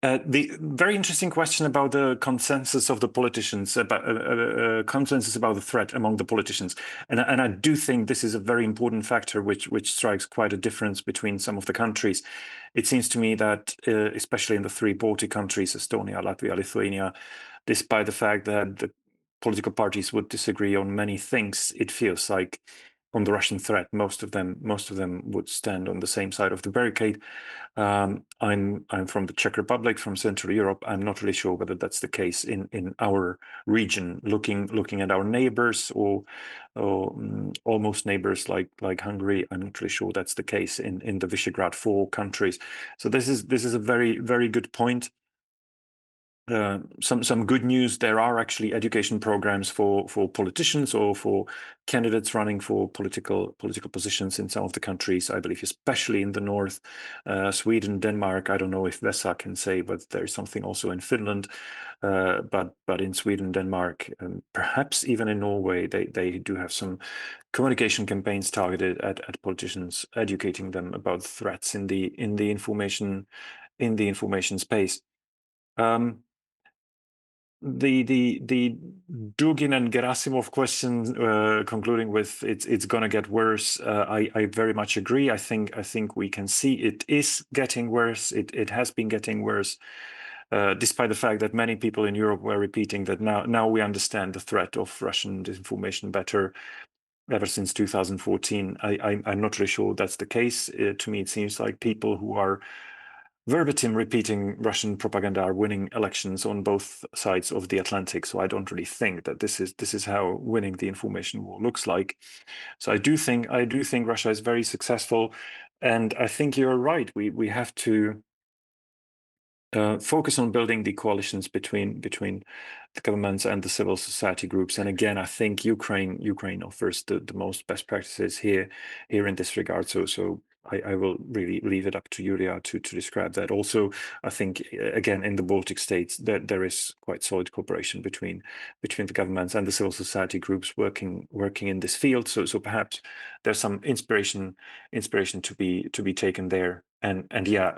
The very interesting question about the consensus of the politicians, about consensus about the threat among the politicians, and I do think this is a very important factor, which strikes quite a difference between some of the countries. It seems to me that especially in the three Baltic countries, Estonia, Latvia, Lithuania, despite the fact that the political parties would disagree on many things, it feels like on the Russian threat, most of them would stand on the same side of the barricade. I'm from the Czech Republic, from Central Europe. I'm not really sure whether that's the case in our region. Looking at our neighbors or almost neighbors like Hungary, I'm not really sure that's the case in the Visegrad 4 countries. So this is a very, very good point. Some good news. There are actually education programs for politicians or for candidates running for political positions in some of the countries. I believe, especially in the north, Sweden, Denmark. I don't know if Vesa can say, but there's something also in Finland. But in Sweden, Denmark, perhaps even in Norway, they do have some communication campaigns targeted at politicians, educating them about threats in the information space. The Dugin and Gerasimov question, concluding with it's gonna get worse. I very much agree. I think we can see it is getting worse. It has been getting worse, despite the fact that many people in Europe were repeating that now we understand the threat of Russian disinformation better. Ever since 2014, I'm not really sure that's the case. To me, it seems like people who are verbatim repeating Russian propaganda are winning elections on both sides of the Atlantic. So I don't really think that this is how winning the information war looks like. So I do think Russia is very successful, and I think you're right. We have to focus on building the coalitions between the governments and the civil society groups. And again, I think Ukraine offers the most best practices here in this regard. So I will really leave it up to Yulia to describe that. Also, I think again in the Baltic states there is quite solid cooperation between the governments and the civil society groups working in this field. So perhaps there's some inspiration to be taken there. And yeah,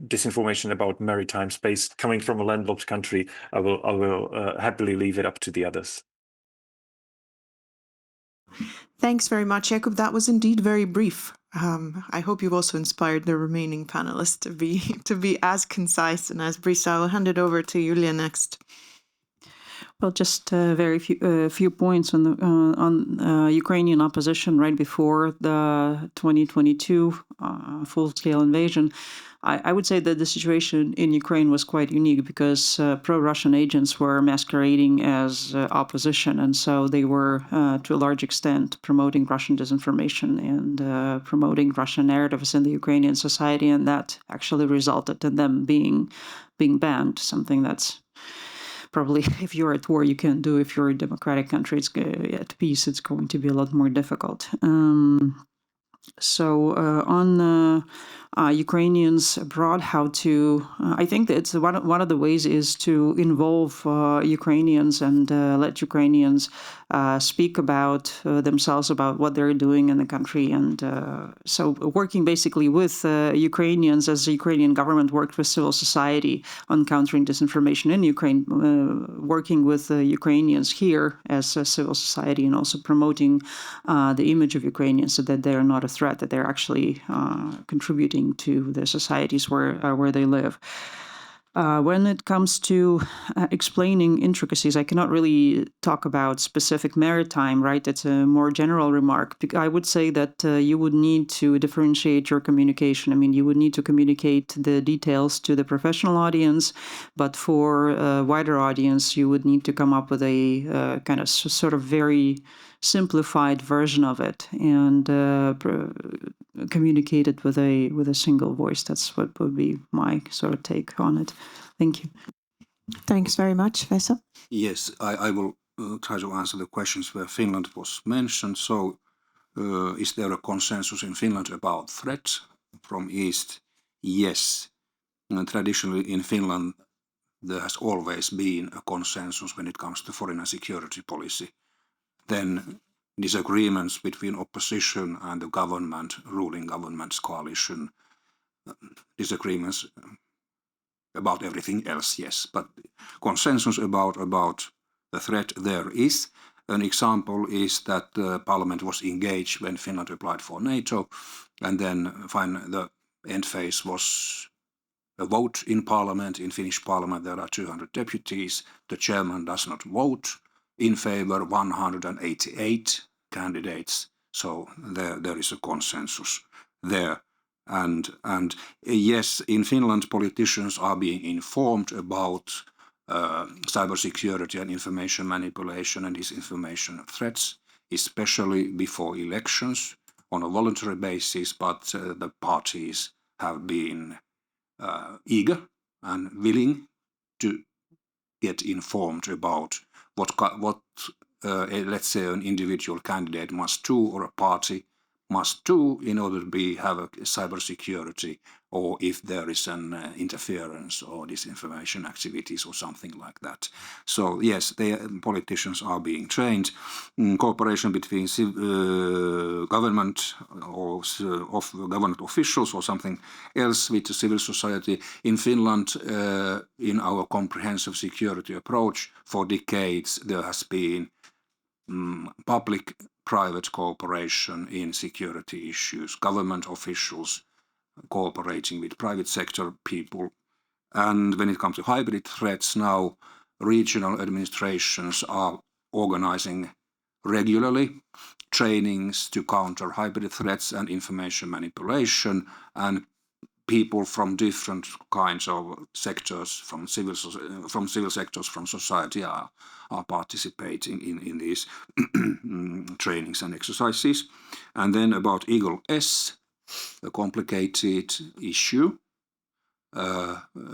disinformation about maritime space coming from a landlocked country, I will happily leave it up to the others. Thanks very much, Jakub. That was indeed very brief. I hope you've also inspired the remaining panelists to be as concise and as brief. So I will hand it over to Yulia next. Well, just very few points on Ukrainian opposition right before the 2022 full-scale invasion. I would say that the situation in Ukraine was quite unique because pro-Russian agents were masquerading as opposition, and so they were, to a large extent, promoting Russian disinformation and promoting Russian narratives in the Ukrainian society, and that actually resulted in them being banned, something that's probably, if you're at war, you can't do. If you're a democratic country, it's at peace, it's going to be a lot more difficult. So on Ukrainians abroad, how to, I think that it's one of the ways is to involve Ukrainians and let Ukrainians speak about themselves, about what they're doing in the country. And so working basically with Ukrainians, as the Ukrainian government worked with civil society on countering disinformation in Ukraine, working with Ukrainians here as a civil society, and also promoting the image of Ukrainians so that they're not a threat, that they're actually contributing to the societies where they live. When it comes to explaining intricacies, I cannot really talk about specific maritime, right? It's a more general remark. I would say that you would need to differentiate your communication. I mean, you would need to communicate the details to the professional audience, but for a wider audience, you would need to come up with a kind of sort of very simplified version of it and communicate it with a single voice. That's what would be my sort of take on it. Thank you. Thanks very much, Vesa. Yes, I will try to answer the questions where Finland was mentioned. So, is there a consensus in Finland about threats from East? Yes. Traditionally in Finland, there has always been a consensus when it comes to foreign and security policy. Then disagreements between opposition and the government, ruling government's coalition, disagreements about everything else, yes, but consensus about the threat there is. An example is that Parliament was engaged when Finland applied for NATO, and then the end phase was a vote in Parliament. In Finnish Parliament there are 200 deputies. The chairman does not vote. In favor 188 candidates. So there is a consensus there. And yes, in Finland politicians are being informed about cybersecurity and information manipulation and disinformation threats, especially before elections on a voluntary basis, but the parties have been eager and willing to get informed about what let's say an individual candidate must do or a party must do in order to have a cybersecurity, or if there is an interference or disinformation activities or something like that. So yes, politicians are being trained. Cooperation between government or of government officials or something else with the civil society. In Finland, in our comprehensive security approach, for decades there has been public-private cooperation in security issues, government officials cooperating with private sector people. And when it comes to hybrid threats, now regional administrations are organizing regularly trainings to counter hybrid threats and information manipulation, and people from different kinds of sectors, from civil sectors, from society are participating in these trainings and exercises. And then about Eagle S, a complicated issue.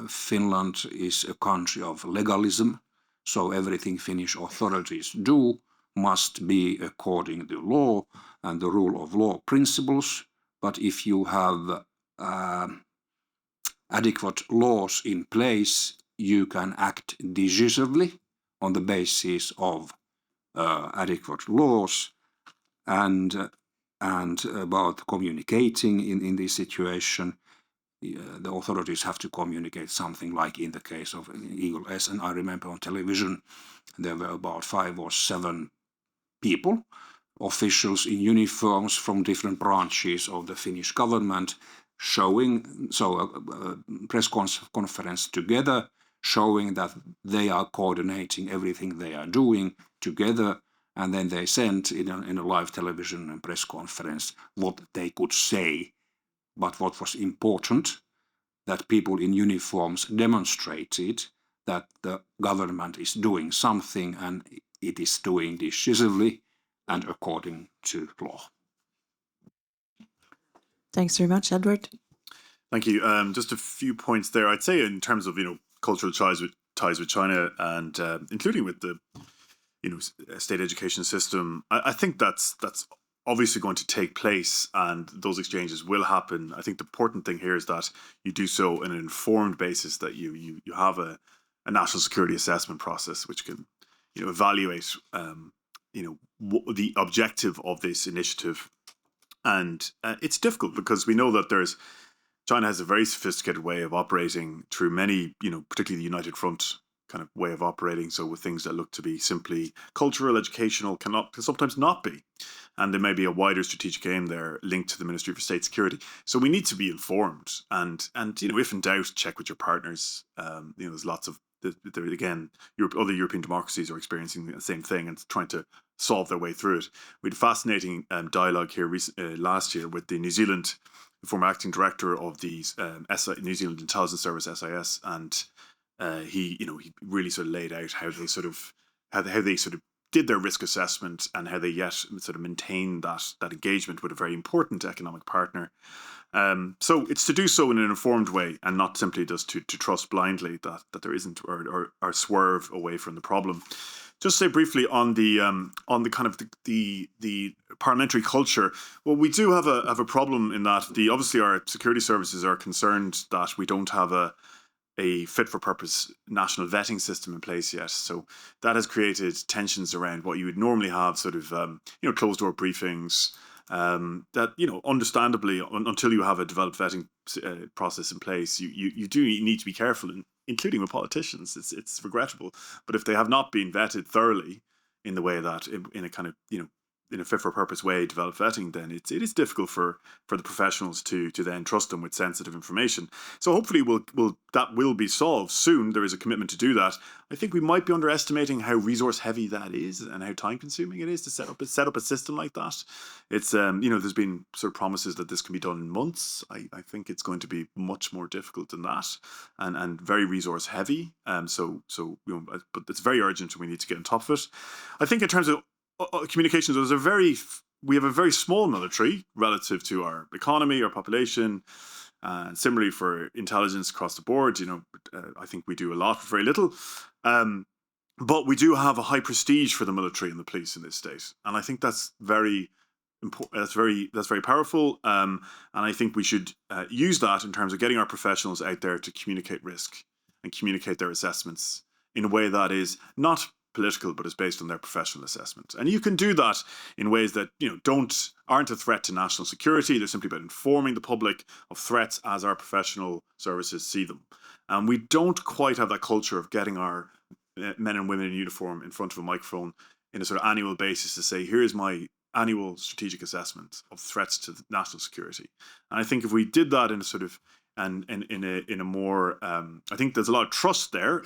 Finland is a country of legalism, so everything Finnish authorities do must be according to law and the rule of law principles. But if you have adequate laws in place, you can act decisively on the basis of adequate laws. And about communicating in this situation, the authorities have to communicate something like in the case of Eagle S. And I remember on television there were about 5 or 7 people, officials in uniforms from different branches of the Finnish government, showing a press conference together, showing that they are coordinating everything they are doing together, and then they sent in a live television and press conference what they could say. But what was important, that people in uniforms demonstrated that the government is doing something and it is doing decisively and according to law. Thanks very much, Edward. Thank you. Just a few points there. I'd say in terms of cultural ties with China and including with the state education system, I think that's obviously going to take place and those exchanges will happen. I think the important thing here is that you do so in an informed basis, that you have a national security assessment process which can evaluate the objective of this initiative. And it's difficult because we know that China has a very sophisticated way of operating through many, particularly the United Front kind of way of operating. So with things that look to be simply cultural, educational, can sometimes not be. And there may be a wider strategic aim there linked to the Ministry for State Security. So we need to be informed and if in doubt, check with your partners. There's lots of, again, other European democracies are experiencing the same thing and trying to solve their way through it. We had a fascinating dialogue here last year with the New Zealand former acting director of the New Zealand Intelligence Service, SIS, and he really sort of laid out how they sort of did their risk assessment and how they yet sort of maintained that engagement with a very important economic partner. So it's to do so in an informed way and not simply just to trust blindly that there isn't or swerve away from the problem. Just say briefly on the kind of the parliamentary culture. Well, we do have a problem in that obviously our security services are concerned that we don't have a fit for purpose national vetting system in place yet. So that has created tensions around what you would normally have sort of closed door briefings that, understandably, until you have a developed vetting process in place, you do need to be careful, including with politicians. It's regrettable, but if they have not been vetted thoroughly in the way that, in a kind of, in a fit for purpose way, develop vetting, then it is difficult for the professionals to then trust them with sensitive information. So hopefully that will be solved soon. There is a commitment to do that. I think we might be underestimating how resource heavy that is and how time consuming it is to set up a system like that. It's there's been sort of promises that this can be done in months. I think it's going to be much more difficult than that, and very resource heavy. But it's very urgent, and we need to get on top of it. I think in terms of communications, we have a very small military relative to our economy, our population. Similarly for intelligence across the board, I think we do a lot for very little. But we do have a high prestige for the military and the police in this state, and I think that's very important. That's very powerful. And I think we should use that in terms of getting our professionals out there to communicate risk and communicate their assessments in a way that is not political, but is based on their professional assessment. And you can do that in ways that aren't a threat to national security. They're simply about informing the public of threats as our professional services see them. And we don't quite have that culture of getting our men and women in uniform in front of a microphone in a sort of annual basis to say, here's my annual strategic assessment of threats to national security. And I think if we did that in a sort of in a more I think there's a lot of trust there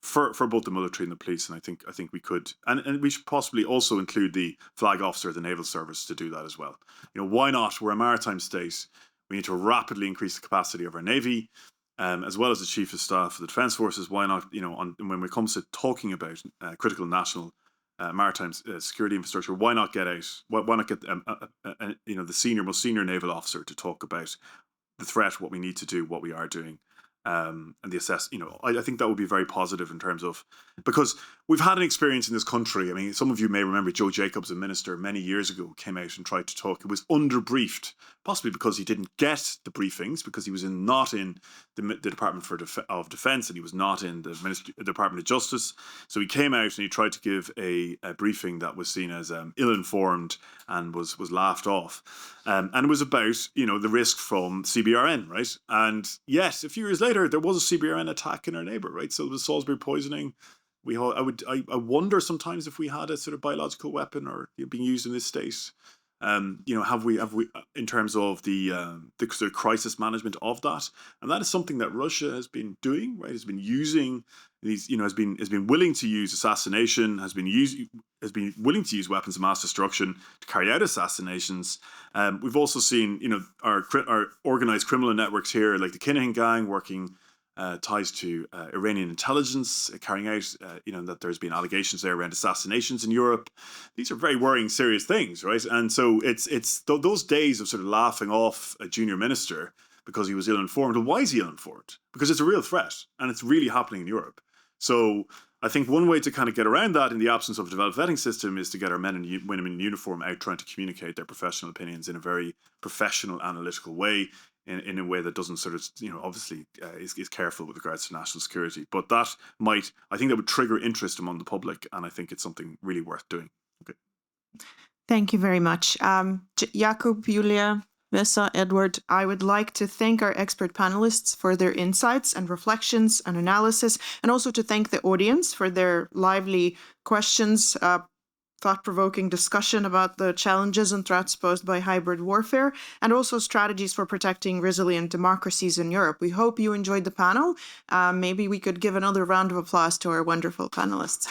for both the military and the police, and I think we could, and we should possibly also include the flag officer of the naval service to do that as well. Why not? We're a maritime state. We need to rapidly increase the capacity of our navy, as well as the chief of staff of the defence forces. Why not? When it comes to talking about critical national maritime security infrastructure, why not get out? Why not get the most senior naval officer to talk about the threat, what we need to do, what we are doing. And the assess, I think that would be very positive in terms of, because we've had an experience in this country. I mean, some of you may remember Joe Jacobs, a minister many years ago, came out and tried to talk. It was underbriefed, possibly because he didn't get the briefings, because he was not in the Department of Defence, and he was not in the Department of Justice. So he came out and he tried to give a briefing that was seen as ill-informed and was laughed off. And it was about, the risk from CBRN, right? And yes, a few years later, there was a CBRN attack in our neighbour, right? So there was Salisbury poisoning. I wonder sometimes if we had a sort of biological weapon or being used in this state. Have we in terms of the sort of crisis management of that? And that is something that Russia has been doing, right? Has been using these, has been willing to use assassination, has been willing to use weapons of mass destruction to carry out assassinations. We've also seen, our organized criminal networks here, like the Kinahan gang, working ties to Iranian intelligence, carrying out, that there's been allegations there around assassinations in Europe. These are very worrying, serious things, right? And so it's those days of sort of laughing off a junior minister because he was ill-informed. Well, why is he ill-informed? Because it's a real threat, and it's really happening in Europe. So I think one way to kind of get around that in the absence of a developed vetting system is to get our men and women in uniform out trying to communicate their professional opinions in a very professional, analytical way, in a way that doesn't sort of, obviously is careful with regards to national security. But I think that would trigger interest among the public, and I think it's something really worth doing. Okay. Thank you very much. Jakub, Julia, Vesa, Edward, I would like to thank our expert panelists for their insights and reflections and analysis, and also to thank the audience for their lively questions, thought-provoking discussion about the challenges and threats posed by hybrid warfare, and also strategies for protecting resilient democracies in Europe. We hope you enjoyed the panel. Maybe we could give another round of applause to our wonderful panelists.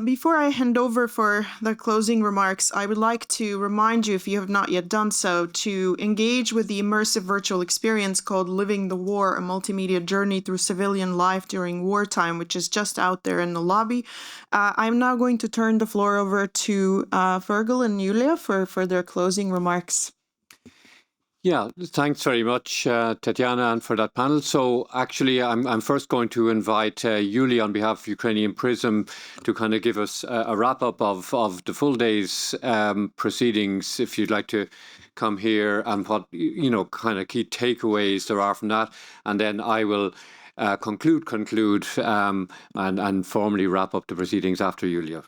Before I hand over for the closing remarks, I would like to remind you, if you have not yet done so, to engage with the immersive virtual experience called Living the War, a multimedia journey through civilian life during wartime, which is just out there in the lobby. I'm now going to turn the floor over to Fergal and Julia for their closing remarks. Yeah, thanks very much, Tatiana, and for that panel. So actually, I'm first going to invite Yulia on behalf of Ukrainian Prism to kind of give us a wrap-up of the full day's proceedings, if you'd like to come here, and what, kind of key takeaways there are from that. And then I will conclude, and formally wrap up the proceedings after Yulia.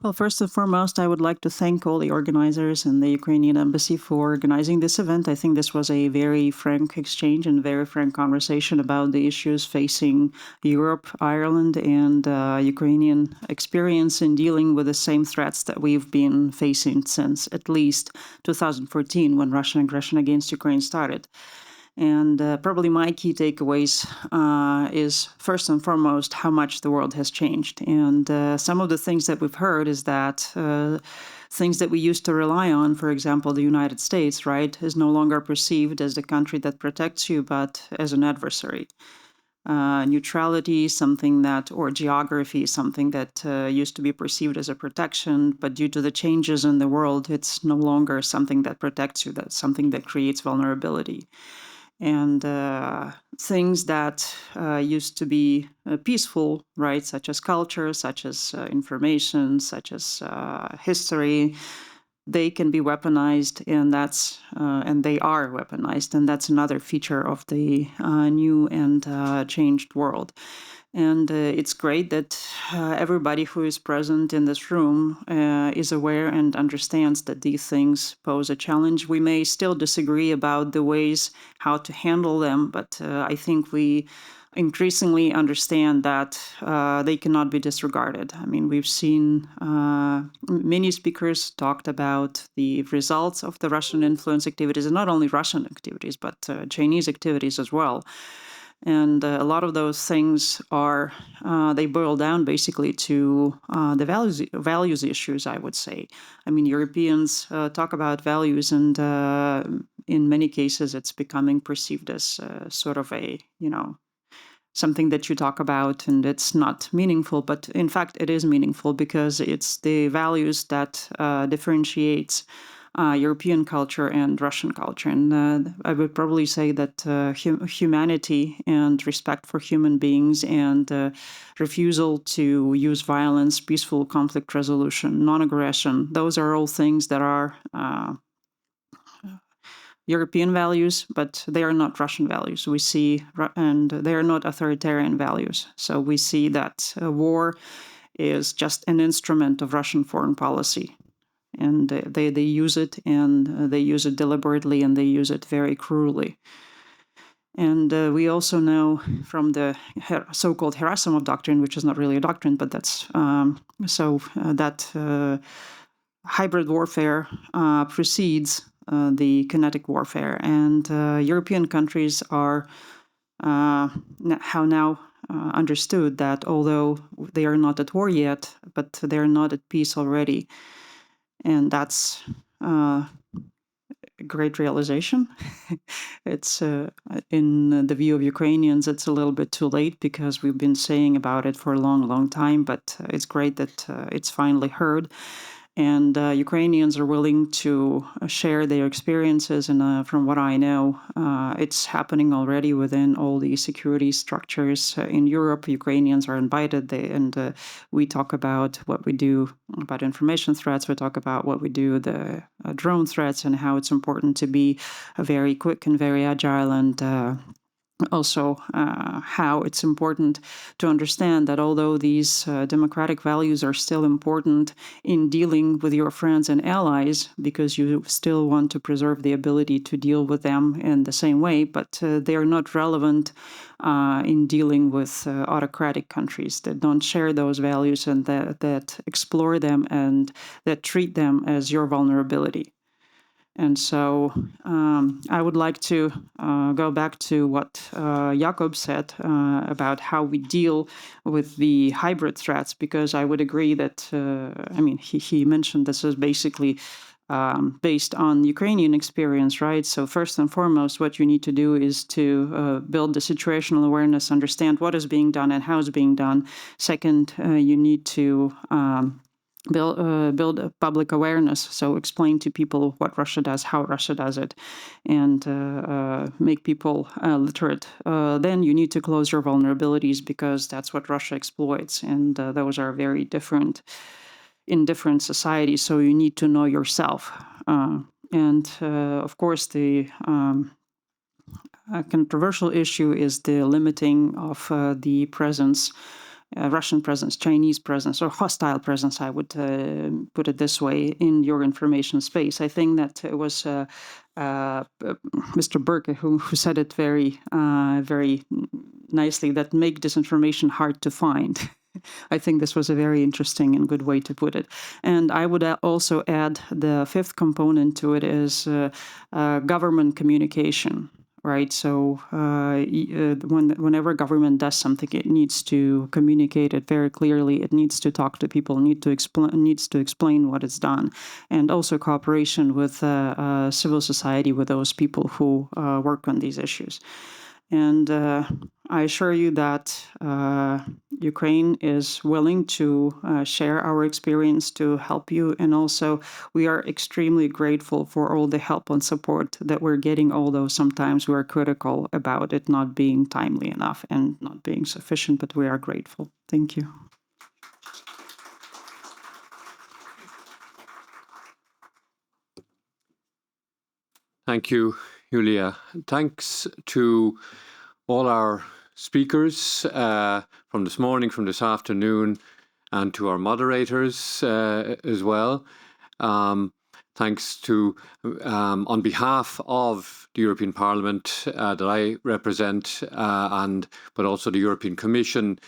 Well, first and foremost, I would like to thank all the organizers and the Ukrainian embassy for organizing this event. I think this was a very frank exchange and very frank conversation about the issues facing Europe, Ireland, and Ukrainian experience in dealing with the same threats that we've been facing since at least 2014, when Russian aggression against Ukraine started. And probably my key takeaways is, first and foremost, how much the world has changed. And some of the things that we've heard is that things that we used to rely on, for example, the United States, right, is no longer perceived as the country that protects you, but as an adversary. Neutrality, something that, or geography, something that used to be perceived as a protection, but due to the changes in the world, it's no longer something that protects you, that's something that creates vulnerability. And things that used to be peaceful, right, such as culture, such as information, such as history, they can be weaponized, and they are weaponized, and that's another feature of the new and changed world. And it's great that everybody who is present in this room is aware and understands that these things pose a challenge. We may still disagree about the ways how to handle them, but I think we increasingly understand that they cannot be disregarded. I mean, we've seen many speakers talked about the results of the Russian influence activities, and not only Russian activities, but Chinese activities as well. And a lot of those things are, they boil down basically to the values issues, I would say. I mean, Europeans talk about values, and in many cases it's becoming perceived as sort of a, something that you talk about and it's not meaningful, but in fact it is meaningful because it's the values that differentiates European culture and Russian culture. And I would probably say that humanity and respect for human beings and refusal to use violence, peaceful conflict resolution, non-aggression, those are all things that are European values, but they are not Russian values. We see, and they are not authoritarian values. So we see that war is just an instrument of Russian foreign policy. And they use it, and they use it deliberately, and they use it very cruelly. And we also know from the so-called Gerasko doctrine, which is not really a doctrine, but that's that hybrid warfare precedes the kinetic warfare. And European countries are now understood that although they are not at war yet, but they are not at peace already. And that's a great realization. It's in the view of Ukrainians, it's a little bit too late because we've been saying about it for a long, long time, but it's great that it's finally heard. And Ukrainians are willing to share their experiences. And from what I know, it's happening already within all the security structures in Europe. Ukrainians are invited, and we talk about what we do about information threats. We talk about what we do, the drone threats, and how it's important to be very quick and very agile, and also how it's important to understand that although these democratic values are still important in dealing with your friends and allies, because you still want to preserve the ability to deal with them in the same way, but they are not relevant in dealing with autocratic countries that don't share those values and that explore them and that treat them as your vulnerability. And so I would like to go back to what Jakob said about how we deal with the hybrid threats, because I would agree that, he mentioned this is basically based on Ukrainian experience, right? So first and foremost, what you need to do is to build the situational awareness, understand what is being done and how it's being done. Second, you need to build a public awareness, so explain to people what Russia does, how Russia does it, and make people literate. Then you need to close your vulnerabilities, because that's what Russia exploits, and those are very different in different societies, so you need to know yourself. And of course, the controversial issue is the limiting of the presence, Russian presence, Chinese presence, or hostile presence, I would put it this way, in your information space. I think that it was Mr. Burke who said it very, very nicely, that make disinformation hard to find. I think this was a very interesting and good way to put it. And I would also add the fifth component to it is government communication. Right, so whenever government does something, it needs to communicate it very clearly. It needs to talk to people, needs to explain what it's done, and also cooperation with civil society, with those people who work on these issues. And I assure you that Ukraine is willing to share our experience to help you. And also, we are extremely grateful for all the help and support that we're getting, although sometimes we are critical about it not being timely enough and not being sufficient, but we are grateful. Thank you. Thank you, Julia. Thanks to all our speakers from this morning, from this afternoon, and to our moderators as well. Thanks to, on behalf of the European Parliament that I represent, but also the European Commission,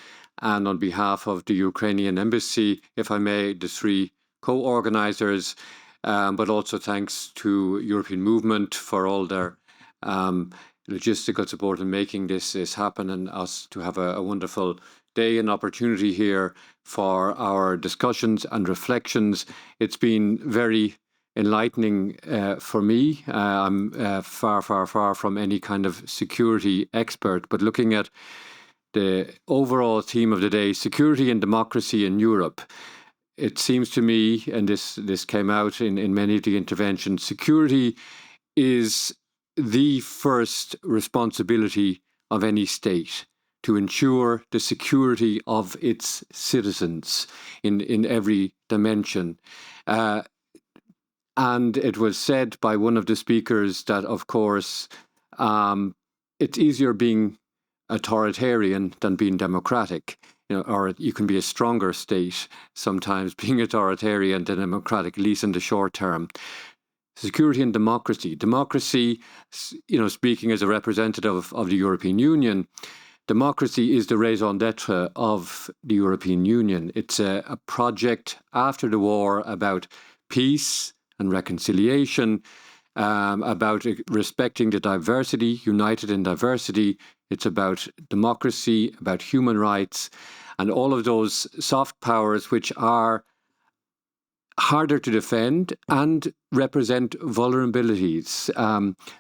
and on behalf of the Ukrainian Embassy, if I may, the three co-organisers, but also thanks to European Movement for all their logistical support in making this happen, and us to have a wonderful day and opportunity here for our discussions and reflections. It's been very enlightening for me. I'm far from any kind of security expert, but looking at the overall theme of the day, security and democracy in Europe, it seems to me, and this came out in many of the interventions, security is the first responsibility of any state, to ensure the security of its citizens in every dimension. And it was said by one of the speakers that, of course, it's easier being authoritarian than being democratic. Or you can be a stronger state sometimes being authoritarian than democratic, at least in the short term. Security and democracy. Democracy, speaking as a representative of the European Union, democracy is the raison d'etre of the European Union. It's a project after the war about peace and reconciliation, about respecting the diversity, united in diversity. It's about democracy, about human rights, and all of those soft powers which are harder to defend and represent vulnerabilities.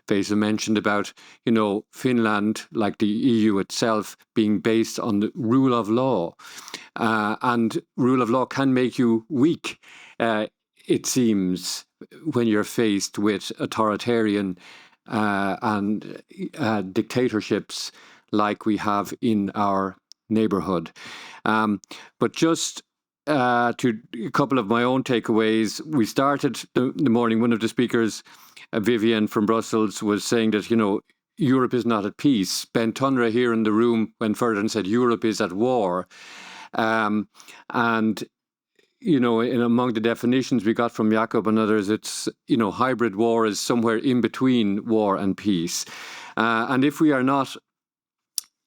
Faisal mentioned about, Finland, like the EU itself, being based on the rule of law. And rule of law can make you weak, it seems, when you're faced with authoritarian and dictatorships like we have in our neighborhood. But just to a couple of my own takeaways, we started the morning, one of the speakers, Vivian from Brussels, was saying that, Europe is not at peace. Ben Tonra here in the room went further and said Europe is at war. And among the definitions we got from Jakob and others, it's, hybrid war is somewhere in between war and peace. And if we are not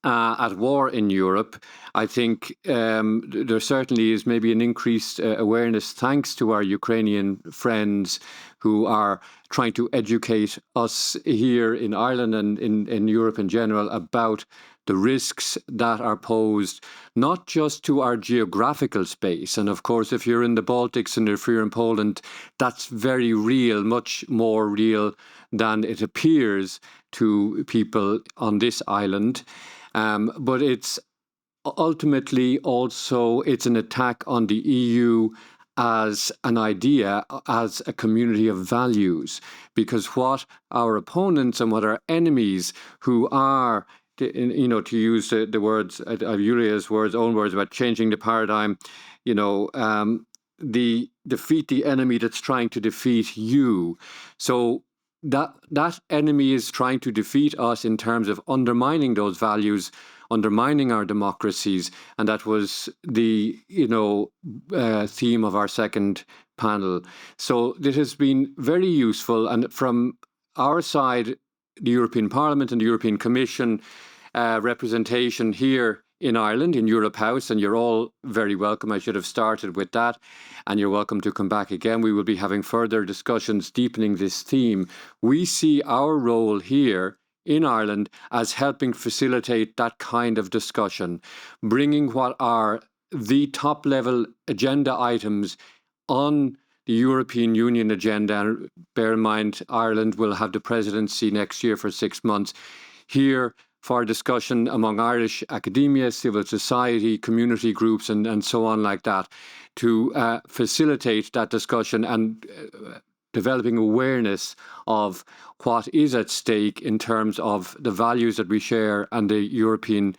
at war in Europe, I think there certainly is maybe an increased awareness, thanks to our Ukrainian friends who are trying to educate us here in Ireland and in Europe in general about the risks that are posed, not just to our geographical space. And of course, if you're in the Baltics and if you're in Poland, that's very real, much more real than it appears to people on this island. But it's ultimately also, it's an attack on the EU as an idea, as a community of values, because what our opponents and what our enemies, who are, to use the words, Julia's words, own words about changing the paradigm, defeat the enemy that's trying to defeat you. So that enemy is trying to defeat us in terms of undermining those values, undermining our democracies, and that was the theme of our second panel. So this has been very useful, and from our side, the European Parliament and the European Commission representation here in Ireland, in Europe House, and you're all very welcome. I should have started with that, and you're welcome to come back again. We will be having further discussions deepening this theme. We see our role here in Ireland as helping facilitate that kind of discussion, bringing what are the top level agenda items on the European Union agenda. And bear in mind, Ireland will have the presidency next year for 6 months. Here, for discussion among Irish academia, civil society, community groups, and so on like that, to facilitate that discussion and developing awareness of what is at stake in terms of the values that we share and the European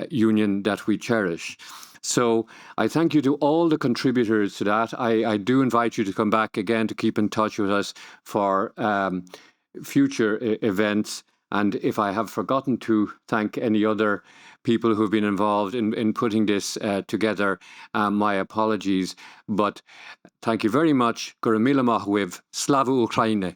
Union that we cherish. So I thank you to all the contributors to that. I do invite you to come back again to keep in touch with us for future events. And if I have forgotten to thank any other people who've been involved in putting this together, my apologies. But thank you very much. Gura mila Mawe, Slava Ukraine.